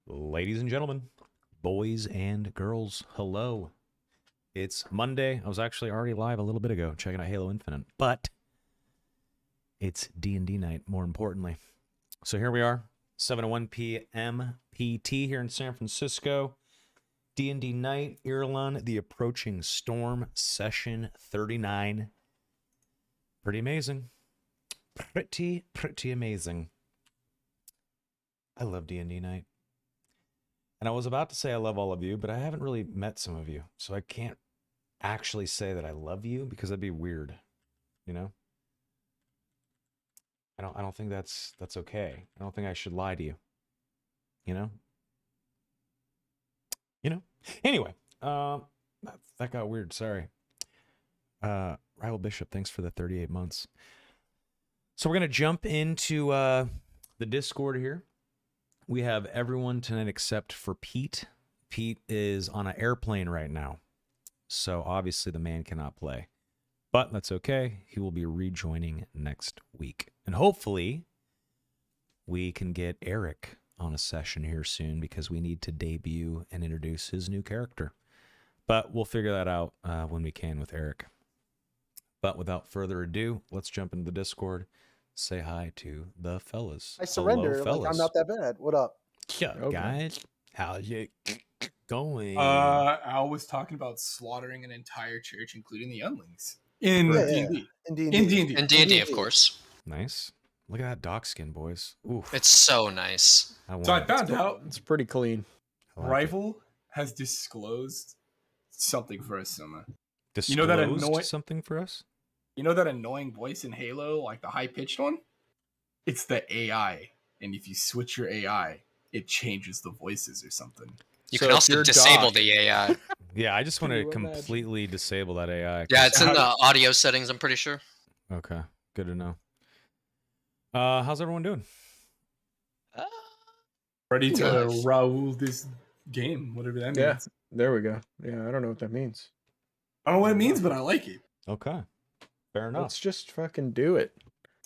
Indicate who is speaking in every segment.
Speaker 1: Ladies and gentlemen, boys and girls, hello. It's Monday. I was actually already live a little bit ago checking out Halo Infinite, but it's D&D night, more importantly. So here we are, 7:01 p.m. PT here in San Francisco. D&D night, Irilon, the approaching storm, session 39. Pretty amazing. Pretty amazing. I love D&D night. And I was about to say I love all of you, but I haven't really met some of you. So I can't actually say that I love you because that'd be weird, you know? I don't think that's okay. I don't think I should lie to you. You know? Anyway, that got weird, sorry. Rival Bishop, thanks for the 38 months. So we're going to jump into the Discord here. We have everyone tonight except for Pete. Pete is on an airplane right now, so obviously the man cannot play. But that's okay. He will be rejoining next week. And hopefully we can get Eric on a session here soon because we need to debut and introduce his new character. But we'll figure that out when we can with Eric. But without further ado, let's jump into the Discord. Say hi to the fellas.
Speaker 2: I surrender.
Speaker 1: Hello, fellas.
Speaker 2: Like, I'm not that bad. What up?
Speaker 1: Yeah,
Speaker 3: Okay.
Speaker 1: guys, how's it going?
Speaker 4: Al was talking about slaughtering an entire church, including the younglings, in D&D.
Speaker 2: In D&D.
Speaker 4: In D&D.
Speaker 5: In D&D, of course.
Speaker 1: Nice. Look at that dock skin, boys. Oof.
Speaker 5: It's so nice.
Speaker 4: So I found out
Speaker 3: It's pretty clean.
Speaker 4: Rival has disclosed something for us, Soma.
Speaker 1: Disclosed
Speaker 4: You know that annoying-
Speaker 1: something for us?
Speaker 4: You know that annoying voice in Halo, like the high-pitched one? It's the AI. And if you switch your AI, it changes the voices or something.
Speaker 5: You
Speaker 3: So
Speaker 5: can
Speaker 3: if
Speaker 5: also
Speaker 3: you're
Speaker 5: disable
Speaker 3: Doc-
Speaker 5: the AI.
Speaker 1: Yeah, I just want
Speaker 3: Can
Speaker 1: to
Speaker 3: you imagine?
Speaker 1: completely disable that AI.
Speaker 5: Yeah, it's in the audio settings, I'm pretty sure.
Speaker 1: Okay, good to know. How's everyone doing?
Speaker 4: Ready to
Speaker 5: Nice.
Speaker 4: Raul this game, whatever that means.
Speaker 3: Yeah. There we go. Yeah, I don't know what that means.
Speaker 4: I don't know what it means, but I like it.
Speaker 1: Okay, fair enough.
Speaker 3: Let's just fucking do it.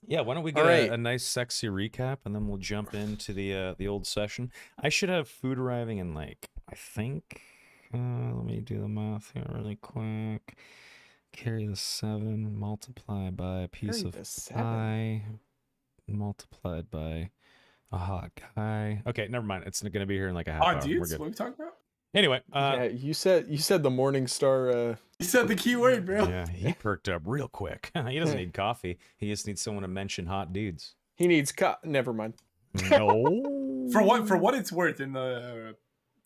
Speaker 1: Yeah, why don't we get
Speaker 3: All right.
Speaker 1: a nice sexy recap and then we'll jump into the old session. I should have food arriving in like, I think, let me do the math here really quick. Carry the 7, multiply by a piece
Speaker 3: Carry
Speaker 1: of
Speaker 3: the 7.
Speaker 1: pie, multiplied by a hot guy. Okay, never mind. It's going to be here in like a half hour. We're
Speaker 4: Dudes,
Speaker 1: good.
Speaker 4: what are we talking about?
Speaker 1: Anyway,
Speaker 3: Yeah, you said the Morningstar.
Speaker 4: You said the key word, bro.
Speaker 1: yeah, he perked up real quick. He doesn't need coffee. He just needs someone to mention hot dudes.
Speaker 3: He needs Never mind.
Speaker 1: No.
Speaker 4: For what it's worth, in the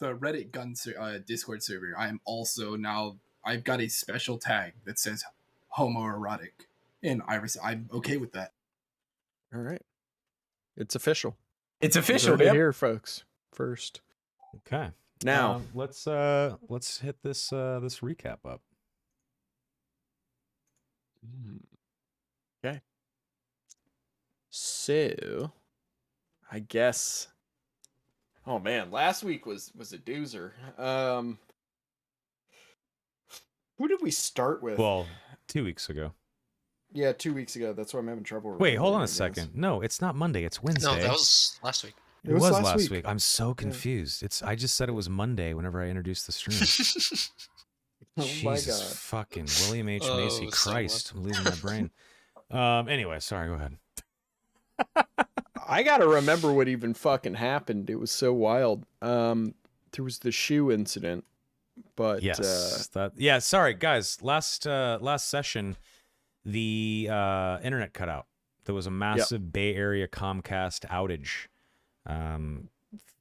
Speaker 4: Reddit Discord server, I am also now, I've got a special tag that says homoerotic, and I'm okay with that.
Speaker 3: All right. It's official.
Speaker 4: It's
Speaker 3: You
Speaker 4: official,
Speaker 3: heard it
Speaker 4: man.
Speaker 3: here, folks. First.
Speaker 1: Okay.
Speaker 3: Now,
Speaker 1: let's hit this this recap up.
Speaker 3: okay. So, I guess. Oh man, last week was a doozer. Who did we start with?
Speaker 1: Well, 2 weeks ago.
Speaker 3: Yeah, 2 weeks ago. That's why I'm having trouble.
Speaker 1: Wait, hold on a
Speaker 3: remembering, I guess.
Speaker 1: second. No, it's not Monday. It's Wednesday.
Speaker 5: No, that was last week.
Speaker 1: It was last week. I'm so confused. I just said it was Monday whenever I introduced the stream.
Speaker 3: Oh my
Speaker 1: Jesus
Speaker 3: god.
Speaker 1: fucking William H.
Speaker 5: Oh,
Speaker 1: Macy.
Speaker 5: so
Speaker 1: Christ, I'm losing my brain. Anyway, sorry, go ahead.
Speaker 3: I gotta remember what even fucking happened. It was so wild. There was the shoe incident, but
Speaker 1: Yes. Sorry, guys. Last session, the internet cut out. There was a massive Bay Area Comcast outage.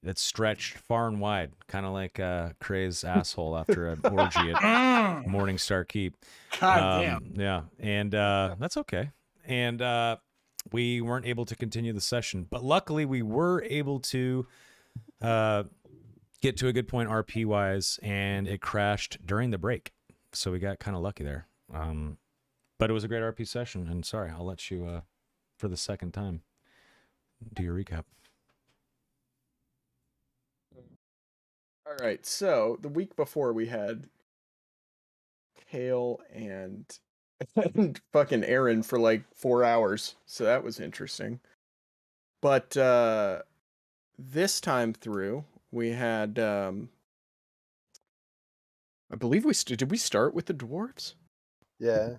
Speaker 1: It stretched far and wide, kind of like Cray's asshole after an orgy at Morningstar Keep.
Speaker 4: God damn.
Speaker 1: Yeah, and that's okay. And we weren't able to continue the session, but luckily we were able to get to a good point RP wise, and it crashed during the break, so we got kind of lucky there. But it was a great RP session, and sorry, I'll let you for the second time do your recap.
Speaker 3: all right. So the week before we had Kale and fucking Aaron for like 4 hours, so that was interesting. But this time through, we had I believe did we start with the dwarves?
Speaker 2: Yeah.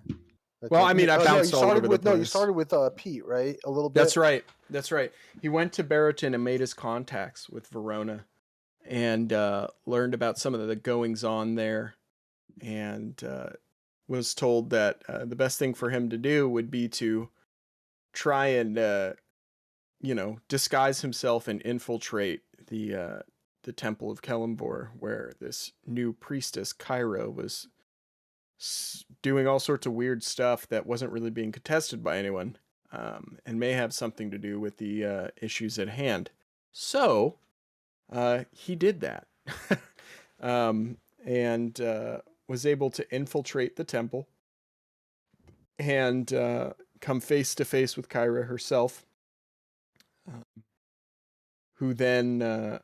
Speaker 3: Well, I mean, I
Speaker 2: no,
Speaker 3: bounced
Speaker 2: you
Speaker 3: all
Speaker 2: started
Speaker 3: over the
Speaker 2: with you
Speaker 3: place.
Speaker 2: started with Pete, right? A little bit.
Speaker 3: That's right. That's right. He went to Barrington and made his contacts with Verona, and learned about some of the goings on there, and was told that the best thing for him to do would be to try and disguise himself and infiltrate the Temple of Kelemvor, where this new priestess Kyra was doing all sorts of weird stuff that wasn't really being contested by anyone, and may have something to do with the issues at hand. So he did that, and was able to infiltrate the temple and come face to face with Kyra herself, who then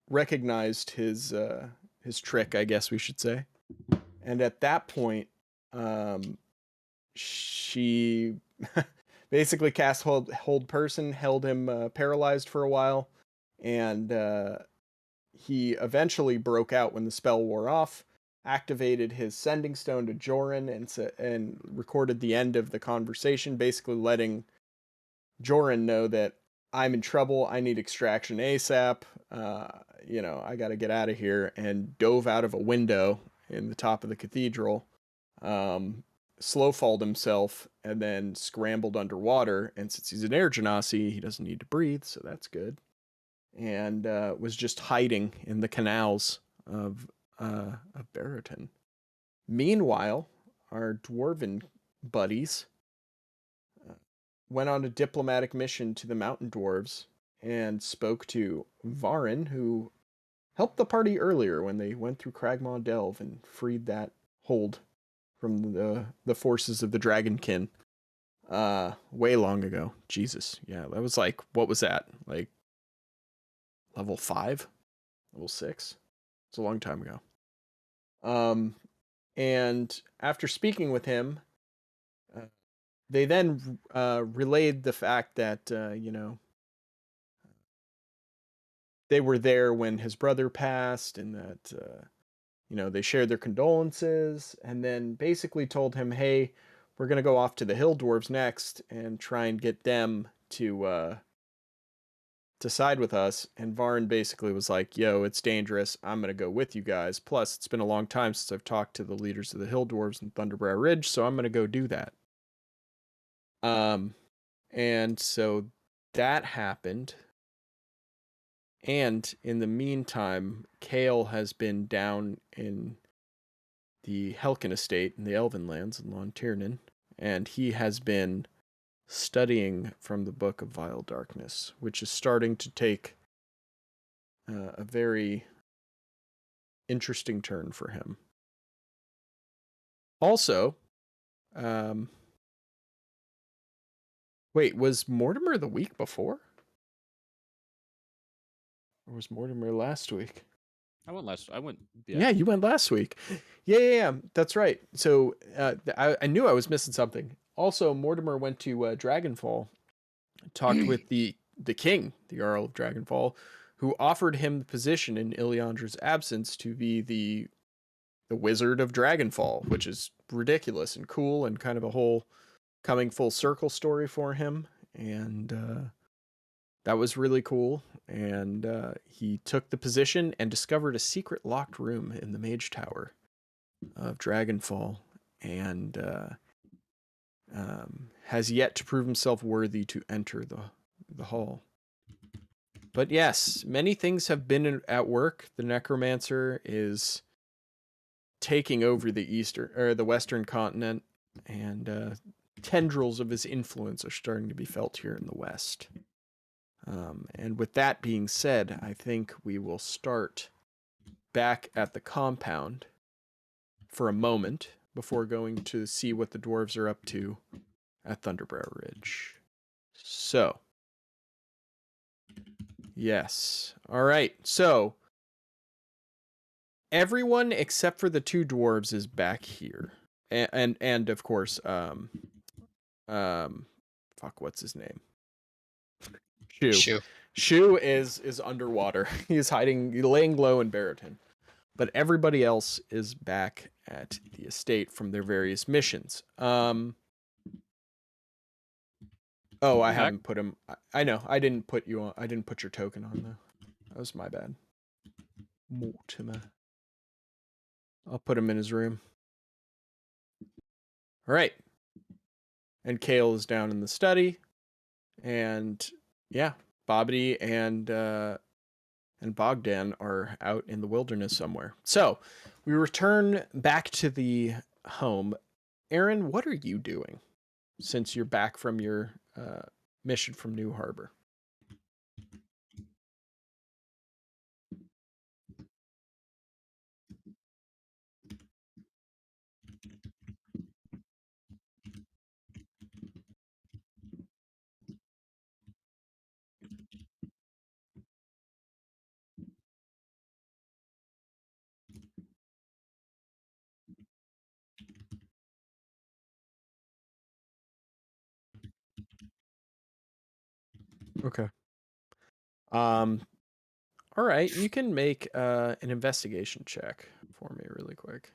Speaker 3: recognized his trick, I guess we should say. And at that point, she basically cast hold person, held him paralyzed for a while, and he eventually broke out when the spell wore off, activated his sending stone to Joran, and recorded the end of the conversation, basically letting Joran know that I'm in trouble, I need extraction ASAP, I got to get out of here, and dove out of a window in the top of the cathedral, slow-falled himself, and then scrambled underwater, and since he's an air genasi, he doesn't need to breathe, so that's good, and was just hiding in the canals of Barrington. Meanwhile, our dwarven buddies went on a diplomatic mission to the mountain dwarves and spoke to Varin, who helped the party earlier when they went through Cragmaw Delve and freed that hold from the forces of the Dragonkin way long ago. Jesus, yeah, that was like, what was that? Like level 5? Level 6? It's a long time ago. And after speaking with him, they then relayed the fact that, they were there when his brother passed, and that, they shared their condolences, and then basically told him, hey, we're going to go off to the Hill Dwarves next and try and get them to side with us. And Varn basically was like, yo, it's dangerous. I'm going to go with you guys. Plus, it's been a long time since I've talked to the leaders of the Hill Dwarves and Thunderbrow Ridge, so I'm going to go do that. And so that happened. And in the meantime, Kale has been down in the Helkin estate in the Elven lands in Lon Tiernan, and he has been studying from the Book of Vile Darkness, which is starting to take a very interesting turn for him. Also, wait, was Mortimer the week before? Or was Mortimer last week?
Speaker 6: I went.
Speaker 3: Yeah, you went last week. Yeah. That's right. So I knew I was missing something. Also, Mortimer went to Dragonfall, talked with the king, the Earl of Dragonfall, who offered him the position in Ilyandra's absence to be the Wizard of Dragonfall, which is ridiculous and cool and kind of a whole coming full circle story for him. And that was really cool. And he took the position and discovered a secret locked room in the Mage Tower of Dragonfall, and has yet to prove himself worthy to enter the hall. But yes, many things have been at work. The Necromancer is taking over the Western continent, and tendrils of his influence are starting to be felt here in the West. And with that being said, I think we will start back at the compound for a moment before going to see what the dwarves are up to at Thunderbrow Ridge. So, yes. All right. So, everyone except for the two dwarves is back here. And of course, fuck, what's his name?
Speaker 5: Shoo.
Speaker 3: Shu is underwater. He's hiding, laying low in Baratin. But everybody else is back at the estate from their various missions. Oh, I haven't put him. I know. I didn't put you on. I didn't put your token on though. That was my bad. Mortimer. I'll put him in his room. All right. And Kale is down in the study, and yeah, Bobbity and Bogdan are out in the wilderness somewhere. So we return back to the home. Aaron, what are you doing since you're back from your mission from New Harbor? Okay. All right, you can make an investigation check for me really quick.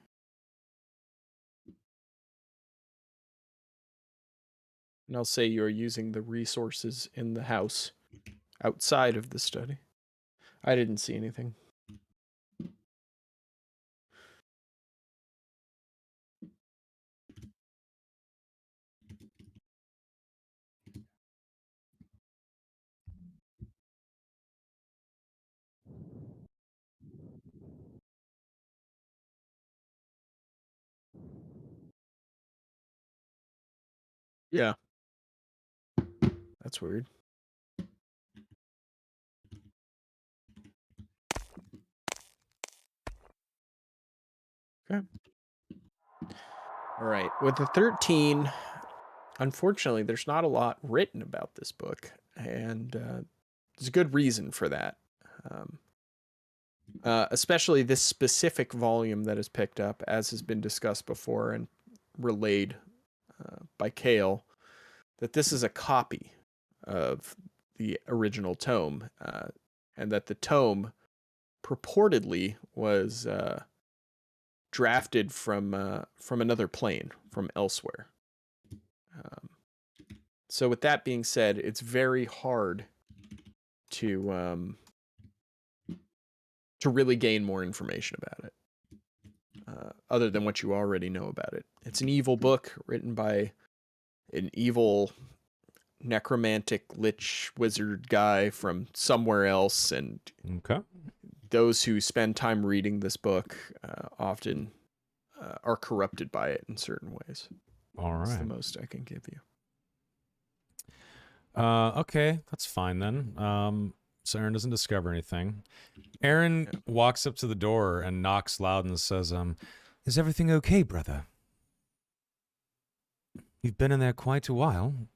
Speaker 3: And I'll say you're using the resources in the house outside of the study. I didn't see anything. Yeah. That's weird. Okay. All right. With the 13, unfortunately, there's not a lot written about this book, and there's a good reason for that. Especially this specific volume that is picked up, as has been discussed before and relayed by Kale, that this is a copy of the original tome, and that the tome purportedly was drafted from another plane, from elsewhere. So with that being said, it's very hard to really gain more information about it, other than what you already know about it. It's an evil book written by an evil necromantic lich wizard guy from somewhere else, and
Speaker 1: Okay.
Speaker 3: those who spend time reading this book often are corrupted by it in certain ways.
Speaker 1: All
Speaker 3: That's the
Speaker 1: right.
Speaker 3: most I can give you.
Speaker 1: Okay, that's fine then. So Aaron doesn't discover anything. Aaron walks up to the door and knocks loud and says, "Is everything okay, brother? You've been in there quite a while."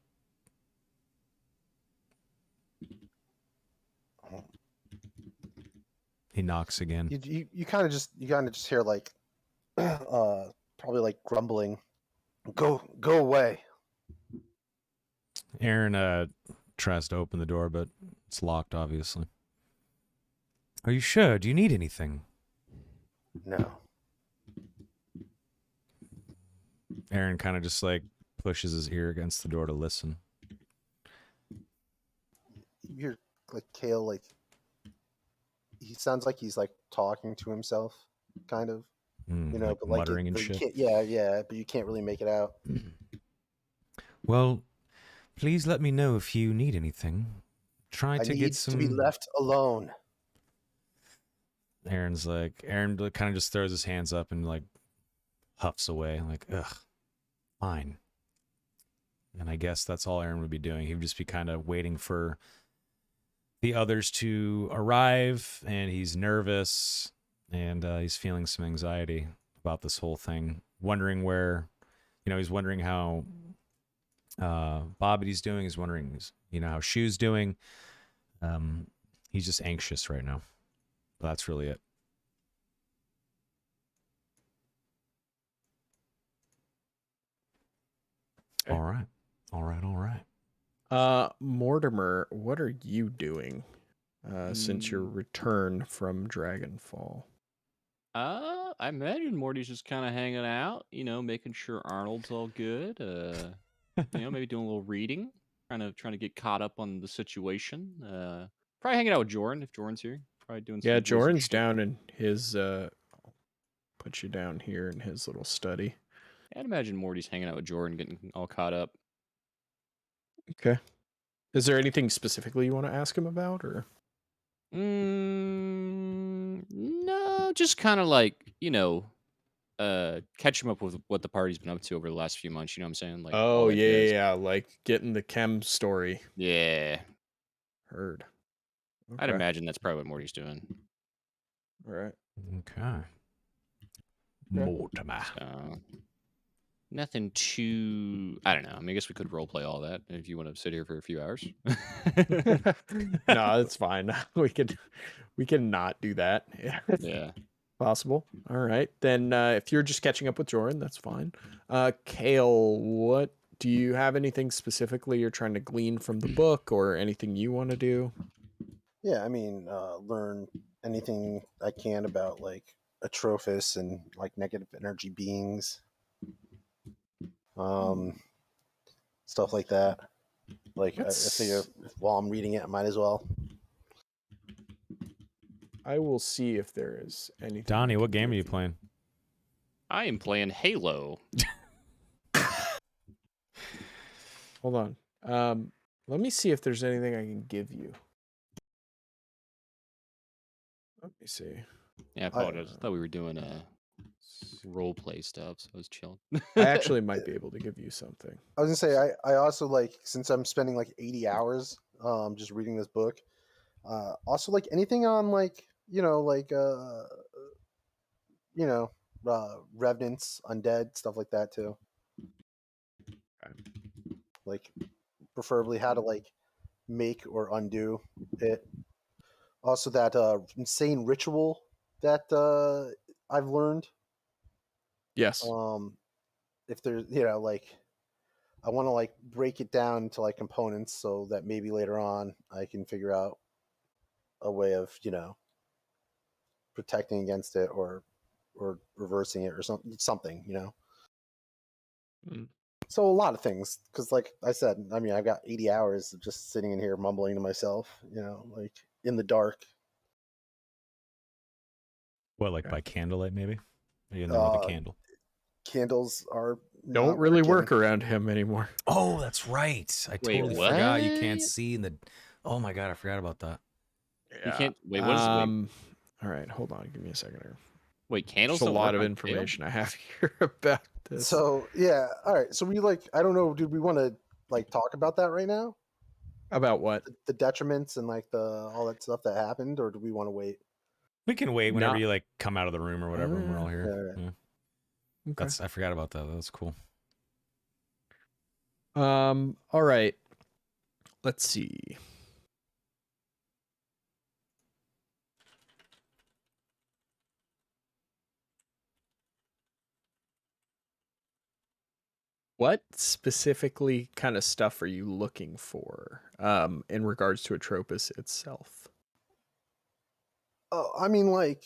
Speaker 1: He knocks again.
Speaker 2: You kind of just hear like probably like grumbling. Go away.
Speaker 1: Aaron tries to open the door, but it's locked, obviously. Are you sure? Do you need anything?
Speaker 2: No.
Speaker 1: Aaron kind of just like pushes his ear against the door to listen.
Speaker 2: You're like Kale, like he sounds like he's like talking to himself, kind of. You know,
Speaker 1: like
Speaker 2: but
Speaker 1: muttering and
Speaker 2: but you
Speaker 1: shit.
Speaker 2: can't, but you can't really make it out.
Speaker 1: Well, please let me know if you need anything. Try
Speaker 2: I
Speaker 1: to
Speaker 2: need
Speaker 1: get some.
Speaker 2: to be left alone.
Speaker 1: Aaron kind of just throws his hands up and like huffs away, like, ugh, fine. And I guess that's all Aaron would be doing. He would just be kind of waiting for the others to arrive, and he's nervous, and he's feeling some anxiety about this whole thing, wondering where, he's wondering how Bobbity's doing. He's wondering, how Shu's doing. He's just anxious right now. That's really it.
Speaker 3: Okay.
Speaker 1: All right.
Speaker 3: Mortimer, what are you doing since your
Speaker 6: Mm.
Speaker 3: return from Dragonfall?
Speaker 6: I imagine Morty's just kind of hanging out, making sure Arnold's all good. Maybe doing a little reading, trying to get caught up on the situation. Probably hanging out with Jordan if Jordan's here. Probably doing some
Speaker 3: Yeah,
Speaker 6: wizard
Speaker 3: Jordan's
Speaker 6: shit.
Speaker 3: down in his. I'll put you down here in his little study.
Speaker 6: I'd imagine Morty's hanging out with Jordan, getting all caught up.
Speaker 3: Okay. Is there anything specifically you want to ask him about, or?
Speaker 6: No, just kind of like catch him up with what the party's been up to over the last few months. You know what I'm saying? Like all
Speaker 3: Oh
Speaker 6: that
Speaker 3: yeah,
Speaker 6: jazz.
Speaker 3: yeah, like getting the chem story.
Speaker 6: Yeah,
Speaker 3: Heard.
Speaker 6: I'd
Speaker 3: Okay.
Speaker 6: imagine that's probably what Morty's doing.
Speaker 3: All right.
Speaker 1: Okay. Mortimer.
Speaker 6: So nothing too. I don't know. I mean, I guess we could role play all that if you want to sit here for a few hours.
Speaker 3: No, it's fine. We can not do that. Yeah.
Speaker 6: Yeah.
Speaker 3: Possible. All right. Then if you're just catching up with Jordan, that's fine. Kale, what do you have anything specifically you're trying to glean from the book or anything you want to do?
Speaker 2: Yeah, I mean, learn anything I can about like Atrophis and like negative energy beings, stuff like that. Like I figure while I'm reading it, I might as well.
Speaker 3: I will see if there is anything.
Speaker 1: Donnie, what game are you playing?
Speaker 6: I am playing Halo.
Speaker 3: Hold on. Let me see if there's anything I can give you. Let me see.
Speaker 6: Yeah, I apologize. I thought we were doing role play stuff, so I was chilling.
Speaker 3: I actually might be able to give you something.
Speaker 2: I was gonna say I also like, since I'm spending like 80 hours just reading this book. Also like anything on like revenants, undead, stuff like that too. Like preferably how to like make or undo it. Also that insane ritual that I've learned.
Speaker 3: Yes.
Speaker 2: If there's like I want to like break it down into like components so that maybe later on I can figure out a way of protecting against it or reversing it or something.
Speaker 3: Mm.
Speaker 2: So a lot of things, because like I said, I mean, I've got 80 hours of just sitting in here mumbling to myself, like in the dark.
Speaker 1: What, like
Speaker 3: Okay.
Speaker 1: by candlelight, maybe? Are you in there with a candle?
Speaker 2: Candles are
Speaker 3: Don't
Speaker 2: not
Speaker 3: really
Speaker 2: working.
Speaker 3: work around him anymore.
Speaker 1: Oh, that's right. I
Speaker 6: Wait,
Speaker 1: totally forgot. You can't
Speaker 6: what?
Speaker 1: see in the. Oh my god, I forgot about that.
Speaker 6: You can't. Wait, what is? Wait,
Speaker 3: All right, hold on. Give me a second here.
Speaker 6: wait, candles
Speaker 3: There's a
Speaker 6: don't
Speaker 3: lot
Speaker 6: work
Speaker 3: of
Speaker 6: on
Speaker 3: information I have here about this.
Speaker 2: So yeah, all right. So we like, I don't know. Do we want to like talk about that right now?
Speaker 3: About what?
Speaker 2: The detriments and like the all that stuff that happened, or do we want to wait?
Speaker 1: We can wait whenever
Speaker 3: No.
Speaker 1: you like come out of the room or whatever, and we're all here.
Speaker 2: Yeah.
Speaker 1: Yeah.
Speaker 3: Okay.
Speaker 1: I forgot about that. That's cool.
Speaker 3: All right. Let's see. What specifically kind of stuff are you looking for in regards to Atropos itself?
Speaker 2: I mean, like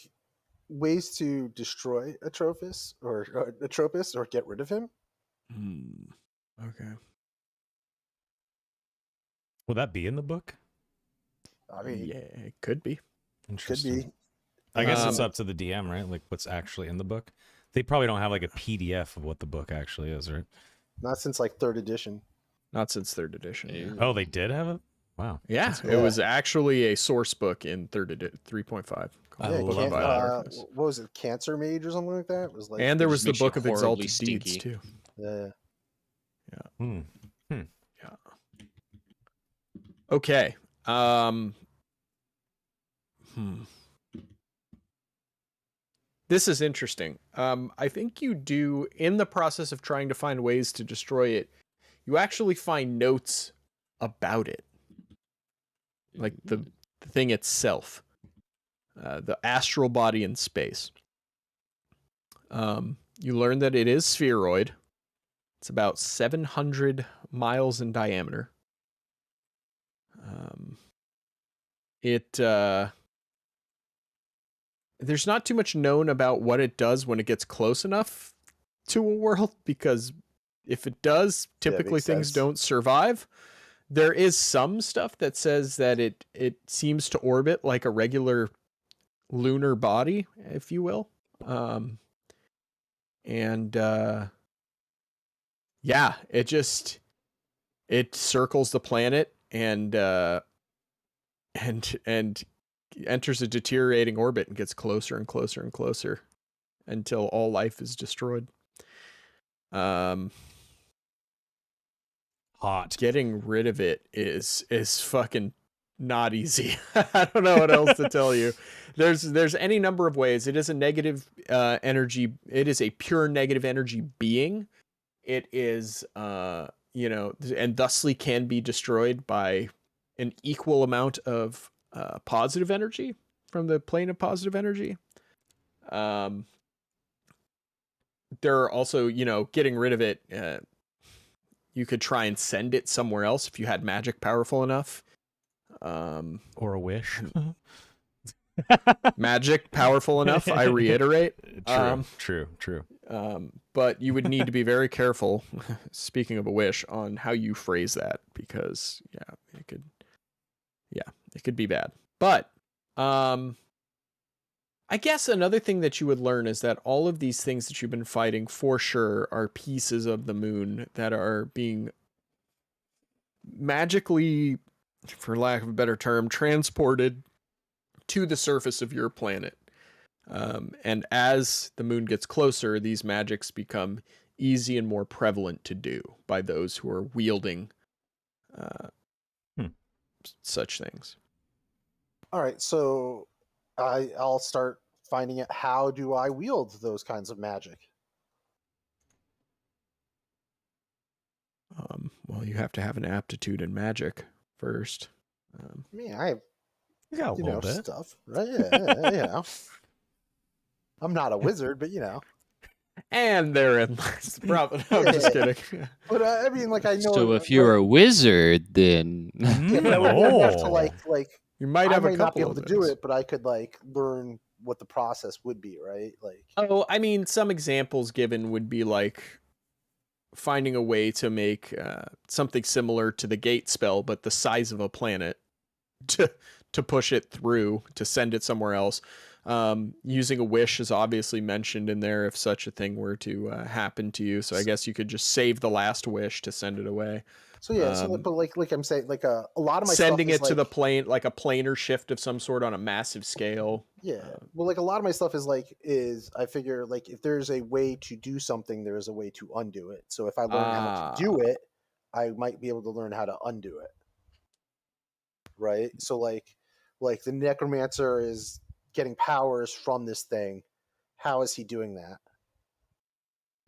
Speaker 2: ways to destroy Atrophis or Atropos or get rid of him.
Speaker 3: Okay.
Speaker 1: Will that be in the book?
Speaker 2: I mean,
Speaker 3: Yeah, it could be.
Speaker 2: could
Speaker 1: Interesting.
Speaker 2: be.
Speaker 1: I guess it's
Speaker 3: Um,
Speaker 1: up to the DM, right? Like what's actually in the book. They probably don't have like a PDF of what the book actually is, right?
Speaker 2: Not since like third edition.
Speaker 3: Not since third edition.
Speaker 6: Ew.
Speaker 1: Oh, they did have it? Wow.
Speaker 3: Yeah, it was actually a source book in 3.5.
Speaker 1: I
Speaker 2: Yeah,
Speaker 1: love
Speaker 2: can,
Speaker 1: that.
Speaker 3: Darkness.
Speaker 2: what was it? Cancer Mage or something like that? It was like,
Speaker 3: And there
Speaker 6: It
Speaker 3: was
Speaker 6: just
Speaker 3: the
Speaker 6: makes you
Speaker 3: Book of
Speaker 6: horribly
Speaker 3: Exalted Deeds
Speaker 6: stinky.
Speaker 3: too.
Speaker 2: yeah.
Speaker 1: Hmm.
Speaker 3: Yeah. Okay. This is interesting. I think you do, in the process of trying to find ways to destroy it, you actually find notes about it. Like the thing itself. The astral body in space. You learn that it is spheroid. It's about 700 miles in diameter. There's not too much known about what it does when it gets close enough to a world, because if it does, typically
Speaker 2: makes
Speaker 3: things
Speaker 2: sense.
Speaker 3: don't survive. There is some stuff that says that it seems to orbit like a regular lunar body, if you will. Yeah, it circles the planet and enters a deteriorating orbit and gets closer and closer and closer until all life is destroyed.
Speaker 1: Hot.
Speaker 3: Getting rid of it is fucking not easy. I don't know what else to tell you. There's any number of ways. It is a negative energy. It is a pure negative energy being. It is and thusly can be destroyed by an equal amount of positive energy from the plane of positive energy. There are also, getting rid of it. You could try and send it somewhere else if you had magic powerful enough.
Speaker 1: Or a wish.
Speaker 3: Magic powerful enough, I reiterate.
Speaker 1: True.
Speaker 3: But you would need to be very careful, speaking of a wish, on how you phrase that, because it could be bad. But I guess another thing that you would learn is that all of these things that you've been fighting for sure are pieces of the moon that are being magically, for lack of a better term, transported to the surface of your planet. And as the moon gets closer, these magics become easy and more prevalent to do by those who are wielding such things.
Speaker 2: All right, so I'll start finding out, how do I wield those kinds of magic?
Speaker 3: Well, you have to have an aptitude in magic first.
Speaker 2: I mean, I have
Speaker 1: You got a little bit.
Speaker 2: stuff, right? Yeah. I'm not a wizard, but
Speaker 3: And therein lies the problem. No, I'm just kidding.
Speaker 2: But I mean, like, I know.
Speaker 6: So if you're a wizard, then
Speaker 2: yeah, but I wouldn't have enough to like.
Speaker 3: You might
Speaker 2: I
Speaker 3: have a
Speaker 2: might not be
Speaker 3: couple
Speaker 2: able to
Speaker 3: of
Speaker 2: do
Speaker 3: those.
Speaker 2: it, but I could learn what the process would be, right? Like,
Speaker 3: Oh, I mean, some examples given would be like finding a way to make something similar to the gate spell, but the size of a planet to push it through, to send it somewhere else. Using a wish is obviously mentioned in there if such a thing were to happen to you. So I guess you could just save the last wish to send it away.
Speaker 2: so yeah, but like I'm saying, like a lot of my
Speaker 3: Sending
Speaker 2: stuff is
Speaker 3: it to the
Speaker 2: like,
Speaker 3: plane, like a planar shift of some sort on a massive scale.
Speaker 2: yeah. Well, like a lot of my stuff is I figure, like, if there's a way to do something, there is a way to undo it. So if I learn how to do it, I might be able to learn how to undo it. Right? So like the necromancer is getting powers from this thing. How is he doing that?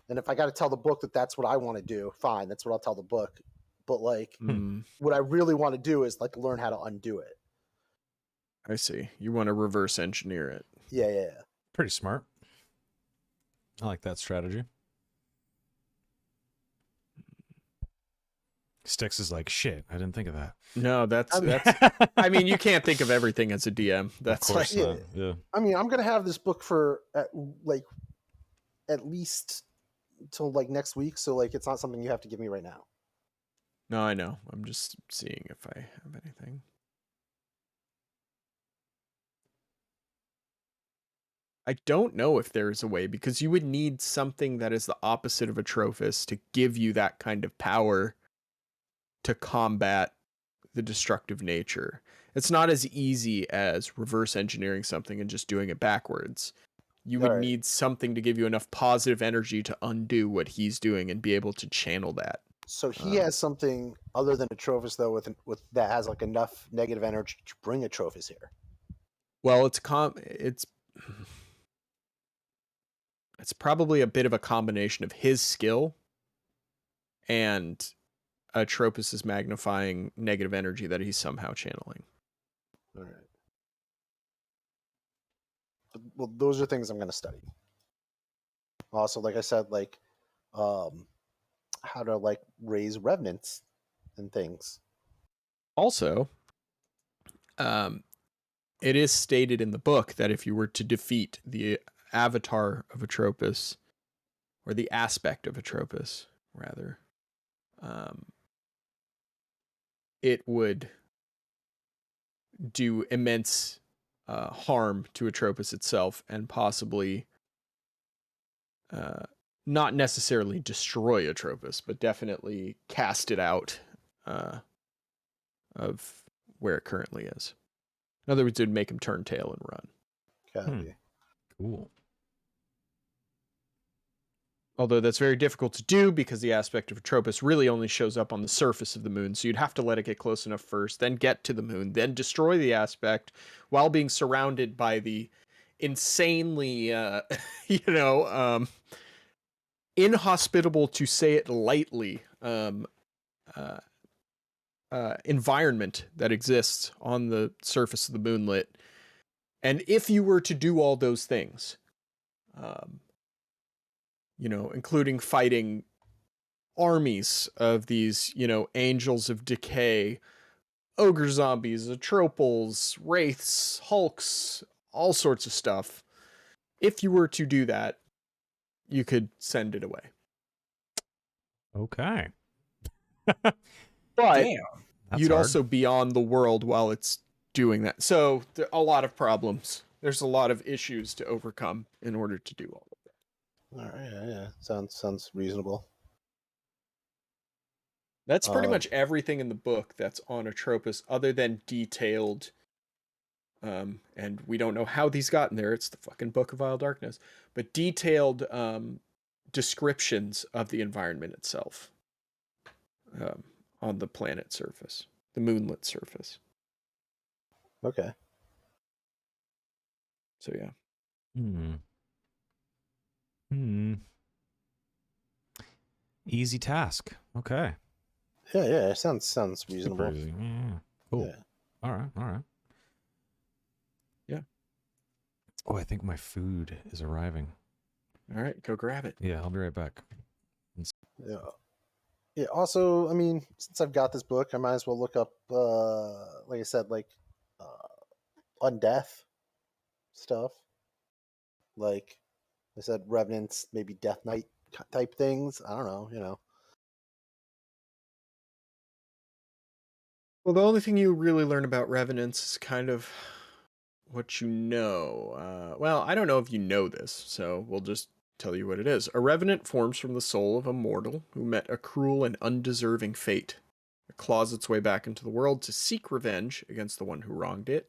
Speaker 2: And if I got to tell the book that that's what I want to do, fine, that's what I'll tell the book. But like, what I really want to do is like learn how to undo it.
Speaker 3: I see. You want to reverse engineer it.
Speaker 2: Yeah.
Speaker 1: Pretty smart. I like that strategy. Styx is like, shit, I didn't think of that.
Speaker 3: No, that's I mean, you can't think of everything as a DM. That's
Speaker 1: of course
Speaker 3: like,
Speaker 1: not. Yeah.
Speaker 2: I mean, I'm gonna have this book for at least till like next week. So like, it's not something you have to give me right now.
Speaker 3: no, I know. I'm just seeing if I have anything. I don't know if there is a way, because you would need something that is the opposite of a Trophus to give you that kind of power to combat the destructive nature. It's not as easy as reverse engineering something and just doing it backwards. You would need something to give you enough positive energy to undo what he's doing and be able to channel that.
Speaker 2: So he has something other than a Trophus, though, with that has like enough negative energy to bring a Trophus here.
Speaker 3: Well, it's probably a bit of a combination of his skill and Atropos' magnifying negative energy that he's somehow channeling.
Speaker 2: All right. Well, those are things I'm going to study. Also, like I said, like how to like raise revenants and things.
Speaker 3: Also, It is stated in the book that if you were to defeat the avatar of Atropos, or the aspect of Atropos, rather, it would do immense harm to Atropos itself, and possibly not necessarily destroy Atropos, but definitely cast it out of where it currently is. In other words, it would make him turn tail and run.
Speaker 2: Copy.
Speaker 1: Cool.
Speaker 3: Although that's very difficult to do because the aspect of Atropos really only shows up on the surface of the moon. So you'd have to let it get close enough first, then get to the moon, then destroy the aspect while being surrounded by the insanely, inhospitable, to say it lightly, environment that exists on the surface of the moonlet. And if you were to do all those things, including fighting armies of these, angels of decay, ogre zombies, atropals, wraiths, hulks, all sorts of stuff. If you were to do that, you could send it away.
Speaker 1: Okay.
Speaker 3: But
Speaker 4: Damn.
Speaker 1: That's
Speaker 3: you'd
Speaker 1: hard.
Speaker 3: also be on the world while it's doing that. So a lot of problems. There's a lot of issues to overcome in order to do all of that.
Speaker 2: All right, yeah. Sounds reasonable.
Speaker 3: That's pretty much everything in the book that's on Atropos, other than detailed. And we don't know how these got in there. It's the fucking Book of Vile Darkness. But detailed descriptions of the environment itself on the planet surface, the moonlit surface.
Speaker 2: Okay.
Speaker 3: So, yeah.
Speaker 1: Easy task. Okay.
Speaker 2: Yeah. It sounds
Speaker 1: Super
Speaker 2: reasonable.
Speaker 1: easy. Yeah. Cool.
Speaker 2: Yeah.
Speaker 1: All right.
Speaker 3: Yeah.
Speaker 1: Oh, I think my food is arriving.
Speaker 3: All right, go grab it.
Speaker 1: Yeah, I'll be right back.
Speaker 2: Yeah. Yeah. Also, I mean, since I've got this book, I might as well look up, like I said, undeath stuff. Like I said, revenants, maybe Death Knight type things. I don't know.
Speaker 3: Well, the only thing you really learn about revenants is kind of what you know. Well, I don't know if you know this, so we'll just tell you what it is. A revenant forms from the soul of a mortal who met a cruel and undeserving fate. It claws its way back into the world to seek revenge against the one who wronged it.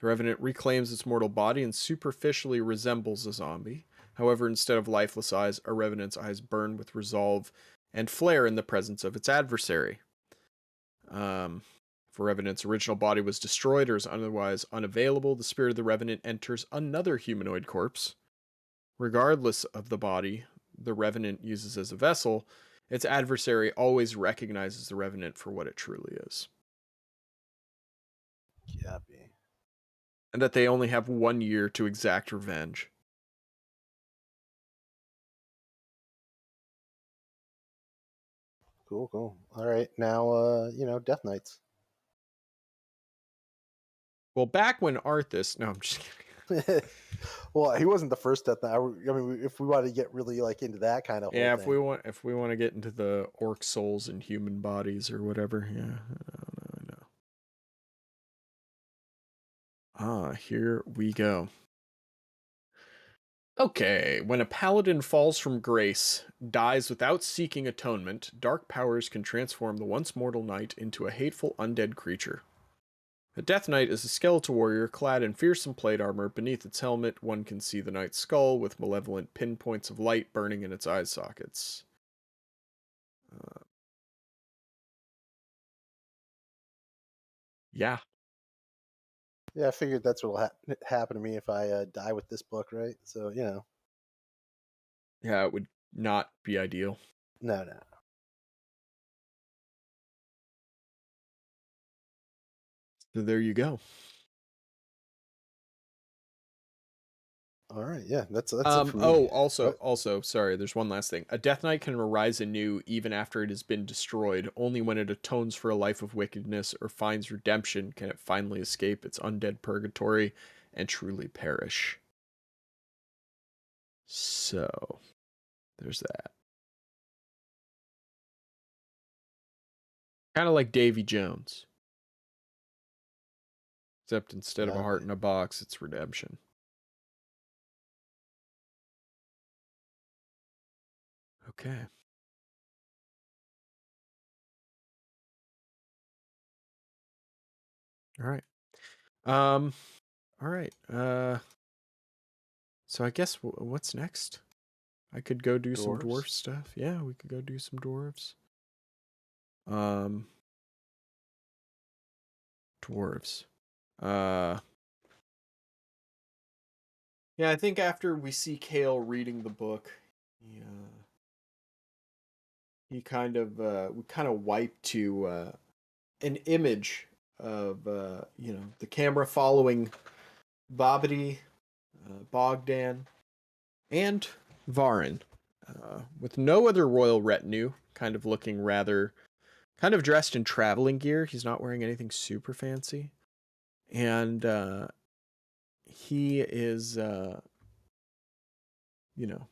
Speaker 3: The revenant reclaims its mortal body and superficially resembles a zombie. However, instead of lifeless eyes, a revenant's eyes burn with resolve and flare in the presence of its adversary. If a revenant's original body was destroyed or is otherwise unavailable, the spirit of the revenant enters another humanoid corpse. Regardless of the body the revenant uses as a vessel, its adversary always recognizes the revenant for what it truly is.
Speaker 2: Copy.
Speaker 3: And that they only have 1 year to exact revenge.
Speaker 2: Cool. All right, now Death Knights.
Speaker 3: Well, back when Arthas... No, I'm just kidding.
Speaker 2: Well, he wasn't the first Death Knight. I mean, if we wanted to get really into that kind of whole
Speaker 3: Yeah,
Speaker 2: thing.
Speaker 3: if we want to get into the orc souls and human bodies or whatever, yeah, I know. Here we go. Okay, when a paladin falls from grace, dies without seeking atonement, dark powers can transform the once mortal knight into a hateful undead creature. A Death Knight is a skeletal warrior clad in fearsome plate armor. Beneath its helmet, one can see the knight's skull with malevolent pinpoints of light burning in its eye sockets. Yeah.
Speaker 2: Yeah, I figured that's what'll happen to me if I die with this book, right? So
Speaker 3: Yeah, it would not be ideal.
Speaker 2: No.
Speaker 3: So there you go.
Speaker 2: All right, yeah, that's it for me.
Speaker 3: Also, sorry, there's one last thing. A Death Knight can arise anew even after it has been destroyed. Only when it atones for a life of wickedness or finds redemption can it finally escape its undead purgatory and truly perish. So, there's that. Kind of like Davy Jones. Except instead of a heart in a box, it's redemption. Okay. All right. All right. So I guess what's next? I could go do some dwarf stuff. Yeah, we could go do some dwarves. Dwarves. Yeah, I think after we see Kale reading the book, he kind of we kind of wipe to an image of the camera following Bobbity, Bogdan, and Varin, with no other royal retinue, kind of looking rather, kind of dressed in traveling gear. He's not wearing anything super fancy, and he is,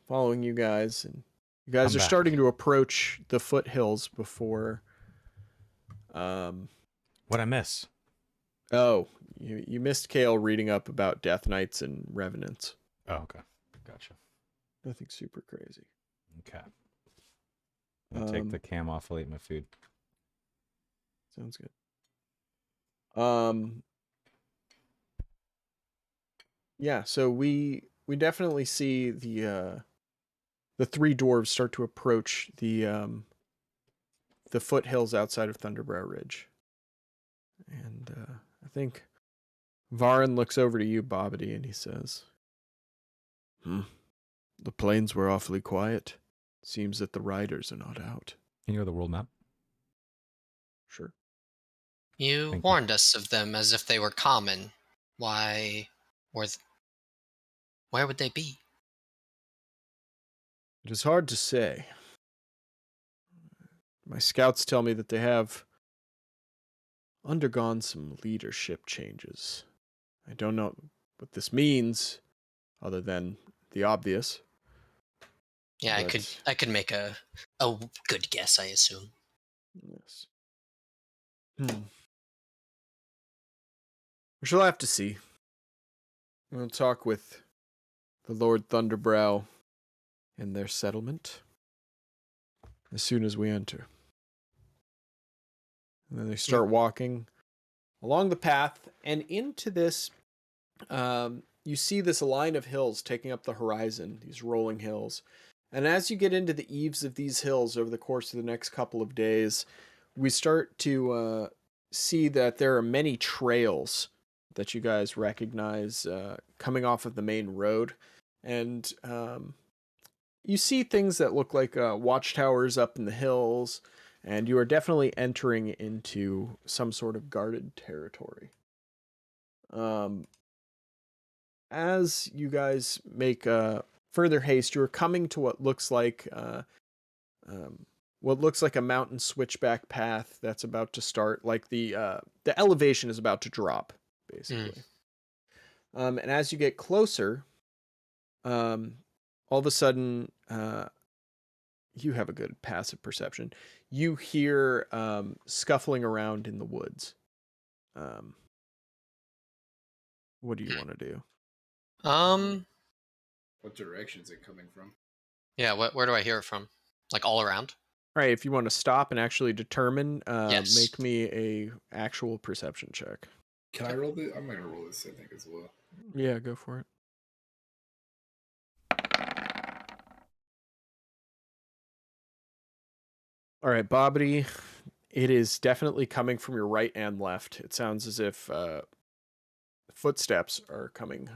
Speaker 3: following you guys, and you guys
Speaker 1: I'm
Speaker 3: are
Speaker 1: back.
Speaker 3: starting to approach the foothills before.
Speaker 1: What'd I miss?
Speaker 3: Oh, you missed Kale reading up about Death Knights and Revenants.
Speaker 1: Oh, okay. Gotcha.
Speaker 3: Nothing super crazy.
Speaker 1: Okay. I'll take the cam off. I'll eat my food.
Speaker 3: Sounds good. Yeah, so we definitely see the three dwarves start to approach the foothills outside of Thunderbrow Ridge. And I think Varin looks over to you, Bobbity, and he says, the plains were awfully quiet. Seems that the riders are not out.
Speaker 1: Can you go to the world map?
Speaker 3: Sure.
Speaker 5: You
Speaker 1: Thank you.
Speaker 5: warned us of them as if they were common. Why where would they be?
Speaker 3: It is hard to say. My scouts tell me that they have undergone some leadership changes. I don't know what this means, other than the obvious.
Speaker 5: Yeah,
Speaker 3: But
Speaker 5: I could make a good guess, I assume.
Speaker 3: yes. We shall have to see. We'll talk with the Lord Thunderbrow and their settlement as soon as we enter. And then they start walking along the path and into this. You see this line of hills taking up the horizon, these rolling hills. And as you get into the eaves of these hills over the course of the next couple of days, we start to see that there are many trails that you guys recognize coming off of the main road. And you see things that look like watchtowers up in the hills, and you are definitely entering into some sort of guarded territory. As you guys make further haste, you're coming to what looks like a mountain switchback path that's about to start. Like the elevation is about to drop, basically. And as you get closer, all of a sudden, you have a good passive perception. You hear scuffling around in the woods. What do you want to do?
Speaker 4: What direction is it coming from?
Speaker 5: Yeah, where do I hear it from? Like all around?
Speaker 3: All right, if you want to stop and actually determine,
Speaker 5: Yes.
Speaker 3: make me a actual perception check.
Speaker 4: Can I roll this? I'm gonna roll this, I think, as well.
Speaker 3: Yeah, go for it. All right, Bobbity, it is definitely coming from your right and left. It sounds as if footsteps are coming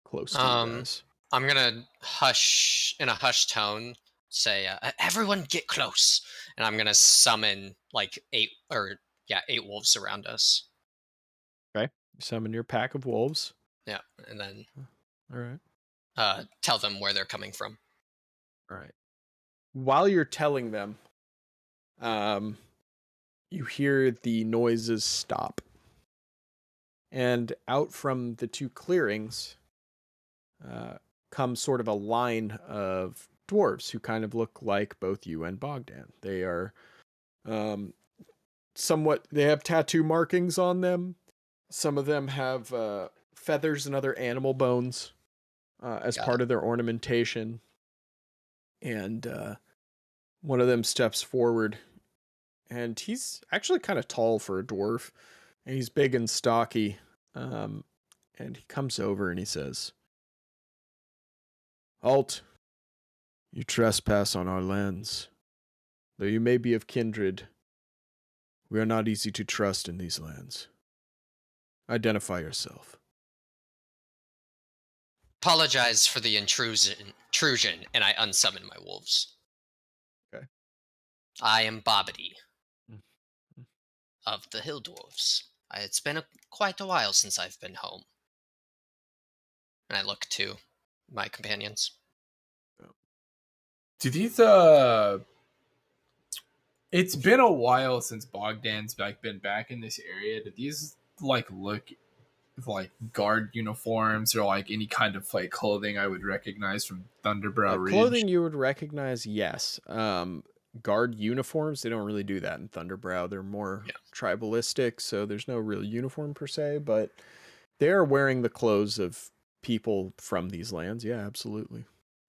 Speaker 3: close to you guys.
Speaker 5: I'm gonna hush in a hushed tone, say, "Everyone, get close!" And I'm gonna summon like eight wolves around us.
Speaker 3: Okay, you summon your pack of wolves.
Speaker 5: Yeah, and then
Speaker 3: All right.
Speaker 5: tell them where they're coming from.
Speaker 3: All right. While you're telling them, you hear the noises stop. And out from the two clearings comes sort of a line of dwarves who kind of look like both you and Bogdan. They are they have tattoo markings on them. Some of them have feathers and other animal bones as
Speaker 5: Got
Speaker 3: part of their ornamentation. And one of them steps forward, and he's actually kind of tall for a dwarf, and he's big and stocky. And he comes over and he says, "Halt! You trespass on our lands. Though you may be of kindred, we are not easy to trust in these lands. Identify yourself."
Speaker 5: Apologize for the intrusion, and I unsummon my wolves.
Speaker 3: Okay.
Speaker 5: I am Bobbity of the Hill Dwarves. It's been quite a while since I've been home. And I look to my companions.
Speaker 4: Do these it's been a while since Bogdan's been back in this area. Do these like look like guard uniforms or like any kind of like clothing I would recognize from Thunderbrow Ridge?
Speaker 3: Clothing you would recognize, yes. Guard uniforms, they don't really do that in Thunderbrow. They're more tribalistic, so there's no real uniform per se, but they're wearing the clothes of people from these lands. Yeah, absolutely.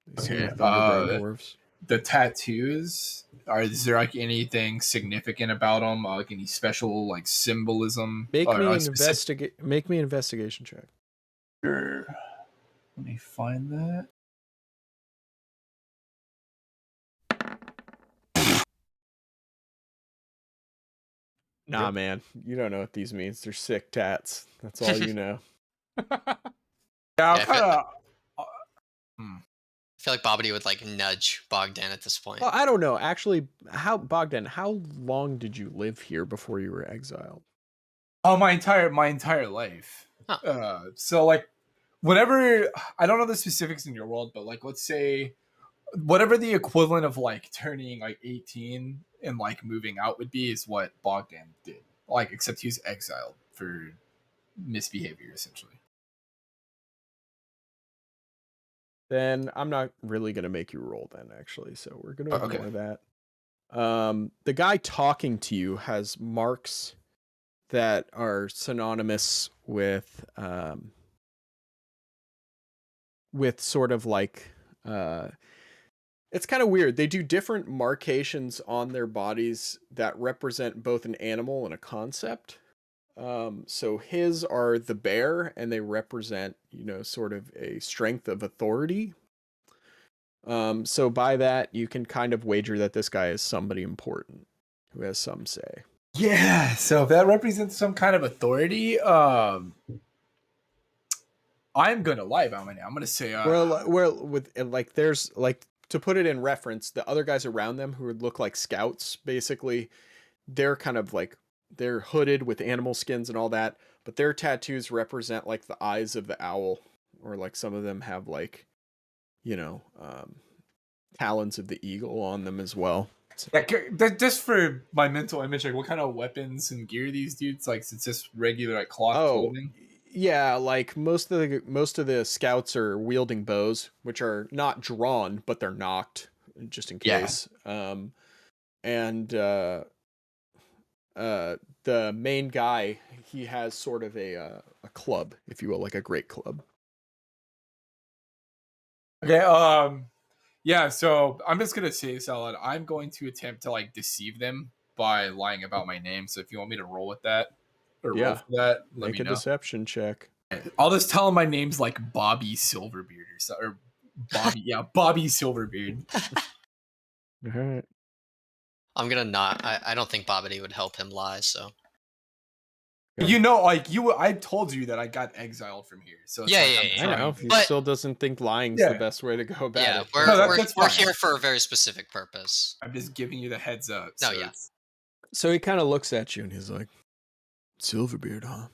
Speaker 3: They seem like Thunderbrow dwarves.
Speaker 4: The tattoos, is there like anything significant about them? Like any special like symbolism?
Speaker 3: Make me an investigation check.
Speaker 4: Sure. Let me find that.
Speaker 3: Nah, man, you don't know what these means. They're sick tats. That's all you know.
Speaker 4: Yeah,
Speaker 5: I feel like Bobbity would like nudge Bogdan at this point.
Speaker 3: Well, I don't know. Actually, Bogdan, how long did you live here before you were exiled?
Speaker 4: Oh, my entire life.
Speaker 5: Huh.
Speaker 4: So like, whatever, I don't know the specifics in your world, but like, let's say whatever the equivalent of like turning like 18 and like moving out would be is what Bogdan did. Like, except he was exiled for misbehavior, essentially.
Speaker 3: Then I'm not really going to make you roll then, actually. So we're going to ignore that. The guy talking to you has marks that are synonymous with sort of like it's kind of weird. They do different markations on their bodies that represent both an animal and a concept. So his are the bear, and they represent, sort of a strength of authority. So by that, you can kind of wager that this guy is somebody important who has some say.
Speaker 4: Yeah, so if that represents some kind of authority, I'm gonna lie about my name. I'm gonna say
Speaker 3: there's like, to put it in reference, the other guys around them who would look like scouts, basically, they're kind of like, they're hooded with animal skins and all that, but their tattoos represent like the eyes of the owl, or like some of them have like, talons of the eagle on them as well.
Speaker 4: Just for my mental image, like what kind of weapons and gear these dudes like? It's just regular like cloth clothing.
Speaker 3: Yeah, like most of the scouts are wielding bows, which are not drawn, but they're knocked just in case. And the main guy, he has sort of a club, if you will, like a great club.
Speaker 4: Okay. Yeah. So I'm just gonna say this out loud. I'm going to attempt to like deceive them by lying about my name. So if you want me to roll with that roll for that, let me know.
Speaker 3: Make a deception check.
Speaker 4: I'll just tell them my name's like Bobby Silverbeard or Bobby. Yeah, Bobby Silverbeard.
Speaker 3: All right.
Speaker 5: I'm gonna not. I don't think Bobbity would help him lie. So.
Speaker 4: I told you that I got exiled from here. So
Speaker 5: I
Speaker 3: know. He still doesn't think lying's the best way to go about it.
Speaker 5: We're here for a very specific purpose.
Speaker 4: I'm just giving you the heads up.
Speaker 3: So he kind of looks at you and he's like, "Silverbeard, huh?"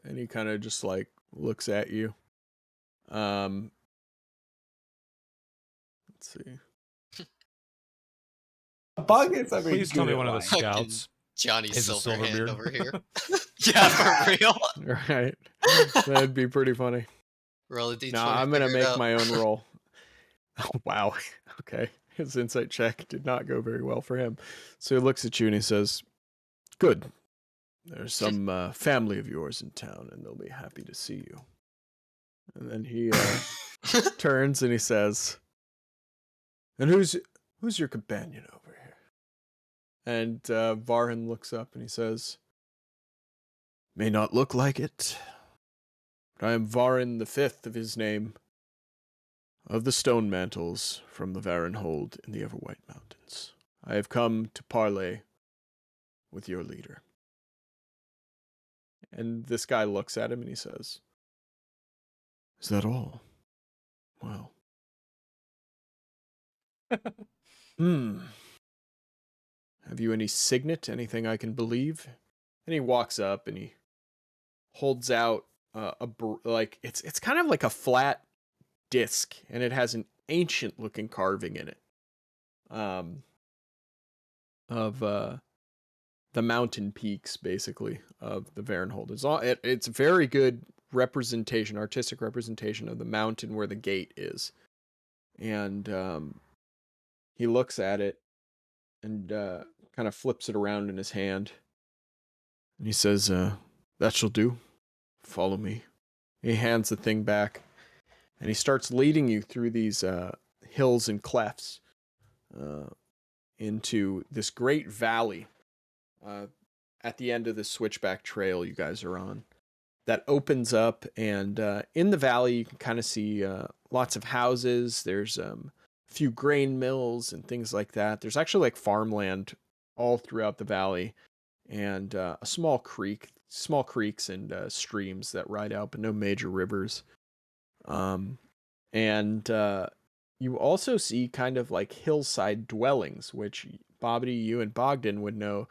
Speaker 3: And he kind of just like looks at you. Let's see.
Speaker 7: Buckets. I mean,
Speaker 1: Please tell me
Speaker 7: good
Speaker 1: one of the
Speaker 7: line.
Speaker 1: scouts
Speaker 5: Johnny
Speaker 1: is a
Speaker 5: Silverhand
Speaker 1: Silverbeard.
Speaker 5: over here. Yeah, for real.
Speaker 3: Right. That'd be pretty funny.
Speaker 5: Roll a d20.
Speaker 3: No, I'm gonna
Speaker 5: figure it
Speaker 3: make
Speaker 5: out.
Speaker 3: my own roll. Oh wow. Okay. His insight check did not go very well for him. So he looks at you and he says, "Good. There's some family of yours in town, and they'll be happy to see you." And then he turns and he says, "And who's your companion over here?" And Varhan looks up and he says, "May not look like it, but I am Varhan the Fifth of his name, of the Stone Mantles from the Varan Hold in the Everwhite Mountains. I have come to parley with your leader." And this guy looks at him and he says, "Is that all? Well. Have you any signet? Anything I can believe?" And he walks up and he holds out it's kind of like a flat disc, and it has an ancient looking carving in it, of the mountain peaks, basically, of the Varenhold. It's very good representation, artistic representation of the mountain where the gate is. And he looks at it and kind of flips it around in his hand. And he says, "That shall do. Follow me." He hands the thing back, and he starts leading you through these hills and clefts into this great valley at the end of the switchback trail you guys are on. That opens up, and in the valley you can kind of see lots of houses. There's a few grain mills and things like that. There's actually like farmland all throughout the valley, and a small creeks and streams that ride out, but no major rivers. And you also see kind of like hillside dwellings, which Bobby, you and Bogdan would know.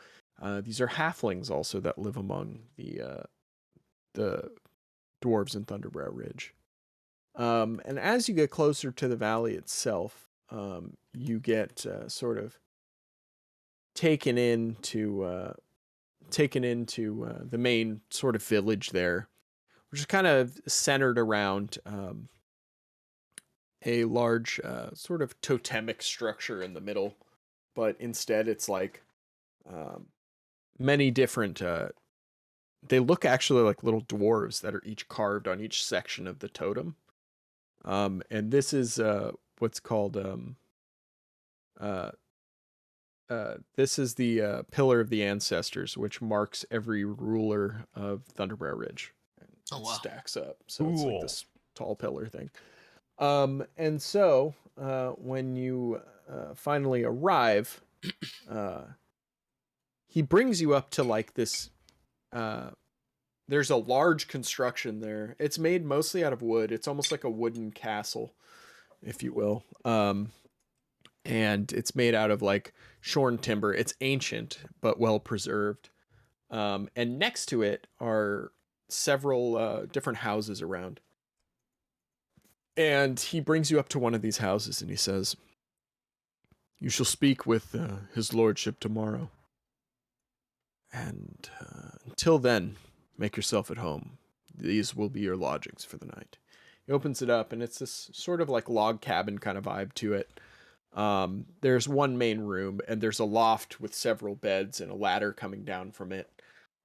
Speaker 3: These are halflings also that live among the dwarves in Thunderbrow Ridge. And as you get closer to the valley itself, you get sort of taken into the main sort of village there, which is kind of centered around a large sort of totemic structure in the middle, but instead it's like many different. They look actually like little dwarves that are each carved on each section of the totem. And this is what's called this is the Pillar of the Ancestors, which marks every ruler of Thunderbrow Ridge. And
Speaker 5: Oh,
Speaker 3: it
Speaker 5: wow.
Speaker 3: stacks up, so it's like
Speaker 1: Cool.
Speaker 3: this tall pillar thing. And so when you finally arrive, he brings you up to like this. There's a large construction there. It's made mostly out of wood. It's almost like a wooden castle, if you will. And it's made out of like shorn timber. It's ancient but well preserved. And next to it are several different houses around. And he brings you up to one of these houses and he says, "You shall speak with his lordship tomorrow. And until then, make yourself at home. These will be your lodgings for the night." He opens it up and it's this sort of like log cabin kind of vibe to it. There's one main room and there's a loft with several beds and a ladder coming down from it.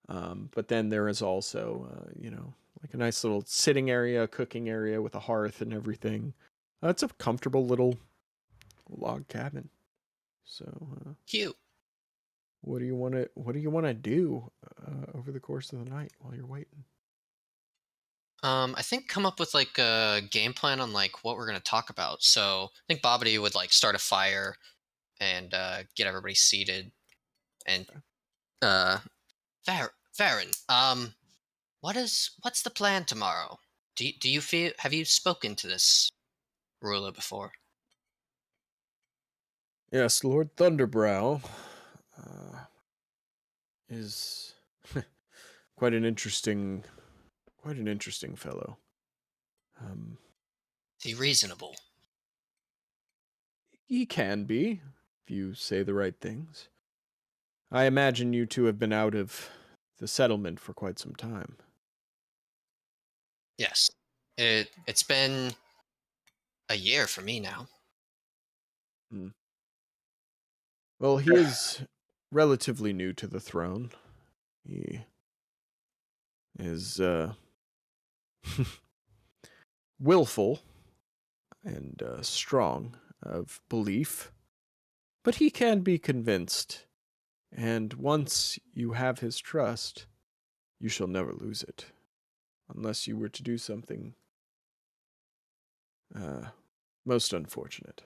Speaker 3: But then there is also, like a nice little sitting area, cooking area with a hearth and everything. It's a comfortable little log cabin. So,
Speaker 5: Cute.
Speaker 3: what do you want to do over the course of the night while you're waiting?
Speaker 5: I think come up with like a game plan on like what we're gonna talk about. So I think Bobbity would like start a fire and get everybody seated. And Varen, what's the plan tomorrow? Do you feel have you spoken to this ruler before?
Speaker 3: Yes, Lord Thunderbrow is quite an interesting fellow.
Speaker 5: Is he reasonable?
Speaker 3: He can be, if you say the right things. I imagine you two have been out of the settlement for quite some time.
Speaker 5: Yes. It's been a year for me now.
Speaker 3: Well, he is relatively new to the throne. He is willful and strong of belief, but he can be convinced, and once you have his trust, you shall never lose it, unless you were to do something most unfortunate.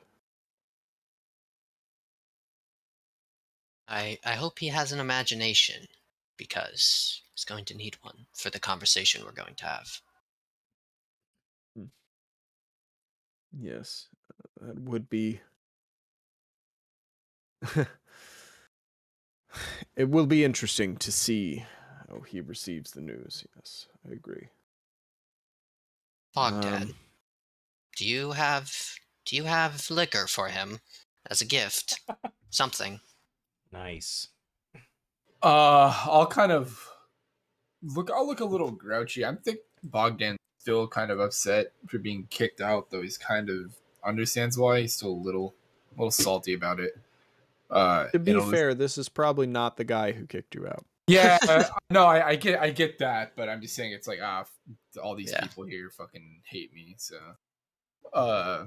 Speaker 5: I hope he has an imagination, because he's going to need one for the conversation we're going to have.
Speaker 3: Yes, that would be. It will be interesting to see how he receives the news. Yes, I agree.
Speaker 5: Bogdan, do you have liquor for him as a gift? Something.
Speaker 1: Nice.
Speaker 4: I'll kind of I'll look a little grouchy. I think Bogdan's still kind of upset for being kicked out, though he's kind of understands why. He's still a little salty about it.
Speaker 3: To be
Speaker 4: It'll
Speaker 3: fair, this is probably not the guy who kicked you out.
Speaker 4: Yeah, no, I get that, but I'm just saying it's like all these
Speaker 5: Yeah.
Speaker 4: people here fucking hate me. So, uh,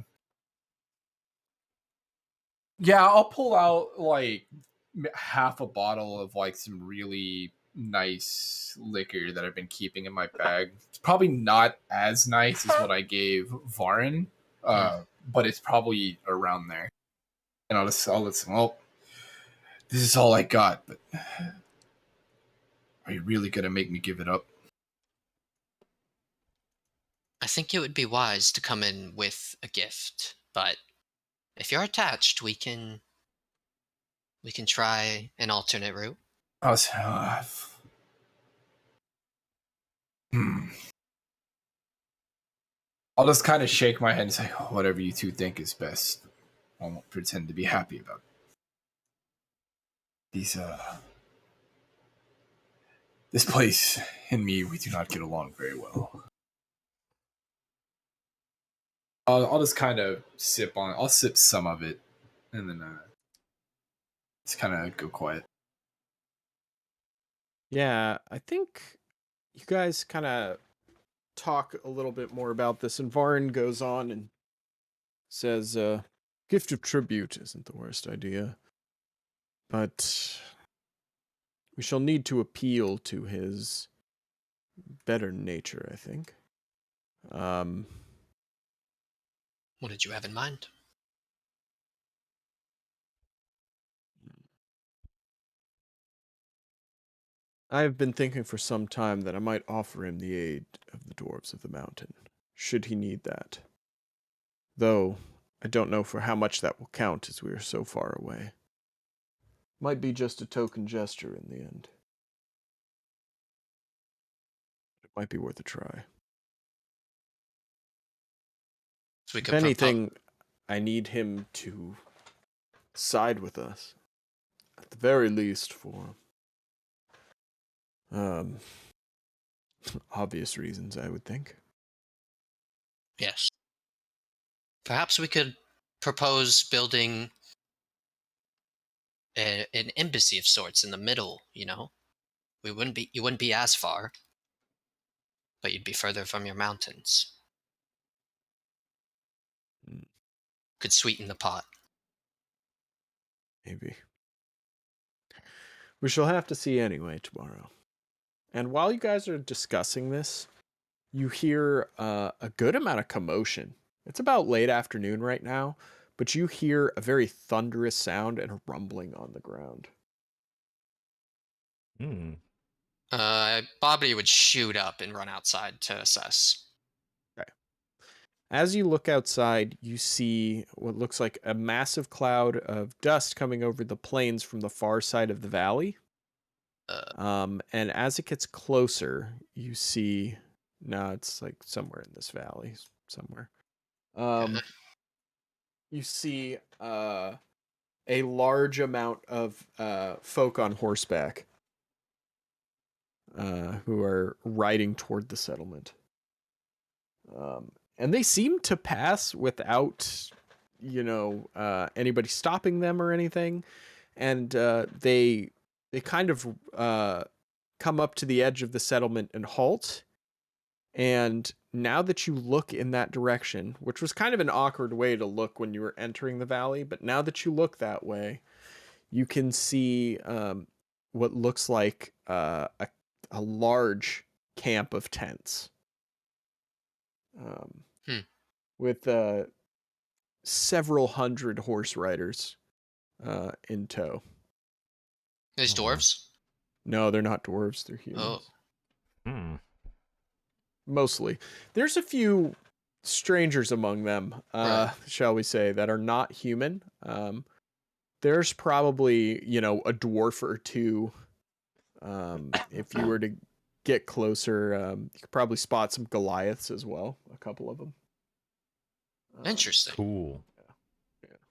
Speaker 4: yeah, I'll pull out like half a bottle of like some really nice liquor that I've been keeping in my bag. It's probably not as nice as what I gave Varin, but it's probably around there. And I'll listen. Well, this is all I got, but are you really gonna make me give it up?
Speaker 5: I think it would be wise to come in with a gift, but if you're attached, we can try an alternate route.
Speaker 4: I was, hmm. I'll just kind of shake my head and say, oh, whatever you two think is best. I won't pretend to be happy about it. This place and me, we do not get along very well. I'll just kind of sip on it. I'll sip some of it, and then just kind of go quiet.
Speaker 3: Yeah, I think you guys kind of talk a little bit more about this, and Varin goes on and says, gift of tribute isn't the worst idea, but we shall need to appeal to his better nature, I think.
Speaker 5: What did you have in mind?
Speaker 3: I have been thinking for some time that I might offer him the aid of the dwarves of the mountain, should he need that. Though, I don't know for how much that will count as we are so far away. Might be just a token gesture in the end. It might be worth a try.
Speaker 5: So we
Speaker 3: If
Speaker 5: could
Speaker 3: anything, I need him to side with us. At the very least for obvious reasons, I would think.
Speaker 5: Yes. Perhaps we could propose building an embassy of sorts in the middle, You wouldn't be as far, but you'd be further from your mountains. Could sweeten the pot.
Speaker 3: Maybe. We shall have to see anyway tomorrow. And while you guys are discussing this, you hear a good amount of commotion. It's about late afternoon right now, but you hear a very thunderous sound and a rumbling on the ground.
Speaker 1: Hmm.
Speaker 5: Bobby would shoot up and run outside to assess.
Speaker 3: Okay. As you look outside, you see what looks like a massive cloud of dust coming over the plains from the far side of the valley. And as it gets closer, you see, no, it's like somewhere in this valley, somewhere.
Speaker 5: Okay.
Speaker 3: you see a large amount of folk on horseback who are riding toward the settlement. And they seem to pass without, anybody stopping them or anything. And they kind of come up to the edge of the settlement and halt. And now that you look in that direction, which was kind of an awkward way to look when you were entering the valley, but now that you look that way, you can see what looks like a large camp of tents with several hundred horse riders in tow.
Speaker 5: These
Speaker 1: Oh, wow.
Speaker 5: dwarves?
Speaker 3: No, they're not dwarves. They're
Speaker 5: Oh,
Speaker 3: humans. Mostly. There's a few strangers among them,
Speaker 5: Right.
Speaker 3: shall we say, that are not human. There's probably, a dwarf or two. If you were to get closer, you could probably spot some Goliaths as well, a couple of them.
Speaker 5: interesting.
Speaker 1: Cool.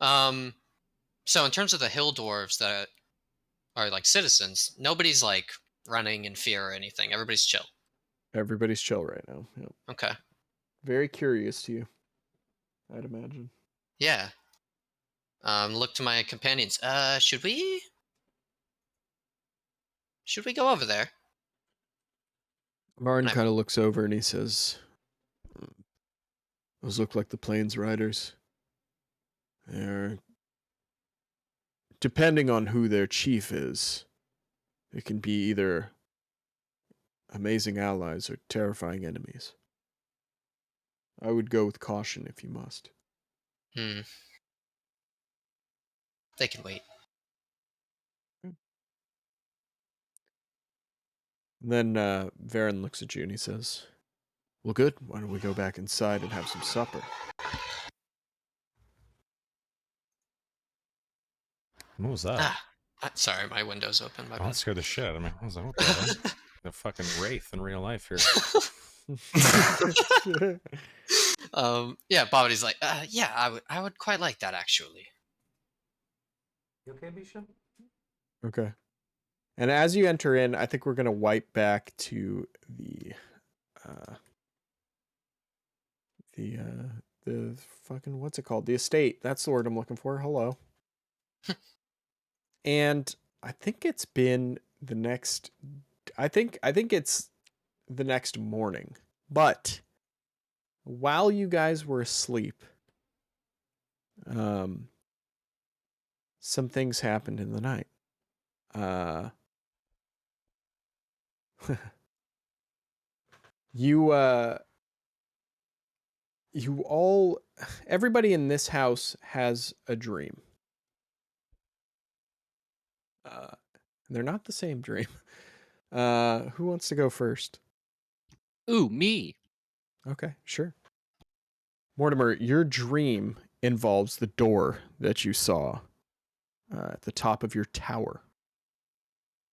Speaker 5: So in terms of the hill dwarves that are like citizens, nobody's like running in fear or anything. Everybody's chill.
Speaker 3: Everybody's chill right now. Yep.
Speaker 5: Okay.
Speaker 3: Very curious to you, I'd imagine.
Speaker 5: Yeah. Look to my companions. Should we go over there?
Speaker 3: Martin
Speaker 5: I-
Speaker 3: kind of looks over and he says, those look like the Plains Riders. They're, depending on who their chief is, they can be either amazing allies or terrifying enemies. I would go with caution if you must.
Speaker 5: They can wait.
Speaker 3: And then Varen looks at you and he says, well, good. Why don't we go back inside and have some supper?
Speaker 1: What was that?
Speaker 5: Sorry, my window's open. My
Speaker 1: Oh, that
Speaker 5: bad.
Speaker 1: scared the shit out of me. I was like, what the hell? The fucking wraith in real life here.
Speaker 5: Yeah, Bobity's like, yeah, I would quite like that actually.
Speaker 1: You okay, Bisha?
Speaker 3: Okay. And as you enter in, I think we're going to wipe back to the fucking, what's it called? The estate. That's the word I'm looking for. Hello. And I think it's been the next, I think it's the next morning. But while you guys were asleep, some things happened in the night. Everybody in this house has a dream. They're not the same dream. Who wants to go first?
Speaker 6: Ooh, me.
Speaker 3: Okay, sure. Mortimer, your dream involves the door that you saw at the top of your tower.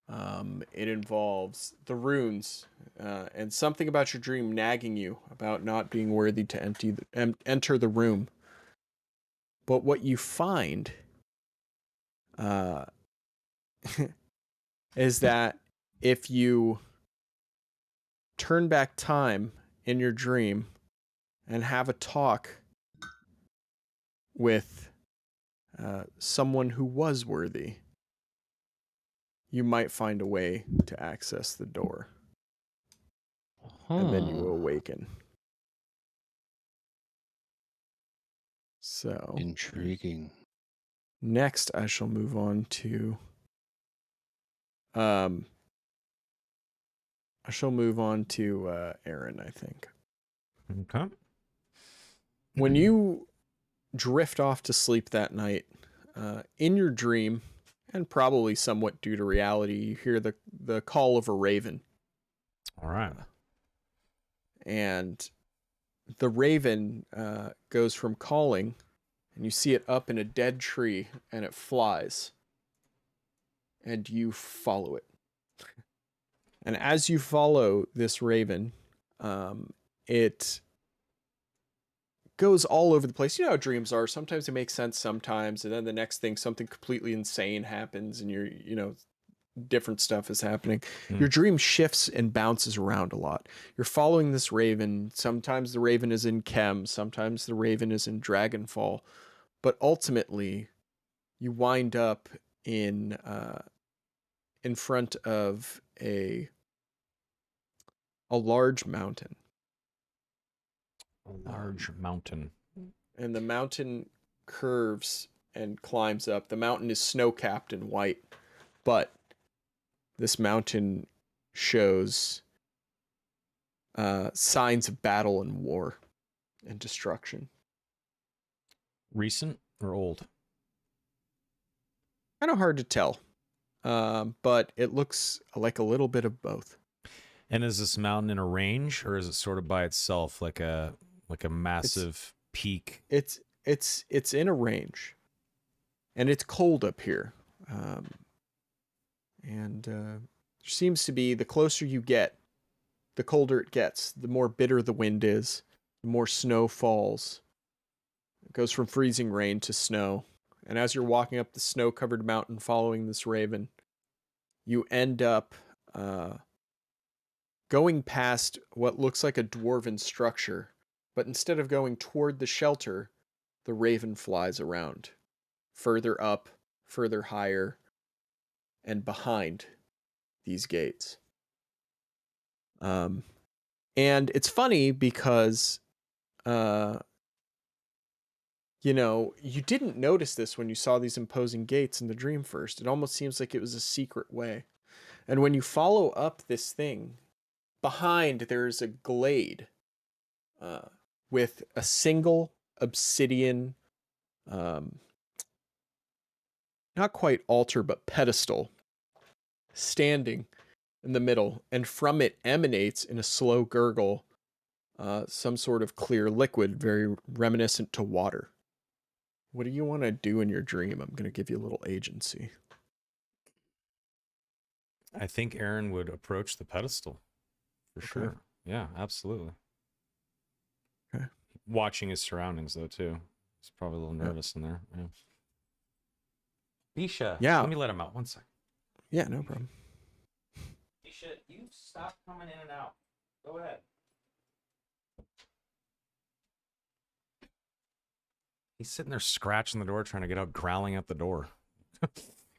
Speaker 3: It involves the runes and something about your dream nagging you about not being worthy to enter the room. But what you find is that if you turn back time in your dream and have a talk with someone who was worthy, you might find a way to access the door. And then you awaken. So
Speaker 6: Intriguing.
Speaker 3: next I shall move on to Aaron, I think.
Speaker 1: Okay.
Speaker 3: When you drift off to sleep that night, in your dream, and probably somewhat due to reality, you hear the call of a raven.
Speaker 1: All right.
Speaker 3: And the raven goes from calling, and you see it up in a dead tree, and it flies. And you follow it. And as you follow this raven, it goes all over the place. You know how dreams are. Sometimes they make sense sometimes, and then the next thing, something completely insane happens, and different stuff is happening. Your dream shifts and bounces around a lot. You're following this raven. Sometimes the raven is in Chem, sometimes the raven is in Dragonfall, but ultimately you wind up in front of a large mountain.
Speaker 1: A large mountain.
Speaker 3: And the mountain curves and climbs up. The mountain is snow-capped and white, but this mountain shows signs of battle and war and destruction.
Speaker 1: Recent or old?
Speaker 3: Kind of hard to tell, but it looks like a little bit of both.
Speaker 1: And is this mountain in a range, or is it sort of by itself, like a massive peak?
Speaker 3: It's in a range, and it's cold up here, and there seems to be, the closer you get, the colder it gets. The more bitter the wind is, the more snow falls. It goes from freezing rain to snow. And as you're walking up the snow-covered mountain following this raven, you end up going past what looks like a dwarven structure. But instead of going toward the shelter, the raven flies around. Further up, further higher, and behind these gates. And it's funny because, you didn't notice this when you saw these imposing gates in the dream first. It almost seems like it was a secret way. And when you follow up this thing, behind there's a glade with a single obsidian, not quite altar, but pedestal standing in the middle, and from it emanates in a slow gurgle some sort of clear liquid, very reminiscent to water. What do you want to do in your dream? I'm going to give you a little agency.
Speaker 1: I think Aaron would approach the pedestal for
Speaker 3: Okay.
Speaker 1: sure. Yeah, absolutely.
Speaker 3: Okay.
Speaker 1: Watching his surroundings though too. He's probably a little nervous in there. Yeah. Bisha.
Speaker 3: Yeah.
Speaker 1: Let me let him out 1 second.
Speaker 3: Yeah, no problem.
Speaker 1: Bisha, you stop coming in and out. Go ahead. He's sitting there scratching the door, trying to get out, growling at the door.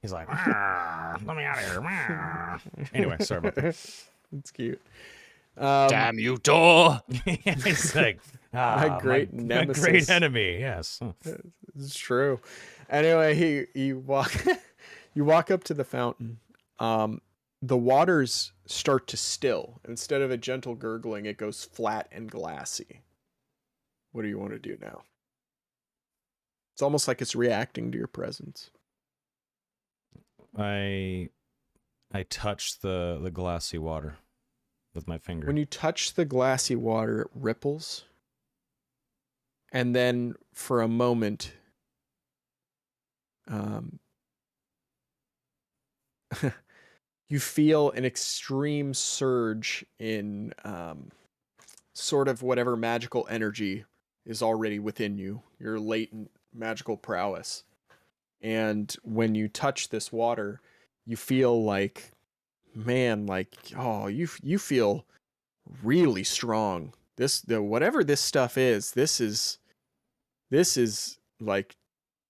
Speaker 1: He's like, "Let me out of here." Anyway, sorry about that.
Speaker 3: It's cute.
Speaker 6: Damn you, door!
Speaker 1: He's like,
Speaker 3: My great
Speaker 1: my
Speaker 3: nemesis.
Speaker 1: great enemy. Yes.
Speaker 3: It's true. Anyway, you walk up to the fountain. The waters start to still. Instead of a gentle gurgling, it goes flat and glassy. What do you want to do now? It's almost like it's reacting to your presence.
Speaker 1: I touch the glassy water with my finger.
Speaker 3: When you touch the glassy water, it ripples. And then for a moment, you feel an extreme surge in sort of whatever magical energy is already within you, your latent magical prowess. And when you touch this water, you feel like, man, like, oh, you feel really strong. Whatever this stuff is, this is like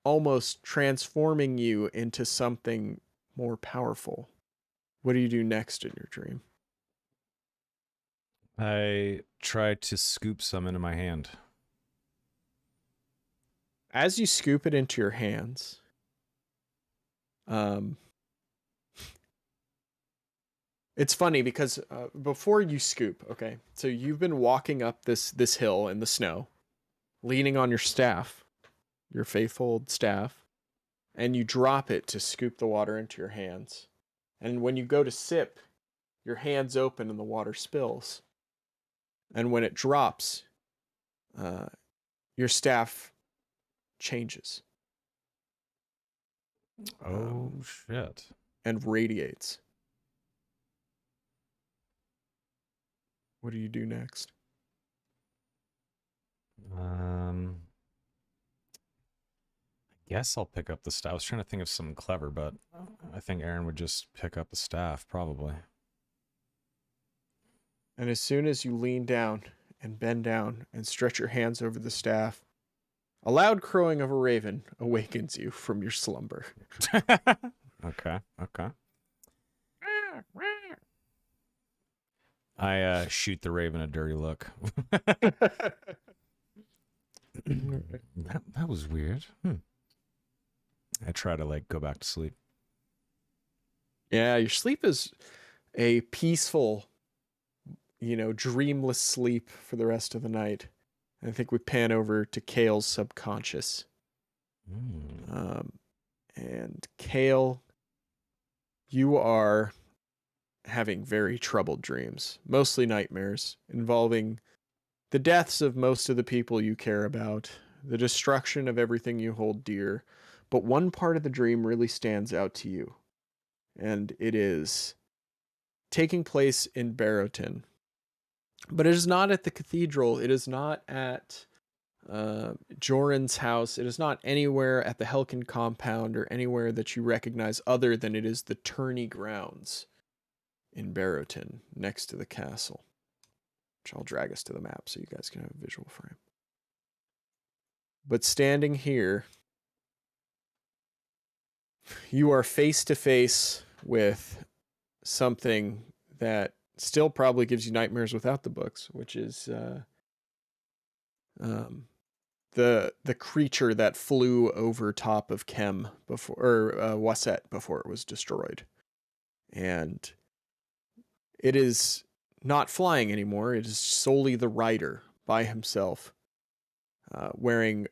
Speaker 3: almost transforming you into something more powerful. What do you do next in your dream?
Speaker 1: I try to scoop some into my hand.
Speaker 3: As you scoop it into your hands, it's funny because before you scoop, okay, so you've been walking up this hill in the snow, leaning on your staff, your faithful old staff, and you drop it to scoop the water into your hands. And when you go to sip, your hands open and the water spills. And when it drops, your staff changes.
Speaker 1: Oh, shit.
Speaker 3: And radiates. What do you do next?
Speaker 1: guess I'll pick up the staff. I was trying to think of something clever, but I think Aaron would just pick up the staff, probably.
Speaker 3: And as soon as you lean down and bend down and stretch your hands over the staff, a loud crowing of a raven awakens you from your slumber.
Speaker 1: Okay. I shoot the raven a dirty look. that was weird. I try to like go back to sleep.
Speaker 3: Yeah, your sleep is a peaceful, dreamless sleep for the rest of the night. I think we pan over to Kale's subconscious. And Kale, you are having very troubled dreams, mostly nightmares, involving the deaths of most of the people you care about, the destruction of everything you hold dear. But one part of the dream really stands out to you, and it is taking place in Barrowton. But it is not at the cathedral. It is not at Joran's house. It is not anywhere at the Helkin compound or anywhere that you recognize other than it is the tourney grounds in Barrowton next to the castle, which I'll drag us to the map so you guys can have a visual frame. But standing here, you are face to face with something that still probably gives you nightmares without the books, which is the creature that flew over top of Kem before, or Wasset before it was destroyed. And it is not flying anymore. It is solely the rider by himself, wearing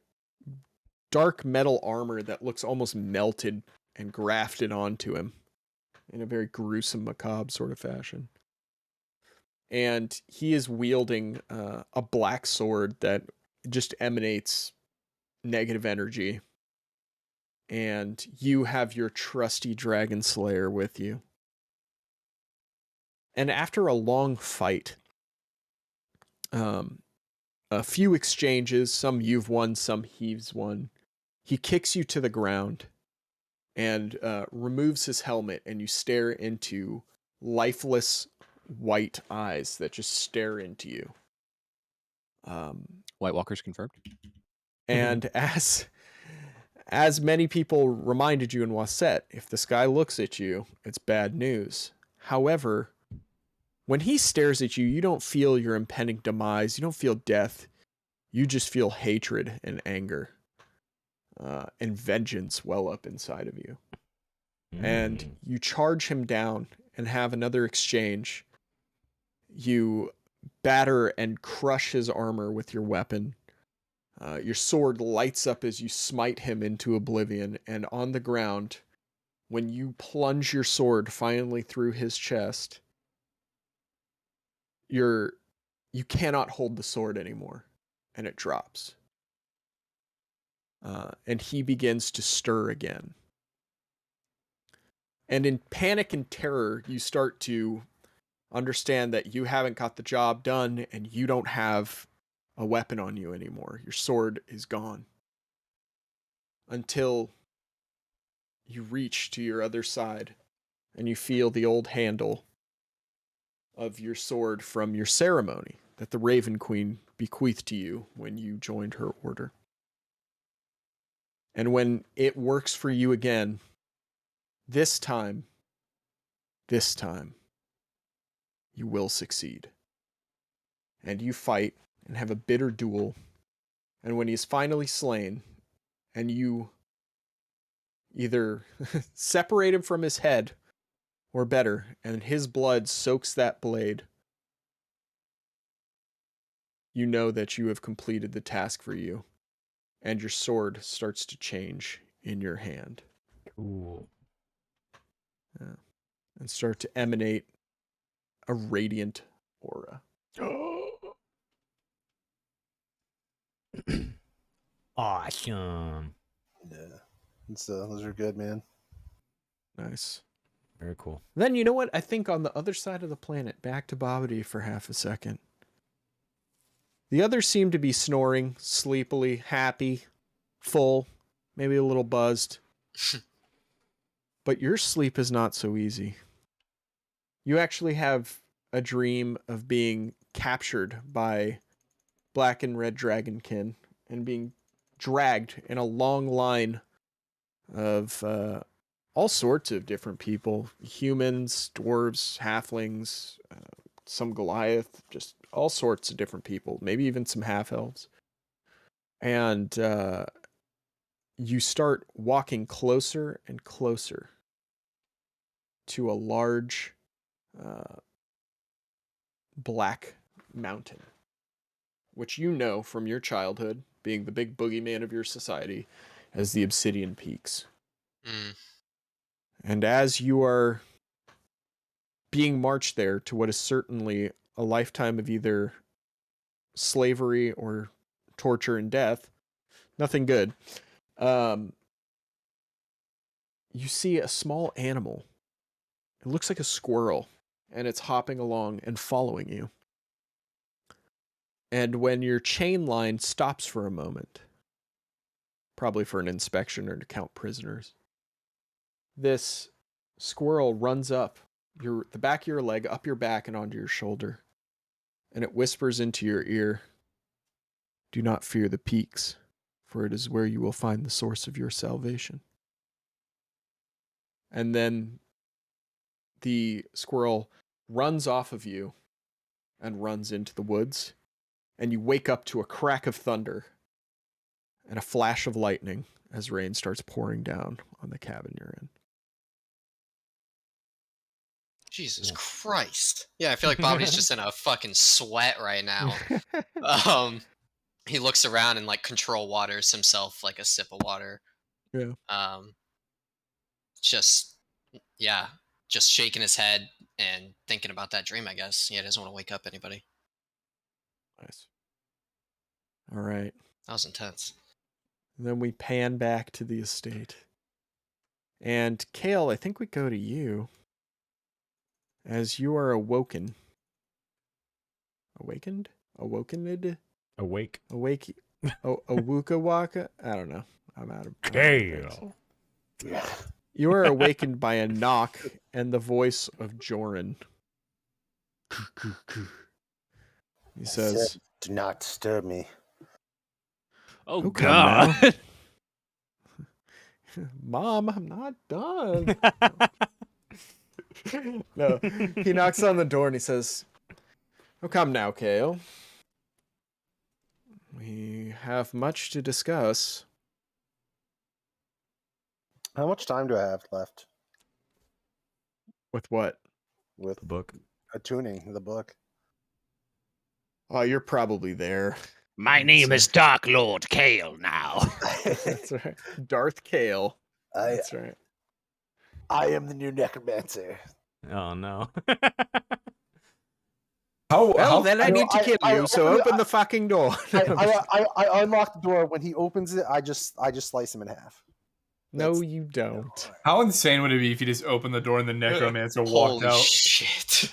Speaker 3: dark metal armor that looks almost melted and grafted onto him in a very gruesome, macabre sort of fashion. And he is wielding a black sword that just emanates negative energy. And you have your trusty dragon slayer with you. And after a long fight, a few exchanges, some you've won, some he's won, he kicks you to the ground and removes his helmet, and you stare into lifeless white eyes that just stare into you.
Speaker 6: White Walkers confirmed.
Speaker 3: And as many people reminded you in Wasset, if the sky looks at you, it's bad news. However, when he stares at you, you don't feel your impending demise. You don't feel death. You just feel hatred and anger and vengeance well up inside of you. And you charge him down and have another exchange. You batter and crush his armor with your weapon. Your sword lights up as you smite him into oblivion, and on the ground, when you plunge your sword finally through his chest, you cannot hold the sword anymore, and it drops. And he begins to stir again. And in panic and terror, you start to understand that you haven't got the job done, and you don't have a weapon on you anymore. Your sword is gone. Until you reach to your other side, and you feel the old handle of your sword from your ceremony that the Raven Queen bequeathed to you when you joined her order. And when it works for you again, this time, you will succeed. And you fight and have a bitter duel. And when he is finally slain, and you either separate him from his head, or better, and his blood soaks that blade, you know that you have completed the task for you, and your sword starts to change in your hand.
Speaker 1: Cool.
Speaker 3: Yeah. And start to emanate a radiant aura.
Speaker 1: Awesome.
Speaker 2: Yeah, those are good, man.
Speaker 3: Nice.
Speaker 1: Very cool.
Speaker 3: Then, you know what? I think on the other side of the planet, back to Babidi for half a second. The others seem to be snoring sleepily, happy, full, maybe a little buzzed. But your sleep is not so easy. You actually have a dream of being captured by black and red dragonkin and being dragged in a long line of all sorts of different people, humans, dwarves, halflings, some Goliath, just all sorts of different people, maybe even some half-elves. And you start walking closer and closer to a large black mountain, which you know from your childhood, being the big boogeyman of your society, as the Obsidian Peaks.
Speaker 5: Mm.
Speaker 3: And as you are being marched there to what is certainly a lifetime of either slavery or torture and death, nothing good, you see a small animal. It looks like a squirrel, and it's hopping along and following you. And when your chain line stops for a moment, probably for an inspection or to count prisoners, this squirrel runs up the back of your leg, up your back and onto your shoulder, and it whispers into your ear, "Do not fear the peaks, for it is where you will find the source of your salvation." And then the squirrel runs off of you and runs into the woods, and you wake up to a crack of thunder and a flash of lightning as rain starts pouring down on the cabin you're in.
Speaker 5: Jesus Christ. Yeah, I feel like Bobity's just in a fucking sweat right now. He looks around and like control waters himself like a sip of water.
Speaker 3: Yeah.
Speaker 5: Just yeah, just shaking his head and thinking about that dream, I guess. Yeah, he doesn't want to wake up anybody.
Speaker 3: Nice. All right.
Speaker 5: That was intense.
Speaker 3: And then we pan back to the estate. And Kale, I think we go to you. As you are awoken. Awakened? Awokened?
Speaker 1: Awake.
Speaker 3: Awake. Awooka waka? I don't know. I'm out of
Speaker 1: Kale.
Speaker 2: Yeah.
Speaker 3: You are awakened by a knock and the voice of Joran. He says,
Speaker 2: "Do not disturb me."
Speaker 6: Oh,
Speaker 3: "Oh, come now."
Speaker 6: God.
Speaker 3: "Mom, I'm not done." No, he knocks on the door and he says, "Oh, come now, Kale. We have much to discuss."
Speaker 2: How much time do I have left
Speaker 3: With what?
Speaker 2: with
Speaker 1: The book.
Speaker 2: attuning the book?
Speaker 3: Oh, you're probably there.
Speaker 7: My name is Dark Lord Kale now.
Speaker 3: That's right. Darth Kale.
Speaker 2: I
Speaker 3: That's right.
Speaker 2: am the new necromancer.
Speaker 1: Oh no.
Speaker 3: Well, then I
Speaker 2: I-
Speaker 3: need to kill
Speaker 2: I-
Speaker 3: you, so
Speaker 2: I-
Speaker 3: open the fucking door.
Speaker 2: I unlock the door. When he opens it, I just slice him in half.
Speaker 3: No, you don't.
Speaker 4: How insane would it be if you just opened the door and the necromancer walked
Speaker 5: Holy
Speaker 4: out?
Speaker 5: shit.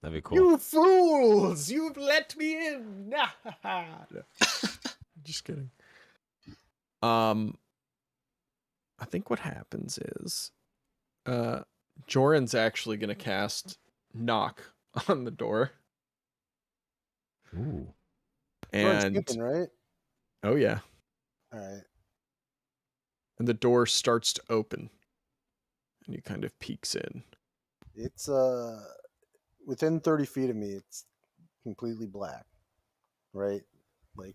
Speaker 1: That'd be cool.
Speaker 3: You fools! You've let me in. No. Just kidding. I think what happens is, Joran's actually gonna cast knock on the door,
Speaker 1: Ooh.
Speaker 2: Jordan's
Speaker 3: and
Speaker 2: thinking, right?
Speaker 3: oh yeah,
Speaker 2: All right.
Speaker 3: and the door starts to open, and he kind of peeks in.
Speaker 2: It's within 30 feet of me. It's completely black, right? Like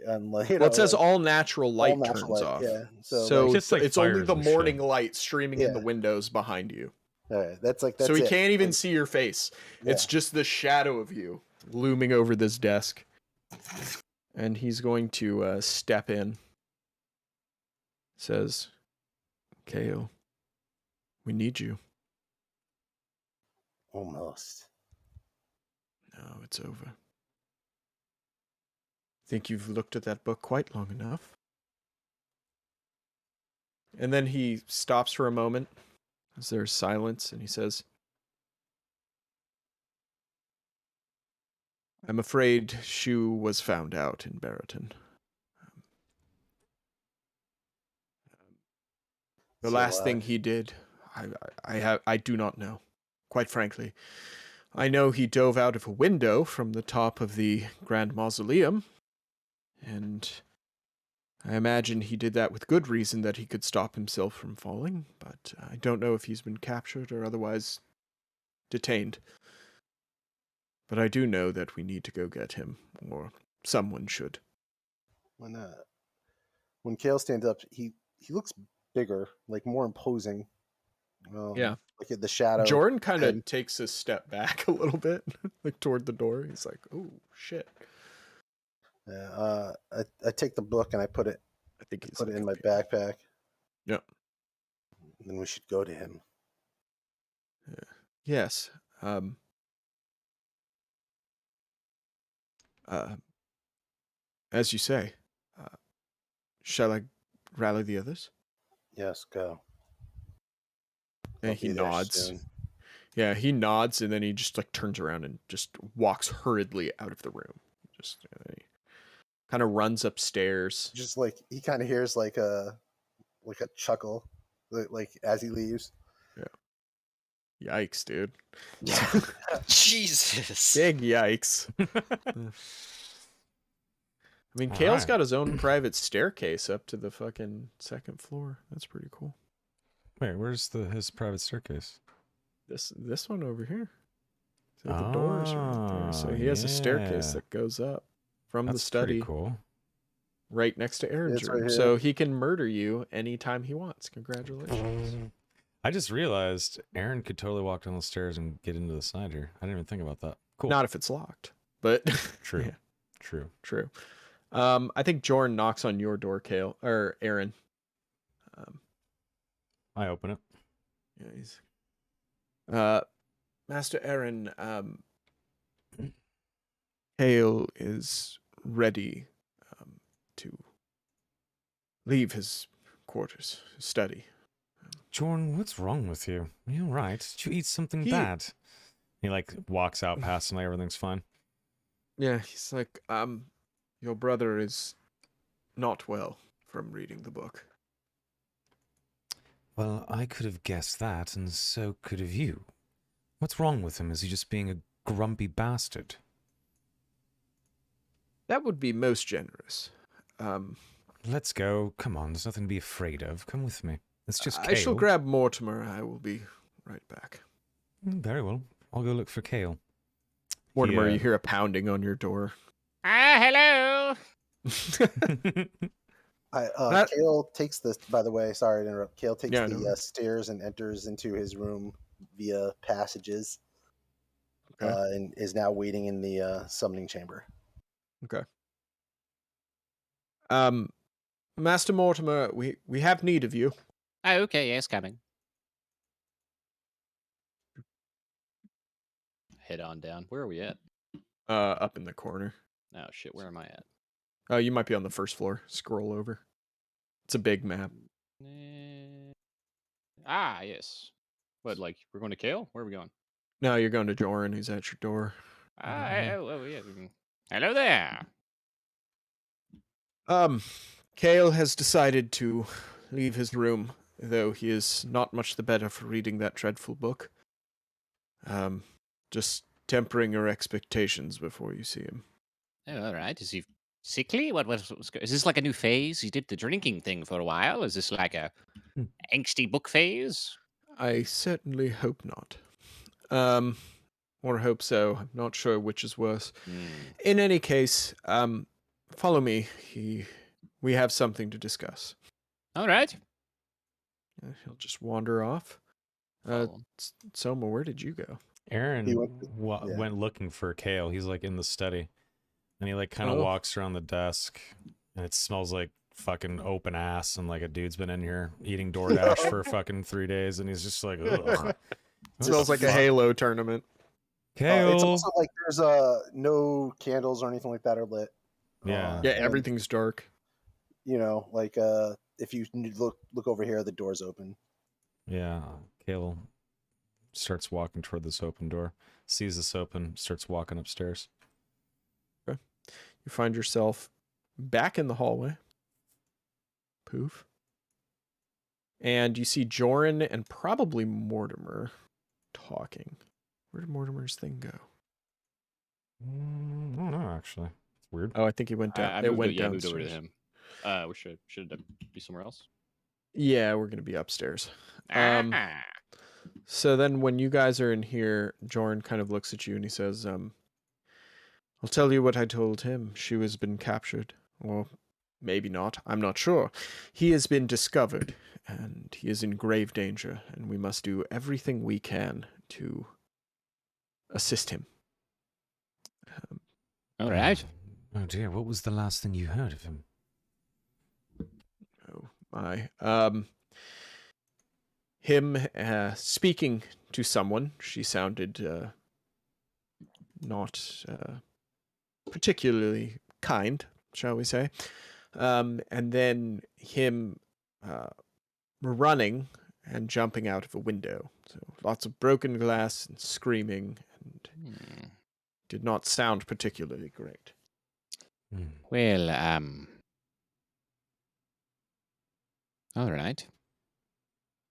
Speaker 2: and like
Speaker 3: Well, it says all natural light
Speaker 2: natural
Speaker 3: turns
Speaker 2: light,
Speaker 3: off.
Speaker 2: yeah.
Speaker 3: So,
Speaker 2: So, like-
Speaker 1: Just like
Speaker 3: it's only
Speaker 1: fires
Speaker 3: the
Speaker 1: and
Speaker 3: morning
Speaker 1: shit.
Speaker 3: light streaming in
Speaker 2: Yeah.
Speaker 3: the windows behind you.
Speaker 2: all right, that's
Speaker 3: So he
Speaker 2: it.
Speaker 3: can't even
Speaker 2: Like,
Speaker 3: see your face. It's
Speaker 2: yeah.
Speaker 3: just the shadow of you looming over this desk. And he's going to step in. Says, "Kale, we need you."
Speaker 2: Almost.
Speaker 3: No, it's over. Think you've looked at that book quite long enough? And then he stops for a moment as there's silence, and he says, "I'm afraid Shu was found out in Barrington. The
Speaker 2: So,
Speaker 3: last thing he did, I do not know. Quite frankly, I know he dove out of a window from the top of the Grand Mausoleum, and I imagine he did that with good reason that he could stop himself from falling, but I don't know if he's been captured or otherwise detained. But I do know that we need to go get him, or someone should.
Speaker 2: When Kale stands up, he looks bigger, like more imposing.
Speaker 3: Yeah.
Speaker 2: Like in the shadow.
Speaker 3: Jordan kind of
Speaker 2: and-
Speaker 3: takes a step back a little bit, like toward the door. He's like, "Oh shit!"
Speaker 2: I take the book and I put it
Speaker 3: I think he's
Speaker 2: put it
Speaker 3: like,
Speaker 2: in my
Speaker 3: "Okay."
Speaker 2: backpack.
Speaker 3: Yeah.
Speaker 2: And then we should go to him.
Speaker 3: Yes. As you say, shall I rally the others?
Speaker 2: Yes, go.
Speaker 3: And
Speaker 2: I'll
Speaker 3: he
Speaker 2: be there
Speaker 3: nods.
Speaker 2: soon.
Speaker 3: Yeah, he nods, and then he just like turns around and just walks hurriedly out of the room. Just kind of runs upstairs.
Speaker 2: Just like he kind of hears like a chuckle, like as he leaves.
Speaker 3: Yikes, dude!
Speaker 5: Jesus.
Speaker 3: Big yikes. I mean,
Speaker 1: All
Speaker 3: Kale's
Speaker 1: right.
Speaker 3: got his own private staircase up to the fucking second floor. That's pretty cool.
Speaker 1: Wait, where's his private staircase?
Speaker 3: This one over here. So the doors are right there. So he has a staircase
Speaker 1: yeah.
Speaker 3: that goes up from
Speaker 1: That's
Speaker 3: the study
Speaker 1: pretty cool.
Speaker 3: right next to Aaron's
Speaker 2: It's
Speaker 3: room.
Speaker 2: right here.
Speaker 3: So he can murder you anytime he wants. Congratulations.
Speaker 1: I just realized Aaron could totally walk down the stairs and get into the side here. I didn't even think about that. Cool.
Speaker 3: Not if it's locked. But
Speaker 1: True.
Speaker 3: Yeah,
Speaker 1: True.
Speaker 3: true. I think Jordan knocks on your door, Kale or Aaron.
Speaker 1: I open it.
Speaker 3: Yeah, he's Master Aaron, Kale is ready to leave his quarters, his study.
Speaker 1: Jordan, what's wrong with you? Are you all right? Did you eat something
Speaker 3: He-
Speaker 1: bad? He like walks out past him like everything's fine.
Speaker 3: Yeah, he's like, your brother is not well from reading the book.
Speaker 1: Well, I could have guessed that, and so could have you. What's wrong with him? Is he just being a grumpy bastard?
Speaker 3: That would be most generous.
Speaker 1: Let's go. Come on, there's nothing to be afraid of. Come with me. It's just Kale.
Speaker 3: I shall grab Mortimer. I will be right back.
Speaker 1: Very well. I'll go look for Kale.
Speaker 3: Mortimer,
Speaker 1: Yeah.
Speaker 3: you hear a pounding on your door.
Speaker 7: Hello.
Speaker 2: Kale takes this. By the way, sorry to interrupt. Kale takes
Speaker 3: Yeah,
Speaker 2: the
Speaker 3: no.
Speaker 2: stairs and enters into his room via passages,
Speaker 3: Okay.
Speaker 2: and is now waiting in the summoning chamber.
Speaker 3: Okay. Master Mortimer, we have need of you.
Speaker 7: Oh, okay, yes, coming. Head on down. Where are we at?
Speaker 3: Up in the corner.
Speaker 7: Oh shit, where am I at?
Speaker 3: Oh, you might be on the first floor. Scroll over. It's a big map.
Speaker 7: Yes. What, like we're going to Kale? Where are we going?
Speaker 3: No, you're going to Joran. He's at your door.
Speaker 7: Yeah. Hello there.
Speaker 3: Kale has decided to leave his room, though he is not much the better for reading that dreadful book. Just tempering your expectations before you see him.
Speaker 7: Oh, all right. Is he sickly? Is this like a new phase? He did the drinking thing for a while. Is this like a angsty book phase?
Speaker 3: I certainly hope not. Or hope so. I'm not sure which is worse. In any case, follow me. We have something to discuss.
Speaker 7: All right.
Speaker 3: He'll just wander off.
Speaker 7: Follow him.
Speaker 3: Soma, where did you go?
Speaker 1: Aaron
Speaker 2: He
Speaker 1: went looking for Kale. He's like in the study, and he like kind of
Speaker 3: Oh.
Speaker 1: walks around the desk, and it smells like fucking open ass, and like a dude's been in here eating DoorDash for fucking 3 days, and he's just like, ugh.
Speaker 3: Smells like a Halo tournament.
Speaker 1: Kale.
Speaker 2: It's also like there's no candles or anything like that are lit.
Speaker 1: Yeah.
Speaker 3: Yeah,
Speaker 2: and,
Speaker 3: everything's dark.
Speaker 2: You know, like if you look over here, the door's open.
Speaker 1: Yeah, Kale starts walking toward this open door, sees this open, starts walking upstairs.
Speaker 3: You find yourself back in the hallway. Poof. And you see Joran and probably Mortimer talking. Where did Mortimer's thing go?
Speaker 1: I don't know, actually. It's weird.
Speaker 3: Oh, I think he went down.
Speaker 6: I
Speaker 3: It
Speaker 6: moved,
Speaker 3: went
Speaker 6: yeah, I moved over to
Speaker 3: downstairs.
Speaker 6: him. We should it be somewhere else?
Speaker 3: Yeah, we're gonna be upstairs.
Speaker 7: Ah.
Speaker 3: So then when you guys are in here, Joran kind of looks at you and he says, I'll tell you what I told him. She has been captured. Or maybe not. I'm not sure. He has been discovered, and he is in grave danger, and we must do everything we can to assist him.
Speaker 7: All right.
Speaker 1: Oh dear, what was the last thing you heard of him?
Speaker 3: Oh my. Him speaking to someone. She sounded not particularly kind, shall we say. And then him running and jumping out of a window. So lots of broken glass and screaming, and
Speaker 7: Hmm.
Speaker 3: did not sound particularly great.
Speaker 7: Well, all right.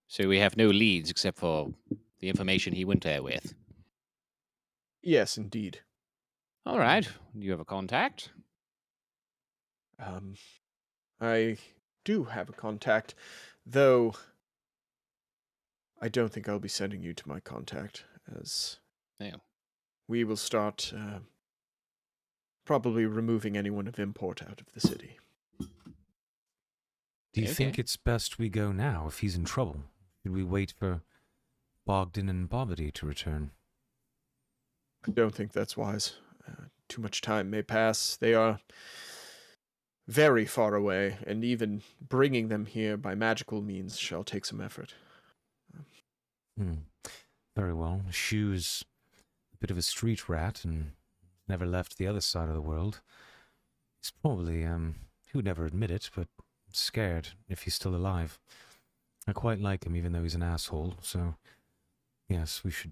Speaker 7: So we have no leads except for the information he went there with.
Speaker 3: Yes, indeed.
Speaker 7: All right. Do you have a contact?
Speaker 3: I do have a contact, though I don't think I'll be sending you to my contact, as
Speaker 7: No.
Speaker 3: we will start probably removing anyone of import out of the city.
Speaker 1: Do you think
Speaker 7: Okay.
Speaker 1: it's best we go now if he's in trouble? Should we wait for Bogdan and Bobbity to return?
Speaker 3: I don't think that's wise. Too much time may pass. They are very far away, and even bringing them here by magical means shall take some effort.
Speaker 1: Very well. Shu's a bit of a street rat and never left the other side of the world. He's probably, he would never admit it, but scared if he's still alive. I quite like him, even though he's an asshole, so yes, we should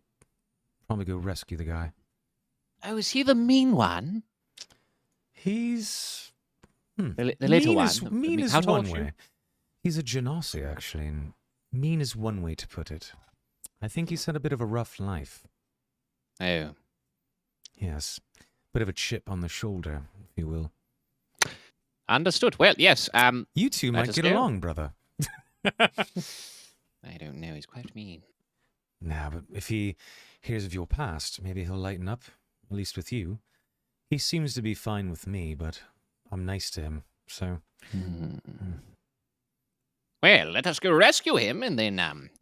Speaker 1: probably go rescue the guy.
Speaker 7: Oh, is he the mean one?
Speaker 1: He's...
Speaker 7: The little
Speaker 1: mean
Speaker 7: one?
Speaker 1: Is, mean is
Speaker 7: How tall
Speaker 1: one
Speaker 7: is she?
Speaker 1: way. He's a genasi, actually, and mean is one way to put it. I think he's had a bit of a rough life.
Speaker 7: Oh.
Speaker 1: Yes. Bit of a chip on the shoulder, if you will.
Speaker 7: Understood. Well, yes.
Speaker 1: You two
Speaker 7: Let
Speaker 1: might
Speaker 7: us
Speaker 1: get
Speaker 7: go.
Speaker 1: along, brother.
Speaker 7: I don't know. He's quite mean.
Speaker 1: Nah, but if he hears of your past, maybe he'll lighten up, at least with you. He seems to be fine with me, but I'm nice to him, so...
Speaker 7: Well, let us go rescue him, and then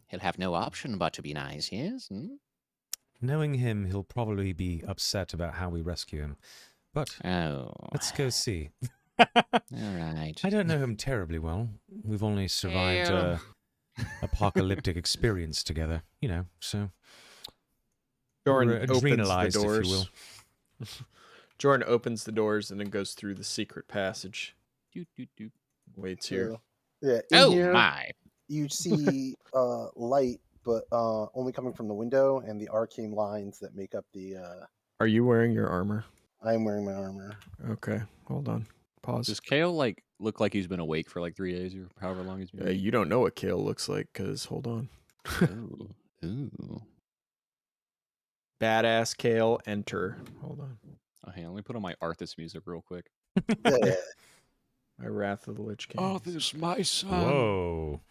Speaker 7: he'll have no option but to be nice, yes?
Speaker 1: Knowing him, he'll probably be upset about how we rescue him. But
Speaker 7: Oh.
Speaker 1: let's go see.
Speaker 7: All right.
Speaker 1: I don't know him terribly well. We've only survived
Speaker 7: Well.
Speaker 1: apocalyptic experience together, so...
Speaker 3: Joran
Speaker 1: We're
Speaker 3: opens the
Speaker 1: adrenalized, if you
Speaker 3: doors.
Speaker 1: will.
Speaker 3: Joran opens the doors and then goes through the secret passage.
Speaker 6: Doot, doot, doot.
Speaker 3: Waits here.
Speaker 2: So, yeah. In
Speaker 7: Oh,
Speaker 2: here,
Speaker 7: my.
Speaker 2: you see light, but only coming from the window and the arcane lines that make up the.
Speaker 3: Are you wearing your armor?
Speaker 2: I am wearing my armor.
Speaker 3: Okay, hold on. Pause.
Speaker 6: Does Kale look like he's been awake for 3 days or however long he's been? awake?
Speaker 3: You don't know what Kale looks like, because hold on.
Speaker 6: Ooh. Ooh.
Speaker 3: Badass Kale, enter. Hold on.
Speaker 6: Oh, hey, let me put on my Arthas music real quick.
Speaker 2: Yeah.
Speaker 3: My Wrath of the Lich King.
Speaker 6: this my son.
Speaker 1: Whoa.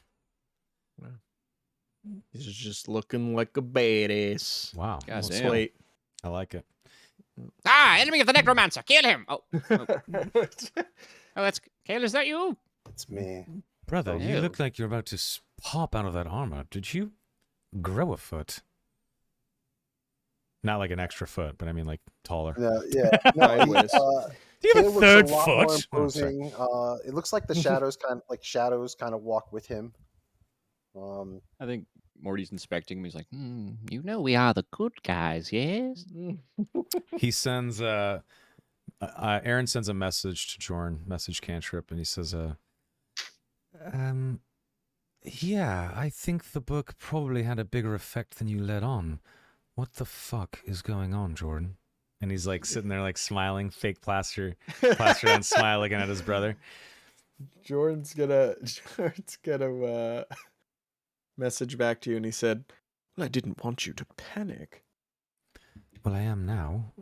Speaker 3: He's just looking like a badass.
Speaker 1: Wow.
Speaker 6: God
Speaker 1: Well,
Speaker 6: damn.
Speaker 3: Slate.
Speaker 1: I like it.
Speaker 7: Ah, enemy of the necromancer. Kill him. Oh, that's Kale. Is that you?
Speaker 2: It's me.
Speaker 1: Brother, you
Speaker 7: Ew.
Speaker 1: look like you're about to pop out of that armor. Did you grow a foot? Not like an extra foot, but I mean like taller.
Speaker 2: No, yeah. No,
Speaker 3: Sideways.
Speaker 1: Do you have a
Speaker 2: Caleb looks
Speaker 1: third
Speaker 2: lot more
Speaker 1: foot? Oh, sorry.
Speaker 2: imposing. It looks like the shadows kind of walk with him.
Speaker 6: I think Morty's inspecting him. He's like,
Speaker 7: You know we are the good guys, yes?
Speaker 1: He sends Aaron sends a message to Jorn, message cantrip, and he says, yeah, I think the book probably had a bigger effect than you let on. What the fuck is going on, Jordan? And he's like sitting there like smiling, fake plaster on smile looking at his brother.
Speaker 3: Jordan's gonna message back to you, and he said, "Well, I didn't want you to panic."
Speaker 1: Well, I am now.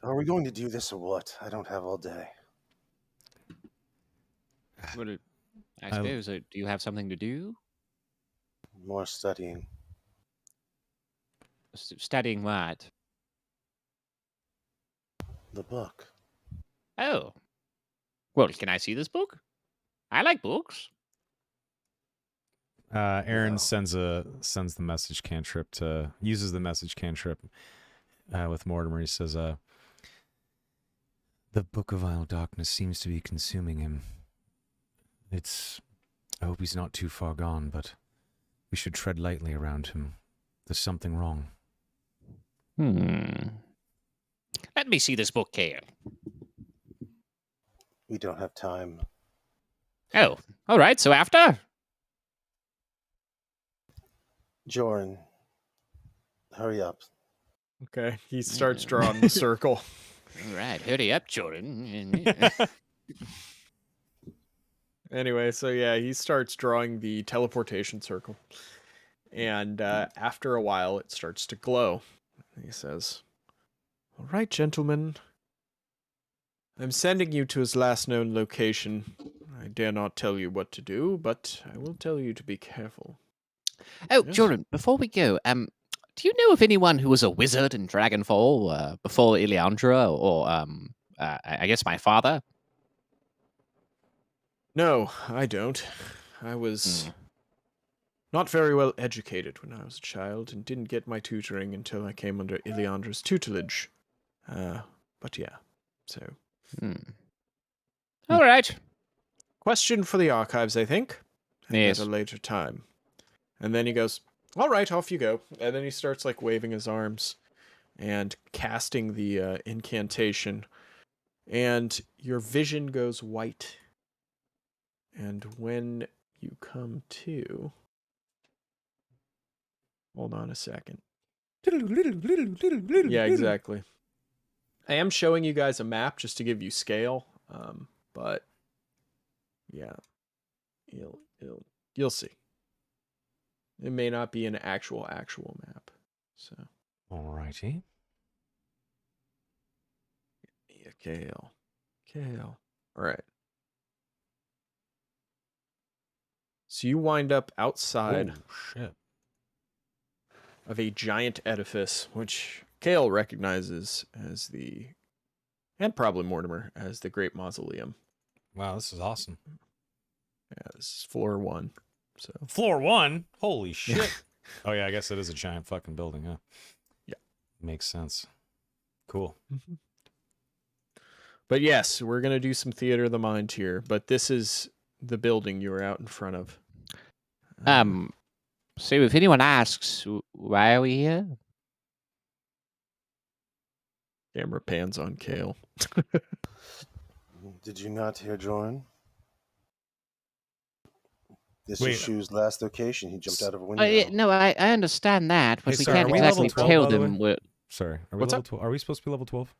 Speaker 2: Are we going to do this or what? I don't have all day.
Speaker 7: Well, I suppose. Do you have something to do?
Speaker 2: More studying.
Speaker 7: Studying what?
Speaker 2: The book.
Speaker 7: Oh. Well, can I see this book? I like books.
Speaker 1: Aaron
Speaker 2: No.
Speaker 1: sends the message cantrip uses the message cantrip with Mortimer. He says, "The book of vile darkness seems to be consuming him. I hope he's not too far gone, but we should tread lightly around him. There's something wrong."
Speaker 7: Let me see this book, Kale.
Speaker 2: We don't have time.
Speaker 7: Oh, all right. So after?
Speaker 2: Joran, hurry up.
Speaker 3: Okay, he starts drawing the circle.
Speaker 7: All right, hurry up, Jordan.
Speaker 3: Anyway, so yeah, he starts drawing the teleportation circle. And after a while, it starts to glow. He says, "All right, gentlemen. I'm sending you to his last known location. I dare not tell you what to do, but I will tell you to be careful."
Speaker 7: Oh,
Speaker 3: Yes.
Speaker 7: Jordan, before we go, do you know of anyone who was a wizard in Dragonfall before Ileandra or I guess my father?
Speaker 3: No, I don't. I was not very well educated when I was a child and didn't get my tutoring until I came under Ileandra's tutelage. But yeah, so.
Speaker 7: All right.
Speaker 3: Question for the archives, I think. And
Speaker 7: Yes.
Speaker 3: at a later time. And then he goes, "All right, off you go." And then he starts like waving his arms and casting the incantation. And your vision goes white. And when you come to... Hold on a second. Yeah, exactly. I am showing you guys a map just to give you scale. But yeah, you'll see. It may not be an actual map. So.
Speaker 1: Alrighty.
Speaker 3: Yeah, Kale. All right. So you wind up outside
Speaker 1: Oh, shit.
Speaker 3: of a giant edifice, which Kale recognizes as and probably Mortimer, as the Great Mausoleum.
Speaker 1: Wow, this is awesome.
Speaker 3: Yeah, this is floor 1. So
Speaker 1: Floor 1? Holy shit. Oh, yeah, I guess it is a giant fucking building, huh?
Speaker 3: Yeah.
Speaker 1: Makes sense. Cool.
Speaker 3: But yes, we're going to do some theater of the mind here, but this is the building you were out in front of.
Speaker 7: So if anyone asks, why are we here?
Speaker 3: Camera pans on Kale.
Speaker 2: Did you not hear Joran? This
Speaker 1: Wait.
Speaker 2: is Shu's last location. He jumped out of a window.
Speaker 7: No, I understand that, but
Speaker 1: Hey,
Speaker 7: we
Speaker 1: sorry,
Speaker 7: can't
Speaker 1: are we level
Speaker 7: exactly
Speaker 1: 12,
Speaker 7: tell
Speaker 1: by the
Speaker 7: them
Speaker 1: way?
Speaker 7: what.
Speaker 1: Sorry. Are we
Speaker 3: What's
Speaker 1: level
Speaker 3: up?
Speaker 1: 12? Are we supposed to be level 12?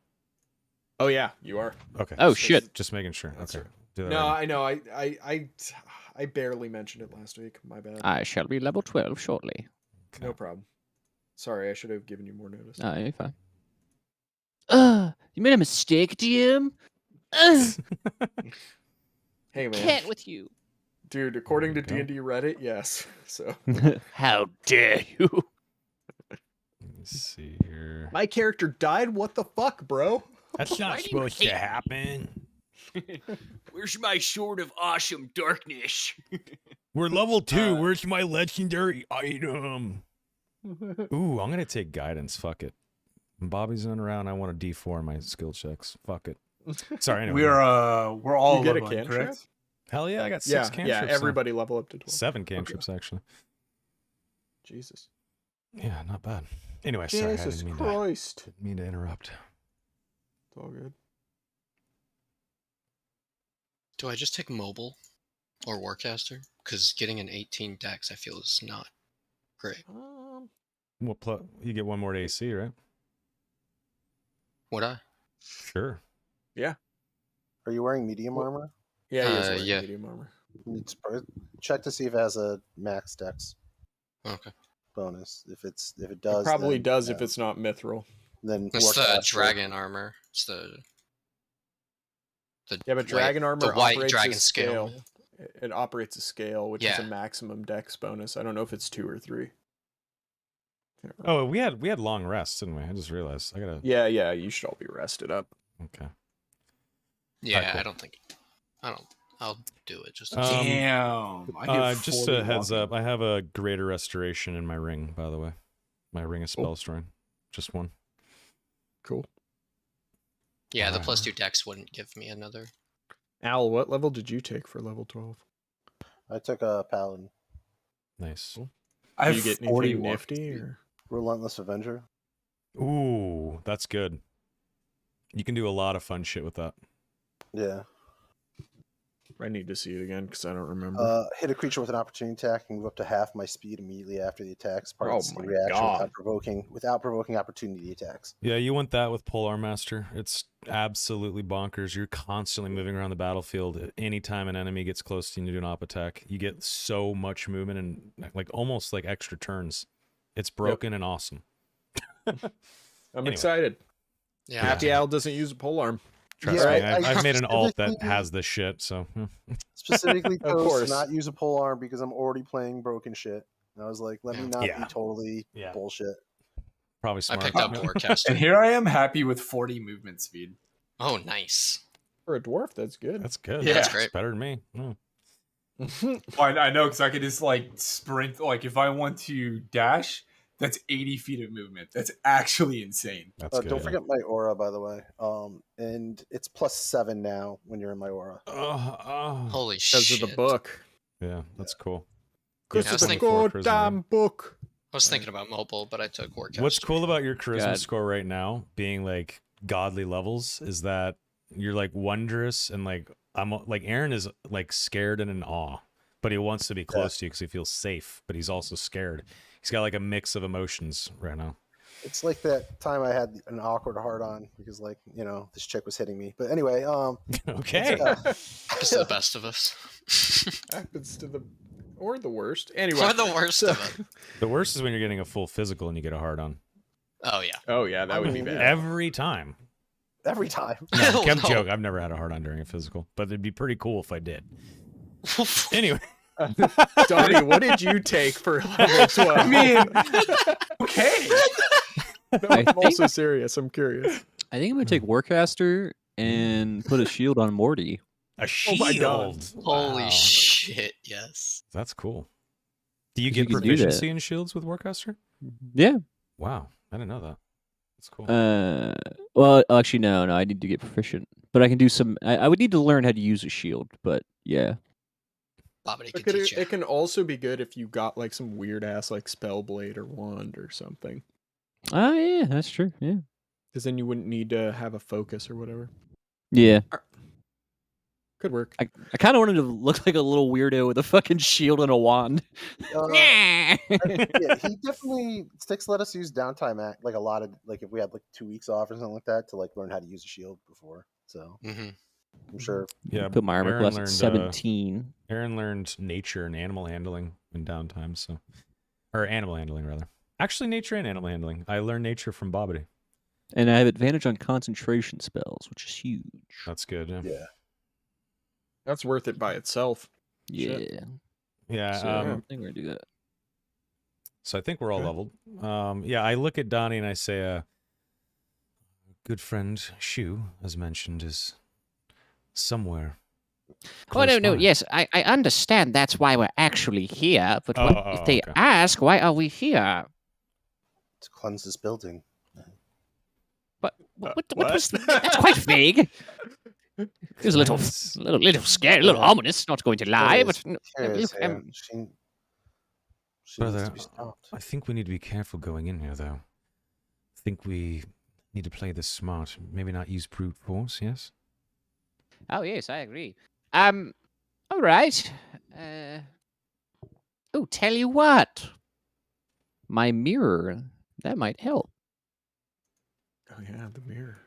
Speaker 3: Oh yeah, you are.
Speaker 1: Okay.
Speaker 7: Oh shit!
Speaker 1: Just making sure.
Speaker 3: That's
Speaker 1: Okay.
Speaker 3: right.
Speaker 1: Do that
Speaker 3: No,
Speaker 1: right.
Speaker 3: I know. I barely mentioned it last week. My bad.
Speaker 7: I shall be level 12 shortly.
Speaker 1: Okay.
Speaker 3: No problem. Sorry, I should have given you more notice.
Speaker 7: Oh, you're fine. You made a mistake, DM.
Speaker 3: Hey man,
Speaker 7: Can't with you.
Speaker 3: dude. According to
Speaker 1: There you
Speaker 3: D&D Reddit, yes. So
Speaker 7: How dare you?
Speaker 1: Let me see here.
Speaker 3: my character died. What the fuck, bro?
Speaker 1: That's
Speaker 7: Why
Speaker 1: not
Speaker 7: do you
Speaker 1: supposed to
Speaker 7: hate me?
Speaker 1: happen.
Speaker 7: Where's my sword of awesome darkness?
Speaker 1: We're level 2.
Speaker 3: Uh,
Speaker 1: Where's my legendary item? Ooh, I'm going to take guidance. Fuck it. When Bobby's not around, I want a D4 in my skill checks. Fuck it. Sorry, anyway.
Speaker 4: We're all
Speaker 3: You get a
Speaker 4: leveling,
Speaker 3: cantrip?
Speaker 4: correct?
Speaker 1: Hell yeah, I got 6
Speaker 3: Yeah,
Speaker 1: cantrips.
Speaker 3: yeah.
Speaker 1: now.
Speaker 3: Everybody level up to 12.
Speaker 1: 7 cantrips, actually.
Speaker 3: Jesus.
Speaker 1: Yeah, not bad. Anyway, sorry, I
Speaker 3: Jesus
Speaker 1: didn't
Speaker 3: Christ.
Speaker 1: mean to interrupt.
Speaker 3: It's all good.
Speaker 5: Do I just take mobile or Warcaster? Because getting an 18 dex, I feel, is not great.
Speaker 1: Well, you get 1 more to AC, right?
Speaker 5: Would I?
Speaker 1: Sure.
Speaker 3: Yeah.
Speaker 2: Are you wearing medium armor?
Speaker 3: Yeah, he is wearing
Speaker 5: Yeah.
Speaker 3: medium armor.
Speaker 2: Check to see if it has a max dex.
Speaker 5: Okay.
Speaker 2: bonus. If it
Speaker 3: It
Speaker 2: does,
Speaker 3: probably
Speaker 2: then,
Speaker 3: does if it's not mithril.
Speaker 2: then
Speaker 5: It's the
Speaker 2: Warcaster.
Speaker 5: dragon armor. It's the
Speaker 3: Yeah, but dragon armor
Speaker 5: the white
Speaker 3: operates
Speaker 5: dragon
Speaker 3: as scale.
Speaker 5: scale.
Speaker 3: It operates a scale, which is a
Speaker 5: Yeah.
Speaker 3: maximum dex bonus. I don't know if it's 2 or 3.
Speaker 1: Oh, we had long rests, didn't we? I just realized. I gotta.
Speaker 3: Yeah, you should all be rested up.
Speaker 1: Okay.
Speaker 5: Yeah,
Speaker 1: cool.
Speaker 5: I don't think. I'll do it just.
Speaker 4: Damn. I did
Speaker 1: Just
Speaker 4: 40
Speaker 1: a heads
Speaker 4: walking.
Speaker 1: up. I have a greater restoration in my ring, by the way. My ring is
Speaker 3: Cool.
Speaker 1: spell storing. Just one.
Speaker 3: Cool.
Speaker 5: Yeah, the
Speaker 1: Alright.
Speaker 5: +2 dex wouldn't give me another.
Speaker 3: Al, what level did you take for level 12?
Speaker 2: I took a Paladin.
Speaker 1: Nice.
Speaker 4: I
Speaker 3: Did
Speaker 4: have
Speaker 3: you get
Speaker 4: 40
Speaker 3: anything
Speaker 4: walking
Speaker 3: nifty?
Speaker 4: speed.
Speaker 3: Or?
Speaker 2: Relentless Avenger.
Speaker 1: Ooh, that's good. You can do a lot of fun shit with that.
Speaker 2: Yeah.
Speaker 3: I need to see it again because I don't remember.
Speaker 2: Hit a creature with an opportunity attack and move up to half my speed immediately after the attack. It's part
Speaker 3: Oh
Speaker 2: of the
Speaker 3: my
Speaker 2: reaction
Speaker 3: God.
Speaker 2: without provoking opportunity attacks.
Speaker 1: Yeah, you want that with Polar Master. It's absolutely bonkers. You're constantly moving around the battlefield. Anytime an enemy gets close to you and you do an op attack, you get so much movement and like almost like extra turns. It's broken and awesome.
Speaker 3: I'm
Speaker 1: anyway.
Speaker 3: excited.
Speaker 5: Yeah.
Speaker 3: Happy Al doesn't use a polearm.
Speaker 1: Trust
Speaker 2: Yeah,
Speaker 1: me,
Speaker 2: I
Speaker 1: I've made an alt that
Speaker 2: specifically-
Speaker 1: has this shit, so
Speaker 2: Specifically
Speaker 3: Of
Speaker 2: chose
Speaker 3: course.
Speaker 2: to not use a pole arm because I'm already playing broken shit. And I was like, let me not
Speaker 1: Yeah.
Speaker 2: be totally
Speaker 1: Yeah.
Speaker 2: bullshit.
Speaker 1: probably
Speaker 5: I
Speaker 1: smart.
Speaker 5: picked up
Speaker 1: Yep.
Speaker 5: Warcaster.
Speaker 4: And here I am happy with 40 movement speed.
Speaker 5: Oh, nice.
Speaker 3: For a dwarf, that's good.
Speaker 1: That's good.
Speaker 4: Yeah.
Speaker 5: That's
Speaker 1: It's
Speaker 5: great.
Speaker 1: better than me. Mm.
Speaker 4: Well, I know because I could just like sprint. Like if I want to dash, that's 80 feet of movement. That's actually insane.
Speaker 1: That's good.
Speaker 2: Don't forget my aura, by the way. And it's +7 now when you're in my aura.
Speaker 5: Holy
Speaker 3: Because
Speaker 5: shit.
Speaker 3: of the book.
Speaker 1: Yeah, that's cool.
Speaker 3: Because
Speaker 5: Yeah, I
Speaker 3: of
Speaker 5: was
Speaker 3: the
Speaker 5: thinking-
Speaker 3: goddamn book.
Speaker 5: I was thinking about mobile, but I took Warcaster.
Speaker 1: What's cool about your charisma
Speaker 6: God.
Speaker 1: score right now being like godly levels is that you're like wondrous and like I'm like Aaron is like scared and in awe, but he wants to be close to you because he feels safe, but he's also scared. He's got like a mix of emotions right now.
Speaker 2: It's like that time I had an awkward hard on because, like, you know, this chick was hitting me. But anyway,
Speaker 1: Okay.
Speaker 5: Happens to the best of us.
Speaker 3: Happens to the... Or the worst. Anyway.
Speaker 5: Or the worst of us.
Speaker 1: The worst is when you're getting a full physical and you get a hard on.
Speaker 5: Oh, yeah.
Speaker 3: Oh, yeah, that would be bad.
Speaker 1: Every time.
Speaker 2: every time.
Speaker 1: No, I'm
Speaker 5: No.
Speaker 1: joking. I've never had a hard on during a physical, but it'd be pretty cool if I did. Anyway.
Speaker 3: Donnie, what did you take for level 12?
Speaker 4: I mean, okay.
Speaker 3: No,
Speaker 6: I
Speaker 3: I'm
Speaker 6: think-
Speaker 3: also serious. I'm curious.
Speaker 6: I think I'm gonna take Warcaster and put a shield on Morty.
Speaker 1: A
Speaker 3: Oh my
Speaker 1: shield.
Speaker 3: God.
Speaker 5: Holy
Speaker 1: Wow.
Speaker 5: shit, yes.
Speaker 1: That's cool. Do you
Speaker 6: You
Speaker 1: get
Speaker 6: can do that.
Speaker 1: proficiency in shields with Warcaster?
Speaker 6: Yeah.
Speaker 1: Wow, I didn't know that. That's cool.
Speaker 6: Well, actually, no. I need to get proficient, but I can do some. I would need to learn how to use a shield, but yeah.
Speaker 5: Bobby
Speaker 3: It,
Speaker 5: could
Speaker 3: could,
Speaker 5: teach you.
Speaker 3: it can also be good if you got like some weird ass like spell blade or wand or something.
Speaker 6: Oh yeah, that's true. Yeah.
Speaker 3: Because then you wouldn't need to have a focus or whatever.
Speaker 6: Yeah.
Speaker 3: Could work.
Speaker 6: I kind of wanted to look like a little weirdo with a fucking shield and a wand.
Speaker 2: Yeah, he definitely Sticks let us use downtime act like a lot of like if we had like 2 weeks off or something like that to like learn how to use a shield before. So
Speaker 5: Mm-hmm.
Speaker 2: I'm sure.
Speaker 1: Yeah,
Speaker 6: Put my armor
Speaker 1: Aaron
Speaker 6: class at
Speaker 1: learned,
Speaker 6: 17.
Speaker 1: Aaron learned nature and animal handling in downtime, so or animal handling rather. Actually, nature and animal handling. I learned nature from Bobbity.
Speaker 6: And I have advantage on concentration spells, which is huge.
Speaker 1: That's good. Yeah.
Speaker 2: Yeah.
Speaker 3: That's worth it by itself.
Speaker 6: Yeah.
Speaker 3: Shit.
Speaker 1: Yeah.
Speaker 6: So I think we're gonna do that.
Speaker 1: So I think we're all
Speaker 3: Okay.
Speaker 1: leveled. Yeah, I look at Donnie and I say, good friend Shu, as mentioned, is somewhere.
Speaker 7: Oh,
Speaker 1: close
Speaker 7: no.
Speaker 1: by."
Speaker 7: Yes, I understand that's why we're actually here. But what
Speaker 1: Oh,
Speaker 7: if they
Speaker 1: okay.
Speaker 7: ask, why are we here?
Speaker 2: To cleanse this building.
Speaker 7: What
Speaker 3: what?
Speaker 7: was that's quite vague. It was a little scary, a little ominous, not going to lie, but
Speaker 2: Here is
Speaker 7: look,
Speaker 2: here. She needs
Speaker 1: Brother,
Speaker 2: to be stopped.
Speaker 1: I think we need to be careful going in here, though. I think we need to play this smart. Maybe not use brute force, yes?
Speaker 7: oh yes, I agree. All right. Oh, tell you what,
Speaker 6: My mirror, that might help.
Speaker 3: Oh yeah, the mirror.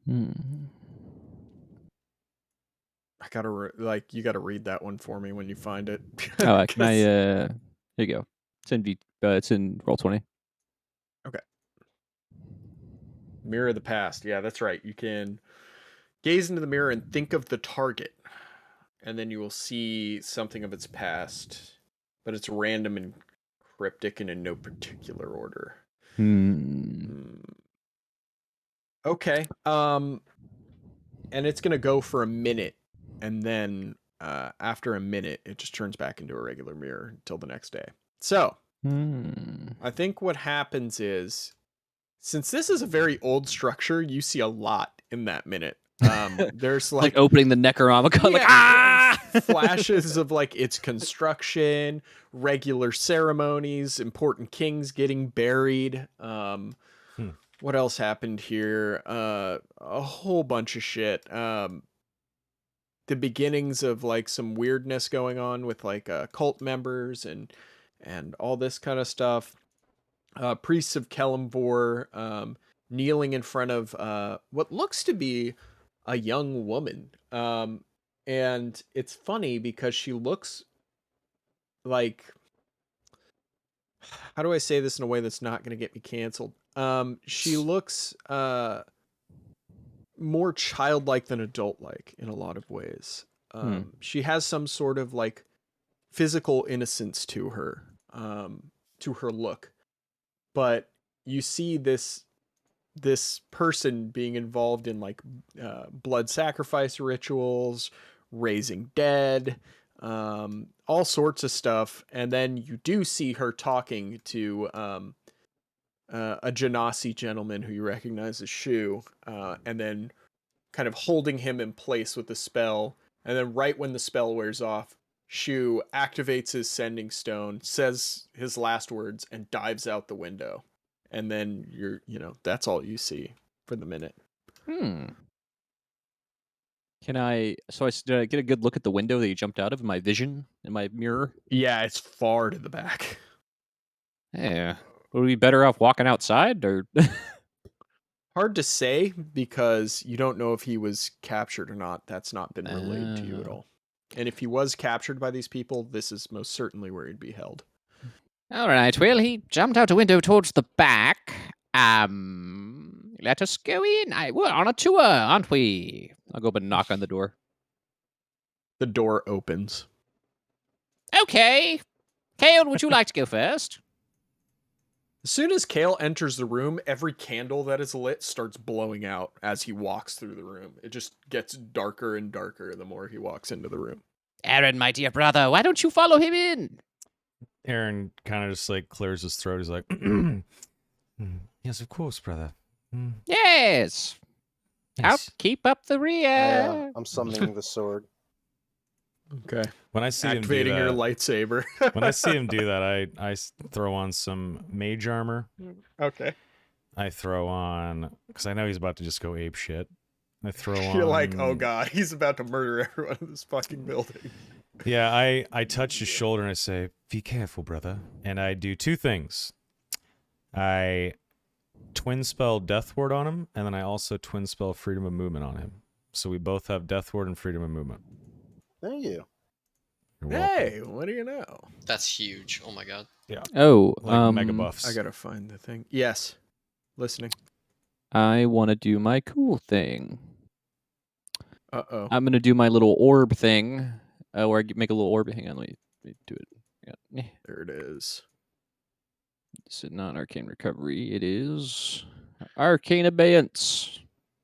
Speaker 6: Hmm.
Speaker 3: I gotta like you gotta read that one for me when you find it.
Speaker 6: Oh, can
Speaker 3: 'Cause-
Speaker 6: Here you go. It's in Roll20.
Speaker 3: Mirror of the past. Yeah, that's right. You can gaze into the mirror and think of the target, and then you will see something of its past, but it's random and cryptic and in no particular order. Okay. And it's gonna go for a minute, and then after a minute, it just turns back into a regular mirror until the next day. So I think what happens is, since this is a very old structure, you see a lot in that minute. There's
Speaker 6: Like opening the Necronomicon, like ah!
Speaker 3: flashes of like its construction, regular ceremonies, important kings getting buried. What else happened here? A whole bunch of shit. The beginnings of like some weirdness going on with like cult members and all this kind of stuff. Priests of Kelemvor kneeling in front of what looks to be a young woman. And it's funny because she looks like, how do I say this in a way that's not going to get me canceled? She looks more childlike than adult-like in a lot of ways. She has some sort of like physical innocence to her look, but you see this person being involved in like blood sacrifice rituals, raising dead, all sorts of stuff, and then you do see her talking to a Genasi gentleman who you recognize as Shu, and then kind of holding him in place with the spell, and then right when the spell wears off, Shu activates his sending stone, says his last words, and dives out the window. And then that's all you see for the minute.
Speaker 6: Can I? So did I get a good look at the window that you jumped out of in my vision, in my mirror?
Speaker 3: Yeah, it's far to the back.
Speaker 6: Yeah. Would we be better off walking outside, or?
Speaker 3: Hard to say because you don't know if he was captured or not. That's not been relayed to you at all. And if he was captured by these people, this is most certainly where he'd be held.
Speaker 7: All right, well, he jumped out a window towards the back. Let us go in. We're on a tour, aren't we?
Speaker 6: I'll go up and knock on the door.
Speaker 3: The door opens.
Speaker 7: Okay. Kale, would you like to go first?
Speaker 3: As soon as Kale enters the room, every candle that is lit starts blowing out as he walks through the room. It just gets darker and darker the more he walks into the room.
Speaker 7: Aaron, my dear brother, why don't you follow him in?
Speaker 1: Aaron kind of just like clears his throat. He's like, yes, of course, brother.
Speaker 7: Yes. Help keep up the rear.
Speaker 2: I'm summoning the sword.
Speaker 3: Okay.
Speaker 1: When I see
Speaker 3: activating
Speaker 1: him do
Speaker 3: your
Speaker 1: that,
Speaker 3: lightsaber.
Speaker 1: when I see him do that, I throw on some mage armor.
Speaker 3: Okay.
Speaker 1: I throw on, because I know he's about to just go ape shit. I throw on.
Speaker 3: You're like, oh god, he's about to murder everyone in this fucking building.
Speaker 1: Yeah, I touch his shoulder and I say, be careful, brother. And I do two things. I twin spell Death Ward on him, and then I also twin spell Freedom of Movement on him. So we both have Death Ward and Freedom of Movement.
Speaker 2: Thank you.
Speaker 1: You're
Speaker 3: Hey,
Speaker 1: welcome.
Speaker 3: what do you know?
Speaker 5: That's huge. Oh my god.
Speaker 1: Yeah.
Speaker 6: Oh,
Speaker 1: Like mega buffs.
Speaker 3: I gotta find the thing. Yes. Listening.
Speaker 6: I want to do my cool thing.
Speaker 3: Uh-oh.
Speaker 6: I'm gonna do my little orb thing, where I make a little orb. Hang on, let me do it. Yeah.
Speaker 3: There it is.
Speaker 6: This is not arcane recovery. It is arcane abeyance.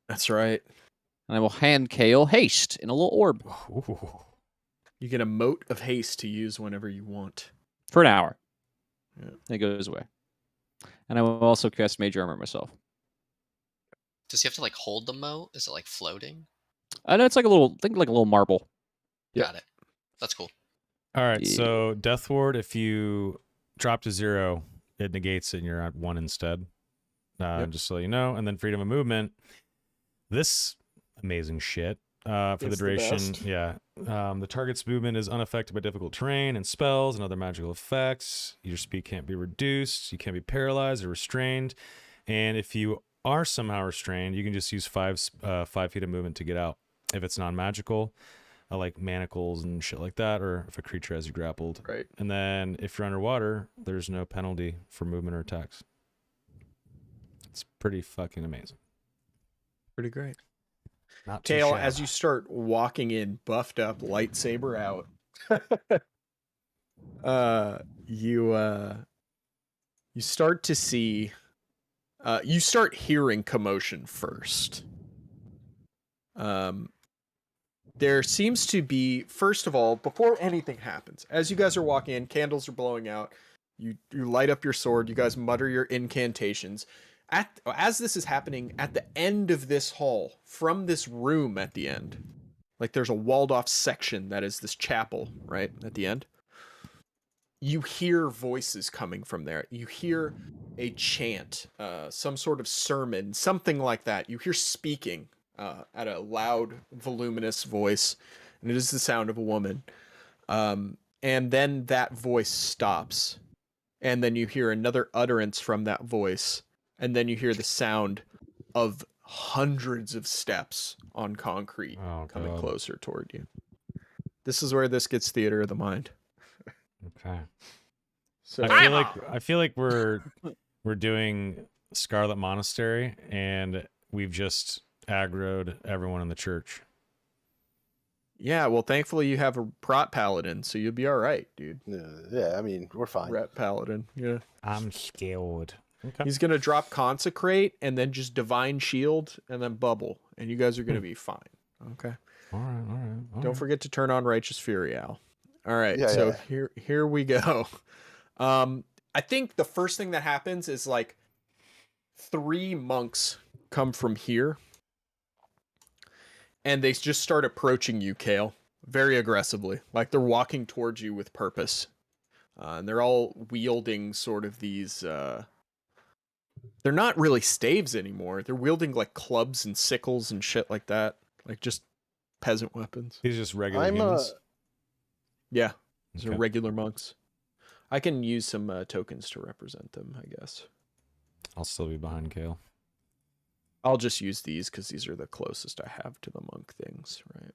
Speaker 3: That's right.
Speaker 6: And I will hand Kale haste in a little orb
Speaker 1: Ooh.
Speaker 3: You get a mote of haste to use whenever you want.
Speaker 6: for an hour.
Speaker 3: Yeah.
Speaker 6: Then it goes away. And I will also cast Mage Armor myself.
Speaker 5: Does he have to like hold the moat? Is it like floating?
Speaker 6: I know it's like a little, think like a little marble.
Speaker 3: Yep.
Speaker 5: Got it. That's cool.
Speaker 1: All right,
Speaker 6: Yeah.
Speaker 1: so Death Ward, if you drop to 0, it negates it and you're at 1 instead. Just so you know. And then Freedom of Movement. This amazing shit. For the
Speaker 3: It's the
Speaker 1: duration,
Speaker 3: best.
Speaker 1: the target's movement is unaffected by difficult terrain and spells and other magical effects. Your speed can't be reduced. You can't be paralyzed or restrained. And if you are somehow restrained, you can just use 5 feet of movement to get out if it's non-magical. like manacles and shit like that, or if a creature has you grappled.
Speaker 3: Right.
Speaker 1: And then if you're underwater, there's no penalty for movement or attacks. It's pretty fucking amazing.
Speaker 3: Pretty great.
Speaker 1: Not too
Speaker 3: Kale,
Speaker 1: shabby.
Speaker 3: as you start walking in, buffed up, lightsaber out, you start to see, you start hearing commotion first. There seems to be, first of all, before anything happens, as you guys are walking in, candles are blowing out. You light up your sword. You guys mutter your incantations. As this is happening, at the end of this hall, from this room at the end, like there's a walled off section that is this chapel, right, at the end. You hear voices coming from there. You hear a chant, some sort of sermon, something like that. You hear speaking at a loud, voluminous voice, and it is the sound of a woman. And then that voice stops, and then you hear another utterance from that voice, and then you hear the sound of hundreds of steps on concrete coming closer toward you. This is where this gets theater of the mind.
Speaker 1: Okay.
Speaker 3: So
Speaker 1: I feel like we're doing Scarlet Monastery, and we've just aggroed everyone in the church.
Speaker 3: yeah, well, thankfully you have a prot paladin, so you'll be all right, dude.
Speaker 2: Yeah, I mean, we're fine.
Speaker 3: Ret paladin, yeah.
Speaker 1: I'm scared. Okay.
Speaker 3: He's gonna drop consecrate and then just divine shield and then bubble, and you guys are gonna be fine. Okay.
Speaker 1: All right.
Speaker 3: Don't forget to turn on righteous fury, Al. All right.
Speaker 2: Yeah,
Speaker 3: So
Speaker 2: yeah.
Speaker 3: here we go. I think the first thing that happens is like 3 monks come from here, and they just start approaching you, Kale, very aggressively, like they're walking towards you with purpose, and they're all wielding sort of these. They're not really staves anymore. They're wielding like clubs and sickles and shit like that, like just peasant weapons.
Speaker 1: These are just regular
Speaker 2: I'm
Speaker 1: humans.
Speaker 3: Yeah, these are
Speaker 1: Okay.
Speaker 3: regular monks. I can use some tokens to represent them, I guess.
Speaker 1: I'll still be behind Kale.
Speaker 3: I'll just use these because these are the closest I have to the monk things, right?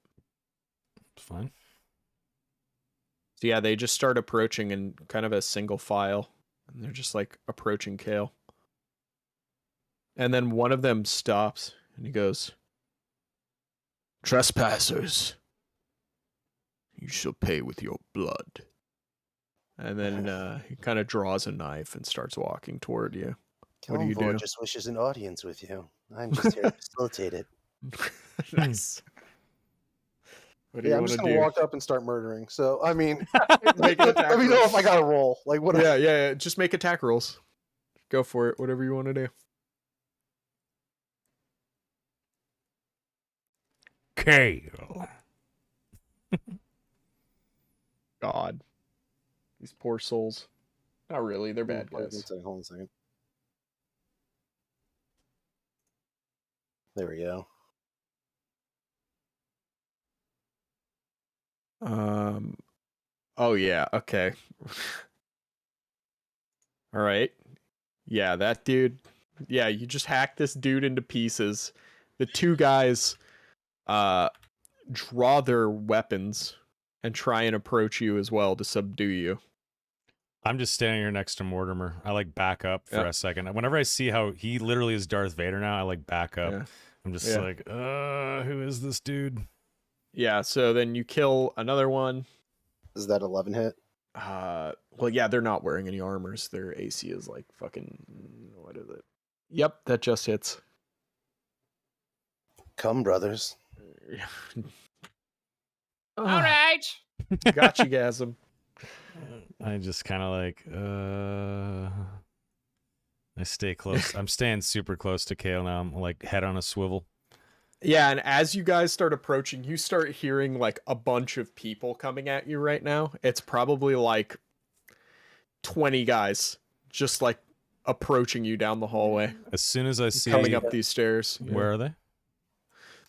Speaker 1: It's fine.
Speaker 3: So yeah, they just start approaching in kind of a single file, and they're just like approaching Kale. And then one of them stops, and he goes, "Trespassers, you shall pay with your blood." And then he kind of draws a knife and starts walking toward you. What do you
Speaker 2: Kelmvor
Speaker 3: do?
Speaker 2: just wishes an audience with you. I'm just here to facilitate it.
Speaker 3: Nice. What do
Speaker 2: Yeah,
Speaker 3: you
Speaker 2: I'm
Speaker 3: want
Speaker 2: just
Speaker 3: to
Speaker 2: gonna
Speaker 3: do?
Speaker 2: walk up and start murdering. So I mean,
Speaker 3: Make an attack
Speaker 2: let me know
Speaker 3: roll.
Speaker 2: if I got to roll. Like what?
Speaker 3: Yeah. Just make attack rolls. Go for it. Whatever you want to do.
Speaker 1: Kale.
Speaker 3: God, these poor souls. Not really. They're bad
Speaker 2: Wait,
Speaker 3: guys.
Speaker 2: hold on a second. There we go.
Speaker 3: Oh yeah. Okay. All right. Yeah, that dude. Yeah, you just hack this dude into pieces. The 2 guys draw their weapons and try and approach you as well to subdue you.
Speaker 1: I'm just standing here next to Mortimer. I like back up for
Speaker 3: Yeah.
Speaker 1: a second. Whenever I see how he literally is Darth Vader now, I like back up.
Speaker 3: Yeah.
Speaker 1: I'm just
Speaker 3: Yeah.
Speaker 1: like, who is this dude?
Speaker 3: Yeah, so then you kill another one.
Speaker 2: Is that 11 hit?
Speaker 3: Well, yeah, they're not wearing any armors. Their AC is like fucking, what is it? Yep, that just hits.
Speaker 2: Come, brothers.
Speaker 7: All right.
Speaker 3: Gotcha, gasm.
Speaker 1: I just kind of like, I stay close. I'm staying super close to Kale now. I'm like head on a swivel.
Speaker 3: Yeah, and as you guys start approaching, you start hearing like a bunch of people coming at you right now. It's probably like 20 guys just like approaching you down the hallway,
Speaker 1: As soon as I see,
Speaker 3: coming up these stairs. Yeah.
Speaker 1: where are they?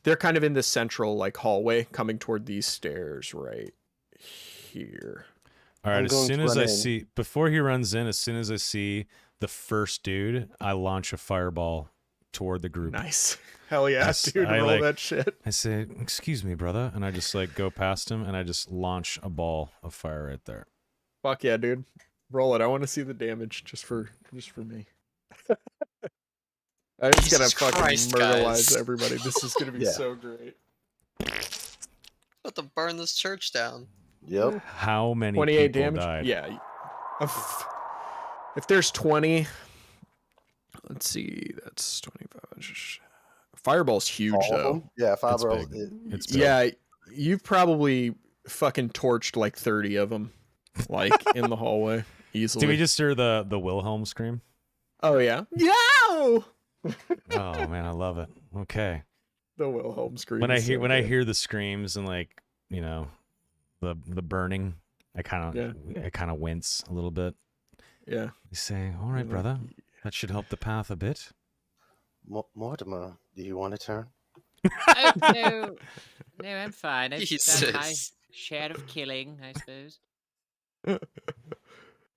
Speaker 3: They're kind of in the central like hallway, coming toward these stairs right here.
Speaker 1: All right,
Speaker 2: I'm
Speaker 1: as
Speaker 2: going
Speaker 1: soon
Speaker 2: to
Speaker 1: as
Speaker 2: run
Speaker 1: I
Speaker 2: in.
Speaker 1: see, before he runs in, as soon as I see the first dude, I launch a fireball toward the group.
Speaker 3: Nice. Hell yeah,
Speaker 1: Yes,
Speaker 3: dude.
Speaker 1: I,
Speaker 3: Roll
Speaker 1: like-
Speaker 3: that shit.
Speaker 1: I say, "Excuse me, brother," and I just like go past him and I just launch a ball of fire right there.
Speaker 3: Fuck yeah, dude. Roll it. I want to see the damage just for me. I'm just gonna
Speaker 5: Jesus
Speaker 3: fucking
Speaker 5: Christ,
Speaker 3: murderize
Speaker 5: guys.
Speaker 3: everybody. This is gonna be
Speaker 2: Yeah.
Speaker 3: so great.
Speaker 5: About to burn this church down.
Speaker 2: Yep.
Speaker 1: How many
Speaker 3: 28
Speaker 1: people
Speaker 3: damage.
Speaker 1: died?
Speaker 3: Yeah. If there's 20, let's see. That's 25. Fireball's huge
Speaker 2: All of
Speaker 3: though.
Speaker 2: them? Yeah, fireball.
Speaker 1: big. It's big.
Speaker 3: Yeah, you've probably fucking torched like 30 of them, like in the hallway easily.
Speaker 1: Did we just hear the Wilhelm scream?
Speaker 3: Oh yeah. Yo!
Speaker 1: Oh man, I love it. Okay.
Speaker 3: The Wilhelm scream.
Speaker 1: When I
Speaker 3: is
Speaker 1: hear
Speaker 3: so
Speaker 1: when I
Speaker 3: good.
Speaker 1: hear the screams and like, you know, the burning, I kind of wince a little bit.
Speaker 3: Yeah.
Speaker 1: You say, "All right, brother, that should help the path a bit."
Speaker 2: Mortimer, do you want to turn?
Speaker 7: Oh, no. No, I'm fine. I've done my
Speaker 5: Jesus.
Speaker 7: share of killing, I suppose.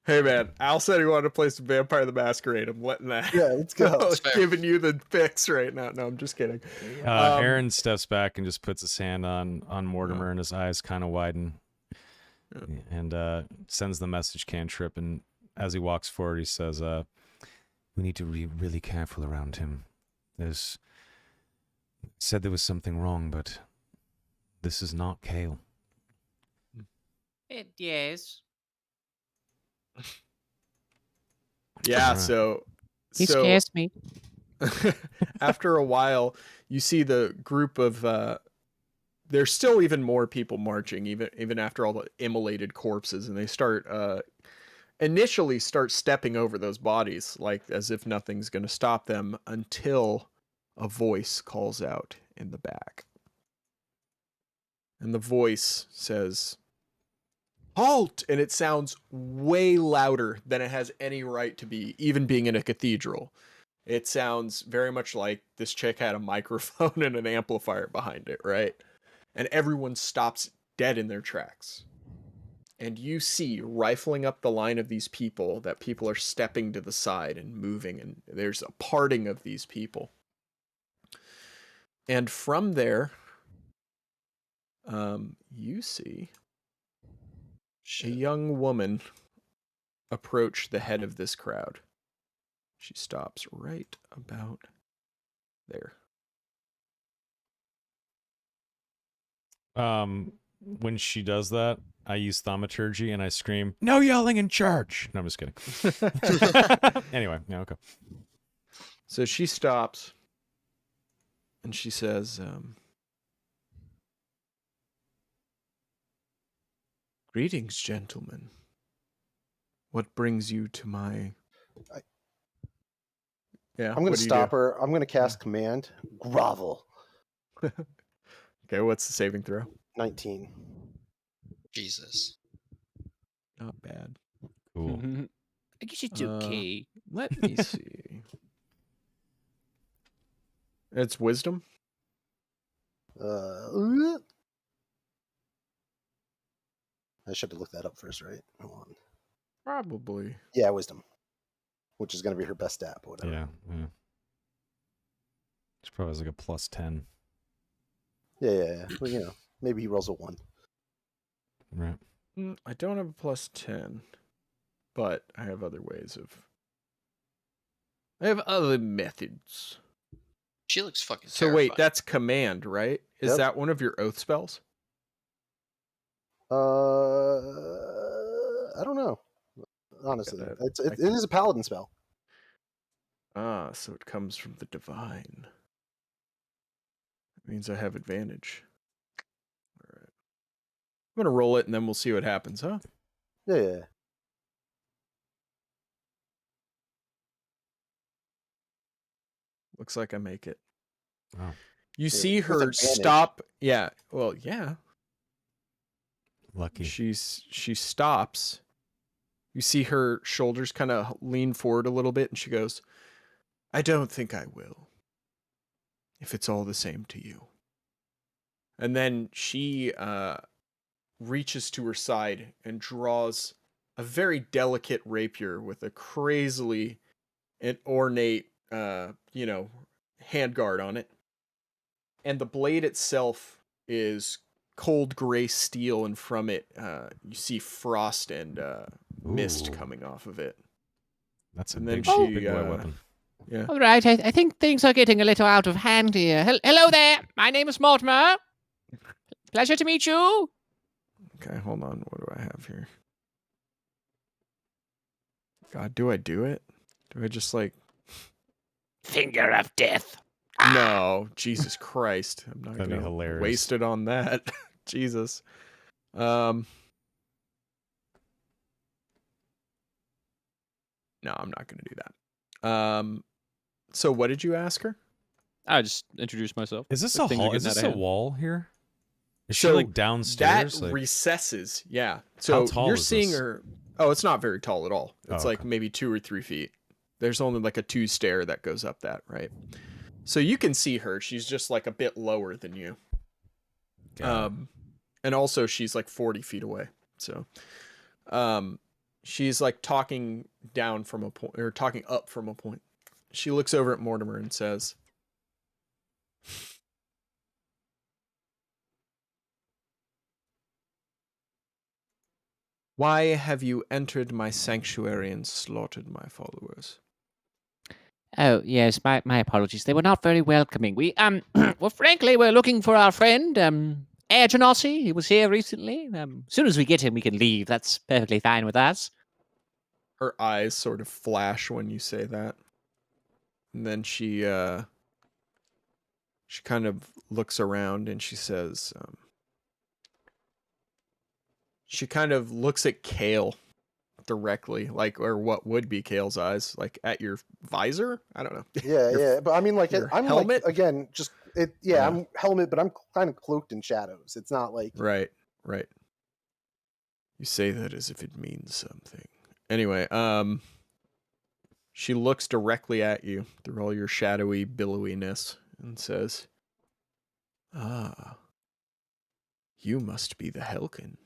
Speaker 3: Hey man, Al said he wanted to play some Vampire the Masquerade. I'm letting that.
Speaker 2: Yeah, let's go.
Speaker 5: That's fair.
Speaker 3: Giving you the fix right now. No, I'm just kidding.
Speaker 1: Aaron steps back and just puts his hand on Mortimer, and his eyes kind of widen, and sends the message cantrip. And as he walks forward, he says, "We need to be really careful around him. There's said there was something wrong, but this is not Kale."
Speaker 7: Yes.
Speaker 3: Yeah.
Speaker 1: Alright.
Speaker 3: So
Speaker 7: He scares me.
Speaker 3: after a while, you see the group of. There's still even more people marching, even after all the immolated corpses, and they start initially start stepping over those bodies like as if nothing's going to stop them until a voice calls out in the back, and the voice says, "Halt!" And it sounds way louder than it has any right to be, even being in a cathedral. It sounds very much like this chick had a microphone and an amplifier behind it, right? And everyone stops dead in their tracks. And you see, rifling up the line of these people, that people are stepping to the side and moving, and there's a parting of these people. And from there, you see a young woman approach the head of this crowd. She stops right about there.
Speaker 1: When she does that, I use thaumaturgy and I scream, "No yelling in church!" No, I'm just kidding. Anyway, yeah, okay.
Speaker 3: So she stops and she says, "Greetings, gentlemen. What brings you to my..." Yeah,
Speaker 2: I'm going to stop her. I'm going to cast command. Grovel.
Speaker 3: Okay, what's the saving throw?
Speaker 2: 19.
Speaker 5: Jesus.
Speaker 3: Not bad.
Speaker 1: Cool.
Speaker 7: I guess it's okay.
Speaker 3: Let me see. It's wisdom?
Speaker 2: I should have looked that up first, right? Hold on.
Speaker 3: Probably.
Speaker 2: Yeah, wisdom. Which is going to be her best stat, but whatever.
Speaker 1: Yeah. She probably has like a +10.
Speaker 2: Yeah. Well, you know, maybe he rolls a 1.
Speaker 1: Right.
Speaker 3: I don't have a +10, but I have other ways of... I have other methods.
Speaker 5: She looks fucking
Speaker 3: So
Speaker 5: terrifying.
Speaker 3: wait, that's command, right? Is
Speaker 2: Yep.
Speaker 3: that one of your oath spells?
Speaker 2: I don't know. Honestly,
Speaker 3: that.
Speaker 2: it is a paladin spell.
Speaker 3: Ah, so it comes from the divine. That means I have advantage. All right. I'm going to roll it and then we'll see what happens, huh?
Speaker 2: Yeah.
Speaker 3: Looks like I make it.
Speaker 1: Wow.
Speaker 3: You see
Speaker 2: with
Speaker 3: her
Speaker 2: advantage.
Speaker 3: stop. Yeah. Well, yeah.
Speaker 1: Lucky.
Speaker 3: She stops. You see her shoulders kind of lean forward a little bit and she goes, "I don't think I will. If it's all the same to you." And then she reaches to her side and draws a very delicate rapier with a crazily ornate, handguard on it. And the blade itself is cold gray steel, and from it you see frost and mist
Speaker 1: Ooh.
Speaker 3: coming off of it.
Speaker 1: That's a
Speaker 3: And then
Speaker 1: big,
Speaker 3: she,
Speaker 1: big boy weapon.
Speaker 3: Yeah.
Speaker 7: All right, I think things are getting a little out of hand here. Hello there. My name is Mortimer. Pleasure to meet you.
Speaker 3: Okay, hold on. What do I have here? God, do I do it? Do I just like...
Speaker 7: Finger of death.
Speaker 3: No, Jesus Christ. I'm not
Speaker 1: That'd be
Speaker 3: going to
Speaker 1: hilarious.
Speaker 3: waste it on that. Jesus. No, I'm not going to do that. So what did you ask her?
Speaker 6: I just introduced myself.
Speaker 1: Is this
Speaker 6: Like,
Speaker 1: a
Speaker 6: things are
Speaker 1: hall? Is
Speaker 6: getting out
Speaker 1: this
Speaker 6: of
Speaker 1: a
Speaker 6: hand.
Speaker 1: wall here? Is she
Speaker 3: So
Speaker 1: like downstairs?
Speaker 3: That
Speaker 1: Like,
Speaker 3: recesses, yeah. So
Speaker 1: tall
Speaker 3: you're
Speaker 1: is
Speaker 3: seeing
Speaker 1: this?
Speaker 3: her. Oh, it's not very tall at all. It's
Speaker 1: Oh,
Speaker 3: like
Speaker 1: okay.
Speaker 3: maybe 2 or 3 feet. There's only like a 2 stair that goes up that, right? So you can see her. She's just like a bit lower than you.
Speaker 1: Got it.
Speaker 3: And also she's like 40 feet away. So, she's like talking down from a point, or talking up from a point. She looks over at Mortimer and says, "Why have you entered my sanctuary and slaughtered my followers?"
Speaker 7: Oh, yes, my apologies. They were not very welcoming. We, well, frankly, we're looking for our friend, Air Genasi. He was here recently. As soon as we get him, we can leave. That's perfectly fine with us.
Speaker 3: Her eyes sort of flash when you say that. And then she kind of looks around and she says, she kind of looks at Kale directly, like, or what would be Kale's eyes, like at your visor? I don't know.
Speaker 2: Yeah,
Speaker 3: Your-
Speaker 2: yeah. But I mean, like,
Speaker 3: your
Speaker 2: I'm
Speaker 3: helmet?
Speaker 2: like, again, just it. Yeah,
Speaker 3: Yeah.
Speaker 2: I'm helmet, but I'm kind of cloaked in shadows. It's not like
Speaker 3: Right. You say that as if it means something. Anyway, she looks directly at you through all your shadowy billowiness and says, "Ah, you must be the Helkin."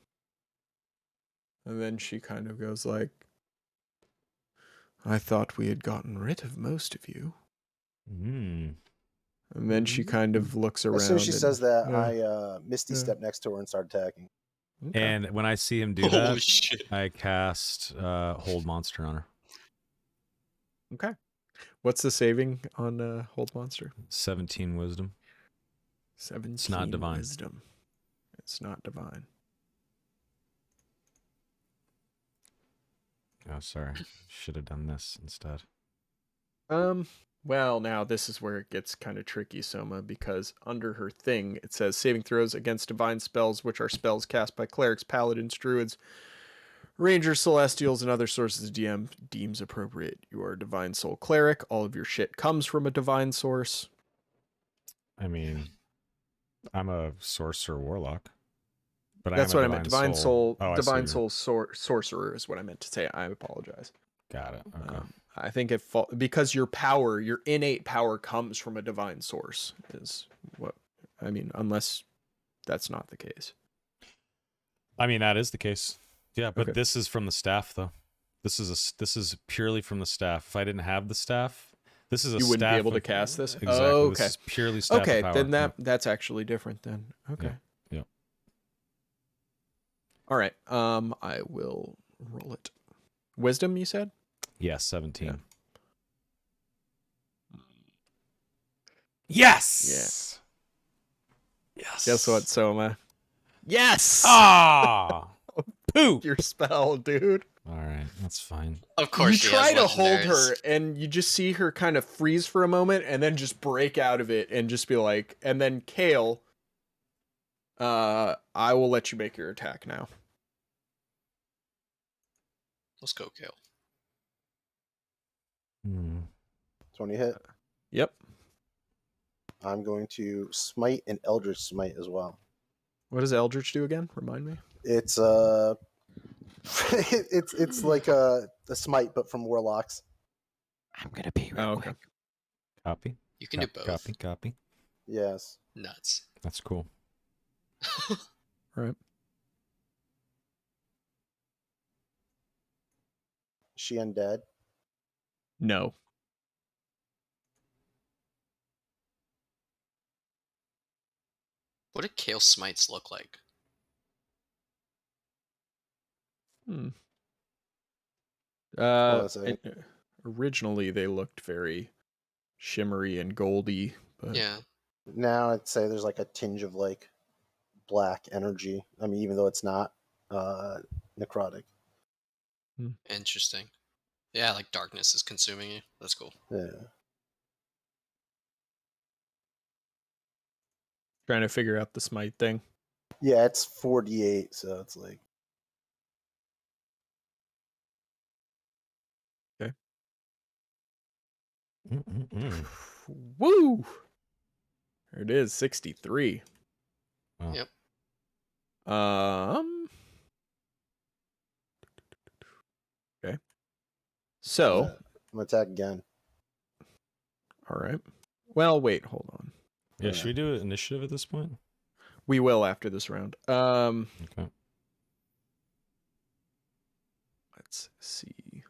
Speaker 3: And then she kind of goes like, "I thought we had gotten rid of most of you."
Speaker 1: Mm.
Speaker 3: And then she kind of looks around.
Speaker 2: as soon as she says that,
Speaker 3: yeah,
Speaker 2: I Misty
Speaker 3: yeah.
Speaker 2: step next to her and start attacking.
Speaker 3: Okay.
Speaker 1: And when I see him do
Speaker 5: Holy
Speaker 1: that,
Speaker 5: shit.
Speaker 1: I cast Hold Monster on her.
Speaker 3: Okay. What's the saving on Hold Monster?
Speaker 1: 17 Wisdom.
Speaker 3: 17
Speaker 1: not divine.
Speaker 3: Wisdom. It's not divine.
Speaker 1: Oh, sorry. Should have done this instead.
Speaker 3: Well, now this is where it gets kind of tricky, Soma, because under her thing, it says saving throws against divine spells, which are spells cast by clerics, paladins, druids, rangers, celestials, and other sources the DM deems appropriate. You are a divine soul cleric. All of your shit comes from a divine source.
Speaker 1: I mean, I'm a sorcerer warlock. But
Speaker 3: That's
Speaker 1: I am
Speaker 3: what
Speaker 1: a
Speaker 3: I meant.
Speaker 1: divine soul. Oh, I see
Speaker 3: divine
Speaker 1: what
Speaker 3: soul sorcerer is what I meant to say. I apologize.
Speaker 1: Got it. Okay.
Speaker 3: I think because your power, your innate power, comes from a divine source. Is what I mean, unless that's not the case.
Speaker 1: I mean, that is the case. Yeah, but
Speaker 3: Okay.
Speaker 1: this is from the staff, though. This is purely from the staff. If I didn't have the staff, this is a
Speaker 3: You wouldn't be
Speaker 1: staff
Speaker 3: able to
Speaker 1: of-
Speaker 3: cast this?
Speaker 1: Exactly.
Speaker 3: Oh,
Speaker 1: This
Speaker 3: okay.
Speaker 1: is purely staff
Speaker 3: Okay,
Speaker 1: of power.
Speaker 3: then that's actually different then. Okay.
Speaker 1: Yeah.
Speaker 3: All right. I will roll it. Wisdom, you said?
Speaker 1: Yes, 17.
Speaker 3: Yeah.
Speaker 1: Yes. Yes.
Speaker 3: Guess what, Soma? Yes!
Speaker 1: Ah. Poop.
Speaker 3: Your spell, dude.
Speaker 1: All right, that's fine.
Speaker 5: Of course,
Speaker 3: You
Speaker 5: she
Speaker 3: try
Speaker 5: has
Speaker 3: to hold
Speaker 5: legendaries.
Speaker 3: her, and you just see her kind of freeze for a moment, and then just break out of it, and just be like, and then Kale, I will let you make your attack now.
Speaker 5: Let's go, Kale.
Speaker 2: 20 hit.
Speaker 3: Yep.
Speaker 2: I'm going to smite and Eldritch smite as well.
Speaker 3: What does Eldritch do again? Remind me.
Speaker 2: It's it's like a smite, but from warlocks.
Speaker 7: I'm gonna be real
Speaker 3: Oh, okay.
Speaker 7: quick.
Speaker 1: Copy.
Speaker 5: You can do both.
Speaker 1: Copy.
Speaker 2: Yes.
Speaker 5: Nuts.
Speaker 1: That's cool.
Speaker 3: All right.
Speaker 2: Is she undead?
Speaker 3: No.
Speaker 5: What do Kale Smites look like?
Speaker 3: Hmm.
Speaker 2: on a second.
Speaker 3: Originally they looked very shimmery and goldy, but
Speaker 5: Yeah.
Speaker 2: Now I'd say there's like a tinge of like black energy. I mean, even though it's not necrotic.
Speaker 5: Interesting. Yeah, like darkness is consuming you. That's cool.
Speaker 2: Yeah.
Speaker 3: trying to figure out the smite thing.
Speaker 2: Yeah, it's 4d8, so it's like
Speaker 1: Mm-mm-mm.
Speaker 3: Woo! There it is, 63.
Speaker 1: Wow.
Speaker 5: Yep.
Speaker 3: Okay. So,
Speaker 2: I'm gonna attack again.
Speaker 3: all right. Well, wait, hold on.
Speaker 1: Yeah, should we do an initiative at this point?
Speaker 3: We will after this round.
Speaker 1: Okay.
Speaker 3: Let's see.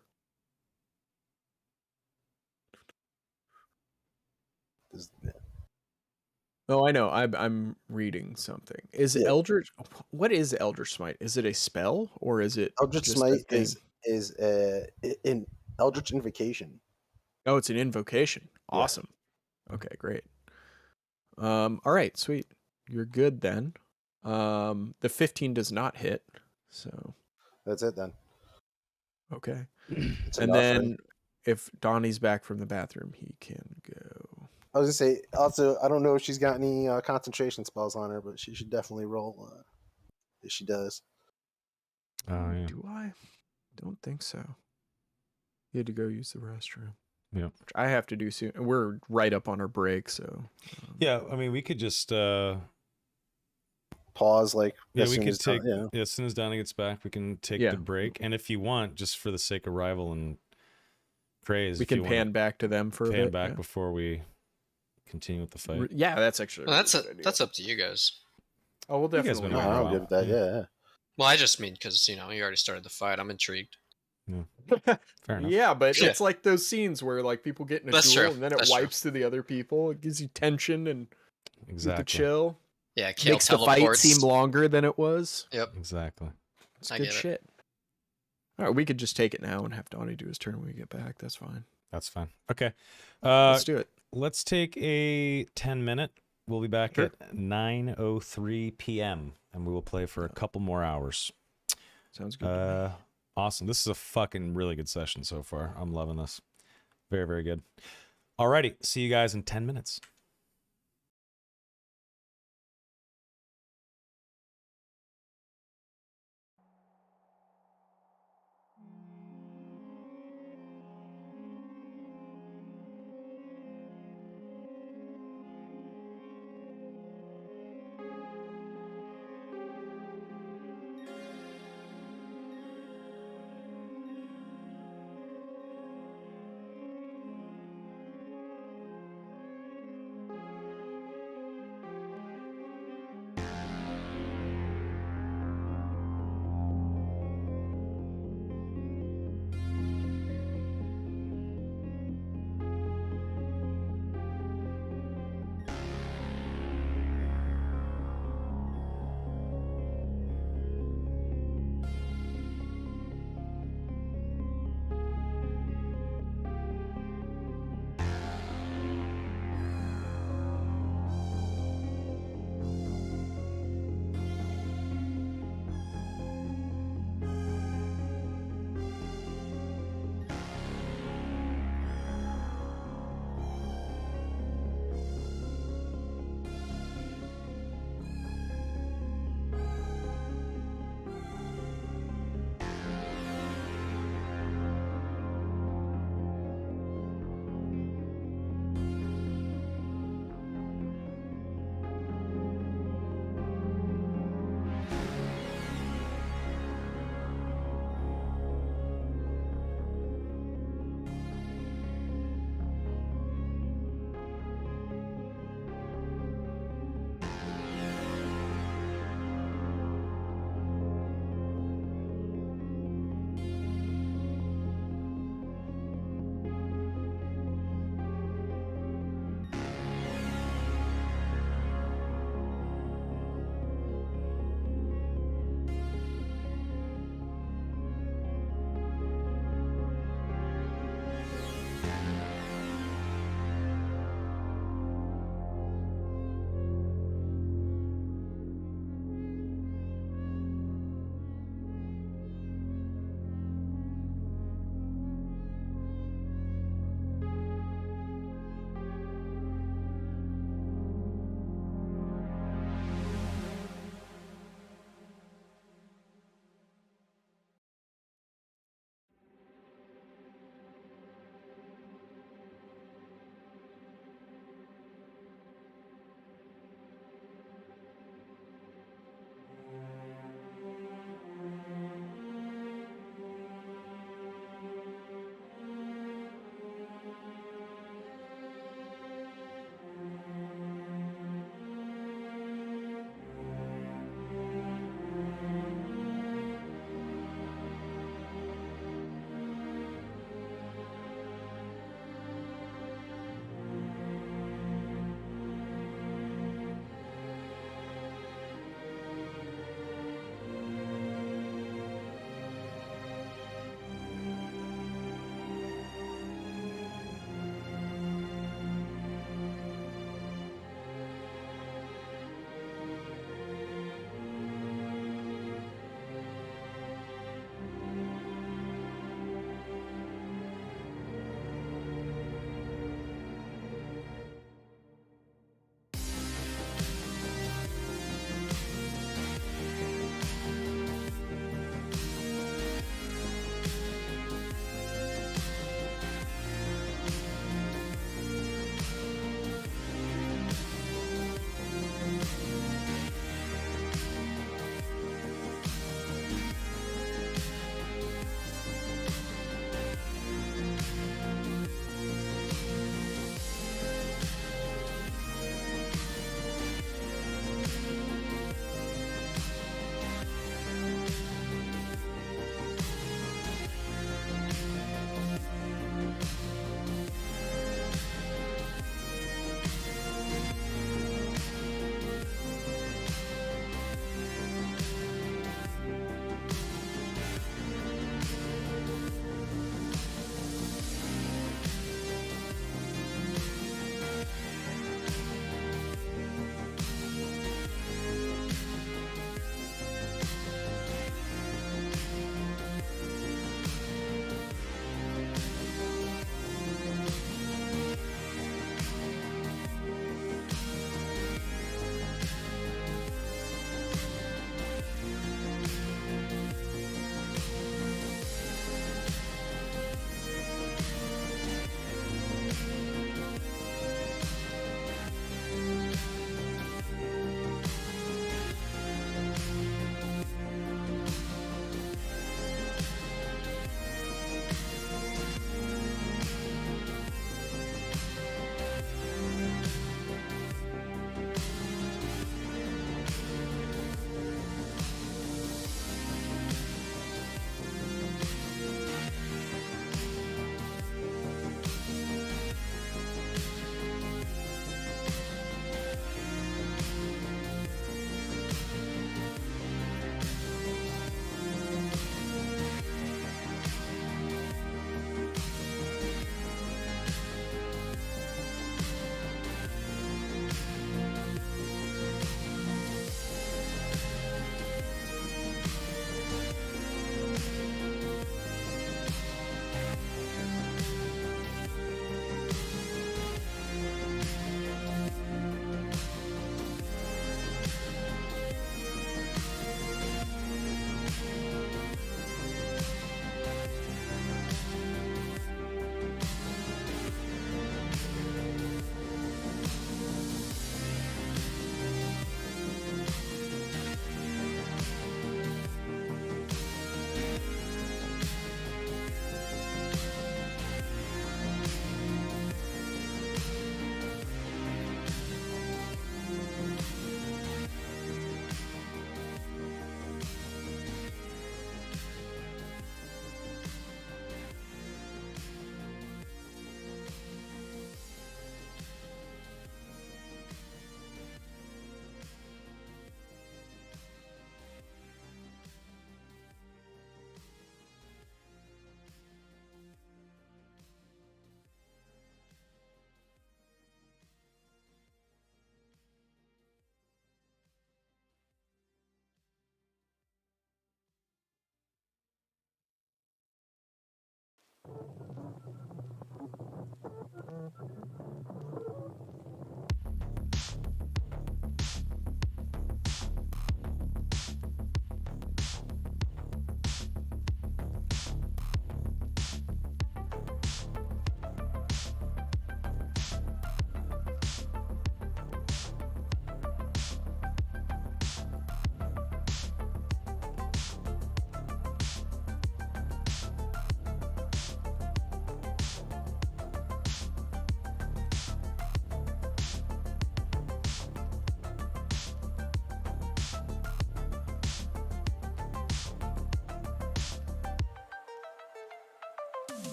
Speaker 3: Oh, I know. I'm reading something. Is
Speaker 2: Yeah.
Speaker 3: Eldritch? What is Eldritch Smite? Is it a spell or is it
Speaker 2: Eldritch
Speaker 3: just
Speaker 2: Smite
Speaker 3: a thing?
Speaker 2: is in Eldritch Invocation.
Speaker 3: Oh, it's an invocation.
Speaker 2: Yeah.
Speaker 3: Awesome. Okay, great. All right, sweet. You're good then. The 15 does not hit. So,
Speaker 2: That's it then.
Speaker 3: okay.
Speaker 2: It's
Speaker 3: And
Speaker 2: enough, right?
Speaker 3: then if Donnie's back from the bathroom, he can go.
Speaker 2: I was gonna say also I don't know if she's got any concentration spells on her, but she should definitely roll if she does.
Speaker 1: Oh, yeah.
Speaker 3: Do I? Don't think so. He had to go use the restroom.
Speaker 1: Yeah.
Speaker 3: Which I have to do soon. We're right up on our break, so.
Speaker 1: Yeah, I mean, we could just
Speaker 2: Pause like
Speaker 1: yeah,
Speaker 2: as
Speaker 1: we
Speaker 2: soon
Speaker 1: could
Speaker 2: as
Speaker 1: take
Speaker 2: yeah.
Speaker 1: as soon as Donna gets back, we can take
Speaker 3: Yeah.
Speaker 1: the break. And if you want, just for the sake of rival and praise,
Speaker 3: We
Speaker 1: if you
Speaker 3: can
Speaker 1: wanna
Speaker 3: pan back to them for a
Speaker 1: pan
Speaker 3: bit.
Speaker 1: back
Speaker 3: yeah.
Speaker 1: before we continue with the fight.
Speaker 3: Yeah, that's actually.
Speaker 5: Well,
Speaker 3: A really good idea.
Speaker 5: that's up to you guys.
Speaker 3: Oh, we'll
Speaker 1: You guys
Speaker 3: definitely.
Speaker 1: been
Speaker 2: No,
Speaker 1: around a
Speaker 2: I'm
Speaker 1: while.
Speaker 2: good with that.
Speaker 1: Yeah.
Speaker 2: Yeah.
Speaker 5: Well, I just mean because you already started the fight. I'm intrigued.
Speaker 1: Fair enough.
Speaker 3: Yeah, but
Speaker 5: Yeah.
Speaker 3: it's like those scenes where like people get in a
Speaker 5: That's
Speaker 3: duel
Speaker 5: true.
Speaker 3: and then it
Speaker 5: That's true.
Speaker 3: wipes to the other people. It gives you tension and you get the
Speaker 1: Exactly.
Speaker 3: chill.
Speaker 5: Yeah, Kale
Speaker 3: Makes the
Speaker 5: teleports.
Speaker 3: fight seem longer than it was.
Speaker 5: Yep.
Speaker 1: Exactly.
Speaker 3: It's
Speaker 5: I
Speaker 3: good
Speaker 5: get it.
Speaker 3: shit. All right, we could just take it now and have Donnie do his turn when we get back. That's fine.
Speaker 1: That's fine. Okay.
Speaker 3: Let's do it.
Speaker 1: Let's take a 10-minute. We'll be back
Speaker 3: Sure.
Speaker 1: at 9:03 p.m. and we will play for a couple more hours.
Speaker 3: Sounds good. To me.
Speaker 1: Awesome. This is a fucking really good session so far. I'm loving this. Very, very good. Alrighty. See you guys in 10 minutes.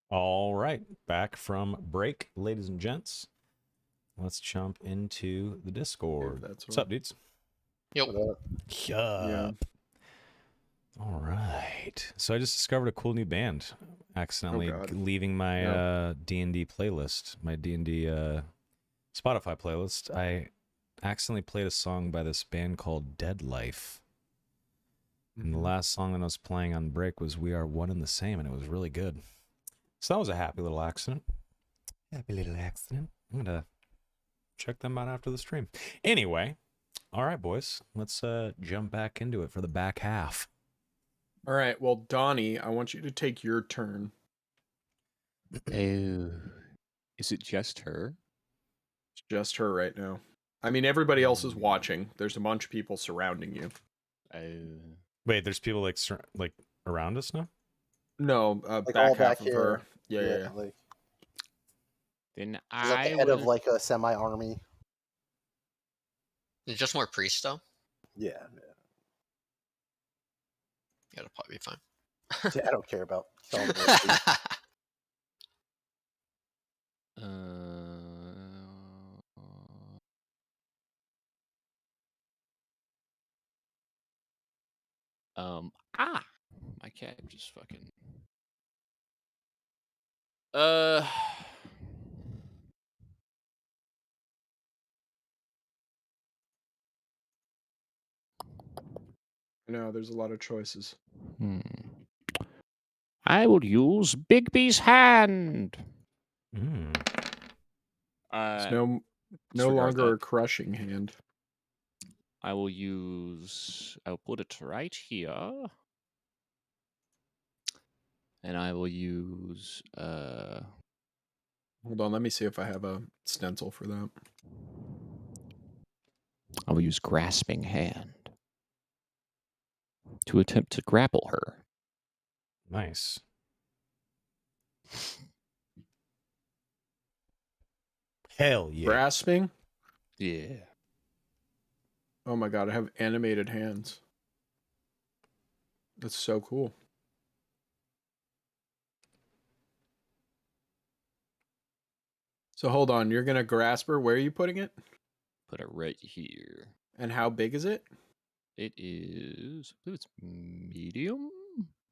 Speaker 1: All right, back from break, ladies and gents. Let's jump into the Discord.
Speaker 3: That's
Speaker 1: What's up, dudes?
Speaker 5: Yep.
Speaker 3: Yeah.
Speaker 1: All right. So I just discovered a cool new band. Accidentally
Speaker 3: God.
Speaker 1: leaving my
Speaker 3: No.
Speaker 1: D&D playlist, my D&D Spotify playlist. I accidentally played a song by this band called Dead Life. And the last song that I was playing on break was We Are One and the Same, and it was really good. So that was a happy little accident. Happy little accident. I'm going to check them out after the stream. Anyway, all right, boys. Let's jump back into it for the back half.
Speaker 3: All right. Well, Donnie, I want you to take your turn.
Speaker 6: Oh, is it just her?
Speaker 3: It's just her right now. I mean, everybody else is watching. There's a bunch of people surrounding you.
Speaker 6: Oh,
Speaker 1: Wait, there's people like around us now?
Speaker 3: No,
Speaker 2: Like
Speaker 3: back
Speaker 2: all
Speaker 3: half
Speaker 2: back
Speaker 3: of
Speaker 2: here.
Speaker 3: her. Yeah.
Speaker 2: Like
Speaker 6: then
Speaker 2: she's like
Speaker 6: I
Speaker 2: the head of
Speaker 6: will.
Speaker 2: like a semi-army.
Speaker 5: It's just more priests though.
Speaker 2: Yeah.
Speaker 5: Yeah, it'll probably be fine.
Speaker 2: I don't care about killing the
Speaker 6: My cat just fucking. Uh.
Speaker 3: No, there's a lot of choices.
Speaker 7: I will use Bigby's hand.
Speaker 1: Mm.
Speaker 3: It's no
Speaker 6: disregard
Speaker 3: longer
Speaker 6: that.
Speaker 3: a crushing hand.
Speaker 6: I will use. I'll put it right here, and I will use.
Speaker 3: Hold on, let me see if I have a stencil for that.
Speaker 7: I will use Grasping Hand to attempt to grapple her.
Speaker 1: Nice. Hell yeah.
Speaker 3: Grasping?
Speaker 6: Yeah.
Speaker 3: Oh my god, I have animated hands. That's so cool. So hold on, you're gonna grasp her. Where are you putting it?
Speaker 6: Put it right here.
Speaker 3: And how big is it?
Speaker 6: It is. I believe it's medium.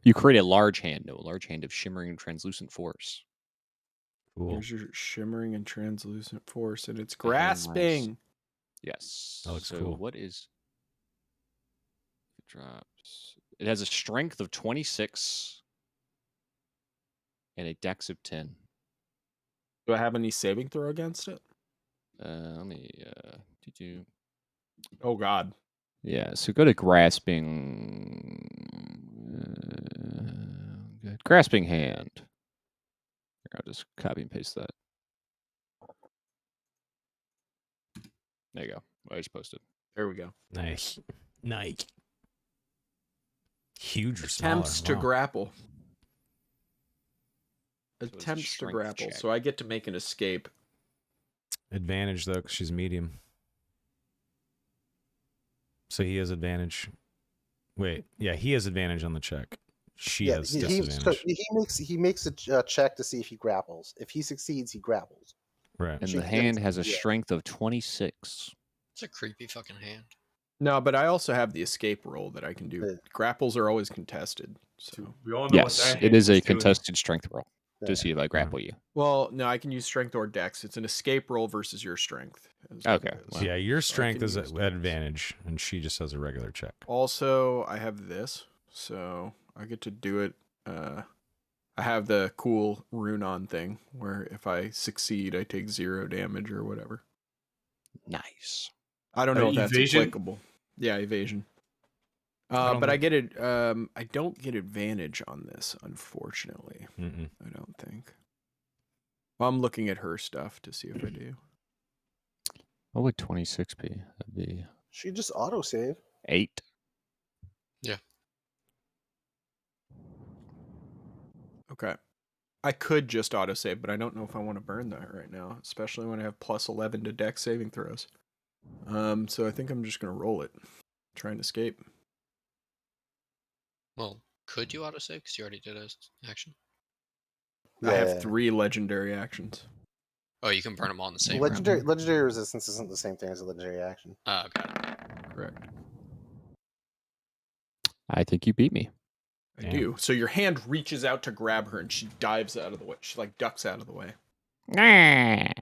Speaker 6: You create a large hand. No, a large hand of shimmering and translucent force.
Speaker 1: Cool.
Speaker 3: Here's your shimmering and translucent force, and it's
Speaker 6: It has-
Speaker 3: grasping.
Speaker 6: Yes.
Speaker 1: That looks
Speaker 6: so
Speaker 1: cool.
Speaker 6: What is? It drops. It has a strength of 26 and a dex of 10.
Speaker 3: Do I have any saving throw against it?
Speaker 6: Let me. Did you?
Speaker 3: Oh god.
Speaker 7: Yeah, so go to Grasping. Good. Grasping Hand. Here, I'll just copy and paste that. There you go. I just posted.
Speaker 3: There we go.
Speaker 1: Nice. Nice. Huge or
Speaker 3: Attempts
Speaker 1: smaller.
Speaker 3: to
Speaker 1: Wow.
Speaker 3: grapple.
Speaker 6: it's a
Speaker 3: Attempts to
Speaker 6: strength
Speaker 3: grapple.
Speaker 6: check.
Speaker 3: So I get to make an escape.
Speaker 1: Advantage though, because she's medium. So he has advantage. Wait, yeah, he has advantage on the check. She has disadvantage.
Speaker 2: He makes a check to see if he grapples. If he succeeds, he grapples.
Speaker 1: Right.
Speaker 7: And
Speaker 2: She
Speaker 7: the
Speaker 2: can
Speaker 7: hand has a
Speaker 2: yeah.
Speaker 7: strength of 26.
Speaker 5: It's a creepy fucking hand.
Speaker 3: No, but I also have the escape roll that I can do.
Speaker 2: Yeah.
Speaker 3: Grapples are always contested. So
Speaker 8: We all know
Speaker 7: Yes,
Speaker 8: what that
Speaker 7: it
Speaker 8: hand
Speaker 7: is a
Speaker 8: doing.
Speaker 7: contested strength roll
Speaker 2: Yeah.
Speaker 7: to see if I grapple you.
Speaker 3: well, no, I can use strength or dex. It's an escape roll versus your strength. is what
Speaker 7: Okay,
Speaker 3: it is.
Speaker 7: well,
Speaker 1: Yeah, your
Speaker 3: So I
Speaker 1: strength
Speaker 3: can
Speaker 1: is
Speaker 3: use
Speaker 1: at
Speaker 3: dex.
Speaker 1: advantage, and she just has a regular check.
Speaker 3: Also, I have this, so I get to do it. I have the cool rune on thing where if I succeed, I take 0 damage or whatever.
Speaker 7: Nice.
Speaker 3: I don't know if that's
Speaker 8: Evasion?
Speaker 3: applicable. Yeah, evasion.
Speaker 1: don't
Speaker 3: But I
Speaker 1: think-
Speaker 3: get it. I don't get advantage on this, unfortunately.
Speaker 1: Mm-mm.
Speaker 3: I don't think. Well, I'm looking at her stuff to see if I do.
Speaker 7: What would 26 be? That'd be
Speaker 2: She just autosave.
Speaker 7: 8.
Speaker 3: Okay. I could just autosave, but I don't know if I want to burn that right now, especially when I have plus 11 to dex saving throws. So I think I'm just going to roll it. Try and escape.
Speaker 5: Well, could you autosave? Because you already did a action.
Speaker 3: I have
Speaker 2: Yeah.
Speaker 3: 3 legendary actions.
Speaker 5: Oh, you can burn them all in the same round.
Speaker 2: Legendary resistance isn't the same thing as a legendary action.
Speaker 5: Oh, got it.
Speaker 3: Correct.
Speaker 7: I think you beat me.
Speaker 3: I
Speaker 1: Damn.
Speaker 3: do. So your hand reaches out to grab her and she dives out of the way. She like ducks out of the way.
Speaker 7: I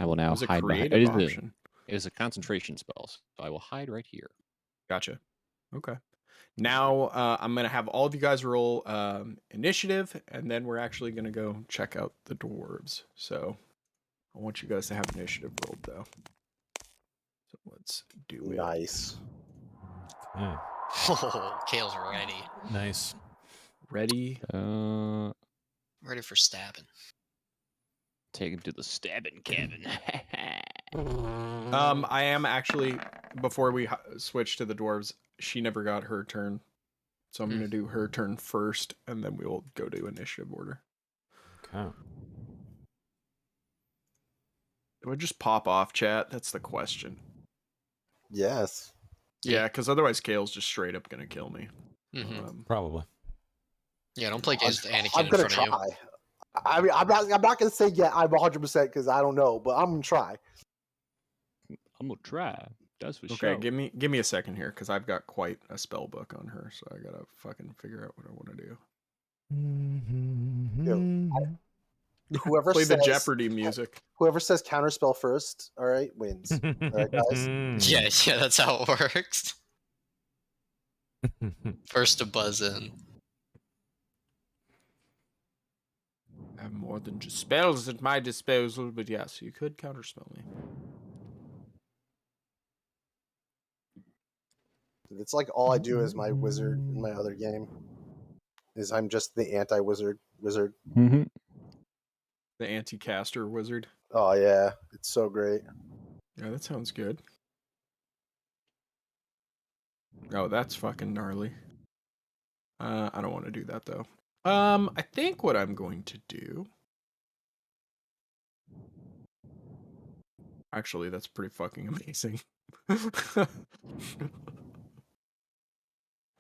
Speaker 7: will
Speaker 3: It
Speaker 7: now
Speaker 3: was a
Speaker 7: hide behind.
Speaker 3: creative option.
Speaker 6: It is a concentration spell, so I will hide right here.
Speaker 3: Gotcha. Okay. Now I'm gonna have all of you guys roll initiative, and then we're actually gonna go check out the dwarves. So I want you guys to have initiative rolled though. So let's do it.
Speaker 2: Nice.
Speaker 1: Yeah.
Speaker 5: Oh, Kale's ready.
Speaker 1: Nice.
Speaker 3: Ready?
Speaker 5: Ready for stabbing.
Speaker 7: Take him to the stabbing cabin.
Speaker 3: I am actually before we switch to the dwarves. She never got her turn, so I'm gonna do her turn first, and then we will go to initiative order.
Speaker 1: Okay.
Speaker 3: Do I just pop off chat? That's the question.
Speaker 2: Yes.
Speaker 3: Yeah, because otherwise Kale's just straight up gonna kill me.
Speaker 5: Mm-hmm.
Speaker 1: Probably.
Speaker 5: Yeah, don't play against Anakin
Speaker 2: I'm
Speaker 5: in
Speaker 2: gonna
Speaker 5: front
Speaker 2: try.
Speaker 5: of you.
Speaker 2: I mean, I'm not gonna say yeah. I'm 100% because I don't know, but I'm gonna try.
Speaker 6: I'm gonna try. That's for
Speaker 3: Okay,
Speaker 6: sure.
Speaker 3: give me a second here, because I've got quite a spell book on her, so I gotta fucking figure out what I want to do.
Speaker 2: Whoever
Speaker 3: Play the
Speaker 2: says
Speaker 3: Jeopardy music.
Speaker 2: whoever says counterspell first, all right, wins. All right, guys.
Speaker 5: Yeah, that's how it works. First to buzz in.
Speaker 3: I have more than just spells at my disposal, but yes, you could counterspell me.
Speaker 2: It's like all I do is my wizard in my other game. Is I'm just the anti-wizard wizard.
Speaker 7: Mm-hmm.
Speaker 3: The anti-caster wizard.
Speaker 2: Oh yeah, it's so great.
Speaker 3: Yeah, that sounds good. Oh, that's fucking gnarly. I don't want to do that though. I think what I'm going to do. Actually, that's pretty fucking amazing.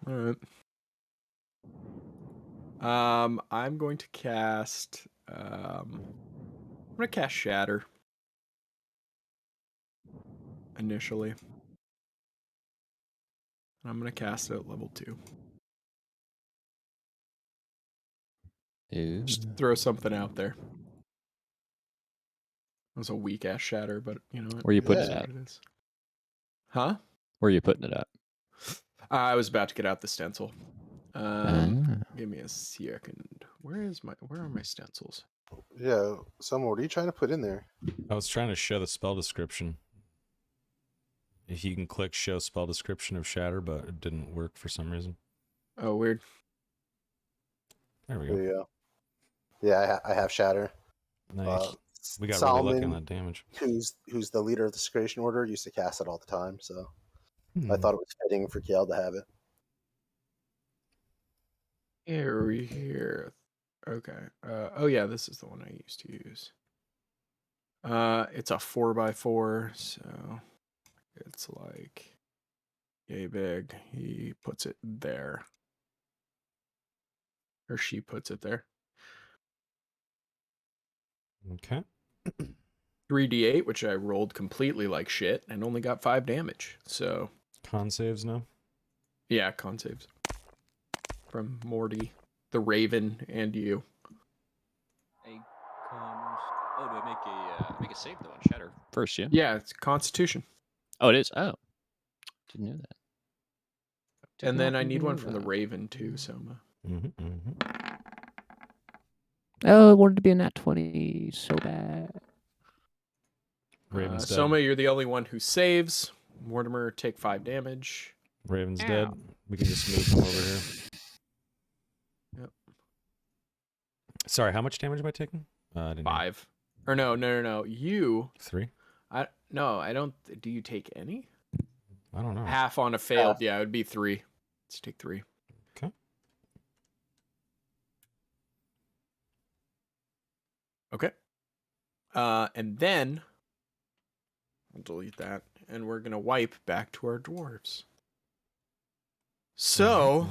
Speaker 3: All right. I'm going to cast. I'm gonna cast Shatter initially. And I'm gonna cast it at level 2. Just throw something out there. It was a weak ass Shatter, but you know
Speaker 7: Where you putting
Speaker 3: is
Speaker 7: it
Speaker 3: what
Speaker 7: at?
Speaker 3: it is. Huh?
Speaker 7: Where are you putting it at?
Speaker 3: I was about to get out the stencil. Give me a second. Where are my stencils?
Speaker 2: Yeah, Summer, what are you trying to put in there?
Speaker 1: I was trying to show the spell description. If you can click show spell description of Shatter, but it didn't work for some reason.
Speaker 3: Oh, weird.
Speaker 1: There we
Speaker 2: There
Speaker 1: go.
Speaker 2: you go. Yeah, I have Shatter.
Speaker 1: Nice. We got
Speaker 2: Solomon,
Speaker 1: really lucky on that damage.
Speaker 2: who's the leader of the Secretion Order, used to cast it all the time. So I thought it was fitting for Kale to have it.
Speaker 3: Here. Okay. Oh yeah, this is the one I used to use. It's a 4x4, so it's like yay big. He puts it there. Or she puts it there.
Speaker 1: Okay.
Speaker 3: 3d8, which I rolled completely like shit and only got 5 damage. So
Speaker 1: Con saves now.
Speaker 3: yeah, con saves. From Morty, the Raven, and you.
Speaker 6: Hey, comes. Oh, do I make a save though on Shatter first? Yeah.
Speaker 3: Yeah, it's Constitution.
Speaker 7: Oh, it is. Oh, didn't know that. Did
Speaker 3: And then
Speaker 7: not
Speaker 3: I need one
Speaker 7: know
Speaker 3: from the
Speaker 7: that.
Speaker 3: Raven too, Soma.
Speaker 7: Oh, I wanted to be in that 20 so bad.
Speaker 1: Raven's dead.
Speaker 3: Soma, you're the only one who saves. Mortimer, take 5 damage.
Speaker 1: Raven's
Speaker 7: Ow.
Speaker 1: dead. We can just move him over here.
Speaker 3: Yep.
Speaker 1: Sorry, how much damage am I taking? I didn't hear.
Speaker 3: 5. Or no. You
Speaker 1: 3?
Speaker 3: I don't. Do you take any?
Speaker 1: I don't know.
Speaker 3: Half on a failed. Yeah, it would be 3. Let's take 3.
Speaker 1: Okay.
Speaker 3: Okay. And then I'll delete that, and we're gonna wipe back to our dwarves. So,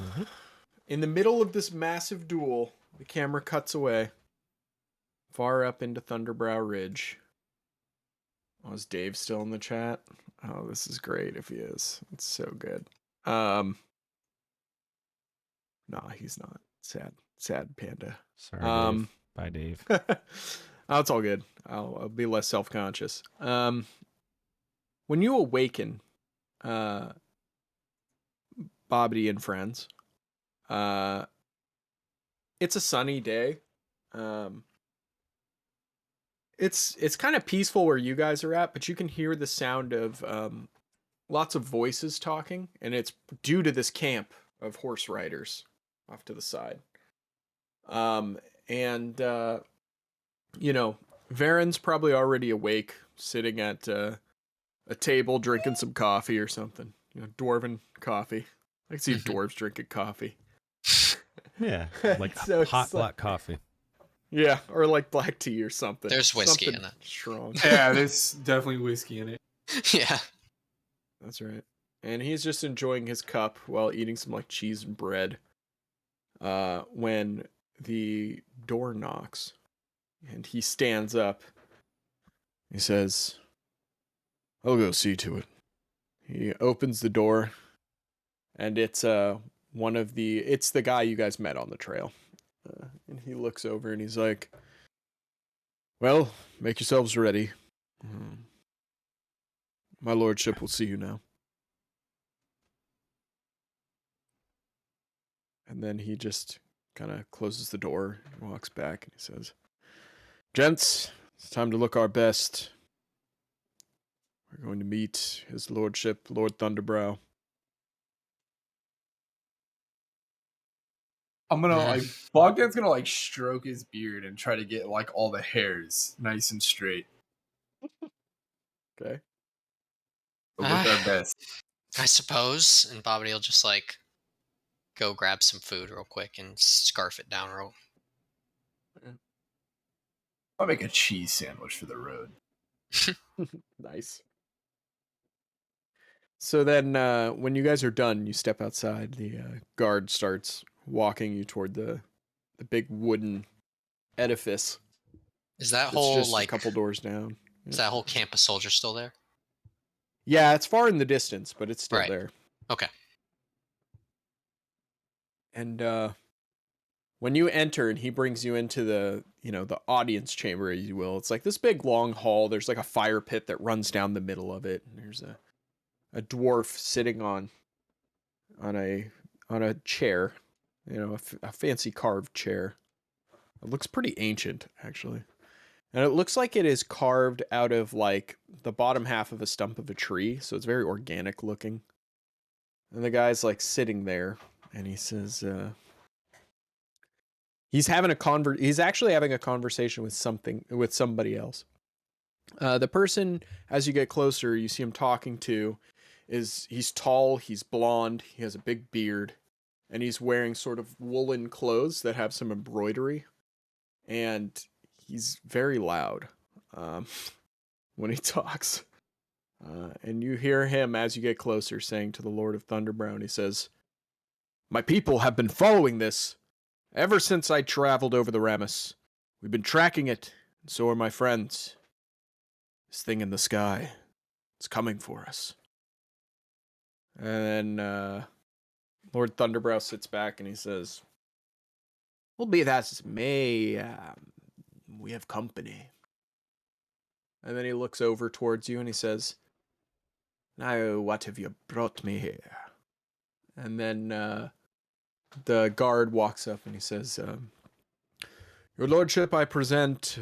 Speaker 3: in the middle of this massive duel, the camera cuts away, far up into Thunderbrow Ridge. Oh, is Dave still in the chat? Oh, this is great if he is. It's so good. Nah, he's not. Sad panda.
Speaker 1: Sorry, Dave. Bye, Dave.
Speaker 3: Oh, it's all good. I'll be less self-conscious. When you awaken, Bobbity and friends, it's a sunny day. It's kind of peaceful where you guys are at, but you can hear the sound of lots of voices talking, and it's due to this camp of horse riders off to the side. Varen's probably already awake, sitting at a table drinking some coffee or something. Dwarven coffee. I can see dwarves drinking coffee.
Speaker 1: Yeah, like
Speaker 3: So
Speaker 1: hot
Speaker 3: it's
Speaker 1: black coffee.
Speaker 3: Yeah, or like black tea or something.
Speaker 5: There's whiskey
Speaker 3: Something
Speaker 5: in it.
Speaker 3: strong.
Speaker 4: Yeah, there's definitely whiskey in it.
Speaker 5: Yeah.
Speaker 3: That's right. And he's just enjoying his cup while eating some like cheese and bread. When the door knocks and he stands up. He says, "I'll go see to it." He opens the door, and it's the guy you guys met on the trail. And he looks over and he's like, "Well, make yourselves ready. My lordship will see you now." And then he just kind of closes the door and walks back and he says, "Gents, it's time to look our best. We're going to meet his lordship, Lord Thunderbrow."
Speaker 4: I'm gonna like Bogdan's gonna like stroke his beard and try to get like all the hairs nice and straight.
Speaker 3: Okay.
Speaker 4: But look our best.
Speaker 5: I suppose. And Bobbity will just like go grab some food real quick and scarf it down real.
Speaker 4: I'll make a cheese sandwich for the road.
Speaker 3: Nice. So then when you guys are done, you step outside. The guard starts walking you toward the big wooden edifice.
Speaker 5: Is that
Speaker 3: It's
Speaker 5: whole
Speaker 3: just
Speaker 5: like
Speaker 3: a couple doors down.
Speaker 5: is that whole camp of soldiers still there?
Speaker 3: Yeah, it's far in the distance, but it's still
Speaker 5: Right.
Speaker 3: there.
Speaker 5: Okay.
Speaker 3: And when you enter and he brings you into the audience chamber, as you will, it's like this big long hall. There's like a fire pit that runs down the middle of it. And there's a dwarf sitting on a chair, a fancy carved chair. It looks pretty ancient, actually. And it looks like it is carved out of like the bottom half of a stump of a tree, so it's very organic looking. And the guy's like sitting there and he says he's actually having a conversation with somebody else. The person, as you get closer, you see him talking to he's tall, he's blonde, he has a big beard, and he's wearing sort of woolen clothes that have some embroidery, and he's very loud when he talks. And you hear him, as you get closer, saying to the Lord of Thunderbrow, he says, "My people have been following this ever since I traveled over the Ramus. We've been tracking it, and so are my friends. This thing in the sky, it's coming for us." And then Lord Thunderbrow sits back and he says, "Well, be that as it may, we have company." And then he looks over towards you and he says, "Now, what have you brought me here?" And then the guard walks up and he says, "Your lordship, I present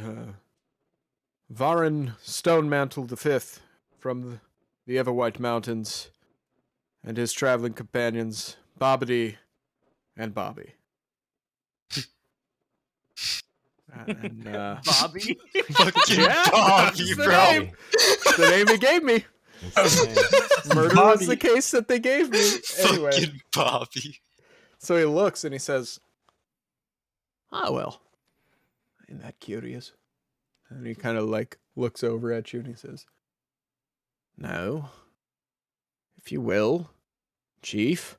Speaker 3: Varin Stonemantle V from the Everwhite Mountains and his traveling companions, Bobbity and Bobby." And
Speaker 6: Bobby.
Speaker 5: Fucking
Speaker 3: yeah,
Speaker 5: Bobby,
Speaker 3: that's the
Speaker 5: bro.
Speaker 3: name. It's the name he gave me.
Speaker 1: That's the name.
Speaker 3: Murder was the
Speaker 4: Bobby.
Speaker 3: case that they gave me. Anyway,
Speaker 5: Fucking Bobby.
Speaker 3: so he looks and he says, "Ah, well, ain't that curious?" And he kind of like looks over at you and he says, "No, if you will, Chief,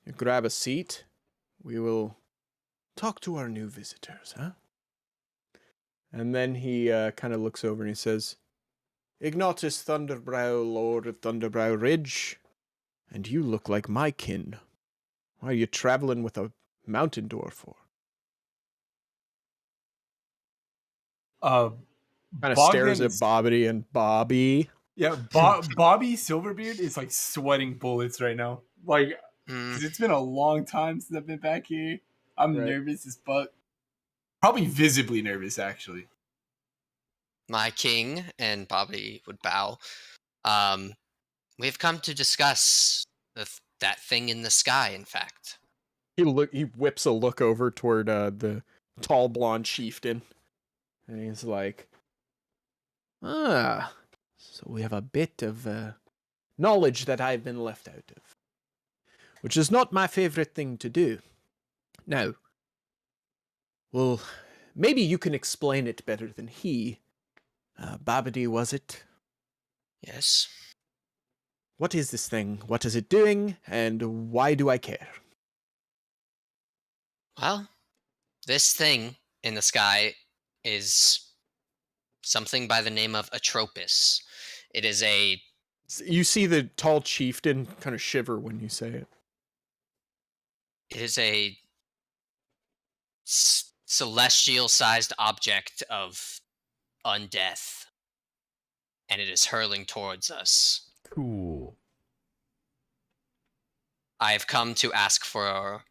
Speaker 3: you grab a seat. We will talk to our new visitors, huh?" And then he kind of looks over and he says, "Ignatus Thunderbrow, Lord of Thunderbrow Ridge, and you look like my kin. Why are you traveling with a mountain dwarf for?"
Speaker 4: Uh,
Speaker 3: Kind of
Speaker 4: Bogdan
Speaker 3: stares at
Speaker 4: is-
Speaker 3: Bobbity and Bobby.
Speaker 4: Yeah, Bobby Silverbeard is like sweating bullets right now. Like,
Speaker 5: Mm,
Speaker 4: 'cause it's been a long time since I've been back here. I'm
Speaker 3: Right.
Speaker 4: nervous as fuck. Probably visibly nervous, actually.
Speaker 5: my king, and Bobby would bow. We've come to discuss that thing in the sky, in fact.
Speaker 3: He whips a look over toward the tall blonde chieftain, and he's like, "Ah, so we have a bit of knowledge that I've been left out of, which is not my favorite thing to do. Now, well, maybe you can explain it better than he. Babidi, was it?
Speaker 5: Yes.
Speaker 3: What is this thing? What is it doing? And why do I care?"
Speaker 5: Well, this thing in the sky is something by the name of Atropis. It is a
Speaker 3: You see the tall chieftain kind of shiver when you say it.
Speaker 5: it is a celestial-sized object of undeath, and it is hurling towards us.
Speaker 1: Cool.
Speaker 5: I've come to ask for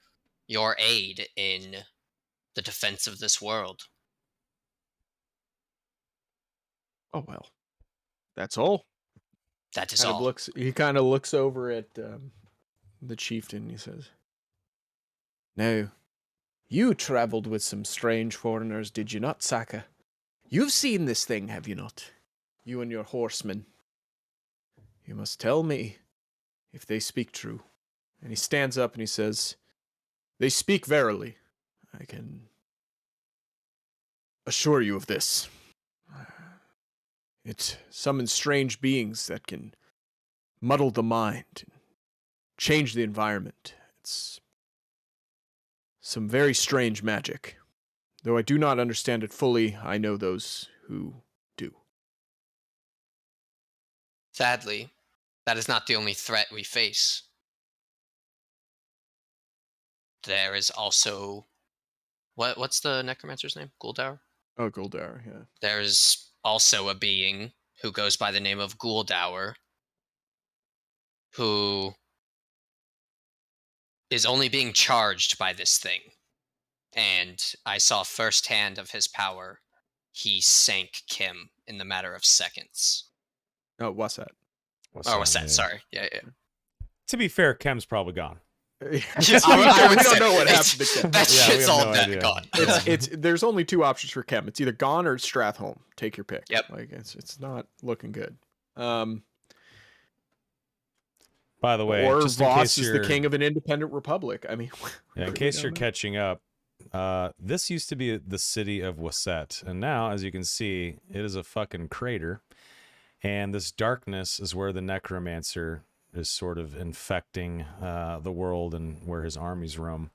Speaker 5: your aid in the defense of this world.
Speaker 3: Oh well, that's all.
Speaker 5: That is all.
Speaker 3: He kind of looks over at the chieftain. And he says, "Now, you traveled with some strange foreigners, did you not, Saka? You've seen this thing, have you not? You and your horsemen. You must tell me if they speak true." And he stands up and he says, "They speak verily. I can assure you of this. It summons strange beings that can muddle the mind and change the environment. It's some very strange magic. Though I do not understand it fully, I know those who do."
Speaker 5: Sadly, that is not the only threat we face. There is also what's the necromancer's name? Guldower?
Speaker 3: Oh, Goldar, yeah.
Speaker 5: There's also a being who goes by the name of Guldower, who is only being charged by this thing. And I saw firsthand of his power. He sank Kim in the matter of seconds.
Speaker 3: Oh, what's that?
Speaker 5: What's that? Sorry. Yeah.
Speaker 1: To be fair, Kem's probably gone.
Speaker 3: We don't know what happened to Kem.
Speaker 5: That
Speaker 1: Yeah, we
Speaker 5: shit's
Speaker 1: have
Speaker 5: all
Speaker 1: no
Speaker 5: dead
Speaker 1: idea.
Speaker 5: gone.
Speaker 3: There's only two options for Kem. It's either gone or Strathholm. Take your pick.
Speaker 5: Yep.
Speaker 3: Like it's not looking good.
Speaker 1: By the way,
Speaker 3: Or
Speaker 1: just in
Speaker 3: Voss
Speaker 1: case
Speaker 3: is
Speaker 1: you're
Speaker 3: the king of an independent republic. I mean,
Speaker 1: Yeah, in case you're catching up, this used to be the city of Wasset, and now, as you can see, it is a fucking crater. And this darkness is where the necromancer is sort of infecting the world and where his armies roam.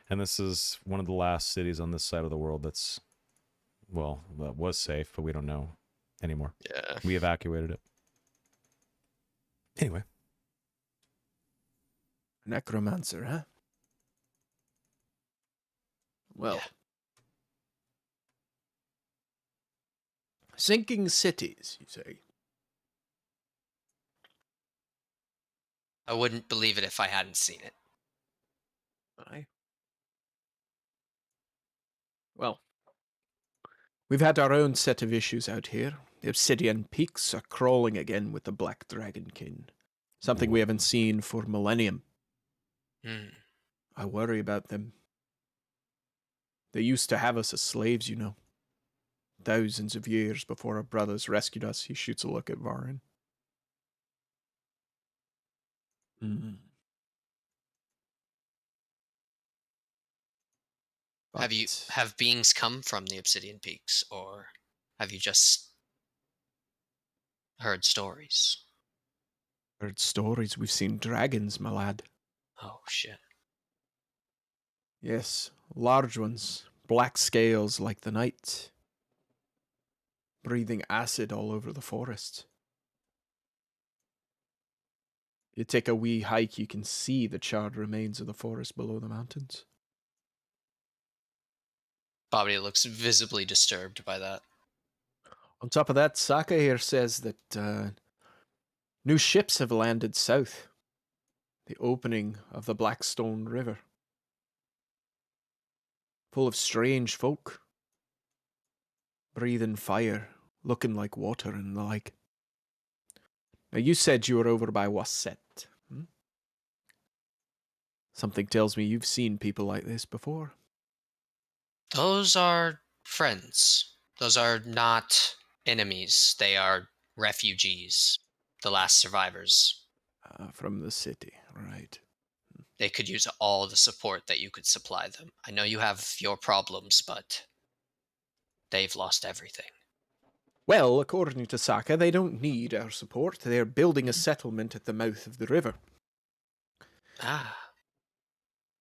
Speaker 1: And this is one of the last cities on this side of the world that was safe, but we don't know anymore.
Speaker 5: Yeah.
Speaker 1: We evacuated it. Anyway.
Speaker 3: necromancer, huh? Well,
Speaker 5: Yeah.
Speaker 3: Sinking cities, you say?
Speaker 5: I wouldn't believe it if I hadn't seen it.
Speaker 3: Aye. Well, we've had our own set of issues out here. The obsidian peaks are crawling again with the black dragonkin. Something we haven't seen for millennium.
Speaker 5: Hmm.
Speaker 3: I worry about them. They used to have us as slaves, you know. Thousands of years before our brothers rescued us. He shoots a look at Varin.
Speaker 5: Have beings come from the Obsidian Peaks, or have you just heard stories?
Speaker 3: Heard stories? We've seen dragons, my lad.
Speaker 5: Oh shit.
Speaker 3: Yes, large ones, black scales like the night, breathing acid all over the forest. You take a wee hike, you can see the charred remains of the forest below the mountains.
Speaker 5: Bobby looks visibly disturbed by that.
Speaker 3: On top of that, Saka here says that new ships have landed south. The opening of the Blackstone River. Full of strange folk. Breathing fire, looking like water and the like. Now, you said you were over by Wasset. Something tells me you've seen people like this before.
Speaker 5: Those are friends. Those are not enemies. They are refugees. The last survivors.
Speaker 3: From the city, right.
Speaker 5: They could use all the support that you could supply them. I know you have your problems, but they've lost everything.
Speaker 3: Well, according to Saka, they don't need our support. They're building a settlement at the mouth of the river.
Speaker 5: Ah.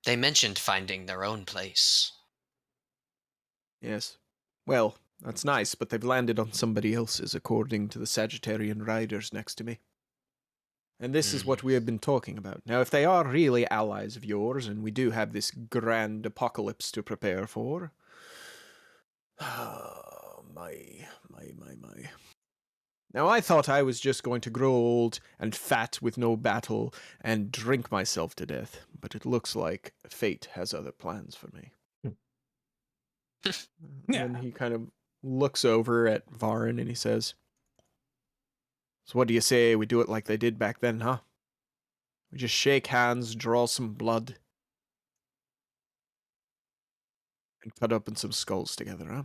Speaker 5: They mentioned finding their own place.
Speaker 3: Yes. Well, that's nice, but they've landed on somebody else's, according to the Sagittarian riders next to me. And this is what we have been talking about. Now, if they are really allies of yours, and we do have this grand apocalypse to prepare for... my. Now I thought I was just going to grow old and fat with no battle and drink myself to death, but it looks like fate has other plans for me.
Speaker 1: Yeah.
Speaker 3: And then he kind of looks over at Varin and he says, "So what do you say we do it like they did back then, huh? We just shake hands, draw some blood, and cut open some skulls together, huh?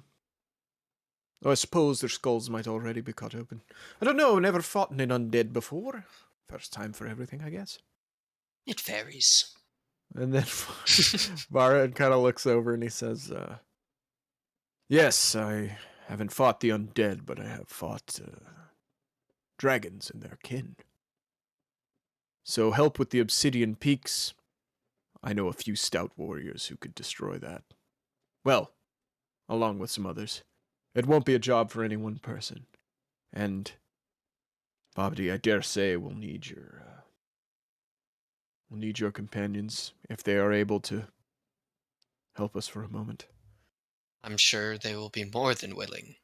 Speaker 3: Oh, I suppose their skulls might already be cut open. I don't know, never fought an undead before. First time for everything, I guess."
Speaker 5: It varies.
Speaker 3: And then Varin kind of looks over and he says, "Yes, I haven't fought the undead, but I have fought dragons and their kin. So help with the Obsidian Peaks. I know a few stout warriors who could destroy that. Well, along with some others. It won't be a job for any one person. And, Babdi, I dare say we'll need your companions if they are able to help us for a moment.
Speaker 5: I'm sure they will be more than willing.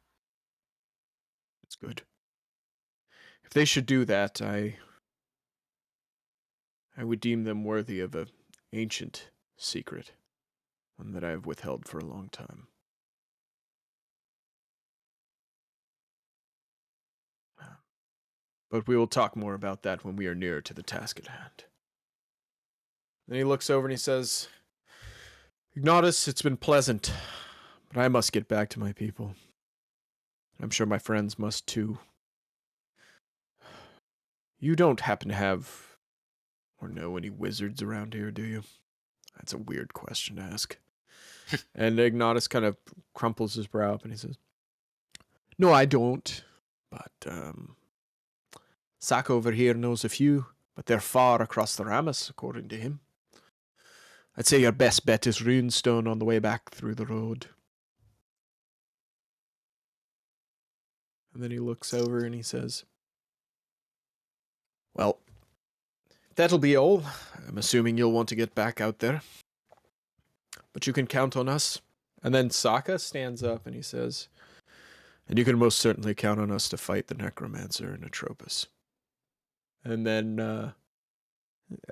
Speaker 3: It's good. If they should do that, I would deem them worthy of an ancient secret, one that I have withheld for a long time. But we will talk more about that when we are nearer to the task at hand." Then he looks over and he says, "Ignatus, it's been pleasant, but I must get back to my people. I'm sure my friends must too. You don't happen to have or know any wizards around here, do you?" That's a weird question to ask. And Ignatus kind of crumples his brow up and he says, "No, I don't. But, Sak over here knows a few, but they're far across the Ramus, according to him. I'd say your best bet is Runestone on the way back through the road." And then he looks over and he says, "Well, that'll be all. I'm assuming you'll want to get back out there. But you can count on us." And then Sokka stands up and he says, "And you can most certainly count on us to fight the Necromancer and Atropos." And then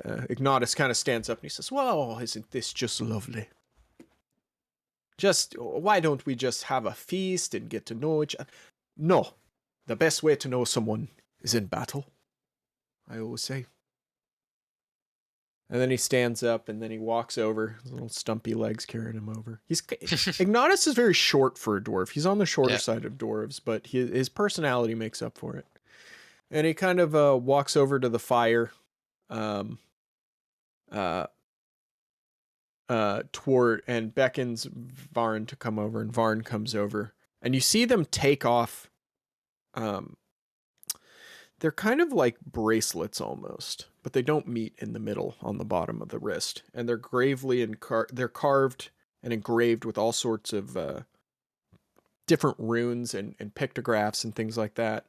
Speaker 3: Ignatus kind of stands up and he says, "Well, isn't this just lovely? Why don't we just have a feast and get to know each other? No, the best way to know someone is in battle, I always say." And then he stands up and then he walks over, his little stumpy legs carrying him over. Ignatus is very short for a dwarf. He's on the shorter side of dwarves, but his personality makes up for it. And he kind of walks over to the fire, toward and beckons Varn to come over, and Varn comes over, and you see them take off. They're kind of like bracelets almost, but they don't meet in the middle on the bottom of the wrist, and they're they're carved and engraved with all sorts of different runes and pictographs and things like that.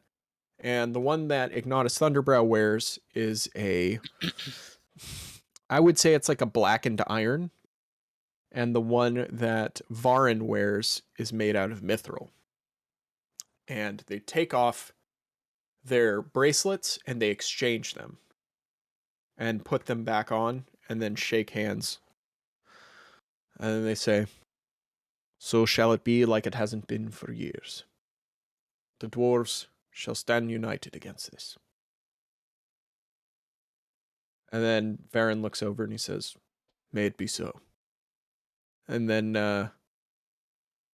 Speaker 3: And the one that Ignatus Thunderbrow wears is I would say it's like a blackened iron. And the one that Varin wears is made out of mithril. And they take off their bracelets and they exchange them and put them back on and then shake hands. And then they say, "So shall it be like it hasn't been for years. The dwarves shall stand united against this." And then Varin looks over and he says, "May it be so." And then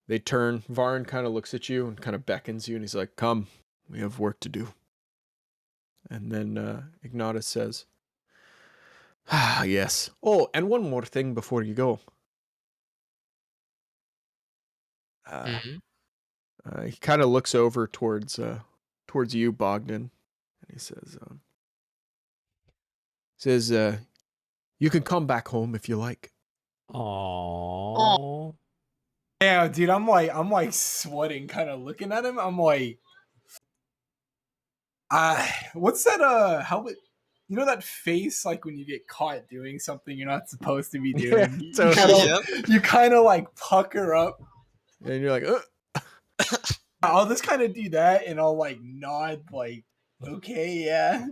Speaker 3: they turn. Varin kind of looks at you and kind of beckons you and he's like, "Come, we have work to do." And then Ignatus says, "Ah, yes. Oh, and one more thing before you go." He kind of looks over towards you, Bogdan, and he says, "You can come back home if you like."
Speaker 1: Aww.
Speaker 4: Yeah, dude, I'm like sweating, kind of looking at him. I'm like, what's that? How it? You know that face, like when you get caught doing something you're not supposed to be doing.
Speaker 3: Yeah, totally.
Speaker 4: You kind of like pucker up.
Speaker 3: And you're like,
Speaker 4: I'll just kind of do that, and I'll like nod, like, okay, yeah.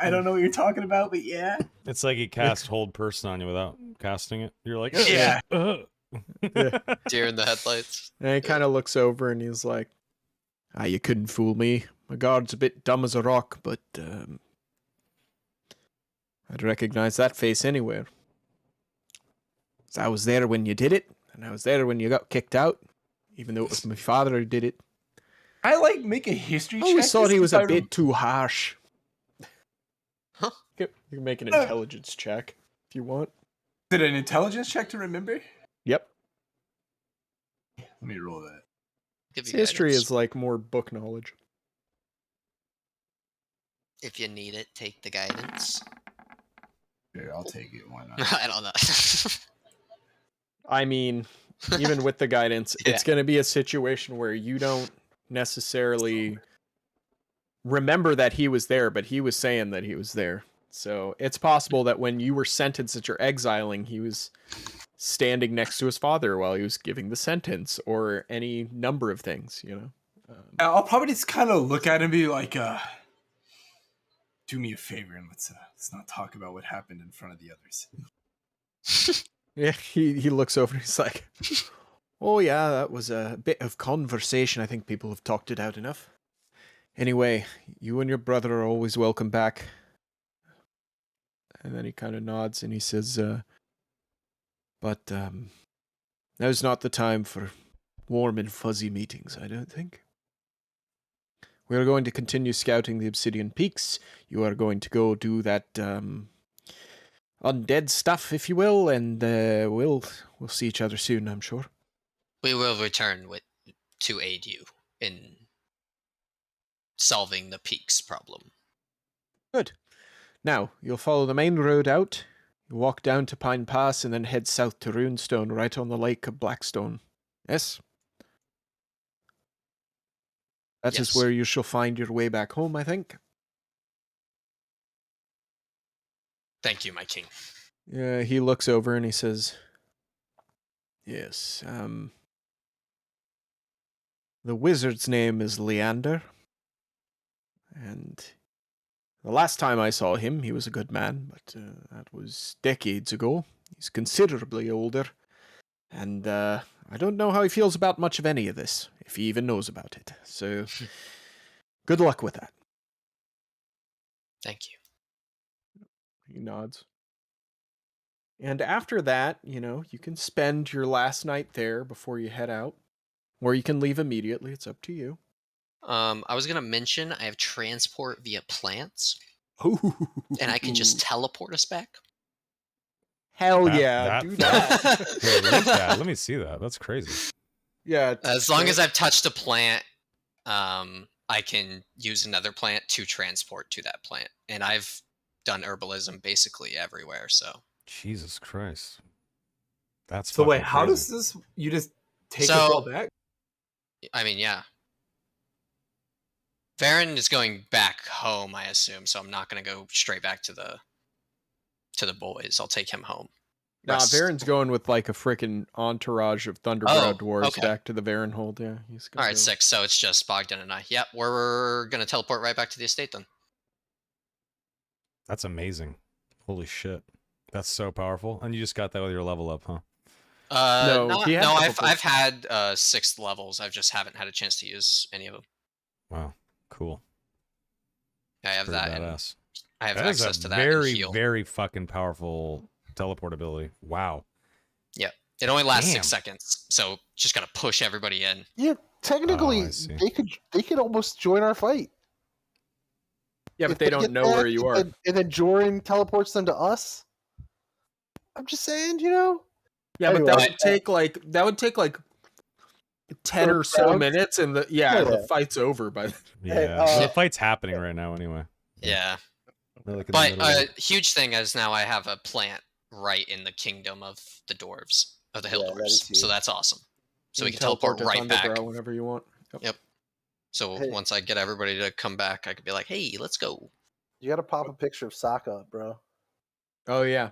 Speaker 4: I don't know what you're talking about, but yeah.
Speaker 1: It's like he cast hold person on you without casting it. You're like,
Speaker 4: Yeah.
Speaker 3: Yeah.
Speaker 5: Deer in the headlights.
Speaker 3: And he kind of looks over and he's like, you couldn't fool me. My guard's a bit dumb as a rock, but I'd recognize that face anywhere. So I was there when you did it, and I was there when you got kicked out, even though it was my father who did it.
Speaker 4: I like make a history
Speaker 3: I
Speaker 4: check.
Speaker 3: always thought
Speaker 4: to
Speaker 3: he
Speaker 4: see
Speaker 3: was
Speaker 4: if
Speaker 3: a
Speaker 4: I
Speaker 3: bit too harsh.
Speaker 5: Huh?
Speaker 3: You can make an intelligence check if you want.
Speaker 4: Is it an intelligence check to remember?
Speaker 3: Yep.
Speaker 4: Let me roll that.
Speaker 5: Give you
Speaker 3: History
Speaker 5: guidance.
Speaker 3: is like more book knowledge.
Speaker 5: If you need it, take the guidance.
Speaker 4: Here, I'll take it. Why not?
Speaker 5: I don't know.
Speaker 3: I mean, even with the guidance,
Speaker 5: Yeah.
Speaker 3: it's going to be a situation where you don't necessarily remember that he was there, but he was saying that he was there. So it's possible that when you were sentenced that you're exiling, he was standing next to his father while he was giving the sentence, or any number of things, you know.
Speaker 4: I'll probably just kind of look at him and be like, do me a favor and let's not talk about what happened in front of the others.
Speaker 3: Yeah, he looks over and he's like, oh yeah, that was a bit of conversation. I think people have talked it out enough. Anyway, you and your brother are always welcome back. And then he kind of nods and he says, but now's not the time for warm and fuzzy meetings, I don't think. We are going to continue scouting the Obsidian Peaks. You are going to go do that undead stuff, if you will, and we'll see each other soon, I'm sure.
Speaker 5: We will return to aid you in solving the peaks problem.
Speaker 3: Good. Now, you'll follow the main road out. You walk down to Pine Pass and then head south to Runestone, right on the lake of Blackstone. Yes? That is
Speaker 5: Yes.
Speaker 3: where you shall find your way back home, I think.
Speaker 5: Thank you, my king.
Speaker 3: He looks over and he says, yes, the wizard's name is Leander, and the last time I saw him, he was a good man, but that was decades ago. He's considerably older, and I don't know how he feels about much of any of this, if he even knows about it. So, good luck with that.
Speaker 5: Thank you.
Speaker 3: He nods. And after that, you can spend your last night there before you head out, or you can leave immediately. It's up to you.
Speaker 5: I was gonna mention I have transport via plants, and I can just teleport us back.
Speaker 3: Hell
Speaker 1: That-
Speaker 3: yeah,
Speaker 1: that-
Speaker 3: do
Speaker 1: that-
Speaker 3: that.
Speaker 1: Delete that. Let me see that. That's crazy.
Speaker 3: Yeah.
Speaker 5: As long as I've touched a plant, I can use another plant to transport to that plant, and I've done herbalism basically everywhere. So
Speaker 1: Jesus Christ. That's
Speaker 4: So
Speaker 1: fucking
Speaker 4: wait, how
Speaker 1: crazy.
Speaker 4: does this? You just take
Speaker 5: So-
Speaker 4: us all back?
Speaker 5: I mean, yeah. Varen is going back home, I assume, so I'm not gonna go straight back to the boys. I'll take him home.
Speaker 3: Nah,
Speaker 5: Rest-
Speaker 3: Varen's going with like a freaking entourage of Thunderbrow
Speaker 5: Oh,
Speaker 3: dwarves
Speaker 5: okay.
Speaker 3: back to the Varen hold. Yeah, he's gonna
Speaker 5: All right,
Speaker 3: go.
Speaker 5: 6. So it's just Bogdan and I. Yep, we're gonna teleport right back to the estate then.
Speaker 1: That's amazing. Holy shit. That's so powerful. And you just got that with your level up, huh?
Speaker 3: No, he had a couple
Speaker 5: I've had 6th levels. I just haven't had a chance to use any of them.
Speaker 1: Wow. Cool.
Speaker 5: I have
Speaker 1: Pretty
Speaker 5: that, and
Speaker 1: badass.
Speaker 5: I have
Speaker 1: That is
Speaker 5: access
Speaker 1: a
Speaker 5: to that. and
Speaker 1: very,
Speaker 5: heal.
Speaker 1: very fucking powerful teleport ability. Wow.
Speaker 5: Yep. It only lasts
Speaker 1: Damn.
Speaker 5: 6 seconds, so just gotta push everybody in.
Speaker 2: Yeah, technically,
Speaker 1: I see.
Speaker 2: they could almost join our fight.
Speaker 3: Yeah,
Speaker 2: If
Speaker 3: but they don't
Speaker 2: get
Speaker 3: know where
Speaker 2: back
Speaker 3: you are.
Speaker 2: And then Joran teleports them to us. I'm just saying,
Speaker 3: Yeah, but
Speaker 2: Anyway,
Speaker 3: that would take like 10 or
Speaker 2: First
Speaker 3: so
Speaker 2: round?
Speaker 3: minutes, and the
Speaker 2: Yeah.
Speaker 3: fight's over by then.
Speaker 1: Yeah.
Speaker 2: Hey,
Speaker 1: the fight's happening right now anyway.
Speaker 5: Yeah.
Speaker 1: We're like in the
Speaker 5: But
Speaker 1: middle of it.
Speaker 5: huge thing is now I have a plant right in the kingdom of the dwarves, of the hill
Speaker 2: Yeah, that
Speaker 5: dwarves.
Speaker 2: is
Speaker 5: So
Speaker 2: huge.
Speaker 5: that's awesome. So
Speaker 3: You
Speaker 5: we
Speaker 3: can
Speaker 5: can teleport
Speaker 3: to
Speaker 5: right back.
Speaker 3: Thunderbrow whenever you want.
Speaker 5: Yep. So
Speaker 2: Hey.
Speaker 5: once I get everybody to come back, I could be like, "Hey, let's go."
Speaker 2: you got to pop a picture of Sokka, bro.
Speaker 3: Oh yeah.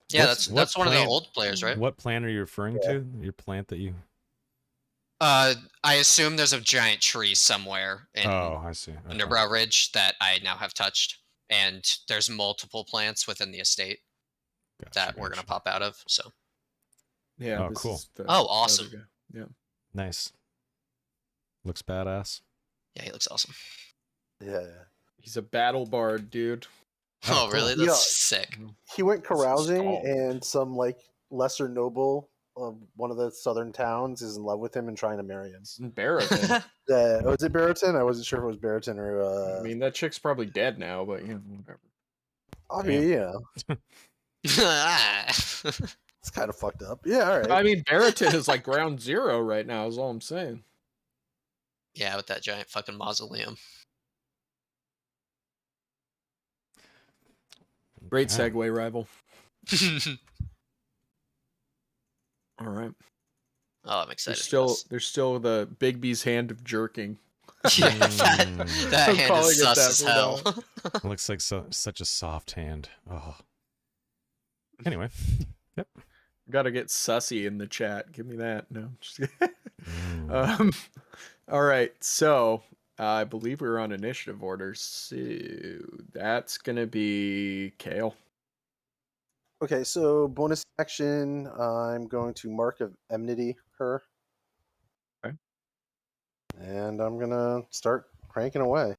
Speaker 5: Yeah,
Speaker 1: What's-
Speaker 5: that's
Speaker 1: what
Speaker 5: one of the
Speaker 1: plant-
Speaker 5: old players, right?
Speaker 1: What plant are you referring
Speaker 2: Yeah.
Speaker 1: to? Your plant that you...
Speaker 5: I assume there's a giant tree somewhere in
Speaker 1: Oh, I see. Okay.
Speaker 5: Underbrow Ridge that I now have touched, and there's multiple plants within the estate that we're gonna pop out of. So.
Speaker 3: Yeah.
Speaker 1: Oh,
Speaker 3: This
Speaker 1: cool.
Speaker 3: is the
Speaker 5: Oh,
Speaker 3: other
Speaker 5: awesome.
Speaker 3: guy. Yeah.
Speaker 1: Nice. Looks badass.
Speaker 5: Yeah, he looks awesome.
Speaker 2: Yeah.
Speaker 3: He's a battle bard, dude.
Speaker 5: Oh,
Speaker 1: cool.
Speaker 5: really? That's sick.
Speaker 2: He went carousing,
Speaker 3: strong.
Speaker 2: and some like lesser noble of one of the southern towns is in love with him and trying to marry him.
Speaker 3: Barrington.
Speaker 2: Was it Barrington? I wasn't sure if it was Barrington or.
Speaker 3: I mean, that chick's probably dead now, but whatever.
Speaker 2: I mean, yeah, it's kind of fucked up. Yeah, all right.
Speaker 3: I mean, Barrington is like ground zero right now. Is all I'm saying.
Speaker 5: Yeah, with that giant fucking mausoleum.
Speaker 3: Great
Speaker 1: Okay.
Speaker 3: segue, rival. All right.
Speaker 5: Oh, I'm excited.
Speaker 3: There's still the Bigby's hand of jerking.
Speaker 5: Yeah,
Speaker 1: Mm.
Speaker 5: that
Speaker 3: I'm
Speaker 5: hand
Speaker 3: calling
Speaker 5: is
Speaker 3: it
Speaker 5: sus
Speaker 3: that
Speaker 5: as
Speaker 3: for
Speaker 5: hell.
Speaker 1: Looks like such a soft hand. Oh. Anyway. Yep.
Speaker 3: Gotta get sussy in the chat. Give me that. No. Just kidding.
Speaker 1: Mm.
Speaker 3: All right. So I believe we're on initiative order. So that's gonna be Kale.
Speaker 2: Okay, so bonus action, I'm going to mark of enmity her.
Speaker 3: Okay.
Speaker 2: And I'm gonna start cranking away.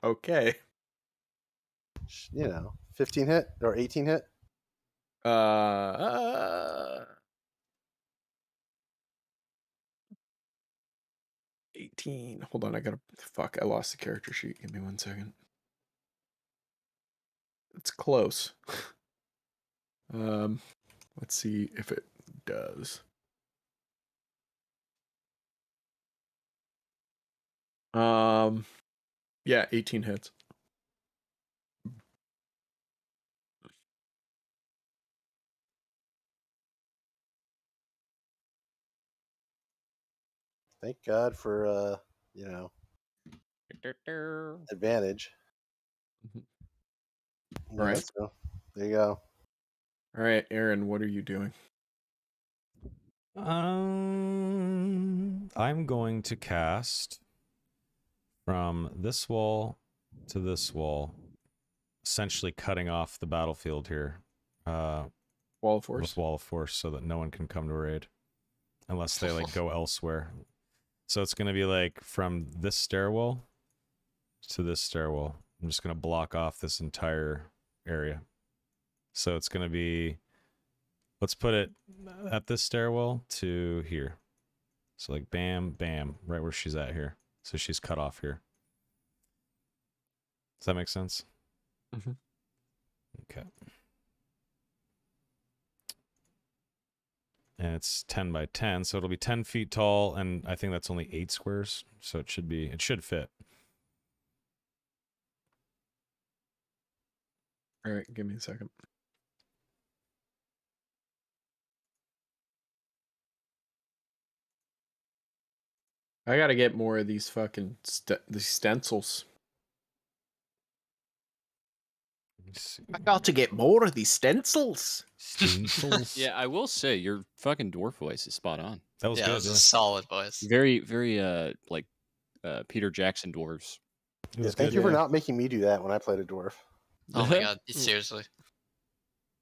Speaker 3: Okay.
Speaker 2: 15 hit or 18 hit.
Speaker 3: 18. Hold on, I lost the character sheet. Give me 1 second. It's close. Let's see if it does. Yeah, 18 hits.
Speaker 2: Thank God for advantage.
Speaker 3: All right.
Speaker 2: So there you go.
Speaker 3: All right, Aaron, what are you doing?
Speaker 1: I'm going to cast from this wall to this wall, essentially cutting off the battlefield here.
Speaker 3: Wall of Force.
Speaker 1: With Wall of Force, so that no one can come to raid, unless they like go elsewhere. So it's gonna be like from this stairwell to this stairwell. I'm just gonna block off this entire area. So it's gonna be, let's put it at this stairwell to here. So like bam, bam, right where she's at here. So she's cut off here. Does that make sense?
Speaker 3: Mm-hmm.
Speaker 1: Okay. And it's 10 by 10, so it'll be 10 feet tall, and I think that's only 8 squares, so it should fit.
Speaker 3: All right, give me a second. I gotta get more of these fucking these stencils. I got to get more of these stencils.
Speaker 1: Stencils.
Speaker 6: Yeah, I will say your fucking dwarf voice is spot on.
Speaker 1: That was
Speaker 5: Yeah,
Speaker 1: good.
Speaker 5: that was a solid voice.
Speaker 6: Very, very like Peter Jackson dwarves.
Speaker 1: It was
Speaker 2: Thank
Speaker 1: good.
Speaker 2: you for not making me do that when I played a dwarf.
Speaker 5: Oh my god, seriously.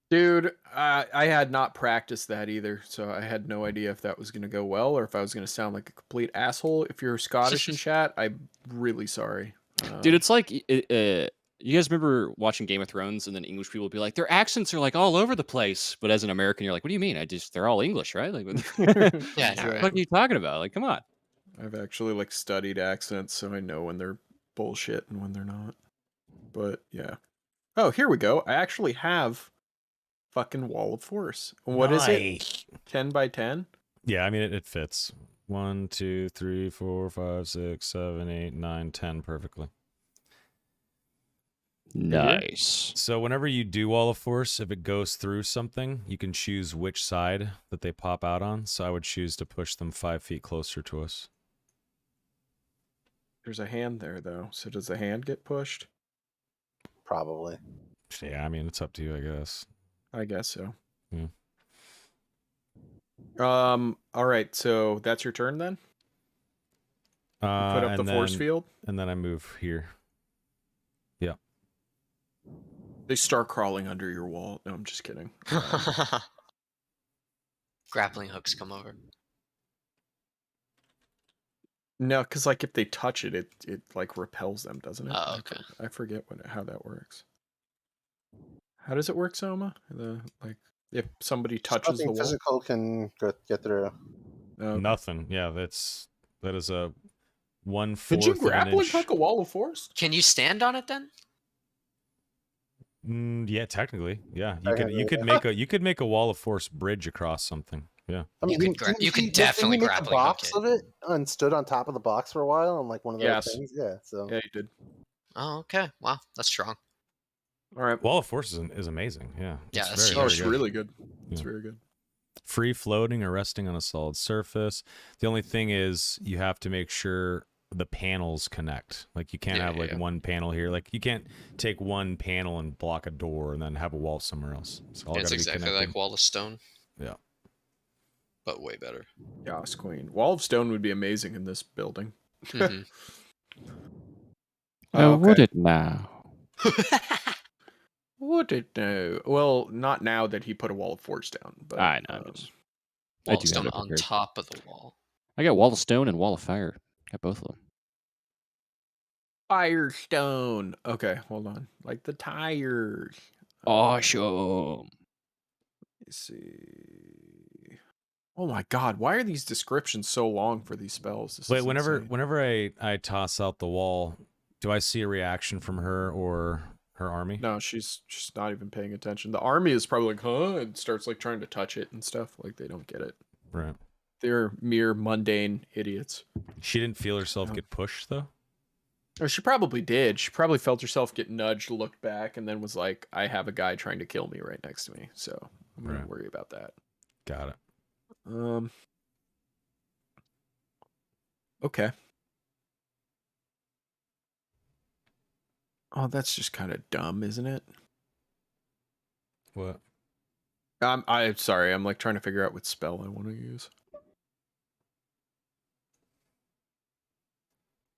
Speaker 3: Dude, I had not practiced that either, so I had no idea if that was going to go well or if I was going to sound like a complete asshole. If you're Scottish in chat, I'm really sorry.
Speaker 6: Dude, it's like you guys remember watching Game of Thrones and then English people would be like, their accents are like all over the place. But as an American, you're like, what do you mean? They're all English, right? Like,
Speaker 5: Yeah,
Speaker 6: what are you talking about? Like, come on.
Speaker 3: I've actually like studied accents, so I know when they're bullshit and when they're not. But yeah. Oh, here we go. I actually have fucking Wall of Force. What is it? 10 by 10?
Speaker 1: Yeah, I mean it fits. 1, 2, 3, 4, 5, 6, 7, 8, 9, 10 perfectly.
Speaker 6: Nice.
Speaker 1: So whenever you do Wall of Force, if it goes through something, you can choose which side that they pop out on. So I would choose to push them 5 feet closer to us.
Speaker 3: There's a hand there, though. So does the hand get pushed?
Speaker 2: Probably.
Speaker 1: Yeah, I mean, it's up to you, I guess.
Speaker 3: I guess so.
Speaker 1: Hmm.
Speaker 3: All right, so that's your turn then. You put up the force field.
Speaker 1: and then I move here. Yeah.
Speaker 3: They start crawling under your wall. No, I'm just kidding.
Speaker 5: Grappling hooks come over.
Speaker 3: No, because like if they touch it, it like repels them, doesn't it?
Speaker 5: Oh, okay.
Speaker 3: I forget how that works. How does it work, Soma? Like if somebody touches the
Speaker 2: Nothing
Speaker 3: wall.
Speaker 2: physical can get through.
Speaker 3: Okay.
Speaker 1: Nothing. Yeah, that is a 1/4
Speaker 3: Could you
Speaker 1: of an
Speaker 3: grappling
Speaker 1: inch.
Speaker 3: hook a wall of force?
Speaker 5: Can you stand on it then?
Speaker 1: Yeah, technically. Yeah,
Speaker 2: Technically,
Speaker 1: you could make a wall of force bridge across something. Yeah.
Speaker 2: I mean,
Speaker 5: You could
Speaker 2: didn't
Speaker 5: definitely
Speaker 2: he make a
Speaker 5: grappling hook
Speaker 2: box
Speaker 5: it.
Speaker 2: of it and stood on top of the box for a while on like one of those
Speaker 3: Yes.
Speaker 2: things? Yeah. So
Speaker 3: Yeah, you did.
Speaker 5: Oh, okay. Wow, that's strong.
Speaker 3: All right.
Speaker 1: Wall of force is amazing. Yeah.
Speaker 5: Yeah,
Speaker 1: It's
Speaker 5: that's
Speaker 1: very,
Speaker 3: Oh,
Speaker 1: very
Speaker 3: it's
Speaker 1: good.
Speaker 3: really good. It's
Speaker 1: Yeah.
Speaker 3: very good.
Speaker 1: Free floating or resting on a solid surface. The only thing is you have to make sure the panels connect. Like you can't have like one panel here. Like you can't take one panel and block a door and then have a wall somewhere else. It's all
Speaker 5: It's
Speaker 1: got to be
Speaker 5: exactly
Speaker 1: connected.
Speaker 5: like Wall of Stone.
Speaker 1: Yeah.
Speaker 5: But way better.
Speaker 3: Yas Queen. Wall of stone would be amazing in this building.
Speaker 5: Mhm.
Speaker 7: Would it now?
Speaker 3: Would it no? Well, not now that he put a wall of force down. But
Speaker 7: I know. I
Speaker 5: Wall
Speaker 7: do
Speaker 5: of Stone
Speaker 7: have it
Speaker 5: on
Speaker 7: prepared.
Speaker 5: top of the wall.
Speaker 7: I got Wall of Stone and Wall of Fire. Got both of them.
Speaker 3: Firestone. Okay, hold on. Like the tires.
Speaker 7: Awesome.
Speaker 3: Let's see. Oh my god, why are these descriptions so long for these spells? This
Speaker 1: Wait,
Speaker 3: is
Speaker 1: whenever
Speaker 3: insane.
Speaker 1: I toss out the wall, do I see a reaction from her or her army?
Speaker 3: No, she's not even paying attention. The army is probably like, huh, and starts like trying to touch it and stuff. Like they don't get it.
Speaker 1: Right.
Speaker 3: They're mere mundane idiots.
Speaker 1: She didn't feel herself
Speaker 3: Yeah.
Speaker 1: get pushed though.
Speaker 3: Or she probably did. She probably felt herself get nudged, looked back, and then was like, I have a guy trying to kill me right next to me, so I'm gonna
Speaker 1: Right.
Speaker 3: worry about that.
Speaker 1: Got it.
Speaker 3: Okay. Oh, that's just kind of dumb, isn't it?
Speaker 1: What?
Speaker 3: I'm sorry. I'm like trying to figure out what spell I want to use.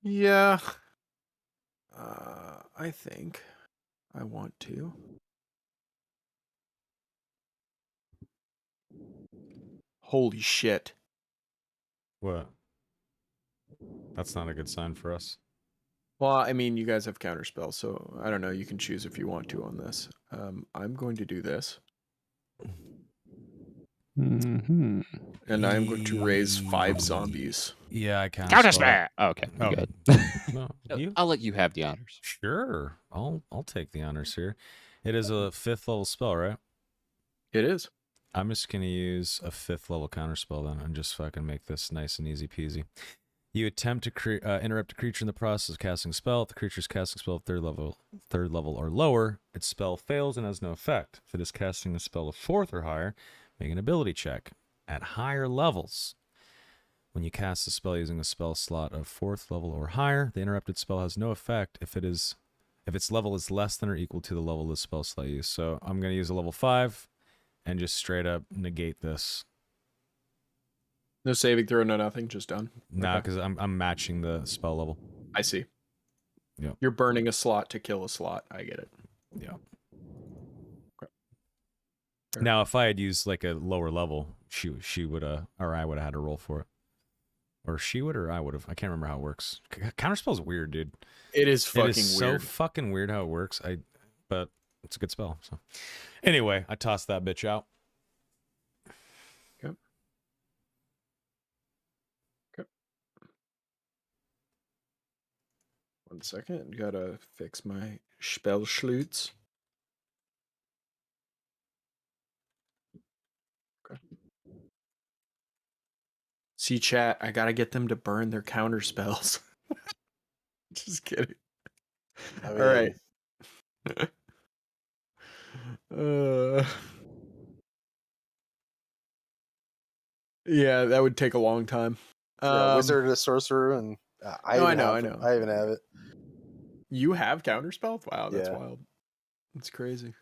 Speaker 3: Yeah. I think I want to. Holy shit.
Speaker 1: What? That's not a good sign for us.
Speaker 3: Well, I mean, you guys have counterspell, so I don't know. You can choose if you want to on this. I'm going to do this.
Speaker 7: Mm-hmm.
Speaker 3: And I'm going to raise 5 zombies.
Speaker 1: Yeah, I can't.
Speaker 7: Counterspell. Okay.
Speaker 1: Oh,
Speaker 7: Good.
Speaker 1: no,
Speaker 7: No,
Speaker 1: you?
Speaker 7: I'll let you have the honors.
Speaker 1: Sure. I'll take the honors here. It is a 5th level spell, right?
Speaker 3: It is.
Speaker 1: I'm just gonna use a 5th level counterspell then, and just fucking make this nice and easy peasy. You attempt to interrupt a creature in the process of casting a spell. If the creature is casting a spell at third level or lower, its spell fails and has no effect. If it is casting a spell of 4th or higher, make an ability check. At higher levels, when you cast a spell using a spell slot of 4th level or higher, the interrupted spell has no effect if its level is less than or equal to the level of the spell slot used. So I'm gonna use a level 5 and just straight up negate this.
Speaker 3: No saving throw, no nothing, just done.
Speaker 1: Nah,
Speaker 3: Okay.
Speaker 1: because I'm matching the spell level.
Speaker 3: I see.
Speaker 1: Yeah.
Speaker 3: You're burning a slot to kill a slot. I get it.
Speaker 1: Yeah.
Speaker 3: Okay.
Speaker 1: Now, if I had used like a lower level, she would or I would have had to roll for it, or she would, or I would have. I can't remember how it works. Counterspell's weird, dude.
Speaker 3: It is fucking
Speaker 1: it is
Speaker 3: weird.
Speaker 1: so fucking weird how it works. But it's a good spell. So, anyway, I tossed that bitch out.
Speaker 3: Okay. Okay. 1 second. Gotta fix my Spellschlutz. Okay. See, chat, I gotta get them to burn their counter spells. Just kidding.
Speaker 2: I
Speaker 3: All
Speaker 2: mean,
Speaker 3: right. Yeah, that would take a long time.
Speaker 2: yeah, wizard and a sorcerer, and I
Speaker 3: know.
Speaker 2: I even have it.
Speaker 3: You have counterspell? Wow, that's
Speaker 2: Yeah.
Speaker 3: wild. That's crazy.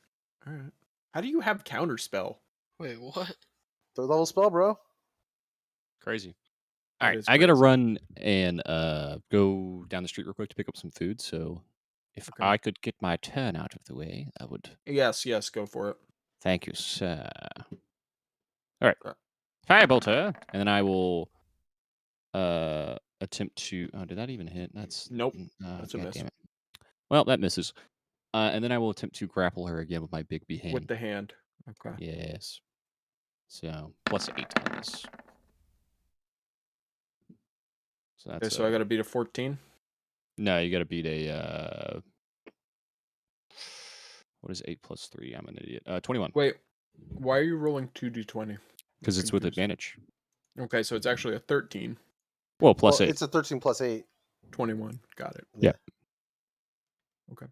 Speaker 3: All right. How do you have counterspell?
Speaker 5: Wait, what?
Speaker 2: Third level spell, bro.
Speaker 6: Crazy.
Speaker 3: That
Speaker 6: All right,
Speaker 3: is
Speaker 6: I gotta
Speaker 3: crazy.
Speaker 6: run and go down the street real quick to pick up some food. So if
Speaker 3: Okay.
Speaker 6: I could get my turn out of the way, I would.
Speaker 3: Yes, go for it.
Speaker 6: Thank you, sir. All right,
Speaker 3: Okay.
Speaker 6: Firebolter, and then I will attempt to. Oh, did that even hit? That's
Speaker 3: Nope.
Speaker 6: Oh,
Speaker 3: That's a
Speaker 6: God
Speaker 3: miss.
Speaker 6: damn it. Well, that misses. And then I will attempt to grapple her again with my big B hand.
Speaker 3: With the hand. Okay.
Speaker 6: Yes. So +8 on this. So
Speaker 3: Okay,
Speaker 6: that's
Speaker 3: so I got to beat a 14.
Speaker 6: No, you got to beat a what is 8 + 3? I'm an idiot. 21.
Speaker 3: Wait, why are you rolling 2d20?
Speaker 6: Because it's with
Speaker 3: Confused.
Speaker 6: advantage.
Speaker 3: Okay, so it's actually a 13.
Speaker 6: Well,
Speaker 2: Well,
Speaker 6: +8.
Speaker 2: it's a 13 plus 8.
Speaker 3: 21. Got it.
Speaker 6: Yeah.
Speaker 3: Okay.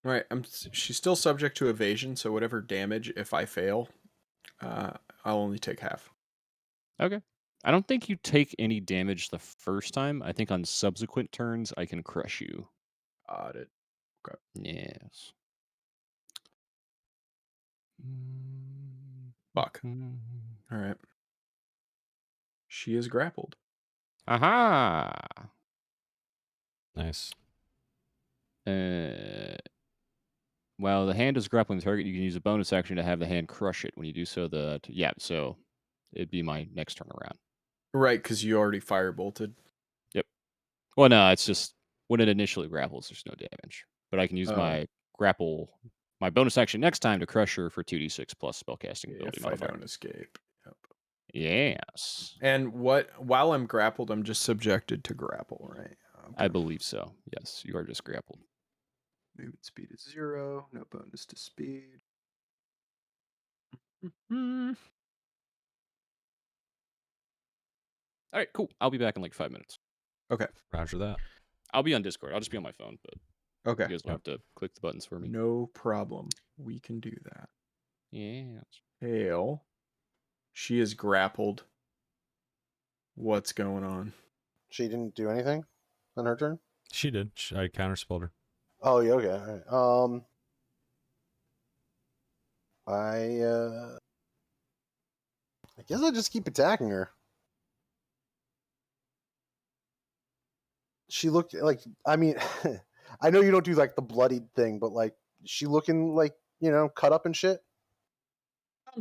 Speaker 3: All right. She's still subject to evasion, so whatever damage, if I fail, I'll only take half.
Speaker 6: Okay. I don't think you take any damage the first time. I think on subsequent turns I can crush you.
Speaker 3: Got it.
Speaker 6: Yes.
Speaker 3: Fuck. All right. She is grappled.
Speaker 6: Aha.
Speaker 1: Nice.
Speaker 6: Well, the hand is grappling the target. You can use a bonus action to have the hand crush it. When you do so, so it'd be my next turn around.
Speaker 3: Right, because you already firebolted.
Speaker 6: Yep. Well, no, it's just when it initially grapples, there's no damage. But I can use
Speaker 3: Oh.
Speaker 6: my bonus action next time to crush her for 2d6 plus spellcasting ability
Speaker 3: If I
Speaker 6: modifier.
Speaker 3: don't escape. Yep.
Speaker 6: Yes.
Speaker 3: And while I'm grappled, I'm just subjected to grapple, right? Okay.
Speaker 6: I believe so. Yes, you are just grappled.
Speaker 3: Movement speed is 0. No bonus to speed. Mm-hmm.
Speaker 6: All right, cool. I'll be back in like 5 minutes.
Speaker 3: Okay.
Speaker 1: Roger that.
Speaker 6: I'll be on Discord. I'll just be on my phone, but
Speaker 3: Okay.
Speaker 6: you guys won't have to click the buttons for me.
Speaker 3: No problem. We can do that.
Speaker 6: Yes.
Speaker 3: Hail. She is grappled. What's going on?
Speaker 2: She didn't do anything on her turn?
Speaker 1: She did. I counterspelled her.
Speaker 2: Oh, yeah, okay. All right. I guess I'll just keep attacking her. She looked like, I mean, I know you don't do like the bloodied thing, but like, she looking like, cut up and shit?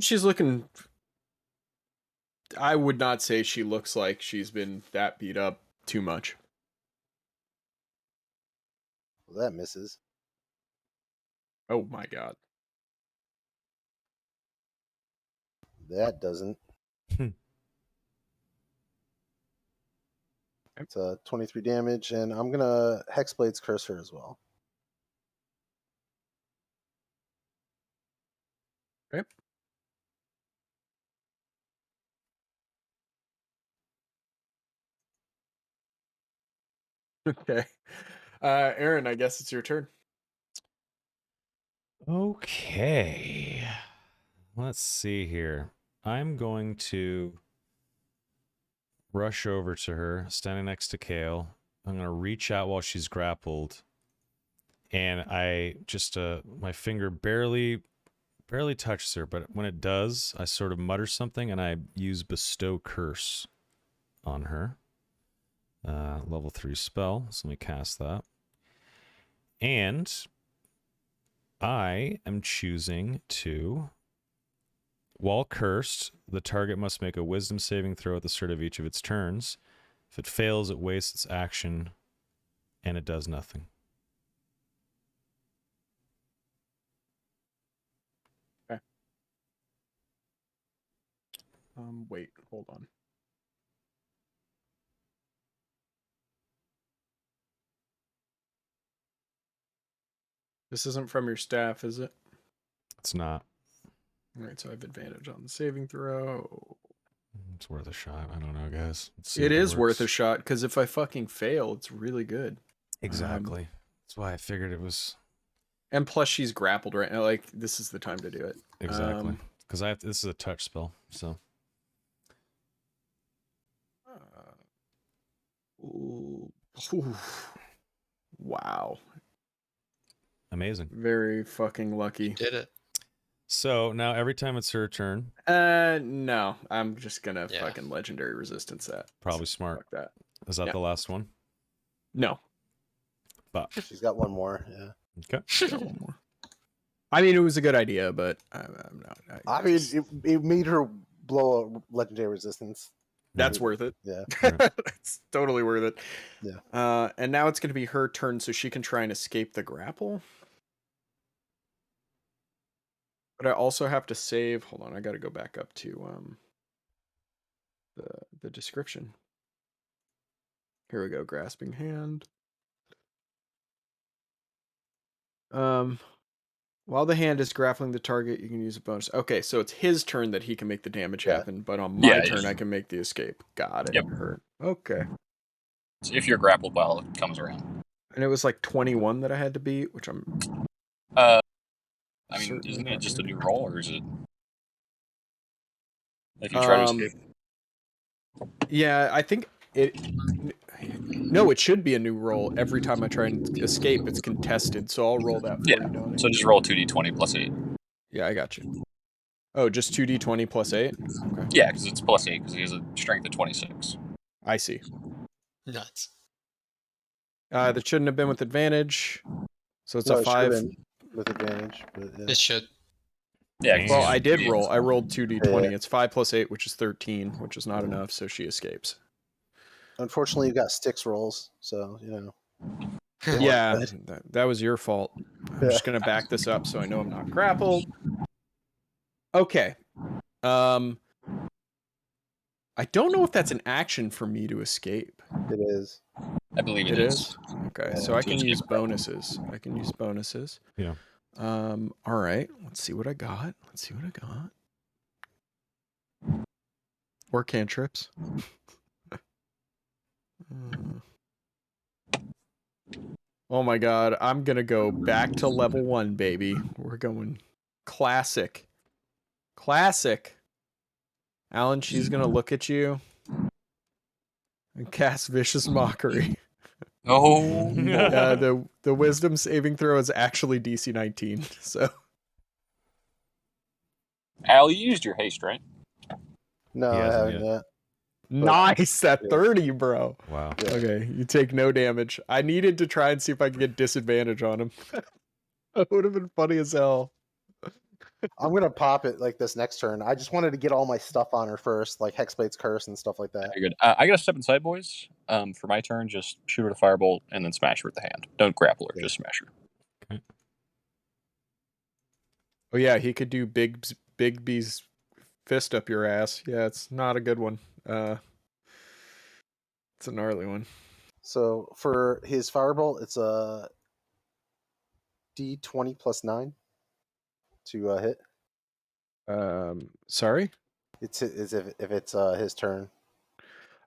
Speaker 3: She's looking. I would not say she looks like she's been that beat up too much.
Speaker 2: Well, that misses.
Speaker 3: Oh my god.
Speaker 2: That doesn't. It's 23 damage, and I'm going to Hexblade's curse her as well.
Speaker 3: Okay. Okay. Aaron, I guess it's your turn.
Speaker 1: Okay. Let's see here. I'm going to rush over to her, standing next to Kale. I'm going to reach out while she's grappled. And I just, my finger barely touches her, but when it does, I sort of mutter something and I use Bestow Curse on her. Level 3 spell, so let me cast that. And I am choosing to, while cursed, the target must make a wisdom saving throw at the start of each of its turns. If it fails, it wastes its action and it does nothing.
Speaker 3: Okay. Wait, hold on. This isn't from your staff, is it?
Speaker 1: It's not.
Speaker 3: All right, so I have advantage on the saving throw.
Speaker 1: It's worth a shot. I don't know, guys.
Speaker 3: It is worth a shot, because if I fucking fail, it's really good.
Speaker 1: Exactly. That's why I figured it was.
Speaker 3: And plus, she's grappled right now. Like, this is the time to do it.
Speaker 1: Exactly. Because this is a touch spell, so.
Speaker 3: Ooh. Wow.
Speaker 1: Amazing.
Speaker 3: Very fucking lucky.
Speaker 5: Did it.
Speaker 1: So now every time it's her turn,
Speaker 3: No. I'm just gonna
Speaker 5: Yeah.
Speaker 3: fucking legendary resistance that.
Speaker 1: probably smart.
Speaker 3: Fuck that.
Speaker 1: Is that
Speaker 3: Yeah.
Speaker 1: the last one?
Speaker 3: No.
Speaker 1: But
Speaker 2: She's got one more. Yeah.
Speaker 1: okay.
Speaker 3: Got one more. I mean, it was a good idea, but I'm not.
Speaker 2: I mean, it made her blow a legendary resistance.
Speaker 3: That's worth it.
Speaker 2: Yeah.
Speaker 3: It's totally worth it.
Speaker 2: Yeah.
Speaker 3: And now it's going to be her turn, so she can try and escape the grapple. But I also have to save. Hold on, I got to go back up to the description. Here we go. Grasping hand. While the hand is grappling the target, you can use a bonus. Okay, so it's his turn that he can make the damage
Speaker 2: Yeah.
Speaker 3: happen, but on my
Speaker 8: Yeah,
Speaker 3: turn,
Speaker 8: yes.
Speaker 3: I can make the escape. Got it.
Speaker 8: Yep.
Speaker 3: Hurt. Okay.
Speaker 8: So if you're grappled while it comes around.
Speaker 3: And it was like 21 that I had to beat, which I'm.
Speaker 8: I mean,
Speaker 3: certainly
Speaker 8: isn't
Speaker 3: not
Speaker 8: it just a
Speaker 3: gonna
Speaker 8: new
Speaker 3: do.
Speaker 8: roll, or is it? If you try to escape.
Speaker 3: Yeah, I think it. No, it should be a new roll. Every time I try and escape, it's contested. So I'll roll that for
Speaker 8: Yeah.
Speaker 3: you, Donnie.
Speaker 8: So just roll 2d20 plus 8.
Speaker 3: Yeah, I got you. Oh, just 2d20 plus 8? Okay.
Speaker 8: Yeah, because it's plus 8, because he has a strength of 26.
Speaker 3: I see.
Speaker 5: Nuts.
Speaker 3: That shouldn't have been with advantage. So it's
Speaker 2: No,
Speaker 3: a
Speaker 2: it should have
Speaker 3: 5.
Speaker 2: been with advantage, but yeah.
Speaker 5: It should.
Speaker 8: Yeah, 'cause
Speaker 3: Well,
Speaker 8: he's-
Speaker 3: I did
Speaker 8: yeah.
Speaker 3: roll. I rolled 2d20.
Speaker 2: Yeah.
Speaker 3: It's 5 plus 8, which is 13, which is not enough, so she escapes.
Speaker 2: Unfortunately, you got sticks rolls, so you know.
Speaker 3: Yeah, that was your fault. I'm
Speaker 2: Yeah.
Speaker 3: just gonna back this up so I know I'm not grappled. Okay. I don't know if that's an action for me to escape.
Speaker 2: It is.
Speaker 8: I believe
Speaker 3: It is? Okay, so I
Speaker 8: To
Speaker 3: can
Speaker 8: escape
Speaker 3: use
Speaker 8: the grapple.
Speaker 3: bonuses. I can use bonuses.
Speaker 1: Yeah.
Speaker 3: All right. Let's see what I got. Or cantrips. Oh my god, I'm gonna go back to level 1, baby. We're going classic. Alan, she's gonna look at you and cast Vicious Mockery.
Speaker 8: Oh,
Speaker 3: The wisdom saving throw is actually DC 19, so
Speaker 8: Al, you used your haste, right?
Speaker 2: No,
Speaker 1: He
Speaker 2: I
Speaker 1: hasn't
Speaker 2: haven't
Speaker 1: yet.
Speaker 2: yet.
Speaker 3: nice at
Speaker 2: Yeah.
Speaker 3: 30, bro.
Speaker 1: Wow.
Speaker 2: Yeah.
Speaker 3: Okay, you take no damage. I needed to try and see if I could get disadvantage on him. That would have been funny as hell.
Speaker 2: I'm gonna pop it like this next turn. I just wanted to get all my stuff on her first, like Hexblade's Curse and stuff like that.
Speaker 8: Very good. I got to step inside, boys. For my turn, just shoot her with a firebolt and then smash her with the hand. Don't grapple her,
Speaker 2: Yeah.
Speaker 8: just smash her.
Speaker 3: Oh yeah, he could do Big B's fist up your ass. Yeah, it's not a good one. It's a gnarly one.
Speaker 2: So for his Firebolt, it's a D20 plus 9 to hit.
Speaker 3: Sorry.
Speaker 2: It's if it's his turn.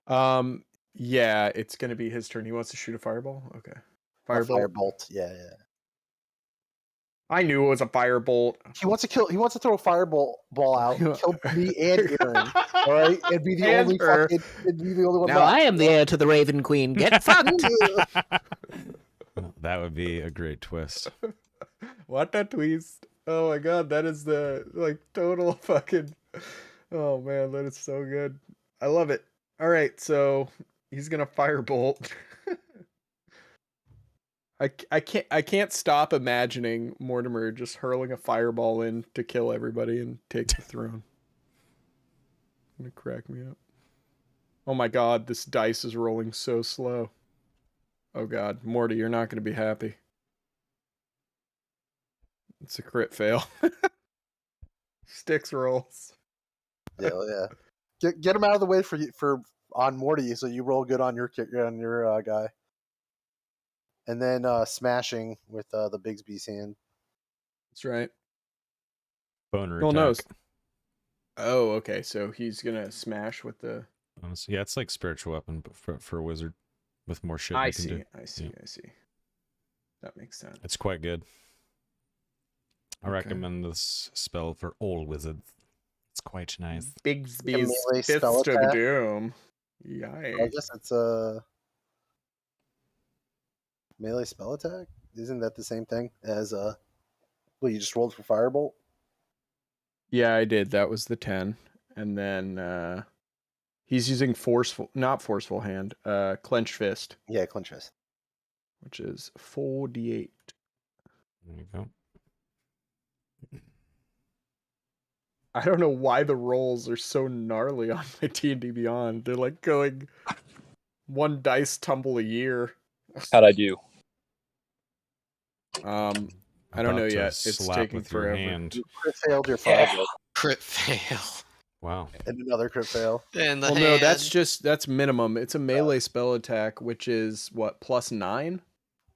Speaker 3: Yeah, it's gonna be his turn. He wants to shoot a fireball. Okay,
Speaker 2: A
Speaker 3: firebolt.
Speaker 2: Firebolt. Yeah.
Speaker 3: I knew it was a firebolt.
Speaker 2: He wants to kill. He wants to throw a fireball out, kill me and Aaron. All right, and be the
Speaker 3: And
Speaker 2: only
Speaker 3: her.
Speaker 2: fucking. And be the only one.
Speaker 7: Now
Speaker 2: left.
Speaker 7: I am the heir to the Raven Queen. Get fucked.
Speaker 1: That would be a great twist.
Speaker 3: What a twist! Oh my god, that is the total fucking. Oh man, that is so good. I love it. All right, so he's gonna firebolt. I can't stop imagining Mortimer just hurling a fireball in to kill everybody and take the throne. Gonna crack me up. Oh my god, this dice is rolling so slow. Oh god, Morty, you're not gonna be happy. It's a crit fail. Sticks rolls.
Speaker 2: Yeah. Get him out of the way for on Morty, so you roll good on your guy. And then smashing with the Bigsby's hand.
Speaker 3: That's right.
Speaker 1: Boner
Speaker 3: Well,
Speaker 1: attack.
Speaker 3: knows. Oh, okay. So he's gonna smash with the.
Speaker 1: Honestly, yeah, it's like spiritual weapon, but for a wizard with more shit.
Speaker 3: I
Speaker 1: you can
Speaker 3: see.
Speaker 1: do.
Speaker 3: I see.
Speaker 1: Yeah.
Speaker 3: I see. That makes sense.
Speaker 1: It's quite good. I
Speaker 3: Okay.
Speaker 1: recommend this spell for all wizards. It's quite nice.
Speaker 3: Bigsby's
Speaker 2: melee
Speaker 3: Fist
Speaker 2: spell
Speaker 3: of
Speaker 2: attack?
Speaker 3: Doom.
Speaker 2: I
Speaker 3: Yikes.
Speaker 2: guess it's a melee spell attack. Isn't that the same thing as well? You just rolled for Firebolt.
Speaker 3: Yeah, I did. That was the 10. And then he's using not forceful hand, clenched fist,
Speaker 2: Yeah, clinch fist.
Speaker 3: which is 4d8.
Speaker 1: There you go.
Speaker 3: I don't know why the rolls are so gnarly on my D&D Beyond. They're like going one dice tumble a year.
Speaker 8: How'd I do?
Speaker 3: I don't
Speaker 1: About
Speaker 3: know
Speaker 1: to
Speaker 3: yet. It's
Speaker 1: slap
Speaker 3: taking
Speaker 1: with your
Speaker 3: forever.
Speaker 1: hand.
Speaker 2: You crit failed your fireball.
Speaker 5: Crit fail.
Speaker 1: Wow.
Speaker 2: And another crit fail.
Speaker 5: And the
Speaker 3: Well,
Speaker 5: hand.
Speaker 3: no, that's minimum. It's a melee spell attack, which is what, +9?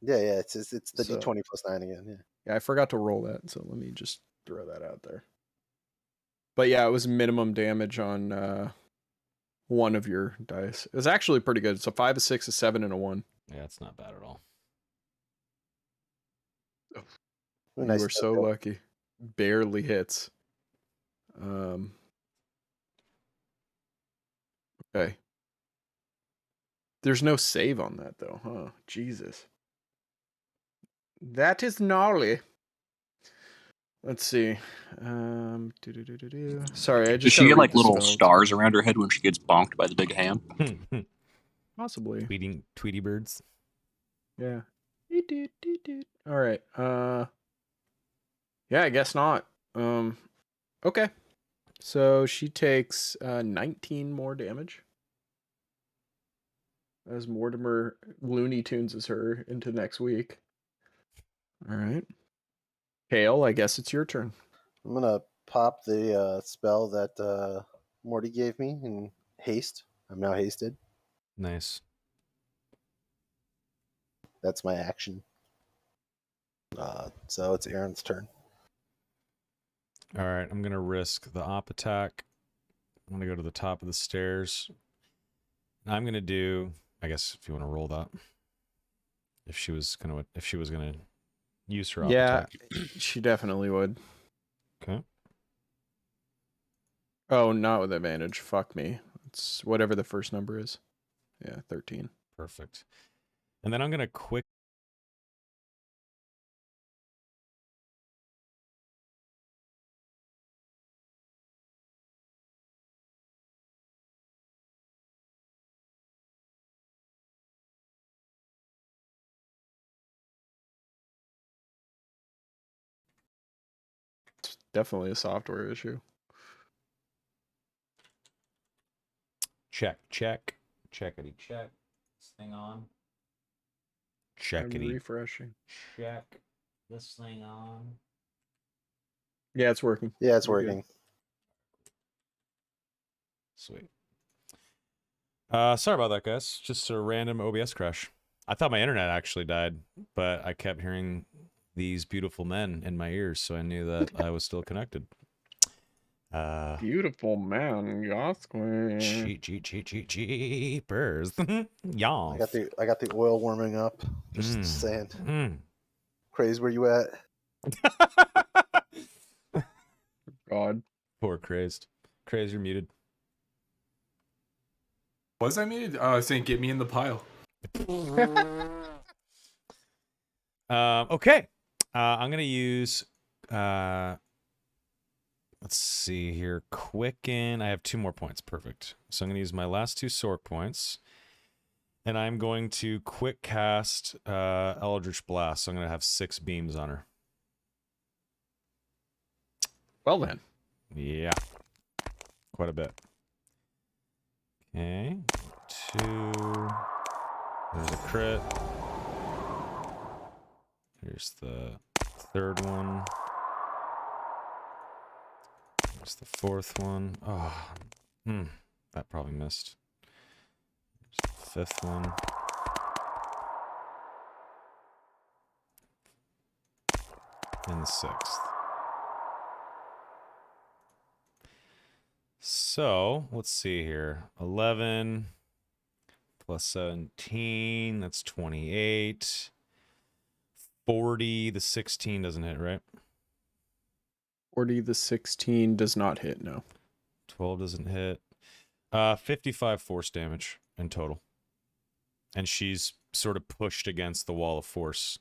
Speaker 2: Yeah, it's the
Speaker 3: So-
Speaker 2: D20 plus 9 again. Yeah.
Speaker 3: Yeah, I forgot to roll that, so let me just throw that out there. But yeah, it was minimum damage on one of your dice. It was actually pretty good. It's a 5, a 6, a 7, and a 1.
Speaker 1: Yeah, it's not bad at all.
Speaker 2: Ooh,
Speaker 3: You
Speaker 2: nice
Speaker 3: were so
Speaker 2: fail.
Speaker 3: lucky. Barely hits. Okay. There's no save on that though, huh? Jesus. That is gnarly. Let's see. Sorry, I
Speaker 8: Does
Speaker 3: just
Speaker 8: she
Speaker 3: gotta
Speaker 8: get
Speaker 3: read
Speaker 8: like
Speaker 3: the
Speaker 8: little
Speaker 3: spells.
Speaker 8: stars around her head when she gets bonked by the big hand?
Speaker 3: Possibly.
Speaker 1: Tweety birds.
Speaker 3: Yeah. All right. Yeah, I guess not. Okay. So she takes 19 more damage. As Mortimer Looney Tunes is her into next week. All right. Kale, I guess it's your turn.
Speaker 2: I'm gonna pop the spell that Morty gave me in haste. I'm now hasted.
Speaker 1: Nice.
Speaker 2: That's my action. So it's Aaron's turn.
Speaker 1: All right, I'm gonna risk the op attack. I'm gonna go to the top of the stairs. I'm gonna do. I guess if you want to roll that. If she was gonna use her op
Speaker 3: Yeah,
Speaker 1: attack.
Speaker 3: she definitely would.
Speaker 1: Okay.
Speaker 3: Oh, not with advantage. Fuck me. It's whatever the first number is. Yeah, 13.
Speaker 1: Perfect. And then I'm gonna quick.
Speaker 3: It's definitely a software issue.
Speaker 1: Check. Checkity check. This thing on.
Speaker 3: I'm
Speaker 1: Checkity
Speaker 3: refreshing.
Speaker 1: check. This thing on.
Speaker 3: Yeah, it's working.
Speaker 2: Yeah, it's
Speaker 3: You're good.
Speaker 2: working.
Speaker 1: Sweet. Sorry about that, guys. Just a random OBS crash. I thought my internet actually died, but I kept hearing these beautiful men in my ears, so I knew that I was still connected.
Speaker 3: Beautiful man, Yasquin.
Speaker 1: Jeepers. Y'all.
Speaker 2: I got the oil warming up. Just saying. Craze, where you at?
Speaker 3: God.
Speaker 1: Poor Crazed. Crazed, you're muted.
Speaker 4: Was I muted? Saying get me in the pile.
Speaker 1: Okay. I'm going to use... let's see here. Quicken. I have 2 more points. Perfect. So I'm going to use my last 2 Sork points. And I'm going to quick cast Eldritch Blast. So I'm going to have 6 beams on her.
Speaker 3: Well then.
Speaker 1: Yeah. Quite a bit. Okay. 2. There's a crit. Here's the 3rd one. Here's the 4th one. Oh, that probably missed. Here's the 5th one. And the 6th. So, let's see here. 11 plus 17, that's 28. 40, the 16 doesn't hit, right?
Speaker 3: 40, the 16 does not hit, no.
Speaker 1: 12 doesn't hit. 55 force damage in total. And she's sort of pushed against the wall of force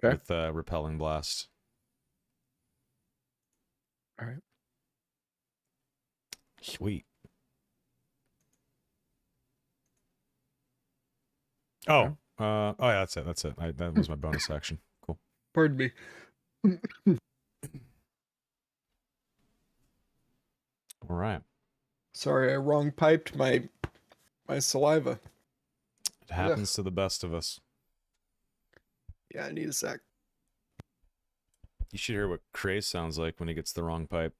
Speaker 3: Okay.
Speaker 1: with repelling blast.
Speaker 3: All right.
Speaker 1: Sweet. Oh, oh yeah, that's it. That's it. That was my bonus action. Cool.
Speaker 3: Pardon me.
Speaker 1: All right.
Speaker 3: Sorry, I wrong piped my saliva.
Speaker 1: It happens to the best of us.
Speaker 3: Yeah, I need a sec.
Speaker 1: You should hear what Craze sounds like when he gets the wrong pipe.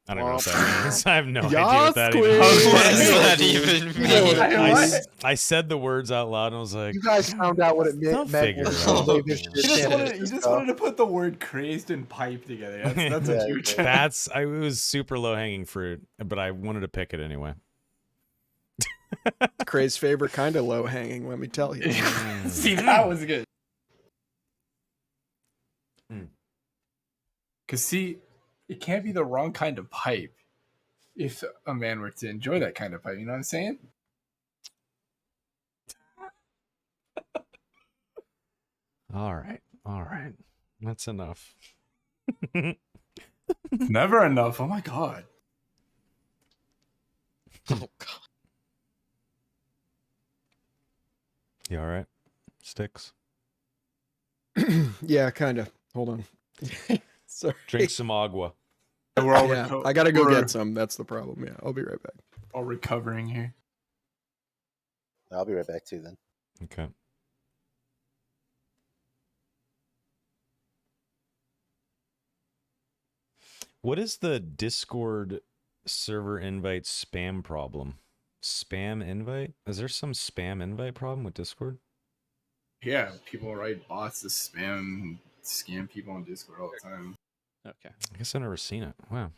Speaker 1: I don't know what that means. I have no idea what that even
Speaker 3: Yas,
Speaker 1: means.
Speaker 5: What does that even mean?
Speaker 1: I said the words out loud and I was like,
Speaker 2: You guys found out what it
Speaker 1: they'll
Speaker 2: meant.
Speaker 1: figure it
Speaker 2: when
Speaker 1: out.
Speaker 2: they
Speaker 1: man.
Speaker 2: visited
Speaker 4: You just,
Speaker 2: San
Speaker 4: wanted, you just wanted to put the word crazed and pipe together. That's
Speaker 2: Yeah,
Speaker 4: what you were trying.
Speaker 1: It was super low hanging fruit, but I wanted to pick it anyway.
Speaker 3: Craze's favorite kind of low hanging, let me tell you.
Speaker 4: See, that was good.
Speaker 1: Hmm.
Speaker 4: Because, see, it can't be the wrong kind of pipe if a man were to enjoy that kind of pipe. You know what I'm saying?
Speaker 1: All right. That's enough.
Speaker 4: Never enough. Oh, my God.
Speaker 5: Oh god.
Speaker 1: You all right? Sticks?
Speaker 3: Yeah, kind of. Hold on. Sorry.
Speaker 1: Drink some agua.
Speaker 4: We're all,
Speaker 3: Yeah, I gotta go get some. That's the problem. Yeah, I'll be right back.
Speaker 4: all recovering here.
Speaker 2: I'll be right back too then.
Speaker 1: Okay. What is the Discord server invite spam problem? Spam invite? Is there some spam invite problem with Discord?
Speaker 4: Yeah, people write bots to scam people on Discord all the time.
Speaker 6: Okay.
Speaker 1: I guess I've never seen it. Wow.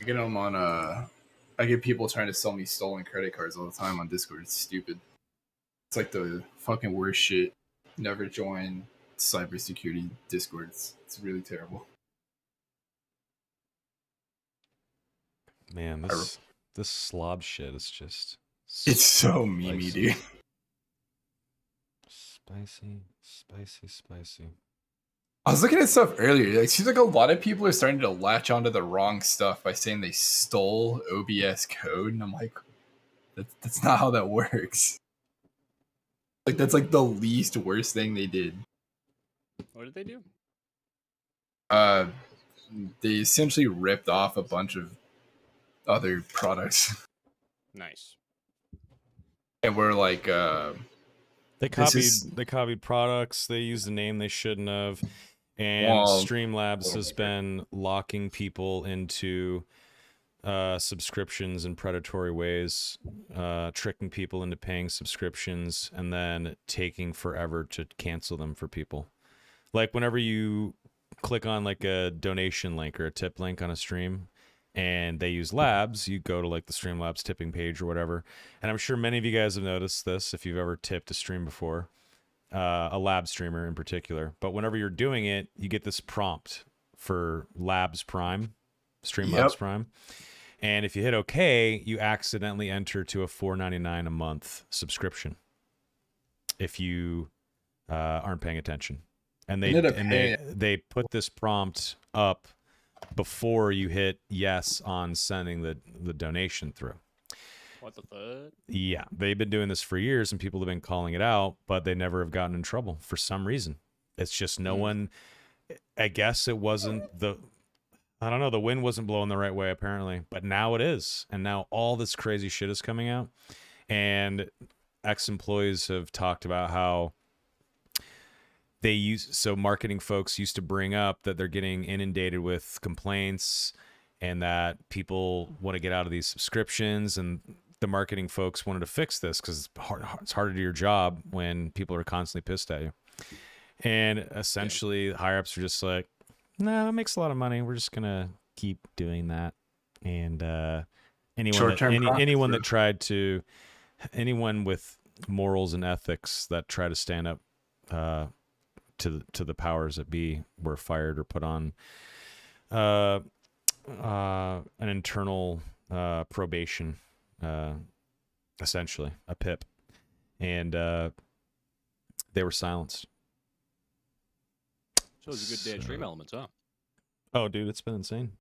Speaker 4: I get them on I get people trying to sell me stolen credit cards all the time on Discord. It's stupid. It's like the fucking worst shit. Never join cybersecurity Discords. It's really terrible.
Speaker 1: Man, this slob shit is just
Speaker 4: It's so memey,
Speaker 1: spicy.
Speaker 4: dude.
Speaker 1: Spicy.
Speaker 4: I was looking at stuff earlier. It seems like a lot of people are starting to latch onto the wrong stuff by saying they stole OBS code, and I'm like, that's not how that works. Like that's like the least worst thing they did.
Speaker 6: What did they do?
Speaker 4: They essentially ripped off a bunch of other products,
Speaker 6: Nice.
Speaker 4: and we're like,
Speaker 1: They
Speaker 4: This
Speaker 1: copied products. They used a name they shouldn't have, and
Speaker 4: Well,
Speaker 1: Streamlabs
Speaker 4: little
Speaker 1: has
Speaker 4: bit.
Speaker 1: been locking people into subscriptions in predatory ways, tricking people into paying subscriptions, and then taking forever to cancel them for people. Like whenever you click on like a donation link or a tip link on a stream, and they use labs, you go to like the Streamlabs tipping page or whatever. And I'm sure many of you guys have noticed this if you've ever tipped a stream before, a lab streamer in particular. But whenever you're doing it, you get this prompt for Labs Prime, Streamlabs
Speaker 4: Yep.
Speaker 1: Prime. And if you hit OK, you accidentally enter to a $4.99 a month subscription if you aren't paying attention. And they put this prompt up before you hit yes on sending the donation through.
Speaker 6: What the fuck?
Speaker 1: Yeah, they've been doing this for years and people have been calling it out, but they never have gotten in trouble for some reason. It's just no one, I guess it wasn't I don't know, the wind wasn't blowing the right way apparently, but now it is. And now all this crazy shit is coming out. And ex-employees have talked about how marketing folks used to bring up that they're getting inundated with complaints and that people want to get out of these subscriptions, and the marketing folks wanted to fix this because it's hard to do your job when people are constantly pissed at you. And essentially higher ups are just like, no, it makes a lot of money, we're just gonna keep doing that. And anyone with morals and ethics that try to stand up to the powers that be were fired or put on an internal probation, essentially a PIP, and they were silenced.
Speaker 6: So it was a good day at Stream Elements, huh?
Speaker 1: Oh, dude, it's been insane.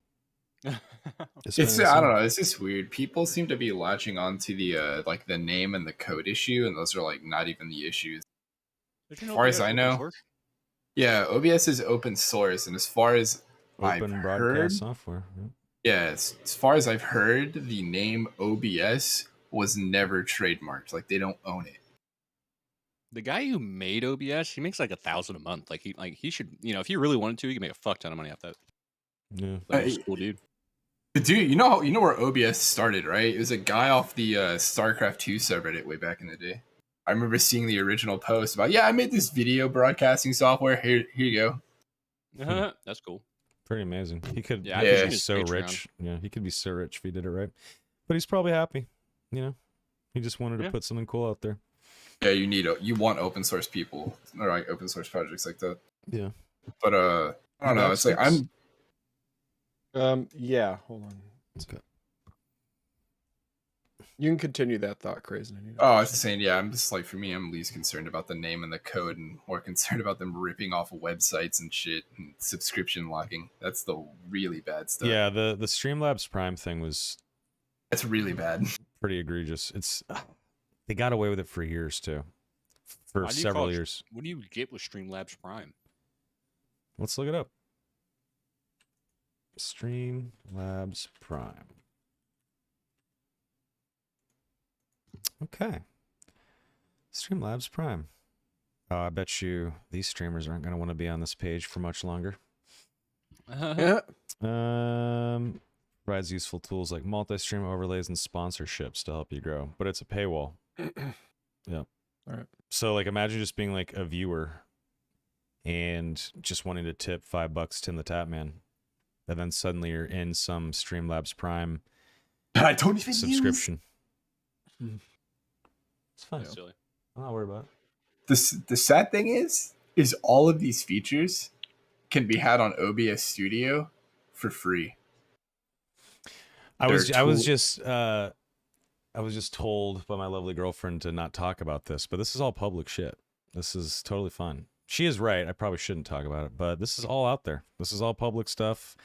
Speaker 4: It's I don't know. It's just weird. People seem to be latching onto the like the name and the code issue, and those are like not even the issues.
Speaker 6: As
Speaker 4: far as I know, yeah, OBS is open source, and as far as
Speaker 1: Open
Speaker 4: I've
Speaker 1: broadcast
Speaker 4: heard,
Speaker 1: software.
Speaker 4: yeah, as far as I've heard, the name OBS was never trademarked. Like they don't own it.
Speaker 6: The guy who made OBS, he makes like $1,000 a month. Like he should, if he really wanted to, he could make a fuck ton of money off that.
Speaker 1: Yeah.
Speaker 6: Like, he's a cool dude.
Speaker 4: Dude, you know where OBS started, right? It was a guy off the StarCraft 2 subreddit way back in the day. I remember seeing the original post about, yeah, I made this video broadcasting software. Here you go.
Speaker 6: That's cool.
Speaker 1: Pretty amazing. He could,
Speaker 6: Yeah,
Speaker 1: he
Speaker 6: I
Speaker 1: could
Speaker 6: could
Speaker 1: be
Speaker 6: see his
Speaker 1: so
Speaker 6: Patreon.
Speaker 1: rich. Yeah, he could be so rich if he did it right. But he's probably happy. He just wanted to put something cool out there.
Speaker 4: Yeah, you want open source people or like open source projects like that.
Speaker 1: Yeah.
Speaker 4: But I don't know. It's like
Speaker 3: Yeah, hold on.
Speaker 1: Okay.
Speaker 3: You can continue that thought, Crazy.
Speaker 4: I was just saying, yeah, I'm just like, for me, I'm least concerned about the name and the code and more concerned about them ripping off websites and shit and subscription locking. That's the really bad stuff.
Speaker 1: Yeah, the Streamlabs Prime thing was
Speaker 4: That's really bad.
Speaker 1: pretty egregious. They got away with it for years too. For
Speaker 6: Why do you
Speaker 1: several
Speaker 6: call it-
Speaker 1: years.
Speaker 6: What do you get with Streamlabs Prime?
Speaker 1: Let's look it up. Streamlabs Prime. Okay. Streamlabs Prime. Oh, I bet you these streamers aren't going to want to be on this page for much longer. Provides useful tools like multi-stream overlays and sponsorships to help you grow, but it's a paywall. Yeah.
Speaker 3: All right.
Speaker 1: So, like, imagine just being like a viewer and just wanting to tip $5 to the Tap Man, and then suddenly you're in some Streamlabs Prime
Speaker 4: I don't even
Speaker 1: subscription. It's fine.
Speaker 6: That's silly.
Speaker 1: I'm not worried about it.
Speaker 4: The sad thing is all of these features can be had on OBS Studio for free.
Speaker 1: I was just told by my lovely girlfriend to not talk about this, but this is all public shit. This is totally fine. She is right. I probably shouldn't talk about it, but this is all out there. This is all public stuff.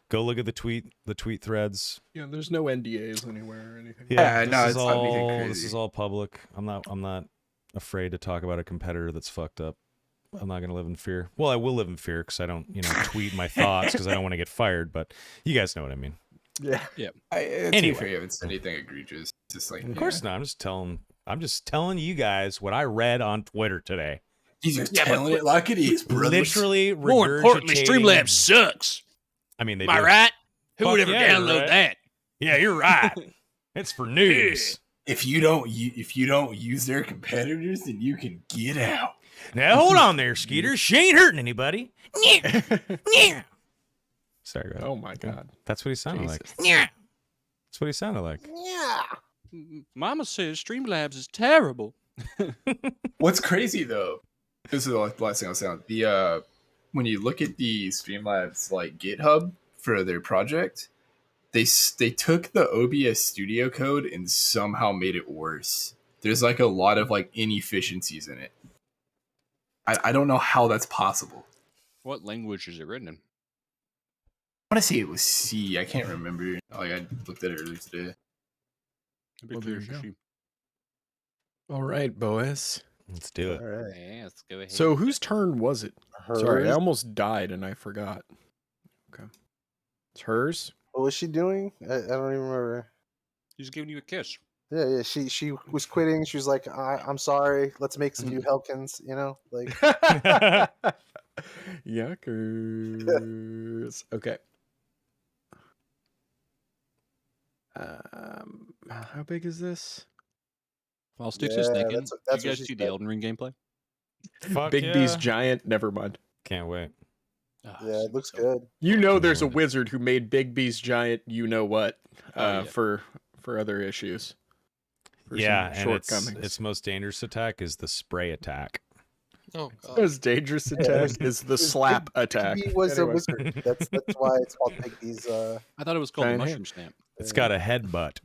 Speaker 1: Go look at the tweet threads.
Speaker 3: Yeah, there's no NDAs anywhere or anything.
Speaker 4: Yeah,
Speaker 1: this
Speaker 4: no,
Speaker 1: is
Speaker 4: it's not anything
Speaker 1: all
Speaker 4: crazy.
Speaker 1: this is all public. I'm not afraid to talk about a competitor that's fucked up. I'm not gonna live in fear. Well, I will live in fear because I don't, tweet my thoughts because I don't want to get fired. But you guys know what I mean.
Speaker 3: Yeah.
Speaker 1: Anyway.
Speaker 4: Fair, you haven't said anything egregious. It's just like,
Speaker 1: Of course not. I'm just telling you guys what I read on Twitter today.
Speaker 4: He's just telling it like it is, brothers.
Speaker 1: Literally,
Speaker 9: More importantly,
Speaker 1: regurgitating-
Speaker 9: Streamlabs sucks.
Speaker 1: I mean, they
Speaker 9: Am I
Speaker 1: do.
Speaker 9: right? Who would
Speaker 1: Fuck
Speaker 9: ever
Speaker 1: yeah, you're
Speaker 9: download
Speaker 1: right.
Speaker 9: that?
Speaker 1: Yeah, you're right. It's for news.
Speaker 4: If you don't use their competitors, then you can get out.
Speaker 1: Now hold on there, Skeeter. She ain't hurting anybody. Yeah. Sorry, go ahead.
Speaker 3: Oh my God.
Speaker 1: That's what he sounded like.
Speaker 3: Jesus.
Speaker 9: Yeah.
Speaker 1: That's what he sounded like.
Speaker 6: Mama says Streamlabs is terrible.
Speaker 4: What's crazy though, this is the last thing I'll say on the when you look at the Streamlabs like GitHub for their project, they took the OBS Studio code and somehow made it worse. There's like a lot of like inefficiencies in it. I don't know how that's possible.
Speaker 6: What language is it written in?
Speaker 4: I want to say it was C. I can't remember. Like I looked at it earlier today.
Speaker 6: Big
Speaker 3: Well, there
Speaker 6: clear
Speaker 3: you go.
Speaker 6: sheep.
Speaker 3: All right, Boaz.
Speaker 1: Let's do it.
Speaker 2: All right.
Speaker 7: Yeah, let's go ahead.
Speaker 3: So whose turn was it? Sorry, I
Speaker 2: Hers?
Speaker 3: almost died and I forgot. Okay. It's hers?
Speaker 2: What was she doing? I don't even remember.
Speaker 6: He's giving you a kiss.
Speaker 2: Yeah. She was quitting. She was like, I'm sorry. Let's make some new Helkins. Like
Speaker 3: Yuckers. Okay. How big is this?
Speaker 6: While Sticks
Speaker 2: Yeah,
Speaker 6: is thinking,
Speaker 2: that's what
Speaker 6: you guys
Speaker 2: she
Speaker 6: see the
Speaker 2: said.
Speaker 6: Elden Ring gameplay?
Speaker 1: Fuck
Speaker 3: Big
Speaker 1: yeah.
Speaker 3: B's giant. Never mind.
Speaker 1: Can't wait.
Speaker 6: Ah,
Speaker 2: yeah, it looks
Speaker 6: so-
Speaker 2: good.
Speaker 3: You know, there's a
Speaker 1: Lord.
Speaker 3: wizard who made Big B's giant. You know what?
Speaker 6: Oh, yeah.
Speaker 3: For other issues. For
Speaker 1: Yeah,
Speaker 3: some
Speaker 1: and
Speaker 3: shortcomings.
Speaker 1: its most dangerous attack is the spray attack.
Speaker 5: Oh god.
Speaker 3: Most dangerous attack is the slap attack.
Speaker 2: He was
Speaker 3: Anyway.
Speaker 2: a wizard. That's why it's called Big B's.
Speaker 6: I thought it was called the
Speaker 3: Giant
Speaker 6: mushroom
Speaker 3: hand.
Speaker 6: stamp.
Speaker 1: It's got a headbutt.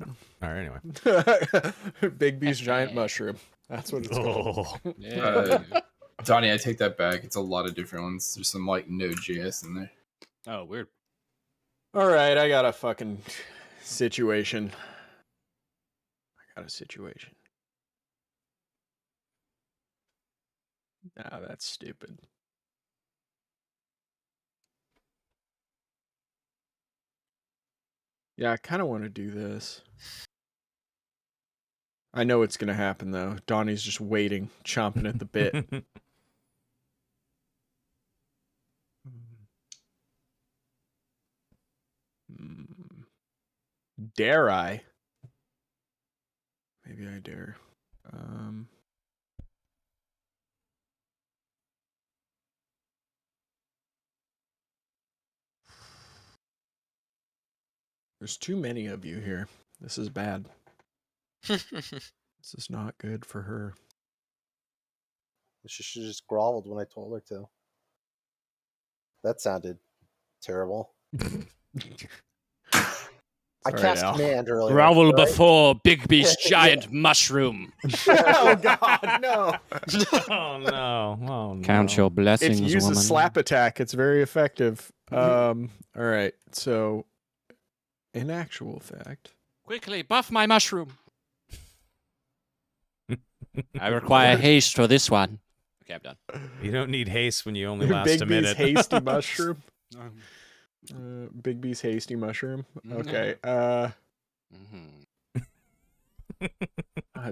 Speaker 1: All right, anyway.
Speaker 3: Big B's giant mushroom. That's what it's called.
Speaker 1: Oh.
Speaker 6: Yeah.
Speaker 4: Donnie, I take that back. It's a lot of different ones. There's some like Node.js in there.
Speaker 6: Oh, weird.
Speaker 3: All right, I got a fucking situation. Ah, that's stupid. Yeah, I kind of want to do this. I know it's going to happen, though. Donnie's just waiting, chomping at the bit. Dare I? Maybe I dare. There's too many of you here. This is bad. This is not good for her.
Speaker 2: She should have just groveled when I told her to. That sounded terrible. I
Speaker 3: Sorry,
Speaker 2: cast
Speaker 3: Al.
Speaker 2: command earlier.
Speaker 7: Grovel
Speaker 2: right?
Speaker 7: before Bigby's giant mushroom.
Speaker 3: Oh, God, no.
Speaker 1: Oh no! Oh no!
Speaker 7: Count your
Speaker 3: If
Speaker 7: blessings,
Speaker 3: you use
Speaker 7: woman.
Speaker 3: a slap attack, it's very effective. All right, so in actual fact,
Speaker 7: Quickly, buff my mushroom. I require haste for this one. Okay, I'm done.
Speaker 1: You don't need haste when you only last a
Speaker 3: Bigby's
Speaker 1: minute.
Speaker 3: hasty mushroom. Bigby's hasty mushroom. Okay.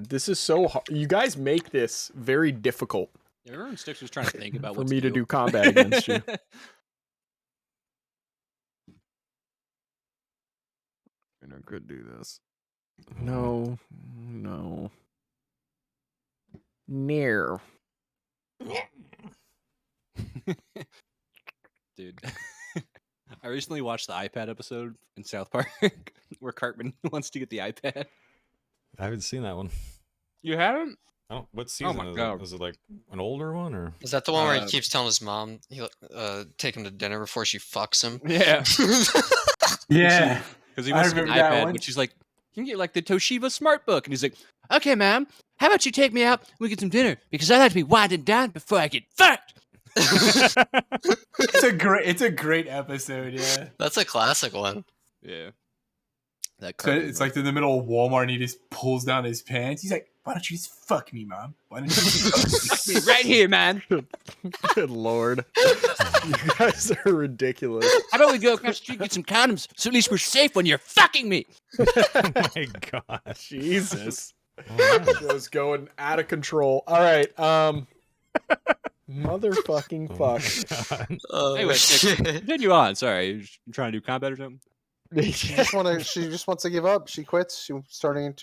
Speaker 3: This is so hard. You guys make this very difficult
Speaker 6: Everyone Sticks was trying to think about
Speaker 3: for
Speaker 6: what
Speaker 3: me to do combat against you. I could do this. No. Near.
Speaker 6: Dude. I recently watched the iPad episode in South Park where Cartman wants to get the iPad.
Speaker 1: I haven't seen that one.
Speaker 6: You haven't?
Speaker 1: Oh, what season
Speaker 6: my
Speaker 1: is
Speaker 6: God.
Speaker 1: it? Is it like an older one or?
Speaker 5: Is that the one where he keeps telling his mom he'll take him to dinner before she fucks him?
Speaker 6: Yeah.
Speaker 4: Yeah.
Speaker 6: Because he
Speaker 4: I
Speaker 6: wants to get an
Speaker 4: remember that
Speaker 6: iPad,
Speaker 4: one.
Speaker 6: but she's like, you can get like the Toshiba Smart Book. And he's like, okay, ma'am, how about you take me out and we get some dinner? Because I like to be winded down before I get fucked.
Speaker 4: It's a great episode, yeah.
Speaker 5: That's a classic one.
Speaker 6: Yeah. That
Speaker 4: So
Speaker 6: Cartman
Speaker 4: it's
Speaker 6: book.
Speaker 4: like in the middle of Walmart and he just pulls down his pants. He's like, why don't you just fuck me, mom? Why don't you just fuck me?
Speaker 6: right here, man.
Speaker 3: Good lord. You guys are ridiculous.
Speaker 6: How about we go across the street and get some condoms so at least we're safe when you're fucking me?
Speaker 1: Oh my gosh!
Speaker 3: Jesus.
Speaker 1: Oh,
Speaker 3: Show's going out of control. All right. Motherfucking fuck.
Speaker 1: God.
Speaker 6: Anyway, Stick, continue on. Sorry, you're trying to do combat or something?
Speaker 2: She just wants to give up. She quits. She's turning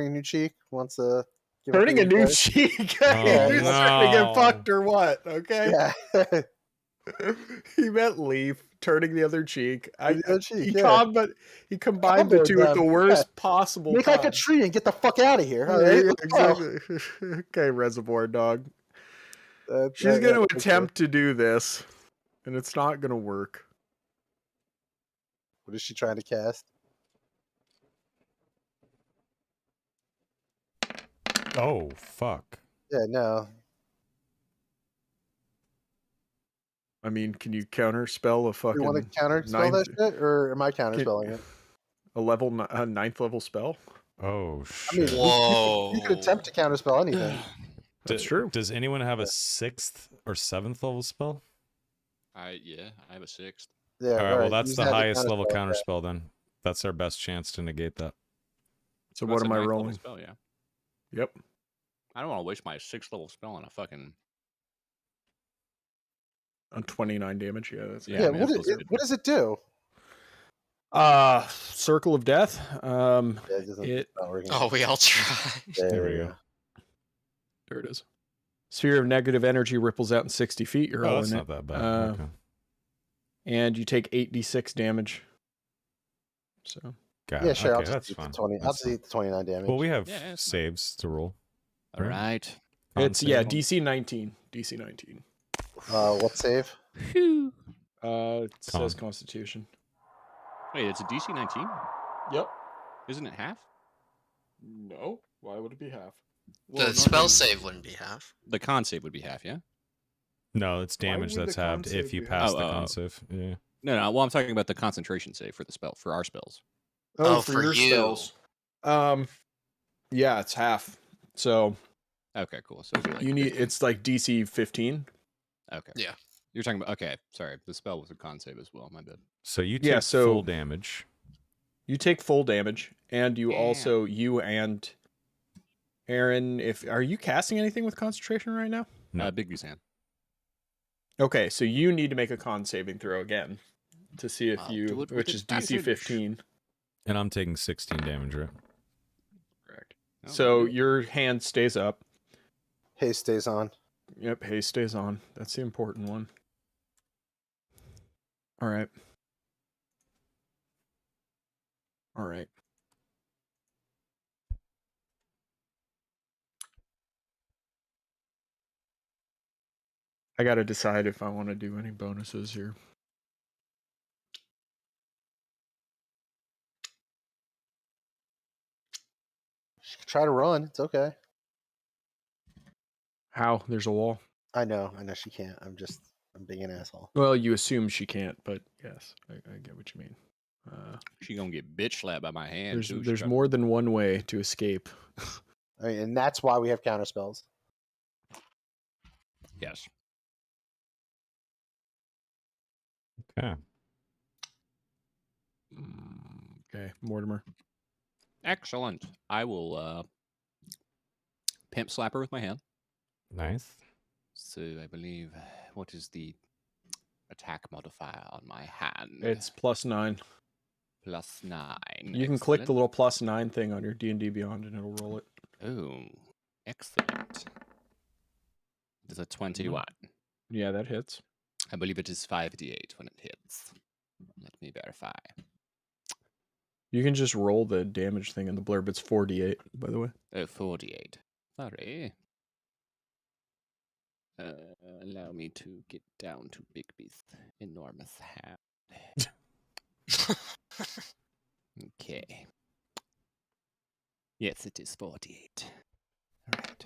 Speaker 2: a new cheek. Wants to give up
Speaker 3: Turning a
Speaker 2: the
Speaker 3: new
Speaker 2: play.
Speaker 3: cheek.
Speaker 1: Oh,
Speaker 3: He's trying to
Speaker 1: no.
Speaker 3: get fucked or what? Okay.
Speaker 2: Yeah.
Speaker 3: He meant leave. Turning the other cheek.
Speaker 2: The other cheek, yeah.
Speaker 3: He combined the two at the
Speaker 2: them,
Speaker 3: worst possible
Speaker 2: Make
Speaker 3: time.
Speaker 2: like a tree and get the fuck out of here. All
Speaker 3: Yeah,
Speaker 2: right?
Speaker 3: yeah,
Speaker 2: Let's go.
Speaker 3: exactly. Okay, Reservoir Dog. She's
Speaker 2: Yeah,
Speaker 3: going to
Speaker 2: that's
Speaker 3: attempt to do this, and it's not going to work.
Speaker 2: What is she trying to cast?
Speaker 1: Oh fuck!
Speaker 2: Yeah, no.
Speaker 3: I mean, can you counter spell a fucking
Speaker 2: You want to counter spell that shit, or am I counter spelling it?
Speaker 3: a ninth level spell?
Speaker 1: Oh
Speaker 2: I mean,
Speaker 1: shit!
Speaker 5: Whoa.
Speaker 2: you could attempt to counter spell anything.
Speaker 3: That's true.
Speaker 1: Does anyone have a 6th or 7th level spell?
Speaker 6: Yeah, I have a 6th.
Speaker 2: Yeah,
Speaker 1: All right. Well, that's
Speaker 2: use
Speaker 1: the
Speaker 2: that to
Speaker 1: highest level
Speaker 2: counterspell
Speaker 1: counter
Speaker 2: that.
Speaker 1: spell. Then that's our best chance to negate that.
Speaker 3: So
Speaker 6: That's
Speaker 3: what am
Speaker 6: a
Speaker 3: I
Speaker 6: 9th level
Speaker 3: rolling?
Speaker 6: Spell, yeah.
Speaker 3: Yep.
Speaker 6: I don't want to waste my 6th level spell on a fucking.
Speaker 3: On 29 damage. Yeah, that's
Speaker 6: Yeah,
Speaker 2: Yeah,
Speaker 6: I mean,
Speaker 2: what does it do?
Speaker 3: Circle of Death.
Speaker 2: Yeah, it doesn't.
Speaker 3: It
Speaker 2: Not working.
Speaker 5: Oh, we all try.
Speaker 1: There we go.
Speaker 3: there it is. Sphere of negative energy ripples out in 60 feet. You're
Speaker 1: Oh,
Speaker 3: all
Speaker 1: that's
Speaker 3: in
Speaker 1: not
Speaker 3: it.
Speaker 1: that bad. Okay.
Speaker 3: And you take 8d6 damage. So
Speaker 1: Got
Speaker 2: Yeah,
Speaker 1: it.
Speaker 2: sure.
Speaker 1: Okay,
Speaker 2: I'll just
Speaker 1: that's
Speaker 2: eat
Speaker 1: fine.
Speaker 2: the 20. I'll
Speaker 1: That's
Speaker 2: just eat the 29 damage.
Speaker 1: Well, we have
Speaker 6: Yeah, that's fine.
Speaker 1: saves to roll.
Speaker 7: All right.
Speaker 3: it's
Speaker 1: Con save.
Speaker 3: DC 19. DC 19.
Speaker 2: What save?
Speaker 7: Phew.
Speaker 3: It says
Speaker 1: Con.
Speaker 3: Constitution.
Speaker 6: Wait, it's a DC 19?
Speaker 3: Yep.
Speaker 6: Isn't it half?
Speaker 3: No. Why would it be half?
Speaker 5: The spell save wouldn't be half.
Speaker 6: The con save would be half, yeah?
Speaker 1: No, it's damage
Speaker 3: would
Speaker 1: that's
Speaker 3: the con
Speaker 1: halved
Speaker 3: save
Speaker 1: if you
Speaker 3: be
Speaker 1: pass
Speaker 6: half?
Speaker 1: the
Speaker 6: Oh,
Speaker 1: con
Speaker 6: oh.
Speaker 1: save. Yeah.
Speaker 6: No. Well, I'm talking about the concentration save for the spell for our spells.
Speaker 5: Oh,
Speaker 3: for
Speaker 5: for
Speaker 3: your
Speaker 5: you.
Speaker 3: spells. Yeah, it's half. So
Speaker 6: Okay, cool. So it'd be like
Speaker 3: you need
Speaker 6: 15.
Speaker 3: it's like DC 15.
Speaker 6: Okay.
Speaker 5: Yeah.
Speaker 6: You're talking about okay. Sorry, the spell was a con save as well. My bad.
Speaker 1: So you
Speaker 3: Yeah,
Speaker 1: take
Speaker 3: so-
Speaker 1: full damage.
Speaker 3: You take full damage, and you
Speaker 6: Yeah.
Speaker 3: also and Aaron. Are you casting anything with concentration right now?
Speaker 1: No.
Speaker 6: Bigby's hand.
Speaker 3: Okay, so you need to make a con saving throw again to see if
Speaker 6: I'll do
Speaker 3: you,
Speaker 6: it with
Speaker 3: which is DC
Speaker 6: advantage.
Speaker 3: 15.
Speaker 1: And I'm taking 16 damage, right?
Speaker 3: Correct.
Speaker 6: Oh,
Speaker 3: So
Speaker 6: really?
Speaker 3: your hand stays up.
Speaker 2: Haste stays on.
Speaker 3: Yep, haste stays on. That's the important one. All right. All right. I got to decide if I want to do any bonuses here.
Speaker 2: Try to run. It's okay.
Speaker 3: How? There's a wall.
Speaker 2: I know she can't. I'm being an asshole.
Speaker 3: Well, you assume she can't, but yes, I get what you mean.
Speaker 6: She gonna get bitch slapped by my hand.
Speaker 3: There's
Speaker 6: too. She
Speaker 3: there's
Speaker 6: tried to-
Speaker 3: more than one way to escape.
Speaker 2: I mean, and that's why we have counter spells.
Speaker 6: Yes.
Speaker 1: Okay.
Speaker 3: Okay, Mortimer.
Speaker 6: Excellent. I will pimp slap her with my hand.
Speaker 1: Nice.
Speaker 6: So I believe what is the attack modifier on my hand?
Speaker 3: It's +9.
Speaker 6: +9.
Speaker 3: You can click the
Speaker 6: Excellent.
Speaker 3: little +9 thing on your D&D Beyond, and it'll roll it.
Speaker 6: Oh, excellent. It is a 21.
Speaker 3: Yeah, that hits.
Speaker 6: I believe it is 5d8 when it hits. Let me verify.
Speaker 3: You can just roll the damage thing in the blurb. It's 4d8, by the way.
Speaker 6: 48. Sorry. Allow me to get down to Bigby's enormous hand. Okay. Yes, it is 48. Alright.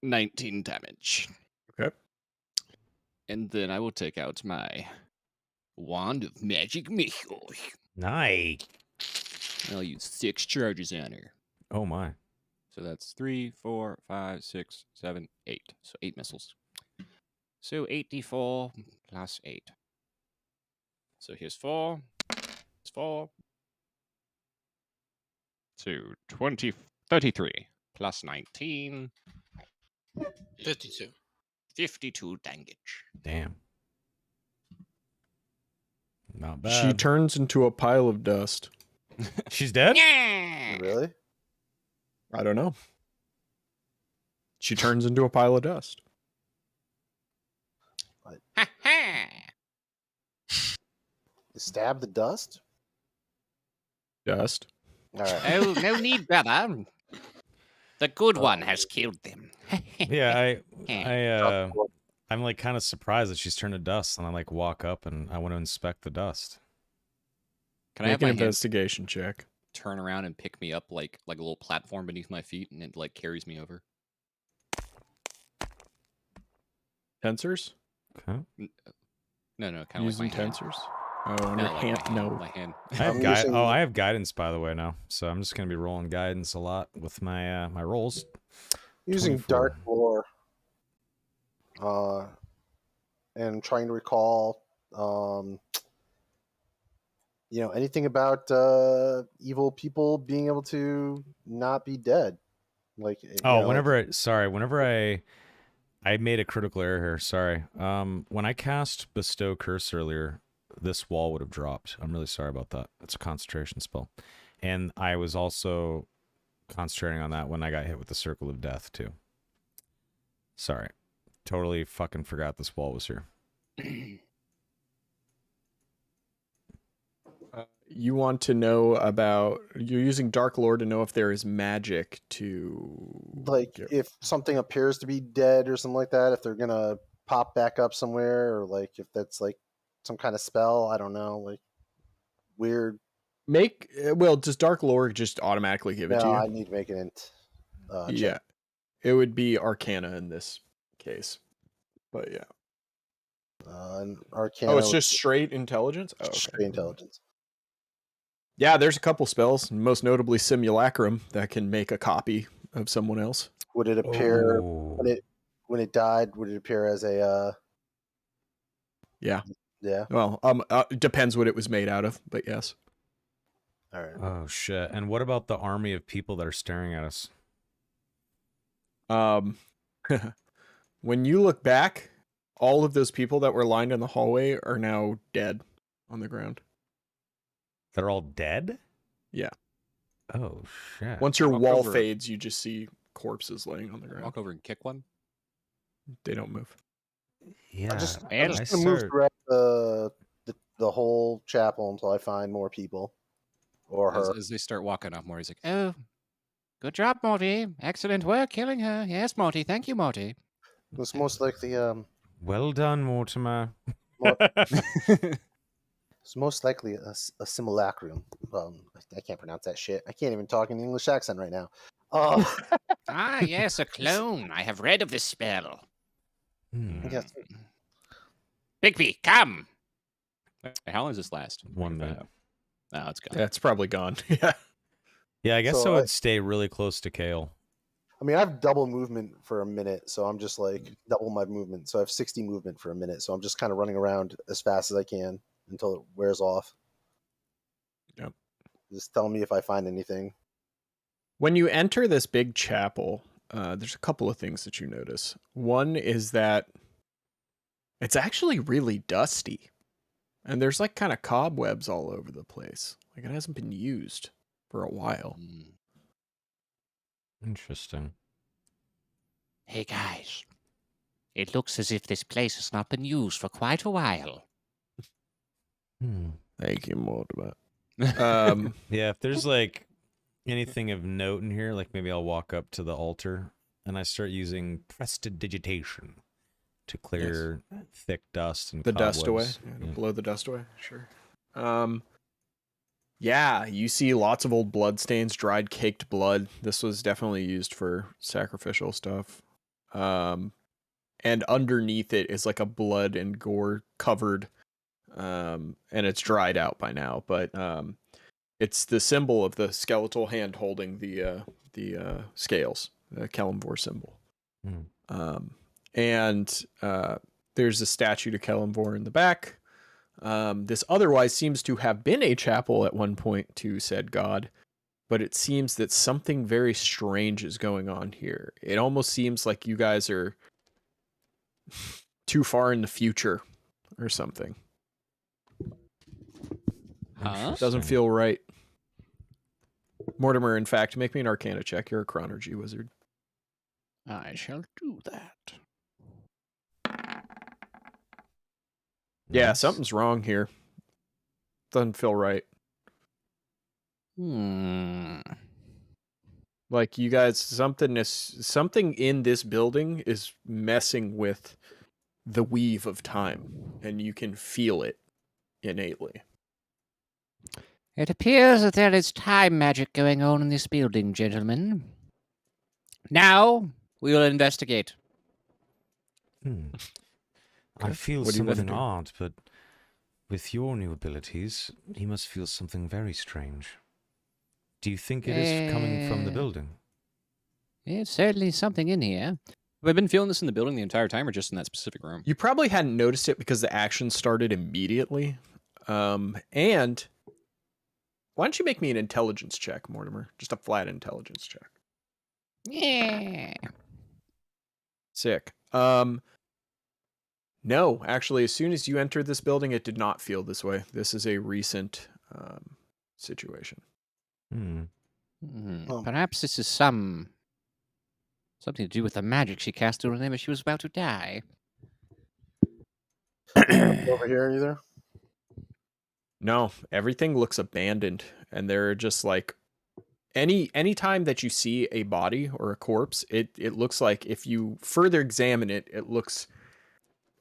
Speaker 6: 19 damage.
Speaker 3: Okay.
Speaker 6: And then I will take out my Wand of Magic Missile.
Speaker 1: Nice.
Speaker 6: I'll use 6 charges on her.
Speaker 1: Oh my.
Speaker 6: So that's 3, 4, 5, 6, 7, 8. So 8 missiles. So 84 plus 8. So here's 4. It's 4. So 33 plus 19.
Speaker 5: 52.
Speaker 6: 52 damage.
Speaker 1: Damn. Not bad.
Speaker 3: She turns into a pile of dust.
Speaker 1: She's dead?
Speaker 6: Yeah!
Speaker 2: Really?
Speaker 3: I don't know. She turns into a pile of dust.
Speaker 6: Ha ha!
Speaker 2: Stab the dust?
Speaker 3: Dust.
Speaker 2: All right.
Speaker 7: Oh, no need, brother. The good one has killed them.
Speaker 1: Yeah, I'm like kind of surprised that she's turned to dust, and I like walk up and I want to inspect the dust.
Speaker 6: Can I have
Speaker 3: Make an
Speaker 6: my hand
Speaker 3: investigation check.
Speaker 6: turn around and pick me up like a little platform beneath my feet, and it like carries me over?
Speaker 3: Tensors?
Speaker 1: Okay.
Speaker 6: No, kind of
Speaker 3: Using
Speaker 6: like my hand.
Speaker 3: tensors? Oh, on
Speaker 6: No,
Speaker 3: your
Speaker 6: like
Speaker 3: hand?
Speaker 6: my hand.
Speaker 3: No.
Speaker 6: My hand.
Speaker 1: I have
Speaker 2: I'm using-
Speaker 1: I have guidance by the way now, so I'm just gonna be rolling guidance a lot with my my rolls.
Speaker 2: Using
Speaker 1: 24.
Speaker 2: dark lore, and trying to recall, anything about evil people being able to not be dead. Like,
Speaker 1: Oh, whenever I made a critical error here. Sorry. When I cast Bestow Curse earlier, this wall would have dropped. I'm really sorry about that. It's a concentration spell, and I was also concentrating on that when I got hit with the Circle of Death too. Sorry, totally fucking forgot this wall was here.
Speaker 3: You want to know about... You're using Dark Lore to know if there is magic to...
Speaker 2: like if something appears to be dead or something like that, if they're gonna pop back up somewhere, or like if that's like some kind of spell. I don't know, like weird.
Speaker 3: Does Dark Lore just automatically give it to
Speaker 2: No,
Speaker 3: you?
Speaker 2: I need to make an
Speaker 3: Yeah.
Speaker 2: check.
Speaker 3: It would be Arcana in this case. But yeah.
Speaker 2: And Arcana.
Speaker 3: Oh, it's
Speaker 2: was
Speaker 3: just straight intelligence? Oh, okay.
Speaker 2: straight intelligence.
Speaker 3: Yeah, there's a couple spells, most notably Simulacrum, that can make a copy of someone else.
Speaker 2: Would it appear
Speaker 1: Oh.
Speaker 2: when it died? Would it appear as a?
Speaker 3: Yeah.
Speaker 2: Yeah.
Speaker 3: Well, it depends what it was made out of, but yes.
Speaker 2: All right.
Speaker 1: Oh shit! And what about the army of people that are staring at us?
Speaker 3: When you look back, all of those people that were lined in the hallway are now dead on the ground.
Speaker 1: They're all dead?
Speaker 3: Yeah.
Speaker 1: Oh shit!
Speaker 3: Once your
Speaker 6: Walk
Speaker 3: wall
Speaker 6: over.
Speaker 3: fades, you just see corpses laying on the ground.
Speaker 6: Walk over and kick one.
Speaker 3: They don't move.
Speaker 1: Yeah.
Speaker 2: I'm just
Speaker 1: I
Speaker 2: gonna move
Speaker 1: start-
Speaker 2: throughout the whole chapel until I find more people or her.
Speaker 6: As they start walking up more, he's like,
Speaker 7: Oh, good job, Morty. Excellent work killing her. Yes, Morty. Thank you, Morty.
Speaker 2: It's most likely
Speaker 1: Well done, Mortimer.
Speaker 2: it's most likely a simulacrum. I can't pronounce that shit. I can't even talk in English accent right now.
Speaker 7: Ah, yes, a clone. I have read of this spell.
Speaker 1: Hmm.
Speaker 2: Yes.
Speaker 7: Bigby, come.
Speaker 6: how long does this last?
Speaker 1: 1 minute.
Speaker 6: No, it's gone.
Speaker 3: Yeah, it's probably gone. Yeah.
Speaker 1: Yeah, I guess
Speaker 2: So
Speaker 1: I would stay really close to Kale.
Speaker 2: I mean, I have double movement for a minute, so I'm just like double my movement. So I have 60 movement for a minute. So I'm just kind of running around as fast as I can until it wears off.
Speaker 3: Yep.
Speaker 2: Just tell me if I find anything.
Speaker 3: When you enter this big chapel, there's a couple of things that you notice. One is that it's actually really dusty. And there's like kind of cobwebs all over the place. Like it hasn't been used for a while.
Speaker 6: Mm.
Speaker 1: Interesting.
Speaker 7: Hey, guys. It looks as if this place has not been used for quite a while.
Speaker 1: Hmm.
Speaker 3: Thank you, Mortimer.
Speaker 1: Yeah, if there's like anything of note in here, like maybe I'll walk up to the altar and I start using prestidigitation to clear thick dust and
Speaker 3: the dust away.
Speaker 1: cobwebs.
Speaker 3: Yeah, to
Speaker 1: Yeah.
Speaker 3: blow the dust away. Sure. Yeah, you see lots of old blood stains, dried caked blood. This was definitely used for sacrificial stuff. And underneath it is like a blood and gore covered, and it's dried out by now, but it's the symbol of the skeletal hand holding the scales, the Kelimvor symbol.
Speaker 1: Hmm.
Speaker 3: And there's a statue to Kelimvor in the back. This otherwise seems to have been a chapel at one point to said god, but it seems that something very strange is going on here. It almost seems like you guys are too far in the future or something.
Speaker 6: Huh?
Speaker 3: Doesn't
Speaker 1: Interesting.
Speaker 3: feel right. Mortimer, in fact, make me an Arcana check. You're a chronergy wizard.
Speaker 7: I shall do that.
Speaker 3: Yeah,
Speaker 1: Nice.
Speaker 3: something's wrong here. Doesn't feel right. Like you guys, something in this building is messing with the weave of time, and you can feel it innately.
Speaker 7: It appears that there is time magic going on in this building, gentlemen. Now, we will investigate.
Speaker 1: Hmm. I
Speaker 3: Okay.
Speaker 1: feel
Speaker 3: What do you wanna
Speaker 1: something
Speaker 3: do?
Speaker 1: odd, but with your new abilities, he must feel something very strange. Do you think it is coming from the
Speaker 7: Eh.
Speaker 1: building?
Speaker 7: It's certainly something in here.
Speaker 6: Have I been feeling this in the building the entire time, or just in that specific room?
Speaker 3: You probably hadn't noticed it because the action started immediately. And why don't you make me an intelligence check, Mortimer? Just a flat intelligence check.
Speaker 7: Yeah.
Speaker 3: Sick. No, actually, as soon as you entered this building, it did not feel this way. This is a recent situation.
Speaker 1: Hmm.
Speaker 7: Perhaps this is something to do with the magic she cast whenever she was about to die.
Speaker 2: Over here either.
Speaker 3: No, everything looks abandoned, and they're just like any time that you see a body or a corpse, it looks like if you further examine it, it looks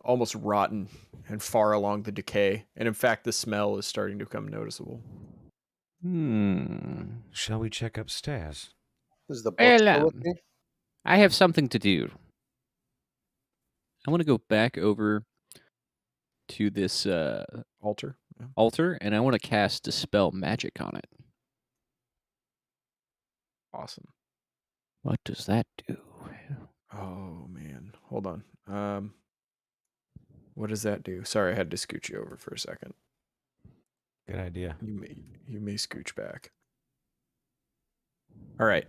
Speaker 3: almost rotten and far along the decay. And in fact, the smell is starting to become noticeable.
Speaker 1: Shall we check upstairs?
Speaker 2: Is the book
Speaker 7: Well,
Speaker 2: still with me?
Speaker 7: I have something to do.
Speaker 6: I want to go back over to this
Speaker 3: Altar. Yeah.
Speaker 6: altar, and I want to cast Dispel Magic on it.
Speaker 3: Awesome.
Speaker 7: What does that do?
Speaker 3: Oh man, hold on. What does that do? Sorry, I had to scooch you over for a second.
Speaker 1: Good idea.
Speaker 3: You may scooch back. All right.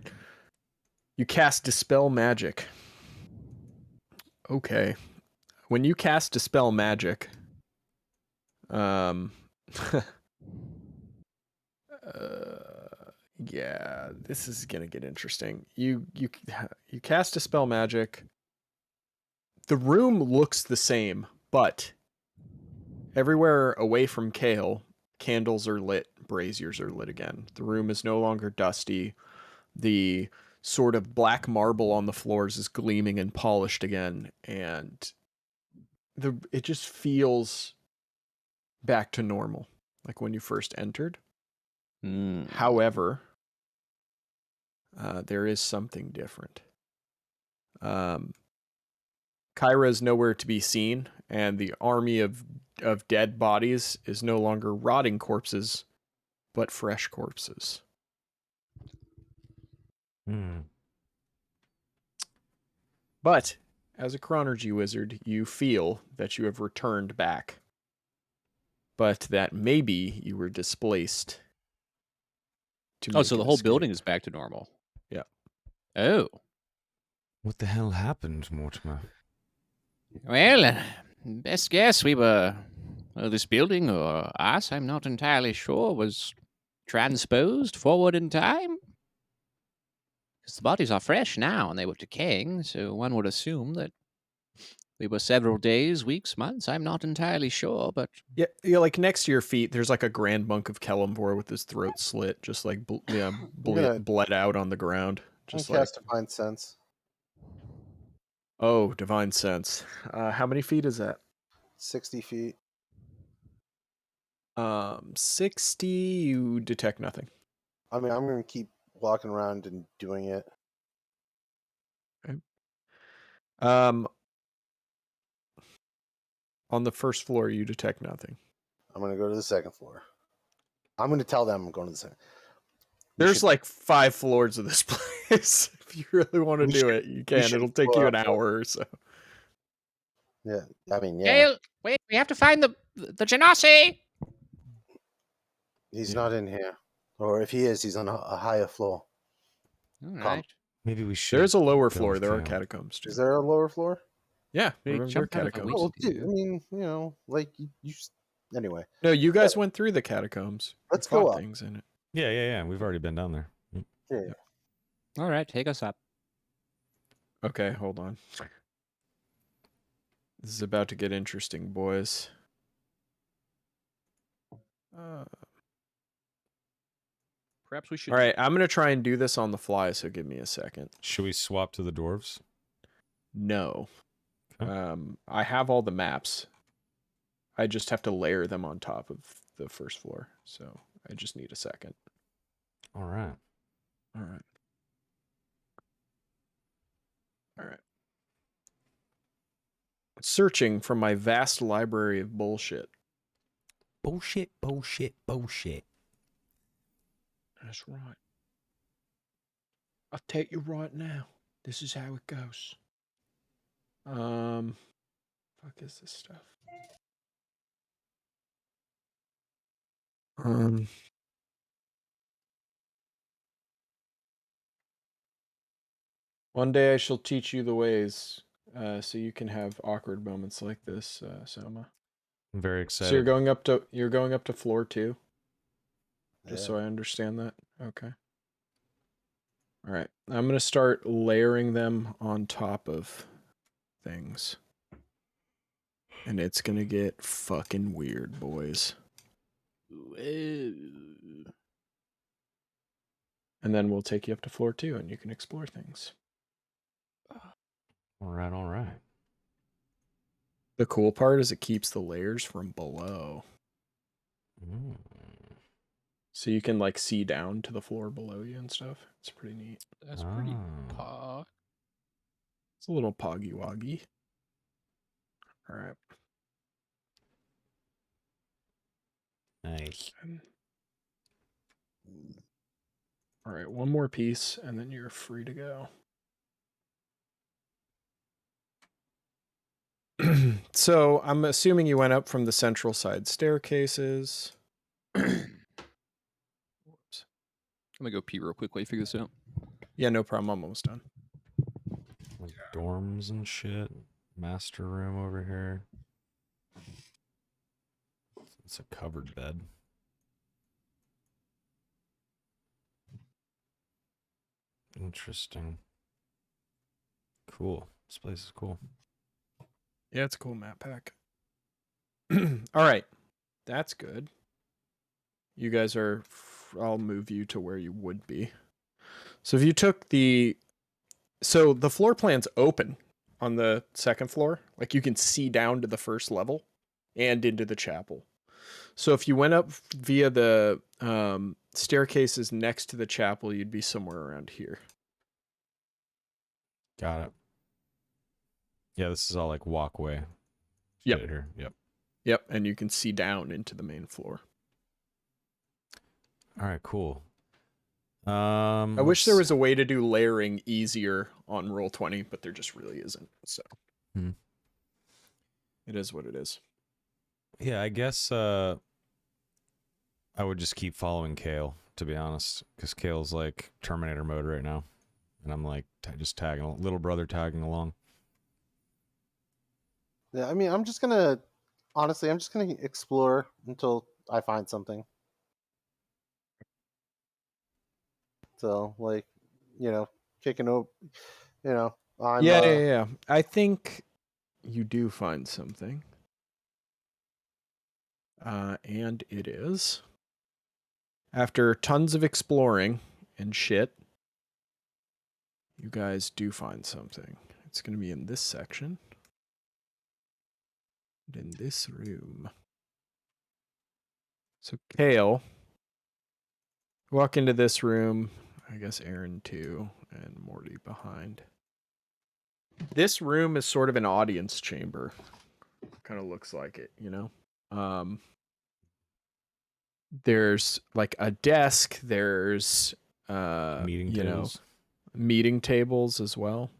Speaker 3: You cast Dispel Magic. Okay. When you cast Dispel Magic, yeah, this is gonna get interesting. You cast Dispel Magic. The room looks the same, but everywhere away from Kale, candles are lit, braziers are lit again. The room is no longer dusty. The sort of black marble on the floors is gleaming and polished again, and it just feels back to normal, like when you first entered. However, there is something different. Kyra is nowhere to be seen, and the army of dead bodies is no longer rotting corpses, but fresh corpses.
Speaker 1: Hmm.
Speaker 3: But as a chronergy wizard, you feel that you have returned back, but that maybe you were displaced.
Speaker 6: Oh, so
Speaker 3: make
Speaker 6: the
Speaker 3: an
Speaker 6: whole building
Speaker 3: escape.
Speaker 6: is back to normal.
Speaker 3: Yeah.
Speaker 6: Oh.
Speaker 1: What the hell happened, Mortimer?
Speaker 7: Well, best guess we were. This building, or us, I'm not entirely sure, was transposed forward in time. Because the bodies are fresh now and they were decaying, so one would assume that we were several days, weeks, months. I'm not entirely sure, but.
Speaker 3: Yeah, like next to your feet, there's like a Grand Monk of Kelemvor with his throat slit, just like bled out on the ground.
Speaker 2: I'm
Speaker 3: Just
Speaker 2: gonna
Speaker 3: like,
Speaker 2: cast Divine Sense.
Speaker 3: oh, Divine Sense. How many feet is that?
Speaker 2: 60 feet.
Speaker 3: 60. You detect nothing.
Speaker 2: I mean, I'm gonna keep walking around and doing it.
Speaker 3: Okay. On the first floor, you detect nothing.
Speaker 2: I'm gonna go to the second floor. I'm gonna tell them I'm going to the second.
Speaker 3: There's like 5 floors of this place. If you really want to do it, you can.
Speaker 2: should
Speaker 3: It'll take
Speaker 2: explore
Speaker 3: you
Speaker 2: up
Speaker 3: an
Speaker 2: there.
Speaker 3: hour or so.
Speaker 2: Yeah, I mean, yeah.
Speaker 7: Gale, wait, we have to find the Genasi!
Speaker 2: He's
Speaker 1: Yeah.
Speaker 2: not in here, or if he is, he's on a higher floor.
Speaker 7: All
Speaker 2: Come.
Speaker 7: right.
Speaker 1: Maybe we should.
Speaker 3: There's a lower
Speaker 1: go
Speaker 3: floor.
Speaker 1: with
Speaker 3: There are
Speaker 1: Kale.
Speaker 3: catacombs too.
Speaker 2: Is there a lower floor?
Speaker 3: Yeah,
Speaker 7: They
Speaker 3: remember there are
Speaker 7: jumped out of a
Speaker 3: catacombs.
Speaker 7: window.
Speaker 2: Oh, dude, I mean, you know, like anyway,
Speaker 3: No, you guys went through the catacombs. You
Speaker 2: let's go
Speaker 3: fought
Speaker 2: up.
Speaker 3: things in it.
Speaker 1: Yeah. We've already been down there.
Speaker 2: Yeah.
Speaker 7: All right, take us up.
Speaker 3: Okay, hold on. This is about to get interesting, boys.
Speaker 6: Perhaps we should.
Speaker 3: All right, I'm going to try and do this on the fly, so give me a second.
Speaker 1: Should we swap to the dwarves?
Speaker 3: No.
Speaker 1: Okay.
Speaker 3: I have all the maps. I just have to layer them on top of the first floor, so I just need a second.
Speaker 1: All right.
Speaker 3: All right. All right. Searching from my vast library of bullshit.
Speaker 1: Bullshit.
Speaker 3: That's right. I'll take you right now. This is how it goes. Fuck is this stuff? One day I shall teach you the ways, so you can have awkward moments like this, Soma.
Speaker 1: I'm very excited.
Speaker 3: So you're going up to floor 2? Just so I understand that. Okay. All right. I'm going to start layering them on top of things. And it's going to get fucking weird, boys. And then we'll take you up to floor 2 and you can explore things.
Speaker 1: All right.
Speaker 3: The cool part is it keeps the layers from below.
Speaker 1: Mm.
Speaker 3: So you can like see down to the floor below you and stuff. It's pretty neat.
Speaker 6: That's pretty
Speaker 1: Ah.
Speaker 6: pog.
Speaker 3: It's a little poggy woggy. All right.
Speaker 1: Nice.
Speaker 3: All right, one more piece, and then you're free to go. So I'm assuming you went up from the central side staircases.
Speaker 8: Whoops. I'm gonna go pee real quick while you figure this out.
Speaker 3: Yeah, no problem. I'm almost done.
Speaker 1: Like dorms and shit. Master room over here. It's a covered bed. Interesting. Cool. This place is cool.
Speaker 3: Yeah, it's a cool map pack. All right, that's good. You guys are. I'll move you to where you would be. So if you took the. So the floor plan's open on the second floor. Like you can see down to the first level and into the chapel. So if you went up via the staircases next to the chapel, you'd be somewhere around here.
Speaker 1: Got it. Yeah, this is all like walkway.
Speaker 3: Yep.
Speaker 1: Get it here. Yep.
Speaker 3: Yep, and you can see down into the main floor.
Speaker 1: All right, cool.
Speaker 3: I wish there was a way to do layering easier on Roll20, but there just really isn't. So It is what it is.
Speaker 1: Yeah, I guess I would just keep following Kale, to be honest, because Kale's like Terminator mode right now, and I'm like just tagging, little brother tagging along.
Speaker 2: Yeah, I mean, I'm just gonna explore until I find something. So, like, kicking over, I'm
Speaker 3: Yeah. I think you do find something. And it is. After tons of exploring and shit, you guys do find something. It's going to be in this section. And in this room. So, Kale, walk into this room. I guess Aaron too, and Morty behind. This room is sort of an audience chamber. Kind of looks like it, There's like a desk, there's
Speaker 1: Meeting tables.
Speaker 3: Meeting tables as well.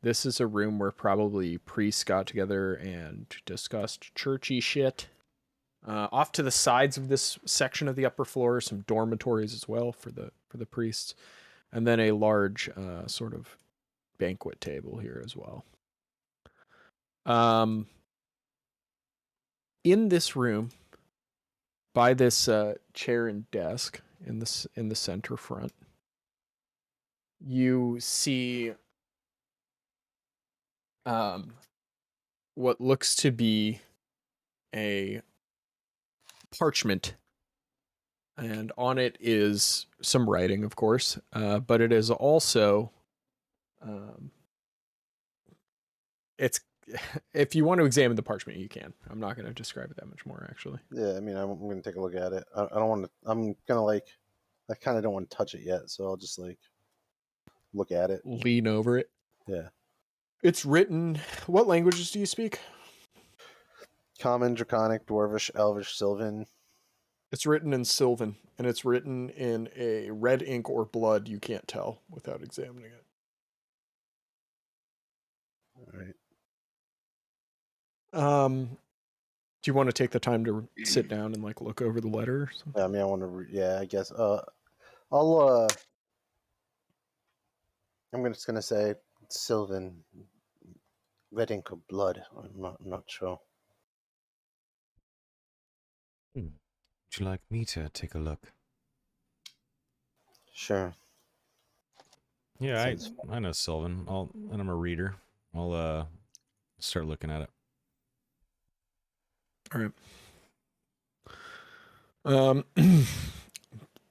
Speaker 3: This is a room where probably priests got together and discussed churchy shit. Off to the sides of this section of the upper floor, some dormitories as well for the priests, and then a large sort of banquet table here as well. In this room, by this chair and desk in the center front, you see what looks to be a parchment, and on it is some writing, of course, but it is also it's if you want to examine the parchment, you can. I'm not going to describe it that much more, actually.
Speaker 2: Yeah, I mean, I'm going to take a look at it. I don't want to. I'm gonna I kind of don't want to touch it yet, so I'll just look at it.
Speaker 3: Lean over it.
Speaker 2: Yeah.
Speaker 3: It's written. What languages do you speak?
Speaker 2: Common, Draconic, Dwarvish, Elvish, Sylvan.
Speaker 3: It's written in Sylvan, and it's written in a red ink or blood. You can't tell without examining it.
Speaker 2: All right.
Speaker 3: Do you want to take the time to sit down and look over the letter? Or something?
Speaker 2: Yeah, I mean, I want to. Yeah, I guess. I'll. I'm just gonna say Sylvan. Red ink or blood. I'm not sure.
Speaker 1: Would you like me to take a look?
Speaker 2: Sure.
Speaker 1: Yeah,
Speaker 2: Sounds
Speaker 1: I know Sylvan. And I'm a reader. I'll start looking at it.
Speaker 3: All right.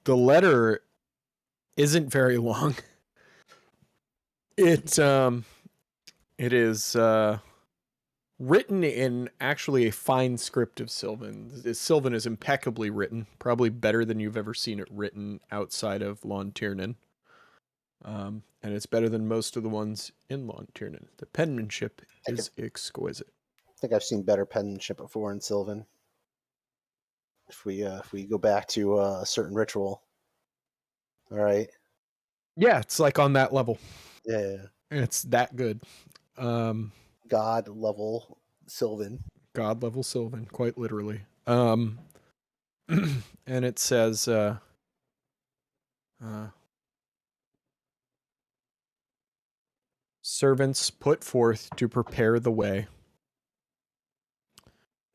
Speaker 3: The letter isn't very long. It is written in actually a fine script of Sylvan. Sylvan is impeccably written, probably better than you've ever seen it written outside of Lon Tiernan. And it's better than most of the ones in Lon Tiernan. The penmanship is exquisite.
Speaker 2: I think I've seen better penmanship before in Sylvan. if we go back to a certain ritual. All right.
Speaker 3: Yeah, it's like on that level.
Speaker 2: Yeah.
Speaker 3: It's that good.
Speaker 2: God level Sylvan.
Speaker 3: God level Sylvan, quite literally. And it says servants put forth to prepare the way.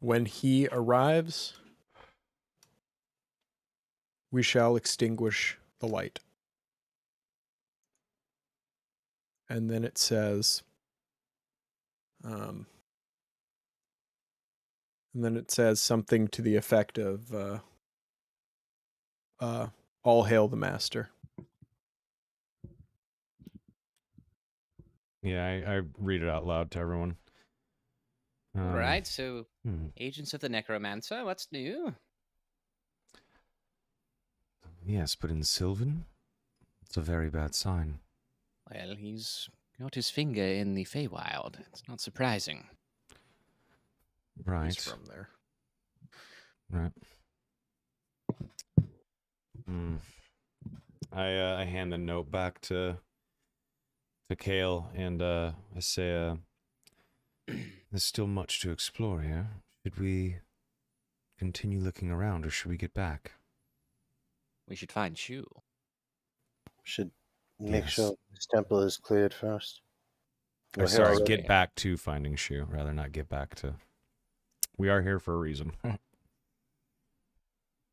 Speaker 3: When he arrives, we shall extinguish the light. And then it says something to the effect of all hail the master.
Speaker 1: Yeah, I read it out loud to everyone.
Speaker 7: All right, so
Speaker 1: hmm.
Speaker 7: agents of the necromancer, what's new?
Speaker 1: Yes, but in Sylvan, it's a very bad sign.
Speaker 7: Well, he's got his finger in the Feywild. It's not surprising.
Speaker 1: Right.
Speaker 3: He's from there.
Speaker 1: Right. I hand the note back to Kale, and I say, there's still much to explore here. Should we continue looking around, or should we get back?
Speaker 7: We should find Shu.
Speaker 2: Should make
Speaker 1: Yes.
Speaker 2: sure this temple is cleared first.
Speaker 1: Or
Speaker 2: We're here
Speaker 1: sorry,
Speaker 2: already.
Speaker 1: get back to finding Shu, rather not get back to. We are here for a reason.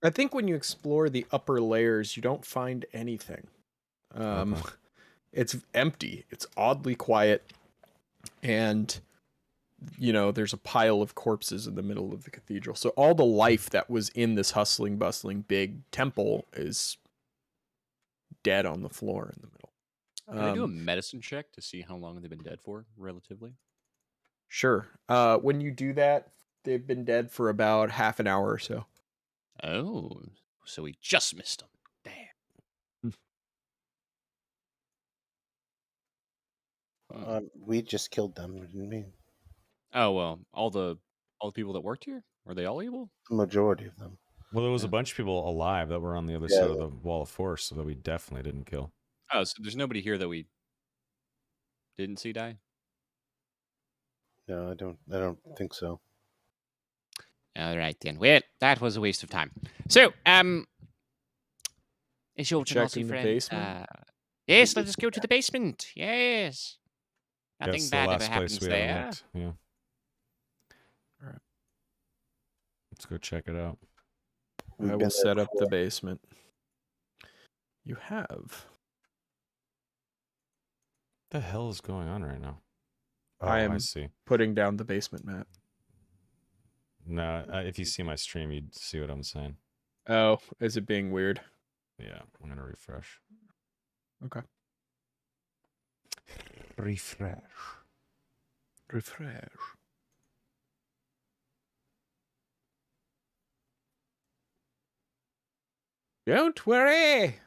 Speaker 3: I think when you explore the upper layers, you don't find anything.
Speaker 1: Okay.
Speaker 3: It's empty. It's oddly quiet. And, there's a pile of corpses in the middle of the cathedral. So all the life that was in this hustling, bustling, big temple is dead on the floor in the middle.
Speaker 6: Can I do a medicine check to see how long they've been dead for, relatively?
Speaker 3: Sure. When you do that, they've been dead for about half an hour or so.
Speaker 7: Oh, so we just missed him. Damn.
Speaker 2: We just killed them, didn't we?
Speaker 6: Oh well, all the people that worked here, are they all evil?
Speaker 2: The majority of them.
Speaker 1: Well, there was a
Speaker 6: Yeah.
Speaker 1: bunch of people alive that were on the other
Speaker 2: Yeah,
Speaker 1: side of the wall of force, so that we definitely didn't kill.
Speaker 6: Oh, so there's nobody here that we didn't see die?
Speaker 2: No, I don't think so.
Speaker 7: All right then. Well, that was a waste of time. So, is your
Speaker 3: Check
Speaker 7: Genasi
Speaker 3: in the
Speaker 7: friend?
Speaker 3: basement?
Speaker 7: Yes, let us go to the basement. Yes. Nothing
Speaker 1: Yes,
Speaker 7: bad
Speaker 1: the
Speaker 7: ever
Speaker 1: last
Speaker 7: happens
Speaker 1: place we haven't
Speaker 7: there.
Speaker 1: looked. Yeah.
Speaker 3: All right.
Speaker 1: Let's go check it out.
Speaker 2: We've
Speaker 3: I
Speaker 2: been
Speaker 3: will
Speaker 2: there
Speaker 3: set up the
Speaker 2: before.
Speaker 3: basement. You have.
Speaker 1: What the hell is going on right now? Oh,
Speaker 3: I am
Speaker 1: I see.
Speaker 3: putting down the basement map.
Speaker 1: No, if you see my stream, you'd see what I'm saying.
Speaker 3: Oh, is it being weird?
Speaker 1: Yeah, I'm gonna refresh.
Speaker 3: Okay.
Speaker 1: Refresh.
Speaker 3: Refresh. Don't worry.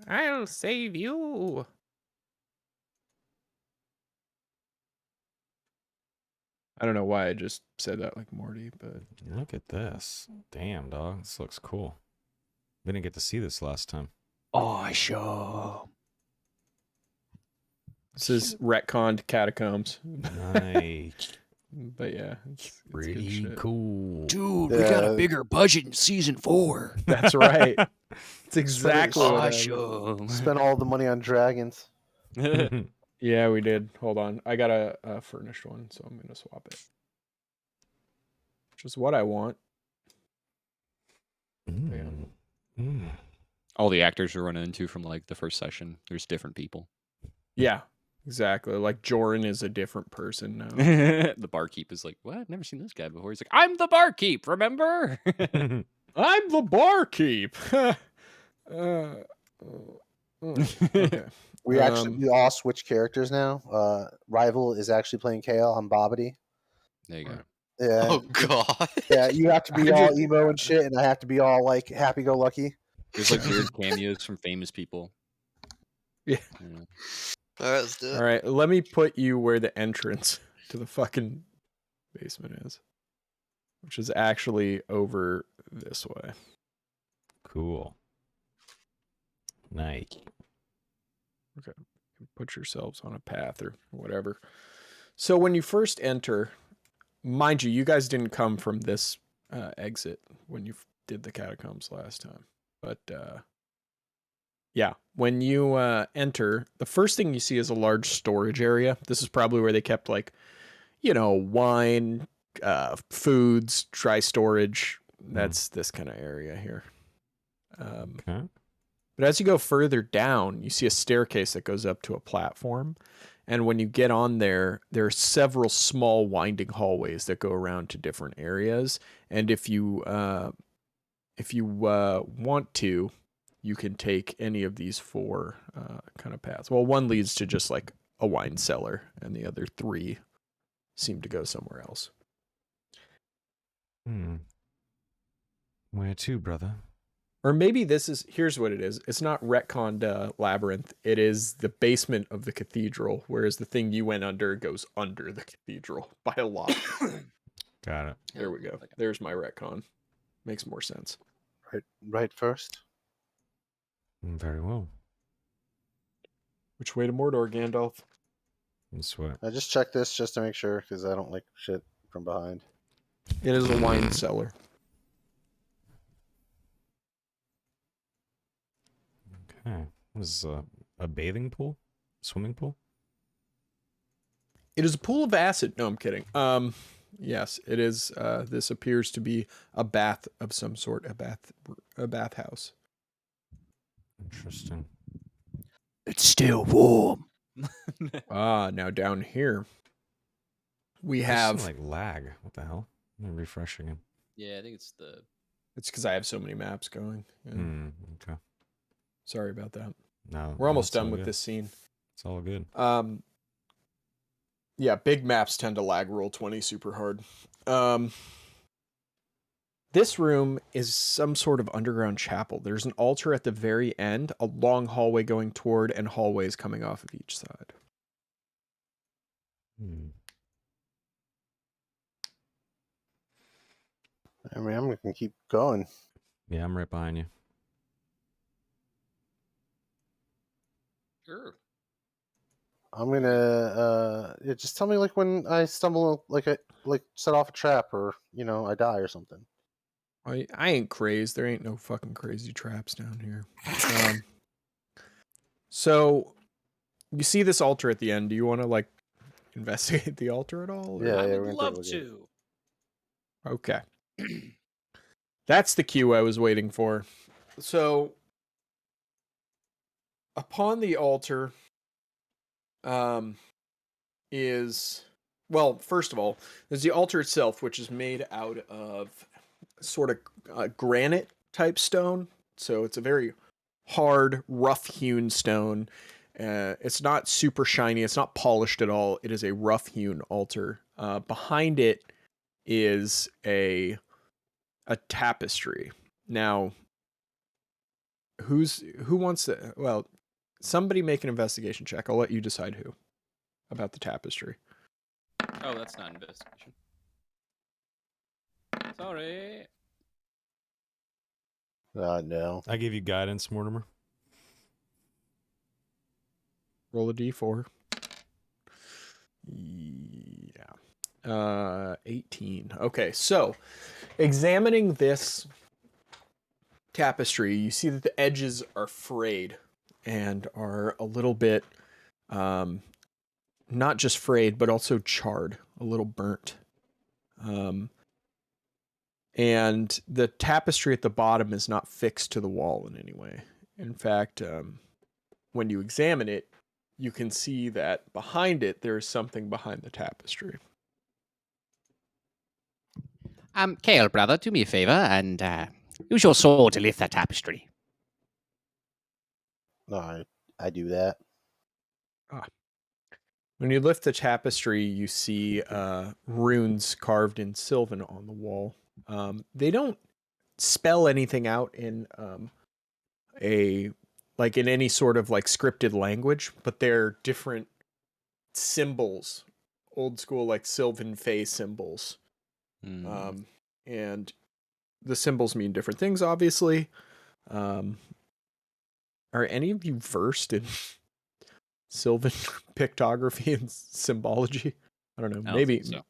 Speaker 3: I'll save you. I don't know why I just said that like Morty, but
Speaker 1: Look at this. Damn, dog. This looks cool. We didn't get to see this last time.
Speaker 7: Awesome.
Speaker 3: this is retconned catacombs.
Speaker 1: Nice.
Speaker 3: But yeah, it's good
Speaker 1: Pretty
Speaker 3: shit.
Speaker 1: cool.
Speaker 7: Dude, we got a bigger budget in season 4.
Speaker 3: That's right. It's exactly what I mean.
Speaker 7: Awesome.
Speaker 2: Spent all the money on dragons.
Speaker 3: Yeah, we did. Hold on. I got a furnished one, so I'm going to swap it. Which is what I want.
Speaker 6: All the actors we're running into from like the first session, there's different people.
Speaker 3: Yeah, exactly. Like Joran is a different person now.
Speaker 6: The barkeep is like, "What? I've never seen this guy before." He's like, "I'm the barkeep, remember?"
Speaker 3: I'm the barkeep. Okay.
Speaker 2: We all switch characters now. Rival is actually playing Kale. I'm Bobbity.
Speaker 6: There you go.
Speaker 2: Yeah.
Speaker 5: Oh God.
Speaker 2: Yeah, you have to be
Speaker 3: I
Speaker 2: all
Speaker 3: just-
Speaker 2: emo and shit, and I have to be all like happy-go-lucky.
Speaker 6: There's like weird cameos from famous people.
Speaker 3: Yeah.
Speaker 5: All right, let's do it.
Speaker 3: All right, let me put you where the entrance to the fucking basement is, which is actually over this way.
Speaker 1: Cool. Nice.
Speaker 3: Okay. Put yourselves on a path or whatever. So when you first enter, mind you, you guys didn't come from this exit when you did the catacombs last time. But yeah, when you enter, the first thing you see is a large storage area. This is probably where they kept like, wine, foods, dry storage. That's this kind of area here.
Speaker 1: Okay.
Speaker 3: But as you go further down, you see a staircase that goes up to a platform. And when you get on there, there are several small winding hallways that go around to different areas. And if you want to, you can take any of these four kind of paths. Well, one leads to just like a wine cellar, and the other three seem to go somewhere else.
Speaker 1: Where to, brother?
Speaker 3: Or maybe here's what it is. It's not retconned labyrinth. It is the basement of the cathedral, whereas the thing you went under goes under the cathedral by a lot.
Speaker 1: Got it.
Speaker 3: There we go. There's my retcon. Makes more sense.
Speaker 2: Right first.
Speaker 1: Very well.
Speaker 3: Which way to Mordor, Gandalf?
Speaker 1: This way.
Speaker 2: I just checked this just to make sure because I don't like shit from behind.
Speaker 3: It is a wine cellar.
Speaker 1: Okay. This is a bathing pool? Swimming pool?
Speaker 3: It is a pool of acid. No, I'm kidding. Yes, it is. This appears to be a bath of some sort, a bathhouse.
Speaker 1: Interesting.
Speaker 7: It's still warm.
Speaker 3: Now down here, we
Speaker 1: There's
Speaker 3: have.
Speaker 1: some, like lag. What the hell? Let me refresh again.
Speaker 6: Yeah, I think it's the.
Speaker 3: It's because I have so many maps going. Yeah.
Speaker 1: Okay.
Speaker 3: Sorry about that.
Speaker 1: No,
Speaker 3: We're almost
Speaker 1: it's all
Speaker 3: done with
Speaker 1: good.
Speaker 3: this scene.
Speaker 1: It's all good.
Speaker 3: Yeah, big maps tend to lag roll 20 super hard. This room is some sort of underground chapel. There's an altar at the very end, a long hallway going toward, and hallways coming off of each side.
Speaker 2: I mean, I'm gonna keep going.
Speaker 1: Yeah, I'm right behind you.
Speaker 6: Sure.
Speaker 2: I'm gonna just tell me like when I stumble, like I set off a trap, or I die or something.
Speaker 3: I ain't crazed. There ain't no fucking crazy traps down here. So you see this altar at the end. Do you want to like investigate the altar at all? or-
Speaker 2: Yeah,
Speaker 6: I
Speaker 2: yeah,
Speaker 6: would
Speaker 2: we're gonna take a
Speaker 6: love
Speaker 2: look at it.
Speaker 6: to.
Speaker 3: Okay. That's the cue I was waiting for. So upon the altar is, well, first of all, there's the altar itself, which is made out of sort of granite type stone. So it's a very hard, rough hewn stone. It's not super shiny. It's not polished at all. It is a rough hewn altar. Behind it is a tapestry. Now, who wants to? Well, somebody make an investigation check. I'll let you decide who about the tapestry.
Speaker 6: Oh, that's not investigation. Sorry.
Speaker 2: No.
Speaker 1: I give you guidance, Mortimer.
Speaker 3: Roll a d4. Yeah. 18. Okay, so examining this tapestry, you see that the edges are frayed and are a little bit, not just frayed, but also charred, a little burnt. And the tapestry at the bottom is not fixed to the wall in any way. In fact, when you examine it, you can see that behind it, there is something behind the tapestry.
Speaker 7: Kale, brother, do me a favor and use your sword to lift that tapestry.
Speaker 2: No, I do that.
Speaker 3: When you lift the tapestry, you see runes carved in Sylvan on the wall. They don't spell anything out in in any sort of like scripted language, but they're different symbols, old school like Sylvan Fae symbols. And the symbols mean different things, obviously. Are any of you versed in Sylvan pictography and symbology? I don't know.
Speaker 6: I don't think so.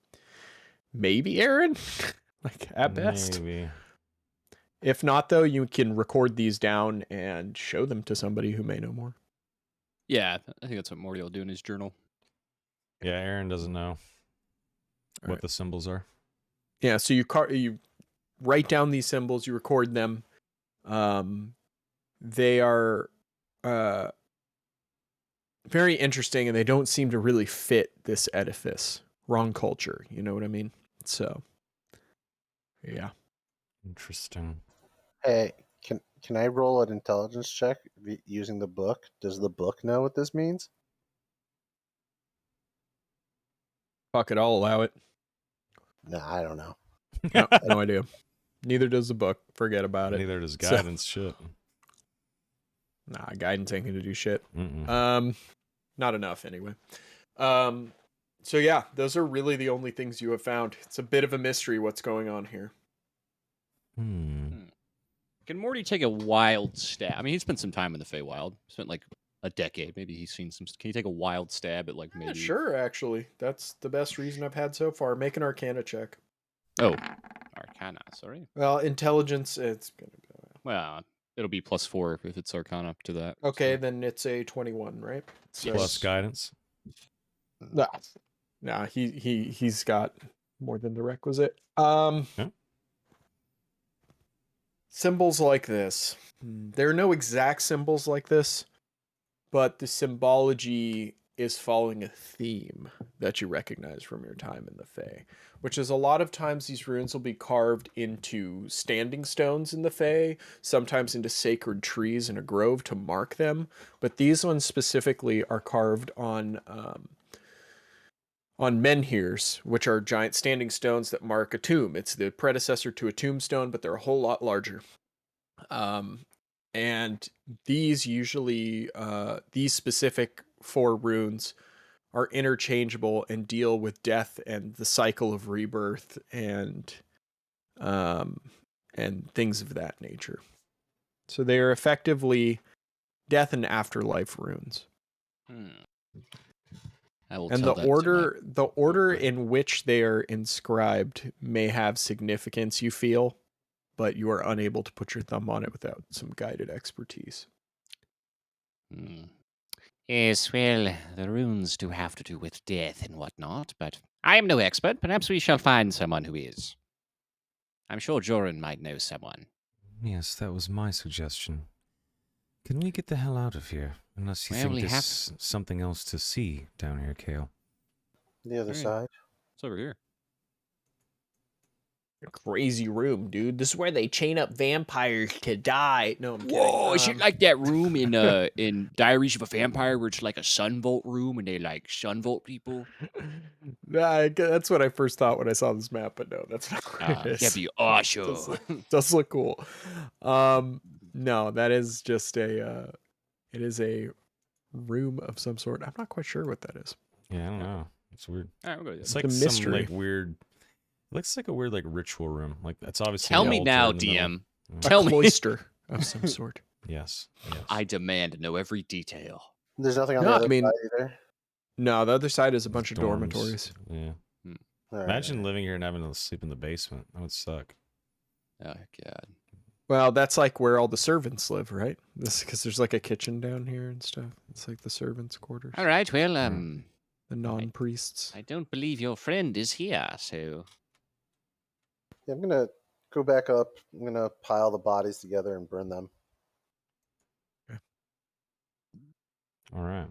Speaker 3: Maybe Aaron? Like, at best.
Speaker 1: Maybe.
Speaker 3: If not, though, you can record these down and show them to somebody who may know more.
Speaker 6: Yeah, I think that's what Morty will do in his journal.
Speaker 1: Yeah, Aaron doesn't know
Speaker 3: All
Speaker 1: what
Speaker 3: right.
Speaker 1: the symbols are.
Speaker 3: Yeah, so you write down these symbols, you record them. They are very interesting, and they don't seem to really fit this edifice. Wrong culture, you know what I mean? So, yeah.
Speaker 1: Interesting.
Speaker 2: Hey, can I roll an intelligence check using the book? Does the book know what this means?
Speaker 3: Fuck it, I'll allow it.
Speaker 2: No, I don't know.
Speaker 3: No idea. Neither does the book. Forget about it.
Speaker 1: Neither does
Speaker 3: So-
Speaker 1: guidance. Shit.
Speaker 3: Nah, guidance ain't gonna do shit.
Speaker 1: Mm-mm.
Speaker 3: Not enough anyway. So yeah, those are really the only things you have found. It's a bit of a mystery what's going on here.
Speaker 6: Can Morty take a wild stab? I mean, he spent some time in the Feywild. Spent like a decade. Maybe he's seen some. Can you take a wild stab at like maybe?
Speaker 3: Yeah, sure, actually. That's the best reason I've had so far. Make an Arcana check.
Speaker 6: Oh, Arcana. Sorry.
Speaker 3: Well, intelligence, it's gonna go.
Speaker 6: Well, it'll be +4 if it's Arcana to that.
Speaker 3: Okay,
Speaker 6: so.
Speaker 3: then it's a 21, right? So,
Speaker 1: Plus guidance.
Speaker 3: Nah, he's got more than the requisite.
Speaker 1: Yeah.
Speaker 3: Symbols like this. There are no exact symbols like this, but the symbology is following a theme that you recognize from your time in the Fae, which is a lot of times these runes will be carved into standing stones in the Fae, sometimes into sacred trees in a grove to mark them, but these ones specifically are carved on menhirs, which are giant standing stones that mark a tomb. It's the predecessor to a tombstone, but they're a whole lot larger. And these usually, these specific 4 runes are interchangeable and deal with death and the cycle of rebirth and things of that nature. So they are effectively death and afterlife runes.
Speaker 6: I will
Speaker 3: And
Speaker 6: tell that to
Speaker 3: the order in which they are inscribed may have significance, you feel, but you are unable to put your thumb on it without some guided expertise.
Speaker 7: Yes, well, the runes do have to do with death and whatnot, but I am no expert. Perhaps we shall find someone who is. I'm sure Joran might know someone.
Speaker 1: Yes, that was my suggestion. Can we get the hell out of here? Unless you
Speaker 7: Well,
Speaker 1: think
Speaker 7: we
Speaker 1: there's something else to see down here, Kale.
Speaker 2: The other
Speaker 6: Alright.
Speaker 2: side.
Speaker 6: It's over here.
Speaker 3: A crazy room, dude. This is where they chain up vampires to die. No, I'm kidding.
Speaker 6: Whoa! Is it like that room in Diaries of a Vampire where it's like a sunvolt room and they like sunvolt people?
Speaker 3: Nah, that's what I first thought when I saw this map, but no, that's not what it is.
Speaker 6: That'd be awesome.
Speaker 3: Does look cool. No, that is just it is a room of some sort. I'm not quite sure what that is.
Speaker 1: Yeah, I don't know. It's weird.
Speaker 6: All right, we'll go to the
Speaker 1: It's
Speaker 6: other
Speaker 1: like
Speaker 3: a
Speaker 1: some
Speaker 3: mystery.
Speaker 1: like weird. Looks like a weird like ritual room. Like that's obviously.
Speaker 6: Tell
Speaker 1: an
Speaker 6: me
Speaker 1: altar
Speaker 6: now,
Speaker 1: in the middle.
Speaker 6: DM.
Speaker 1: Yeah.
Speaker 6: Tell
Speaker 3: A
Speaker 6: me.
Speaker 3: cloister of some sort.
Speaker 1: Yes. Yes.
Speaker 6: I demand to know every detail.
Speaker 2: There's nothing on
Speaker 3: No,
Speaker 2: the
Speaker 3: I
Speaker 2: other
Speaker 3: mean-
Speaker 2: side either.
Speaker 3: No, the other side is a bunch of
Speaker 1: Dorms.
Speaker 3: dormitories.
Speaker 1: Yeah.
Speaker 2: All right.
Speaker 1: Imagine living here and having to sleep in the basement. That would suck.
Speaker 6: Oh God.
Speaker 3: Well, that's like where all the servants live, right? This because there's like a kitchen down here and stuff. It's like the servants' quarters.
Speaker 7: All right, well,
Speaker 3: The non-priests.
Speaker 7: I don't believe your friend is here, so
Speaker 2: Yeah, I'm gonna go back up. I'm gonna pile the bodies together and burn them.
Speaker 1: All right.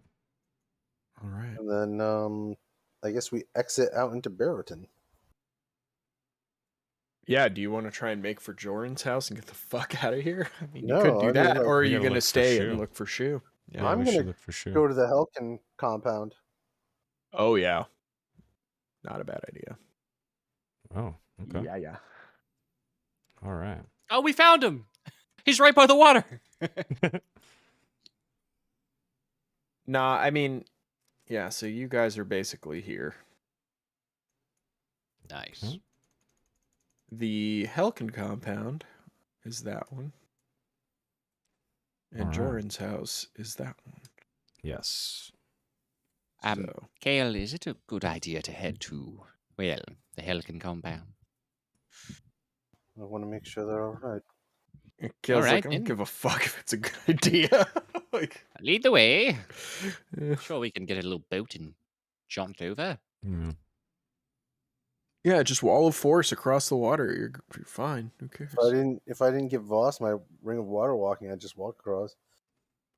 Speaker 3: All right.
Speaker 2: And then I guess we exit out into Barrowton.
Speaker 3: Yeah, do you want to try and make for Joran's house and get the fuck out of here? I mean, you
Speaker 2: No,
Speaker 3: could do
Speaker 2: I mean,
Speaker 3: that,
Speaker 2: like-
Speaker 3: or are
Speaker 1: We
Speaker 3: you
Speaker 1: gotta
Speaker 3: going to
Speaker 1: look for
Speaker 3: stay
Speaker 1: Shu.
Speaker 3: and look for Shu?
Speaker 1: Yeah,
Speaker 2: I'm
Speaker 1: we
Speaker 2: gonna
Speaker 1: should look for sure.
Speaker 2: Go to the Helkin compound.
Speaker 3: Oh, yeah. Not a bad idea.
Speaker 1: Oh, okay.
Speaker 3: Yeah.
Speaker 1: All right.
Speaker 6: Oh, we found him. He's right by the water.
Speaker 3: Nah, I mean, yeah, so you guys are basically here.
Speaker 6: Nice.
Speaker 1: Hmm?
Speaker 3: the Helkin compound is that one. And
Speaker 1: Alright.
Speaker 3: Joran's house is that one.
Speaker 1: Yes.
Speaker 3: So
Speaker 7: Kale, is it a good idea to head to, well, the Helkin compound?
Speaker 2: I want to make sure they're all right.
Speaker 3: and Kale's
Speaker 7: Alright,
Speaker 3: like, I don't
Speaker 7: then.
Speaker 3: give a fuck if it's a good idea. Like,
Speaker 7: Lead the way.
Speaker 3: eh.
Speaker 7: Sure, we can get a little boat and jaunt over.
Speaker 1: Yeah.
Speaker 3: Yeah, just wall of force across the water. You're fine. Who cares?
Speaker 2: If I didn't give Voss my ring of water walking, I'd just walk across.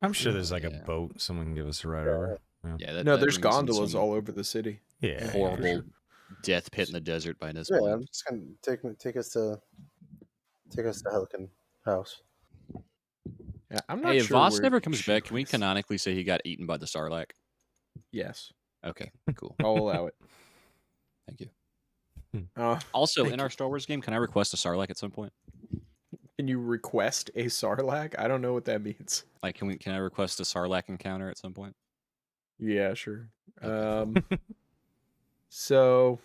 Speaker 1: I'm sure there's like
Speaker 6: Yeah.
Speaker 1: a boat someone can give us a ride
Speaker 2: Yeah.
Speaker 1: over. Yeah.
Speaker 6: Yeah, that,
Speaker 3: No,
Speaker 6: that
Speaker 3: there's
Speaker 6: brings in
Speaker 3: gondolas
Speaker 6: some
Speaker 3: all over the city.
Speaker 1: Yeah.
Speaker 3: for
Speaker 6: horrible
Speaker 3: sure.
Speaker 6: death pit in the desert by this
Speaker 2: Yeah,
Speaker 6: point.
Speaker 2: I'm just gonna take us to Helkin house.
Speaker 3: Yeah, I'm not
Speaker 6: Hey, if
Speaker 3: sure.
Speaker 6: Voss
Speaker 3: where
Speaker 6: never comes
Speaker 3: she
Speaker 6: back, can we
Speaker 3: was.
Speaker 6: canonically say he got eaten by the Sarlacc?
Speaker 3: Yes,
Speaker 6: Okay, cool.
Speaker 3: I'll allow it.
Speaker 6: Thank you.
Speaker 3: Oh,
Speaker 6: Also,
Speaker 3: thank
Speaker 6: in our Star Wars game, can I request a Sarlacc at some point?
Speaker 3: can you request a Sarlacc? I don't know what that means.
Speaker 6: Like, can I request a Sarlacc encounter at some point?
Speaker 3: Yeah, sure.
Speaker 6: Okay,
Speaker 3: So,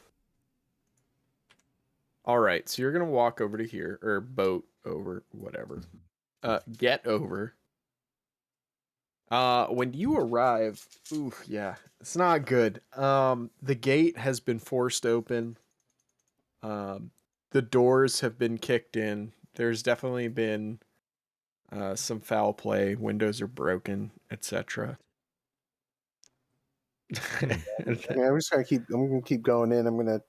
Speaker 3: all right. So you're gonna walk over to here or boat over, whatever. Get over. When you arrive, ooh, yeah, it's not good. The gate has been forced open. The doors have been kicked in. There's definitely been some foul play. Windows are broken, etc.
Speaker 2: I mean, I'm gonna keep going in. I'm gonna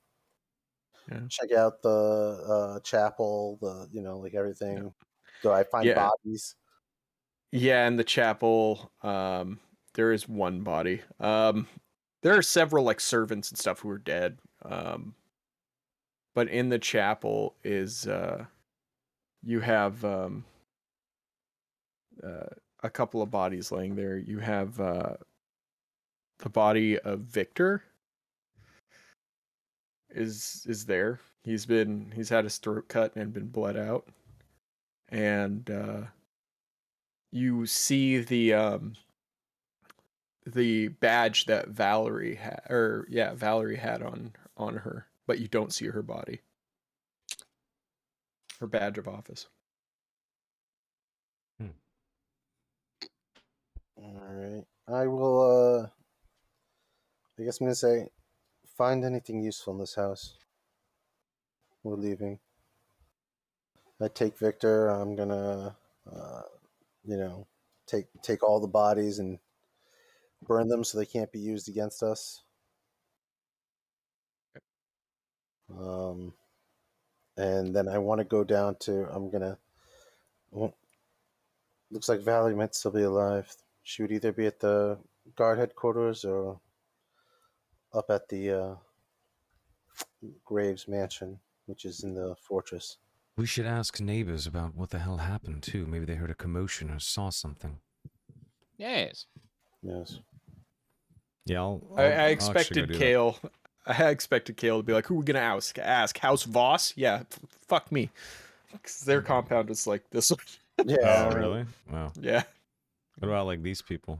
Speaker 3: Yeah.
Speaker 2: check out the chapel. Like everything. Do I find
Speaker 3: Yeah.
Speaker 2: bodies?
Speaker 3: Yeah, in the chapel, there is one body. There are several like servants and stuff who are dead. But in the chapel is you have a couple of bodies laying there. You have the body of Victor is there. He's had his throat cut and been bled out. And you see the badge that Valerie had on her, but you don't see her body. Her badge of office.
Speaker 2: All right. I will. I guess I'm gonna say, find anything useful in this house. We're leaving. I take Victor. I'm gonna, take all the bodies and burn them so they can't be used against us. And then I want to go down to. Looks like Valerie might still be alive. She would either be at the guard headquarters or up at the Graves mansion, which is in the fortress.
Speaker 1: We should ask neighbors about what the hell happened too. Maybe they heard a commotion or saw something.
Speaker 7: Yes.
Speaker 2: Yes.
Speaker 1: Yeah,
Speaker 3: I
Speaker 1: I'll actually
Speaker 3: expected
Speaker 1: go do
Speaker 3: Kale. I expected Kale to be like, "Who are we gonna ask? Ask House Voss? Yeah, fuck me, because their compound is like this."
Speaker 2: Yeah.
Speaker 1: That. Oh, really? Wow.
Speaker 3: Yeah,
Speaker 1: What about like these people?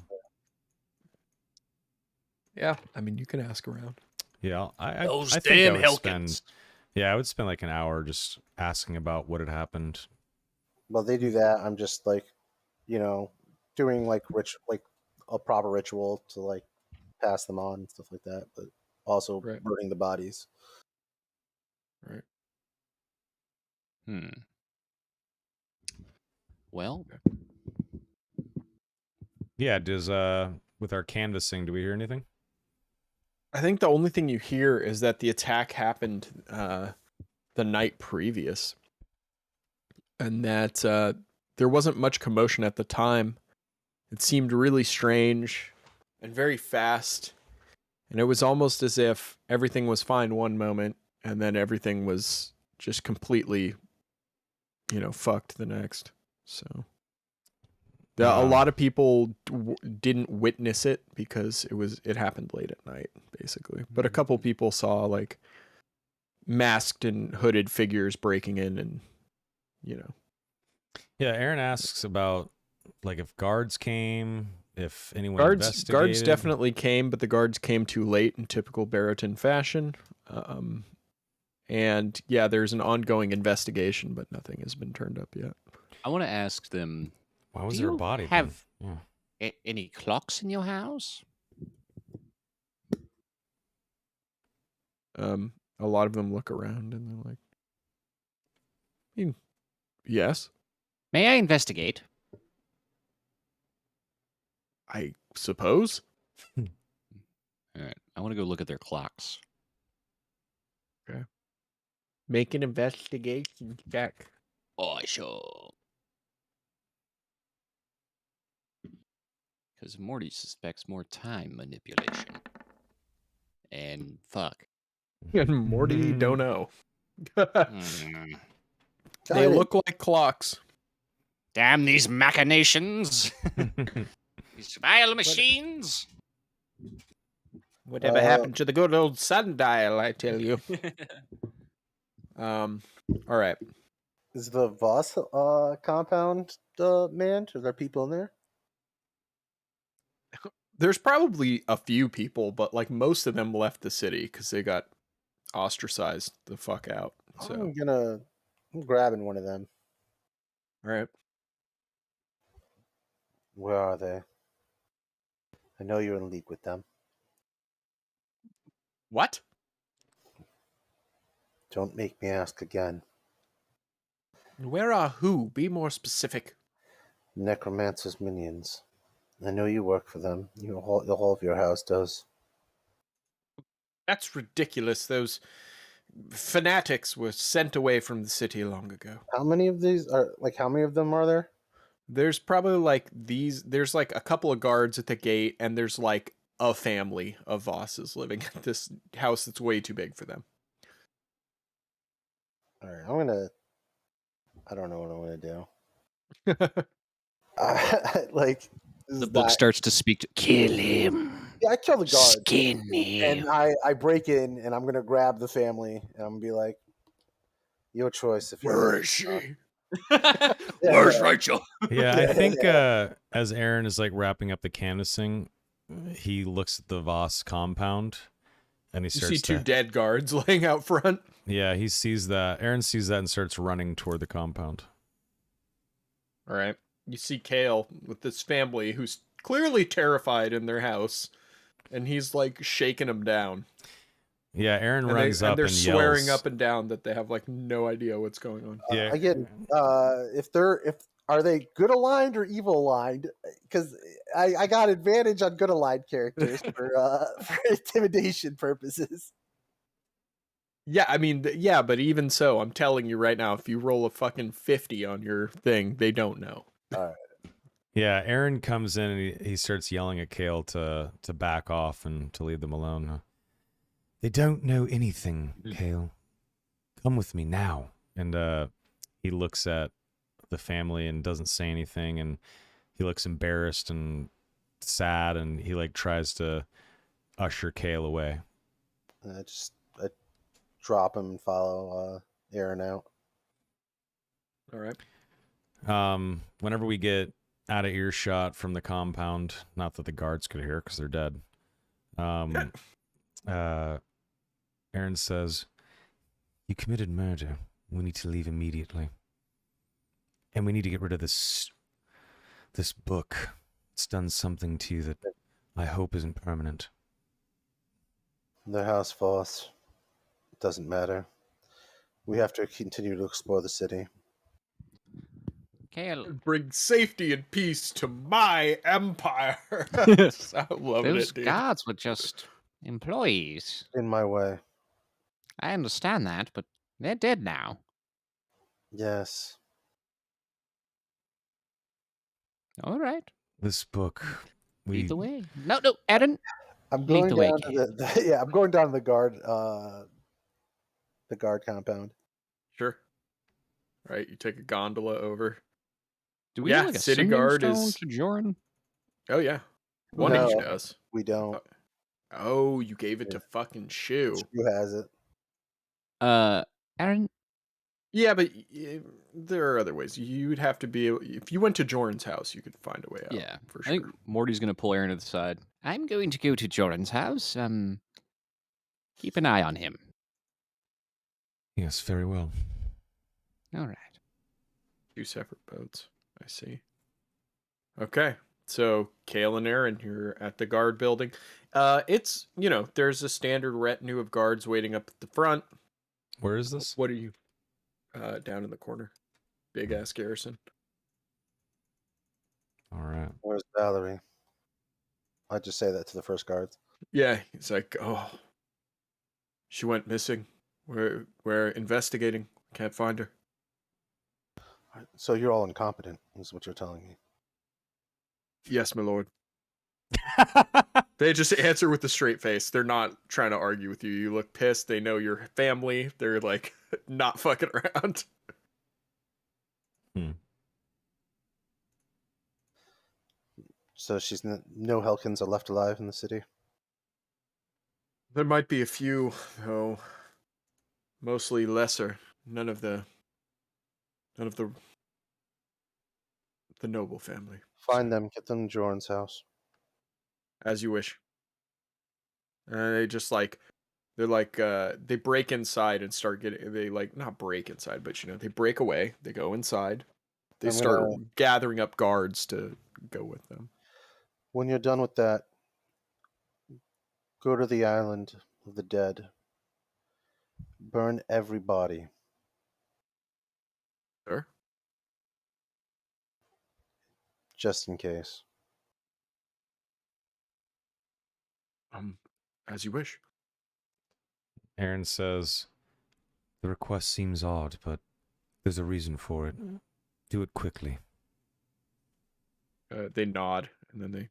Speaker 3: yeah. I mean, you can ask around.
Speaker 1: Yeah, I
Speaker 6: Those
Speaker 1: I think I
Speaker 6: damn
Speaker 1: would
Speaker 6: Helkins.
Speaker 1: spend. Yeah, I would spend like an hour just asking about what had happened.
Speaker 2: While they do that, I'm just like, doing like a proper ritual to like pass them on and stuff like that, but also
Speaker 3: Right.
Speaker 2: burning the bodies.
Speaker 3: Right.
Speaker 6: Well,
Speaker 1: Yeah, does with our canvassing, do we hear anything?
Speaker 3: I think the only thing you hear is that the attack happened the night previous, and that there wasn't much commotion at the time. It seemed really strange and very fast, and it was almost as if everything was fine one moment, and then everything was just completely, fucked the next. So a lot of people didn't witness it because it happened late at night, basically. But a couple people saw like masked and hooded figures breaking in, and
Speaker 1: Yeah, Aaron asks about like if guards came, if anyone
Speaker 3: guards
Speaker 1: investigated.
Speaker 3: definitely came, but the guards came too late in typical Barotin fashion. And yeah, there's an ongoing investigation, but nothing has been turned up yet.
Speaker 6: I want to ask them.
Speaker 1: Why was
Speaker 6: Do
Speaker 1: there a
Speaker 6: you
Speaker 1: body?
Speaker 6: have
Speaker 1: then?
Speaker 7: Any clocks in your house?
Speaker 3: A lot of them look around and they're like, yes,
Speaker 7: May I investigate?
Speaker 3: I suppose.
Speaker 6: All right, I want to go look at their clocks.
Speaker 3: Make an investigation check.
Speaker 7: Oh, sure.
Speaker 6: Because Morty suspects more time manipulation. And fuck.
Speaker 3: And Morty don't know.
Speaker 6: Mm.
Speaker 3: They look like clocks.
Speaker 7: Damn these machinations! These vile machines!
Speaker 3: Whatever happened to the good old sundial, I tell you. All right.
Speaker 2: Is the Voss compound manned? Are there people in there?
Speaker 3: There's probably a few people, but like most of them left the city because they got ostracized the fuck out. So,
Speaker 2: I'm grabbing one of them.
Speaker 3: all right.
Speaker 2: Where are they? I know you're in league with them.
Speaker 3: What?
Speaker 2: Don't make me ask again.
Speaker 3: Where are who? Be more specific.
Speaker 2: Necromancer's minions. I know you work for them. The whole of your house does.
Speaker 3: That's ridiculous. Those fanatics were sent away from the city long ago.
Speaker 2: How many of these are how many of them are there?
Speaker 3: There's probably like there's like a couple of guards at the gate, and there's like a family of Vosses living at this house that's way too big for them.
Speaker 2: All right, I don't know what I'm gonna do.
Speaker 6: The book starts to speak to kill him.
Speaker 2: Yeah, I kill the guard.
Speaker 6: Skin him.
Speaker 2: And I break in and I'm gonna grab the family and I'm gonna be like, your choice. If
Speaker 3: Where is she?
Speaker 7: Where's Rachel?
Speaker 1: Yeah, I think as Aaron is like wrapping up the canvassing, he looks at the Voss compound and he
Speaker 3: You
Speaker 1: starts
Speaker 3: see two
Speaker 1: to,
Speaker 3: dead guards laying out front.
Speaker 1: Yeah, he sees that. Aaron sees that and starts running toward the compound.
Speaker 3: All right. You see Kale with this family who's clearly terrified in their house, and he's like shaking them down.
Speaker 1: Yeah, Aaron runs up
Speaker 3: and they're
Speaker 1: and
Speaker 3: swearing
Speaker 1: yells.
Speaker 3: up and down that they have like no idea what's going on.
Speaker 1: Yeah.
Speaker 2: Again, are they good aligned or evil aligned? Because I got advantage on good aligned characters for intimidation purposes.
Speaker 3: Yeah, I mean, yeah, but even so, I'm telling you right now, if you roll a fucking 50 on your thing, they don't know.
Speaker 2: All right.
Speaker 1: Yeah, Aaron comes in and he starts yelling at Kale to back off and to leave them alone. They don't know anything, Kale. Come with me now. And he looks at the family and doesn't say anything, and he looks embarrassed and sad, and he like tries to usher Kale away.
Speaker 2: I drop him and follow Aaron out.
Speaker 3: All right.
Speaker 1: Whenever we get out of earshot from the compound, not that the guards could hear because they're dead. Aaron says, "You committed murder. We need to leave immediately. And we need to get rid of this book. It's done something to you that I hope isn't permanent."
Speaker 2: The house Voss. It doesn't matter. We have to continue to explore the city.
Speaker 7: Kale,
Speaker 3: Bring safety and peace to my empire. I love
Speaker 7: those
Speaker 3: it, dude.
Speaker 7: guards were just employees.
Speaker 2: In my way.
Speaker 7: I understand that, but they're dead now.
Speaker 2: Yes.
Speaker 7: All right.
Speaker 1: This book,
Speaker 7: Lead the way. No, Aaron.
Speaker 2: I'm
Speaker 7: Lead
Speaker 2: going
Speaker 7: the way,
Speaker 2: down to I'm going down to the guard compound.
Speaker 3: Sure. All right, you take a gondola over.
Speaker 6: Do we
Speaker 3: Yeah,
Speaker 6: have like a
Speaker 3: city
Speaker 6: sending
Speaker 3: guard
Speaker 6: stone
Speaker 3: is-
Speaker 6: to Joran?
Speaker 3: Oh, yeah. One
Speaker 2: No.
Speaker 3: each does.
Speaker 2: We don't.
Speaker 3: Oh, you gave it to fucking Shu.
Speaker 2: Who has it?
Speaker 7: Aaron.
Speaker 3: Yeah, but there are other ways. You'd have to be... If you went to Jordan's house, you could find a way out.
Speaker 6: Yeah,
Speaker 3: for
Speaker 6: I
Speaker 3: sure.
Speaker 6: think Morty's gonna pull Aaron to the side.
Speaker 7: I'm going to go to Joran's house. Keep an eye on him.
Speaker 1: Yes, very well.
Speaker 7: All right.
Speaker 3: 2 separate boats. I see. Okay. So, Kale and Aaron, you're at the guard building. It's, there's a standard retinue of guards waiting up at the front.
Speaker 1: Where is this?
Speaker 3: What are you? Down in the corner. Big ass garrison.
Speaker 1: All right.
Speaker 2: Where's Valerie? I just say that to the first guard.
Speaker 3: Yeah, he's like, oh, she went missing. We're investigating. Can't find her.
Speaker 2: So you're all incompetent, is what you're telling me.
Speaker 3: Yes, my lord. They just answer with a straight face. They're not trying to argue with you. You look pissed. They know your family. They're like not fucking around.
Speaker 2: So she's no Helkins are left alive in the city?
Speaker 3: There might be a few, though. Mostly lesser. None of the noble family.
Speaker 2: Find them, get them to Jordan's house.
Speaker 3: As you wish. They just they break inside and start not break inside, but they break away. They go inside. They start gathering up guards to go with them.
Speaker 2: When you're done with that, go to the island of the dead. Burn every body.
Speaker 3: Sure.
Speaker 2: Just in case.
Speaker 3: As you wish.
Speaker 1: Aaron says, the request seems odd, but there's a reason for it. Do it quickly.
Speaker 3: They nod, and then they,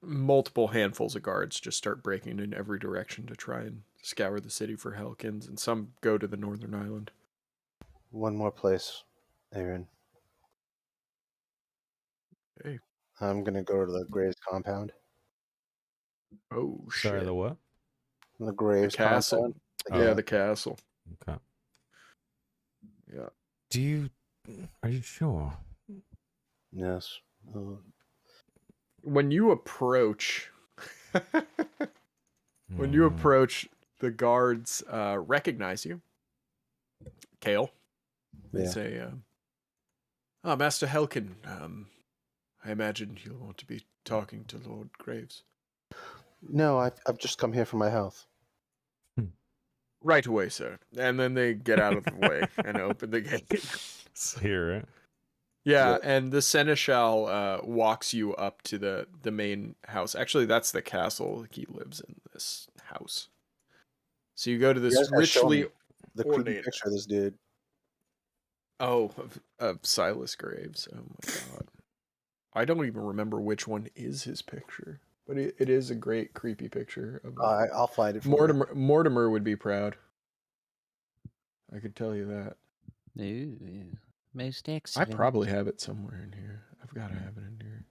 Speaker 3: multiple handfuls of guards just start breaking in every direction to try and scour the city for Helkins, and some go to the northern island.
Speaker 2: One more place, Aaron.
Speaker 3: Hey.
Speaker 2: I'm going to go to the Graves compound.
Speaker 3: Oh, shit.
Speaker 1: Sorry, the what?
Speaker 2: The Graves
Speaker 3: The castle.
Speaker 2: compound.
Speaker 3: Yeah, the castle.
Speaker 1: Okay.
Speaker 3: Yeah.
Speaker 1: Are you sure?
Speaker 2: Yes.
Speaker 3: When you approach, the guards recognize you. Kale. They say, Master Helkin, I imagine you'll want to be talking to Lord Graves.
Speaker 2: No, I've just come here for my health.
Speaker 3: Right away, sir. And then they get out of the way and open the gate.
Speaker 1: Here, right?
Speaker 3: Yeah, and the seneschal walks you up to the main house. Actually, that's the castle. He lives in this house. So you go to this richly
Speaker 2: the creepy
Speaker 3: ornate
Speaker 2: picture of this dude.
Speaker 3: Oh, of Silas Graves. Oh my god. I don't even remember which one is his picture, but it is a great creepy picture of
Speaker 2: I'll find it for you.
Speaker 3: Mortimer would be proud. I could tell you that.
Speaker 7: Ooh, most
Speaker 3: I
Speaker 7: excellent.
Speaker 3: probably have it somewhere in here. I've got to have it in here.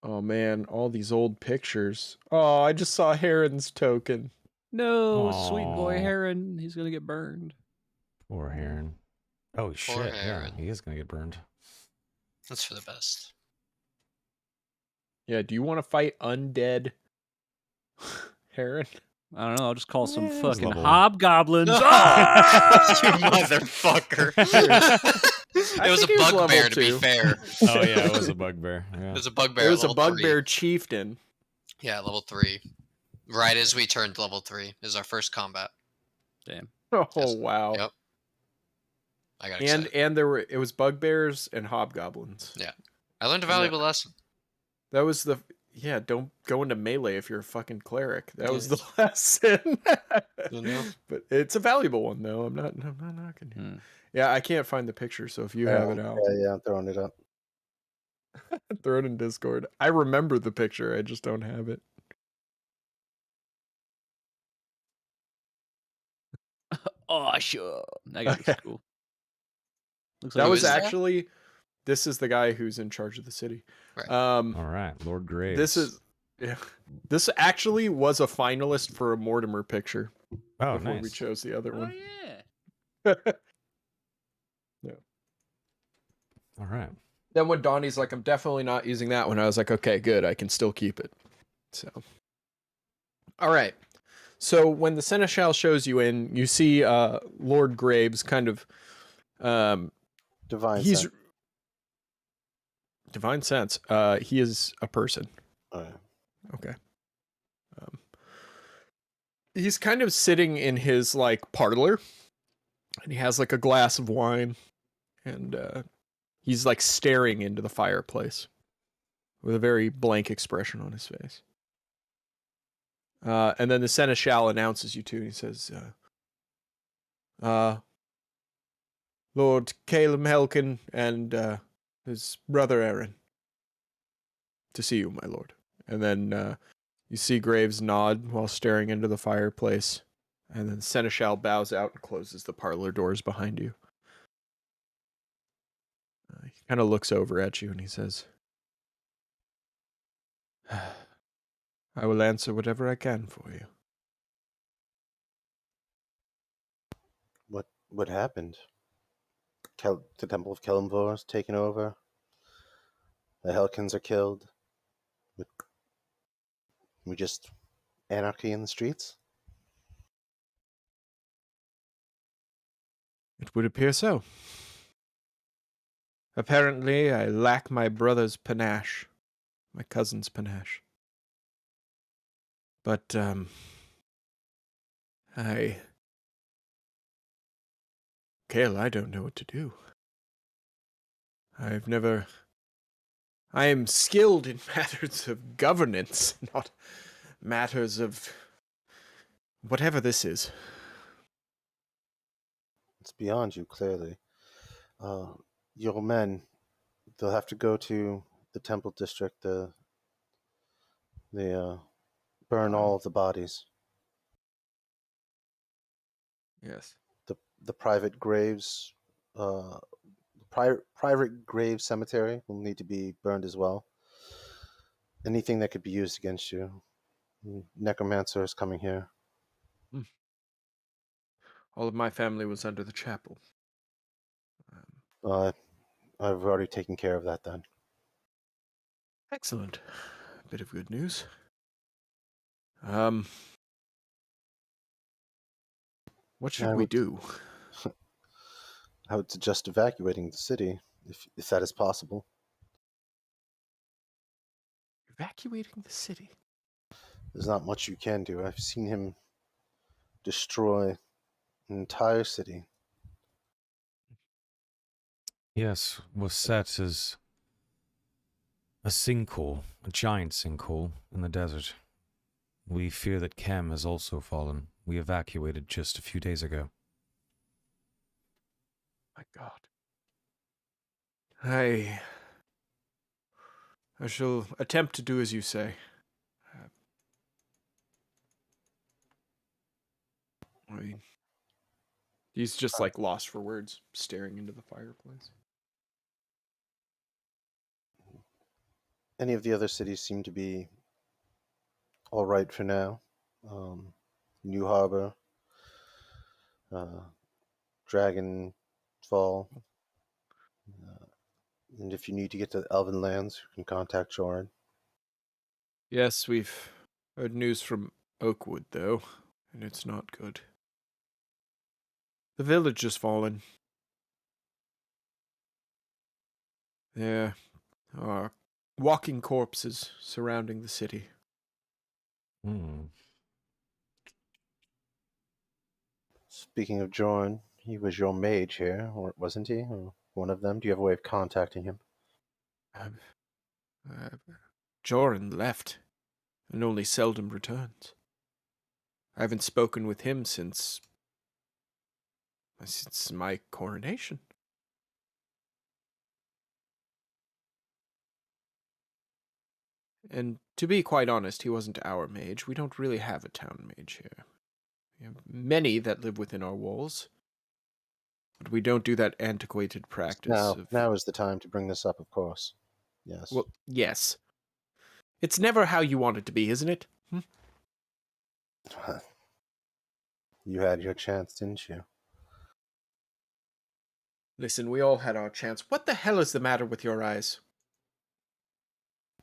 Speaker 3: Oh man, all these old pictures. Oh, I just saw Heron's token.
Speaker 6: No, sweet boy
Speaker 1: Aw.
Speaker 6: Heron. He's gonna get burned.
Speaker 1: Poor Heron. Oh, shit.
Speaker 5: Heron.
Speaker 1: Yeah, he is going to get burned.
Speaker 5: That's for the best.
Speaker 3: Yeah, do you want to fight undead Heron?
Speaker 6: I don't know. I'll just call some
Speaker 1: Yeah, it's
Speaker 6: fucking
Speaker 1: level.
Speaker 6: hobgoblins.
Speaker 5: You
Speaker 6: Ah!
Speaker 5: motherfucker. It was a
Speaker 3: think he was
Speaker 5: bugbear,
Speaker 3: level
Speaker 5: to be
Speaker 3: 2.
Speaker 5: fair.
Speaker 1: Oh, yeah, it was a bugbear. Yeah.
Speaker 5: It was a bugbear.
Speaker 3: It
Speaker 5: at
Speaker 3: was a
Speaker 5: level 3.
Speaker 3: bugbear chieftain.
Speaker 5: Yeah, level 3. Right as we turned level 3 is our first combat.
Speaker 6: Damn.
Speaker 3: Oh
Speaker 5: Yes.
Speaker 3: wow.
Speaker 5: Yep. I got excited.
Speaker 3: And it was bugbears and hobgoblins.
Speaker 5: Yeah. I learned a valuable lesson.
Speaker 3: That was don't go into melee if you're a fucking cleric. That was the
Speaker 5: Yes.
Speaker 3: lesson.
Speaker 5: You know?
Speaker 3: But it's a valuable one though. I'm not knocking you. Yeah, I can't find the picture, so if you have it out,
Speaker 2: Yeah, I'm throwing it up.
Speaker 3: throw it in Discord. I remember the picture, I just don't have it.
Speaker 6: Oh, sure. I got this. Cool. Looks
Speaker 3: That
Speaker 6: like
Speaker 3: was
Speaker 5: is that?
Speaker 3: actually this is the guy who's in charge of the city.
Speaker 5: Right.
Speaker 1: All right, Lord Graves.
Speaker 3: This actually was a finalist for a Mortimer picture
Speaker 1: Oh,
Speaker 3: before
Speaker 1: nice.
Speaker 3: we chose the other
Speaker 6: Oh
Speaker 3: one.
Speaker 6: yeah.
Speaker 3: Yeah.
Speaker 1: All right.
Speaker 3: Then when Donnie's like, I'm definitely not using that one, I was like, okay, good, I can still keep it. So, all right. So when the seneschal shows you in, you see Lord Graves kind of
Speaker 2: Divine
Speaker 3: he's
Speaker 2: sense.
Speaker 3: divine sense. He is a person.
Speaker 2: All right.
Speaker 3: Okay. He's kind of sitting in his like parlor, and he has like a glass of wine, and he's like staring into the fireplace with a very blank expression on his face. And then the seneschal announces you two, and he says, Lord Caleb Helkin and his brother Aaron, to see you, my lord. And then you see Graves nod while staring into the fireplace, and then seneschal bows out and closes the parlor doors behind you. He kind of looks over at you and he says, I will answer whatever I can for you.
Speaker 2: What happened? The Temple of Kelimvor is taken over. The Helkins are killed. We just anarchy in the streets.
Speaker 3: It would appear so. Apparently, I lack my brother's panache, my cousin's panache. But, Kale, I don't know what to do. I am skilled in matters of governance, not matters of whatever this is.
Speaker 2: It's beyond you, clearly. Your men, they'll have to go to the Temple District. They burn all of the bodies.
Speaker 3: Yes.
Speaker 2: The private graves, private grave cemetery will need to be burned as well. Anything that could be used against you. Necromancer is coming here.
Speaker 3: All of my family was under the chapel.
Speaker 2: I've already taken care of that then.
Speaker 3: Excellent. A bit of good news. What should we do?
Speaker 2: I would suggest evacuating the city, if that is possible.
Speaker 3: Evacuating the city?
Speaker 2: There's not much you can do. I've seen him destroy an entire city.
Speaker 1: Yes, was set as a sinkhole, a giant sinkhole in the desert. We fear that Kem has also fallen. We evacuated just a few days ago.
Speaker 3: My God. I shall attempt to do as you say. He's just like lost for words, staring into the fireplace.
Speaker 2: Any of the other cities seem to be all right for now. New Harbor, Dragon Fall. And if you need to get to the Elven Lands, you can contact Joran.
Speaker 3: Yes, we've heard news from Oakwood, though, and it's not good. The village has fallen. There are walking corpses surrounding the city.
Speaker 2: Speaking of Joran, he was your mage here, or wasn't he? Or one of them? Do you have a way of contacting him?
Speaker 3: Joran left, and only seldom returns. I haven't spoken with him since my coronation. And to be quite honest, he wasn't our mage. We don't really have a town mage here. We have many that live within our walls, but we don't do that antiquated practice.
Speaker 2: Now is the time to bring this up, of course. Yes.
Speaker 3: Well, yes. It's never how you want it to be, isn't it?
Speaker 2: You had your chance, didn't you?
Speaker 3: Listen, we all had our chance. What the hell is the matter with your eyes?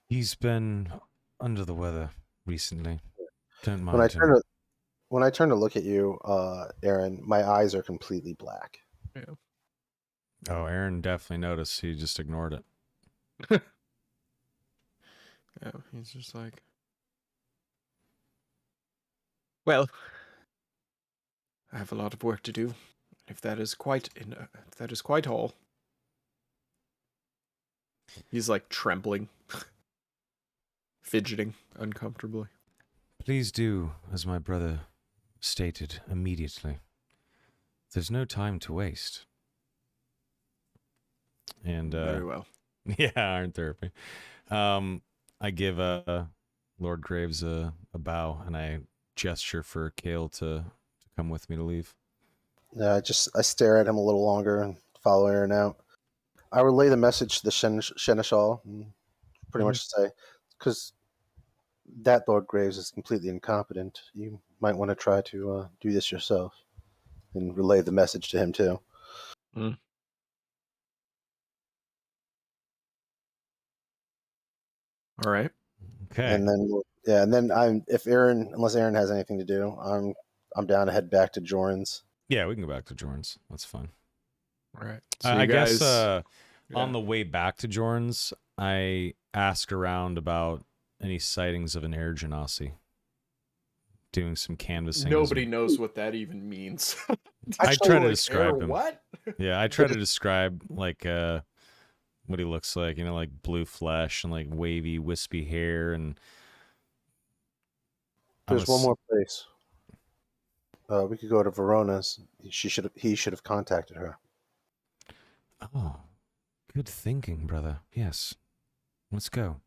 Speaker 1: He's been under the weather recently. Don't mind
Speaker 2: When I
Speaker 1: him.
Speaker 2: when I turn to look at you, Aaron, my eyes are completely black.
Speaker 1: Oh, Aaron definitely noticed. He just ignored it.
Speaker 3: Yeah, he's just like, well, I have a lot of work to do. If that is quite all. He's like trembling, fidgeting uncomfortably.
Speaker 1: Please do, as my brother stated, immediately. There's no time to waste. And
Speaker 3: Very well.
Speaker 1: yeah, iron therapy. I give Lord Graves a bow, and I gesture for Kale to come with me to leave.
Speaker 2: I stare at him a little longer and follow Aaron out. I relay the message to the Seneschal, and pretty much say, because that Lord Graves is completely incompetent. You might want to try to do this yourself, and relay the message to him too.
Speaker 3: All right.
Speaker 1: Okay.
Speaker 2: And then unless Aaron has anything to do, I'm down to head back to Joran's.
Speaker 1: Yeah, we can go back to Jordan's. That's fine.
Speaker 3: All right. So
Speaker 1: I
Speaker 3: you guys,
Speaker 1: guess on the way back to Jordan's, I ask around about any sightings of an air genasi. Doing some canvassing.
Speaker 3: Nobody knows what that even means.
Speaker 1: I try to describe him.
Speaker 3: What?
Speaker 1: Yeah, I try to describe like what he looks like, like blue flesh and like wavy, wispy hair, and
Speaker 2: There's one more place. We could go to Verona's. He should have contacted her.
Speaker 1: Oh, good thinking, brother. Yes. Let's go.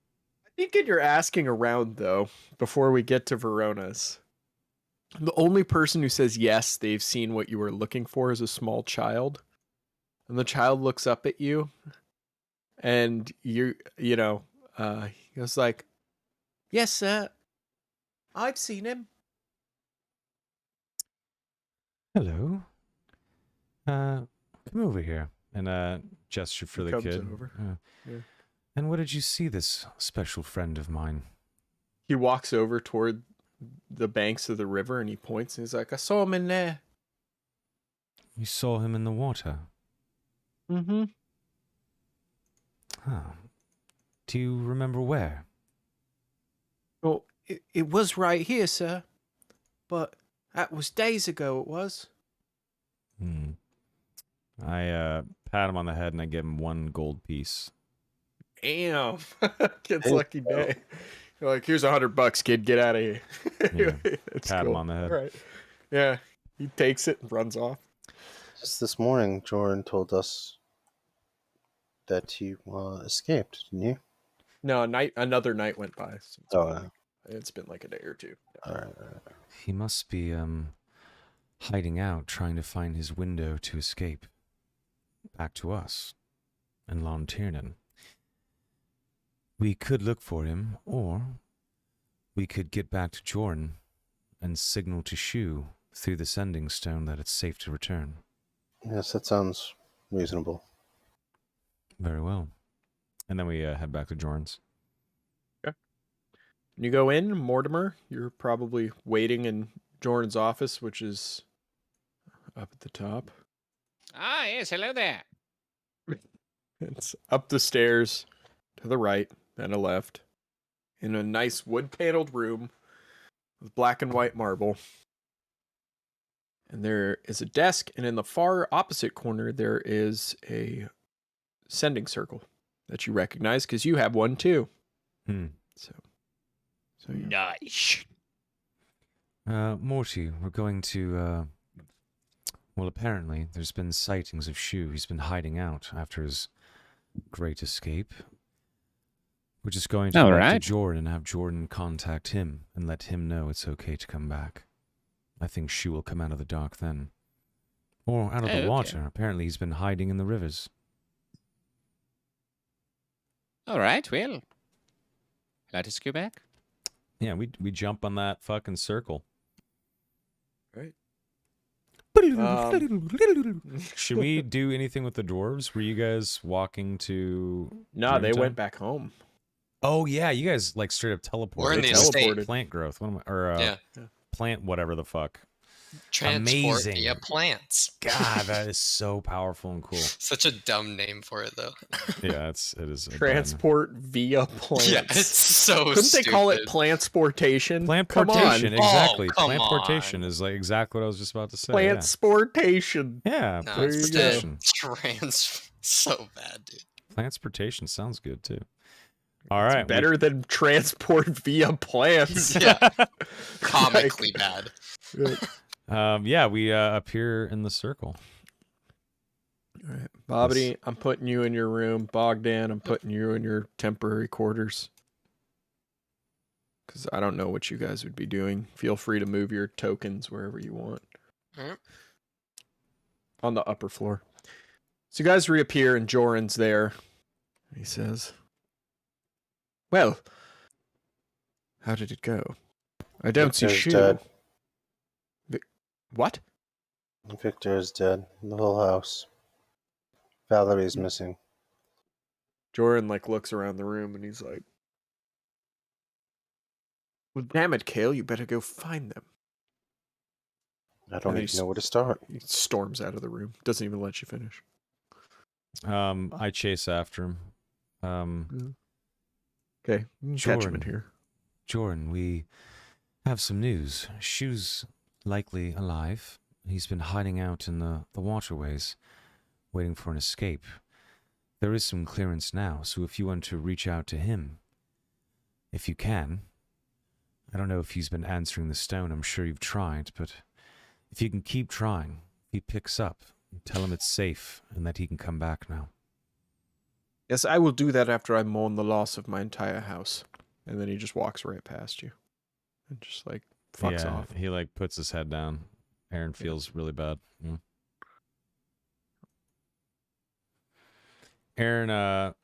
Speaker 3: I think that you're asking around though, before we get to Verona's. The only person who says yes, they've seen what you were looking for is a small child. And the child looks up at you and he goes like, yes, sir. I've seen him.
Speaker 1: Hello. Come over here. And gesture for
Speaker 3: He
Speaker 1: the
Speaker 3: comes
Speaker 1: kid.
Speaker 3: over. Yeah.
Speaker 1: And what did you see this special friend of mine?
Speaker 3: He walks over toward the banks of the river and he points and he's like, I saw him in there.
Speaker 1: You saw him in the water.
Speaker 3: Mm-hmm.
Speaker 1: Huh. Do you remember where?
Speaker 3: Well, it was right here, sir. But that was days ago, it was.
Speaker 1: I pat him on the head and I give him 1 gold piece.
Speaker 3: Damn. Kid's lucky day. You're like, here's $100, kid. Get out of here.
Speaker 1: Yeah.
Speaker 3: It's
Speaker 1: Pat
Speaker 3: cool.
Speaker 1: him on the head.
Speaker 3: All right. Yeah. He takes it and runs off.
Speaker 2: Just this morning, Joran told us that you escaped, didn't you?
Speaker 3: No, another night went by. So it's been like a day or two.
Speaker 2: All right.
Speaker 1: He must be hiding out, trying to find his window to escape back to us and Lon Tiernan. We could look for him, or we could get back to Jordan and signal to Shu through the sending stone that it's safe to return.
Speaker 2: Yes, that sounds reasonable.
Speaker 1: Very well. And then we head back to Jordan's.
Speaker 3: Okay. When you go in, Mortimer, you're probably waiting in Jordan's office, which is up at the top.
Speaker 7: Ah, yes, hello there.
Speaker 3: It's up the stairs to the right, then a left, in a nice wood-paneled room with black and white marble. And there is a desk, and in the far opposite corner, there is a sending circle that you recognize because you have one too. So
Speaker 7: Nice.
Speaker 1: Morty, we're going to, well, apparently there's been sightings of Shu. He's been hiding out after his great escape. We're just going to go back to Jordan and have Jordan contact him and let him know it's okay to come back. I think Shu will come out of the dark then. Or out of the water. Apparently he's been hiding in the rivers.
Speaker 7: All right, well, let us go back.
Speaker 1: Yeah, we jump on that fucking circle.
Speaker 3: Right.
Speaker 1: Should we do anything with the dwarves? Were you guys walking to...
Speaker 3: No, they
Speaker 1: Dreamtown?
Speaker 3: went back home.
Speaker 1: Oh, yeah, you guys like straight up teleported.
Speaker 5: We're in the
Speaker 3: estate.
Speaker 1: Plant growth. What am I, or
Speaker 5: Yeah.
Speaker 1: plant whatever the fuck.
Speaker 5: Transport
Speaker 1: Amazing.
Speaker 5: via plants.
Speaker 1: God, that is so powerful and cool.
Speaker 5: Such a dumb name for it, though.
Speaker 1: Yeah, it is. A bad-
Speaker 3: Transport via plants.
Speaker 5: Yeah, it's so
Speaker 3: Couldn't they call it
Speaker 5: stupid.
Speaker 3: plantsportation?
Speaker 1: Plantportation,
Speaker 3: Come on.
Speaker 1: exactly.
Speaker 5: Oh, come
Speaker 1: Plantportation
Speaker 5: on.
Speaker 1: is like exactly what I was just about to say.
Speaker 3: Plantsportation.
Speaker 1: Yeah,
Speaker 5: No,
Speaker 3: There you
Speaker 5: it's
Speaker 3: go.
Speaker 1: plantsportation.
Speaker 5: so bad, dude.
Speaker 1: Plantsportation sounds good too. All
Speaker 3: It's
Speaker 1: right,
Speaker 3: better than transport via plants.
Speaker 5: Yeah.
Speaker 3: Like-
Speaker 5: Comically bad.
Speaker 1: yeah, we appear in the circle.
Speaker 3: All right. Bobbity, I'm putting you in your room. Bogdan, I'm putting you in your temporary quarters. Because I don't know what you guys would be doing. Feel free to move your tokens wherever you want.
Speaker 5: Alright.
Speaker 3: On the upper floor. So you guys reappear and Joran's there. He says, well, how did it go? I don't see
Speaker 2: Victor's
Speaker 3: Shu.
Speaker 2: dead.
Speaker 3: What?
Speaker 2: Victor is dead. The whole house. Valerie's missing.
Speaker 3: Joran looks around the room and he's like, well, damn it, Kale, you better go find them.
Speaker 2: I don't
Speaker 3: And
Speaker 2: even know where to start.
Speaker 3: He storms out of the room. Doesn't even let you finish.
Speaker 1: I chase after him.
Speaker 3: Okay, you can catch him in
Speaker 1: Jordan.
Speaker 3: here.
Speaker 1: Jordan, we have some news. Shu's likely alive. He's been hiding out in the waterways, waiting for an escape. There is some clearance now, so if you want to reach out to him, if you can. I don't know if he's been answering the stone. I'm sure you've tried, but if you can keep trying, if he picks up, tell him it's safe and that he can come back now.
Speaker 3: Yes, I will do that after I mourn the loss of my entire house. And then he just walks right past you. And just fucks off.
Speaker 1: He puts his head down. Aaron feels really bad. Mm. Aaron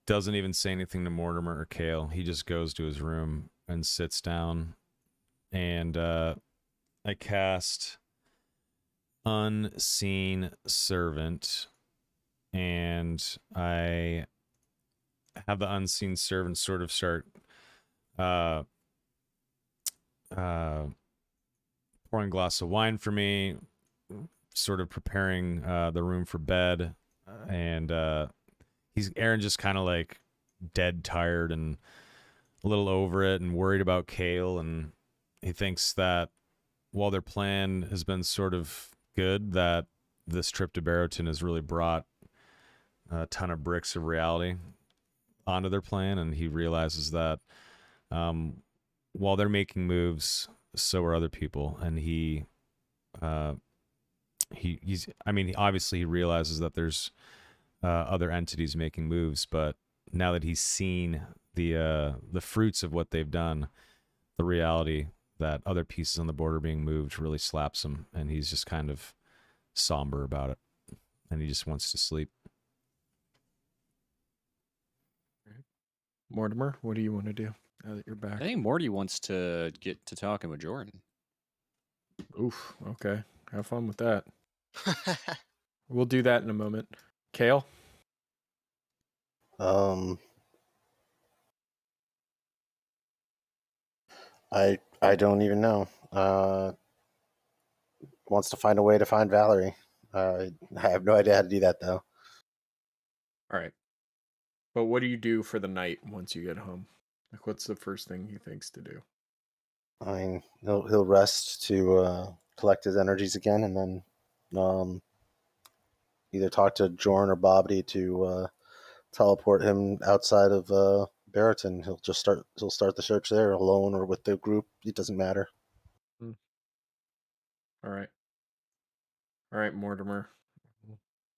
Speaker 1: doesn't even say anything to Mortimer or Kale. He just goes to his room and sits down. And I cast Unseen Servant. And I have the Unseen Servant sort of start pouring a glass of wine for me, sort of preparing the room for bed, and Aaron just kind of dead tired and a little over it and worried about Kale, and he thinks that while their plan has been sort of good, that this trip to Barrowton has really brought a ton of bricks of reality onto their plan, and he realizes that while they're making moves, so are other people, and obviously he realizes that there's other entities making moves, but now that he's seen the fruits of what they've done, the reality that other pieces on the border being moved really slaps him, and he's just kind of somber about it, and he just wants to sleep.
Speaker 3: Mortimer, what do you want to do now that you're
Speaker 6: I
Speaker 3: back?
Speaker 6: think Morty wants to get to talking with Jordan.
Speaker 3: Oof, okay. Have fun with that. We'll do that in a moment. Kale?
Speaker 2: I don't even know. Wants to find a way to find Valerie. I have no idea how to do that though.
Speaker 3: All right. But what do you do for the night once you get home? What's the first thing he thinks to do?
Speaker 2: I mean, he'll rest to collect his energies again, and then either talk to Jorn or Bobbity to teleport him outside of Barrowton. He'll start the search there alone or with the group. It doesn't matter.
Speaker 3: All right, Mortimer.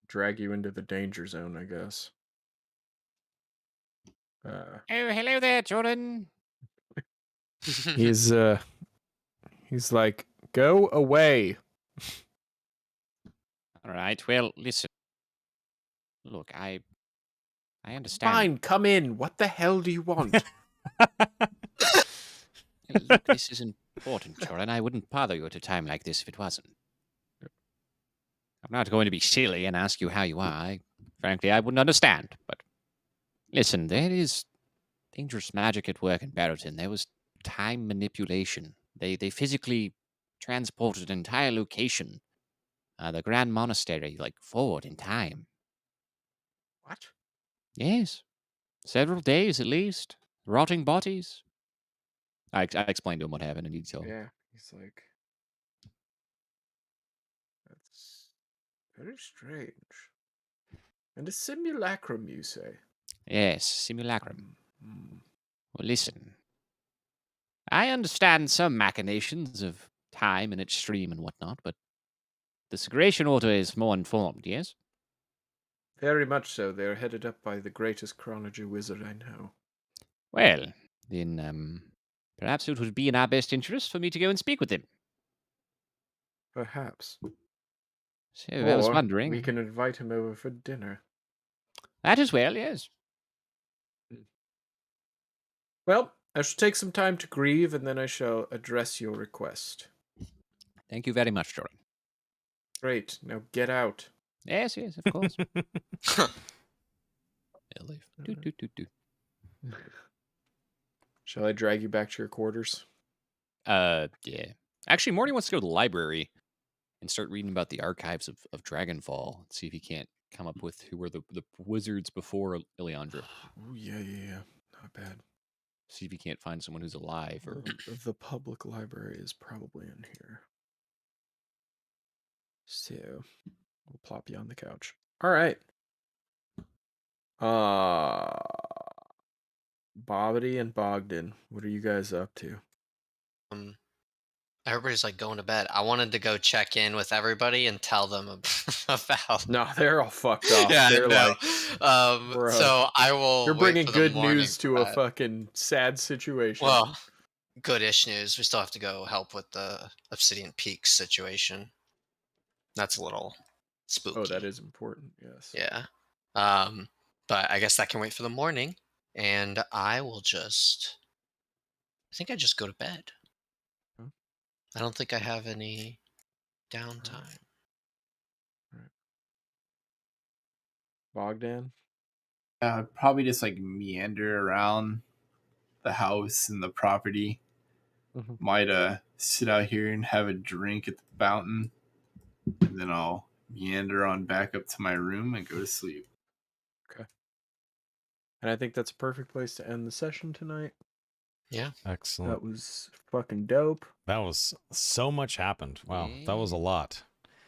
Speaker 3: Drag you into the danger zone, I guess.
Speaker 7: Oh, hello there, Jordan.
Speaker 3: He's like, go away.
Speaker 7: All right, well, listen. Look, I understand.
Speaker 3: Fine, come in. What the hell do you want?
Speaker 7: Look, this is important, Jordan. I wouldn't bother you at a time like this if it wasn't. I'm not going to be silly and ask you how you are. Frankly, I wouldn't understand. But listen, there is dangerous magic at work in Barrowton. There was time manipulation. They physically transported an entire location, the Grand Monastery, like forward in time.
Speaker 3: What?
Speaker 7: Yes, several days at least. Rotting bodies. I explained to him what happened in detail.
Speaker 3: Yeah. He's like, that's very strange. And a simulacrum, you say?
Speaker 7: Yes, simulacrum.
Speaker 3: Hmm.
Speaker 7: Well, listen. I understand some machinations of time and its stream and whatnot, but the Segration Order is more informed, yes?
Speaker 3: Very much so. They are headed up by the greatest chronology wizard I know.
Speaker 7: Well, then, perhaps it would be in our best interest for me to go and speak with him.
Speaker 3: Perhaps.
Speaker 7: So I was
Speaker 3: Or
Speaker 7: wondering.
Speaker 3: we can invite him over for dinner.
Speaker 7: That as well, yes.
Speaker 3: Well, I shall take some time to grieve, and then I shall address your request.
Speaker 7: Thank you very much, Jordan.
Speaker 3: Great. Now get out.
Speaker 7: Yes, of course. Yeah, leave. Do.
Speaker 3: Shall I drag you back to your quarters?
Speaker 7: Yeah. Actually, Morty wants to go to the library and start reading about the archives of Dragonfall. See if he can't come up with who were the wizards before Ileandra.
Speaker 3: Oh, yeah. Not bad.
Speaker 7: See if he can't find someone who's alive or.
Speaker 3: The public library is probably in here. So, we'll plop you on the couch. All right. Bobbity and Bogdan, what are you guys up to?
Speaker 5: Everybody's like going to bed. I wanted to go check in with everybody and tell them about.
Speaker 3: No, they're all fucked off.
Speaker 5: Yeah,
Speaker 3: They're
Speaker 5: I know.
Speaker 3: like, bro,
Speaker 5: So I will.
Speaker 3: you're
Speaker 5: wait
Speaker 3: bringing
Speaker 5: for the
Speaker 3: good
Speaker 5: morning
Speaker 3: news to
Speaker 5: for
Speaker 3: a
Speaker 5: that.
Speaker 3: fucking sad situation.
Speaker 5: Well, goodish news. We still have to go help with the Obsidian Peaks situation. That's a little spooky.
Speaker 3: Oh, that is important. Yes.
Speaker 5: Yeah. But I guess that can wait for the morning, and I will just. I think I just go to bed.
Speaker 3: Huh?
Speaker 5: I don't think I have any downtime.
Speaker 3: Right. Bogdan?
Speaker 4: Probably just like meander around the house and the property.
Speaker 3: Mhm.
Speaker 4: Might sit out here and have a drink at the fountain, and then I'll meander on back up to my room and go to sleep.
Speaker 3: Okay. And I think that's a perfect place to end the session tonight.
Speaker 5: Yeah.
Speaker 1: Excellent.
Speaker 3: That was fucking dope.
Speaker 1: That was so much happened. Wow, that was a lot.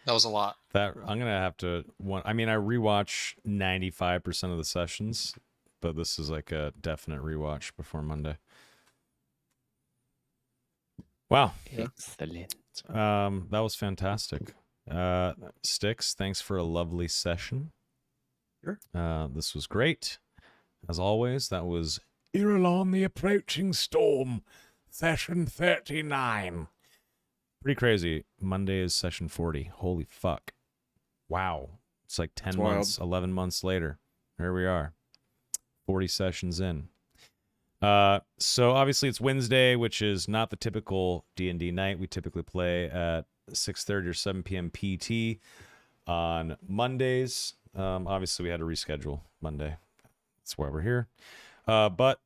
Speaker 5: That was a lot.
Speaker 1: That I'm gonna have to. I mean, I rewatch 95% of the sessions, but this is like a definite rewatch before Monday. Wow.
Speaker 7: Excellent.
Speaker 1: That was fantastic. Styx, thanks for a lovely session.
Speaker 3: Sure.
Speaker 1: This was great. As always, that was Irilon the Approaching Storm, session 39. Pretty crazy. Monday is session 40. Holy fuck. Wow. It's like 10
Speaker 3: wild.
Speaker 1: months, 11 months later. Here we are. 40 sessions in. So obviously it's Wednesday, which is not the typical D&D night. We typically play at 6:30 or 7 p.m. PT on Mondays. Obviously we had to reschedule Monday. That's why we're here. But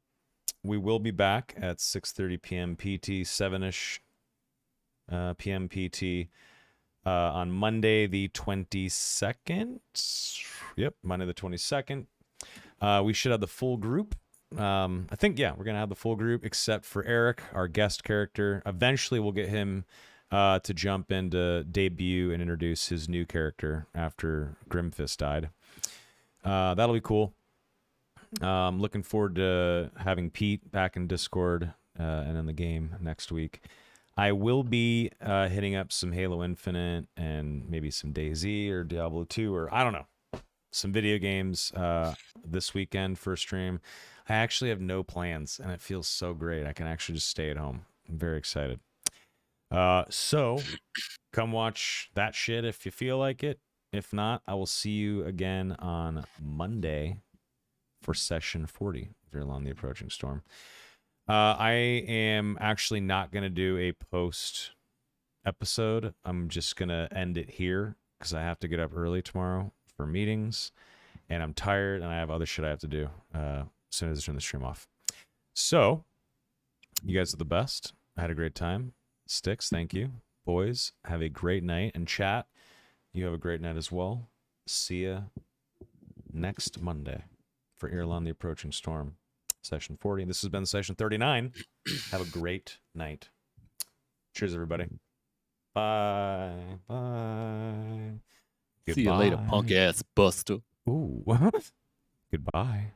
Speaker 1: we will be back at 6:30 p.m. PT, 7ish p.m. PT on Monday the 22nd. Yep, Monday the 22nd. We should have the full group. I think, yeah, we're going to have the full group except for Eric, our guest character. Eventually we'll get him to jump in to debut and introduce his new character after Grimfist died. That'll be cool. Looking forward to having Pete back in Discord and in the game next week. I will be hitting up some Halo Infinite and maybe some DayZ or Diablo 2 or I don't know, some video games this weekend for a stream. I actually have no plans and it feels so great. I can actually just stay at home. I'm very excited. So come watch that shit if you feel like it. If not, I will see you again on Monday for session 40 if you're on the Approaching Storm. I am actually not going to do a post episode. I'm just going to end it here because I have to get up early tomorrow for meetings and I'm tired and I have other shit I have to do as soon as I turn the stream off. So You guys are the best. I had a great time. Sticks, thank you. Boys, have a great night. And chat, you have a great night as well. See ya next Monday for Irilon the Approaching Storm, session 40. This has been session 39. Have a great night. Cheers, everybody. Bye. Bye.
Speaker 6: See you later,
Speaker 1: Goodbye.
Speaker 6: punk ass buster.
Speaker 1: Ooh. Goodbye.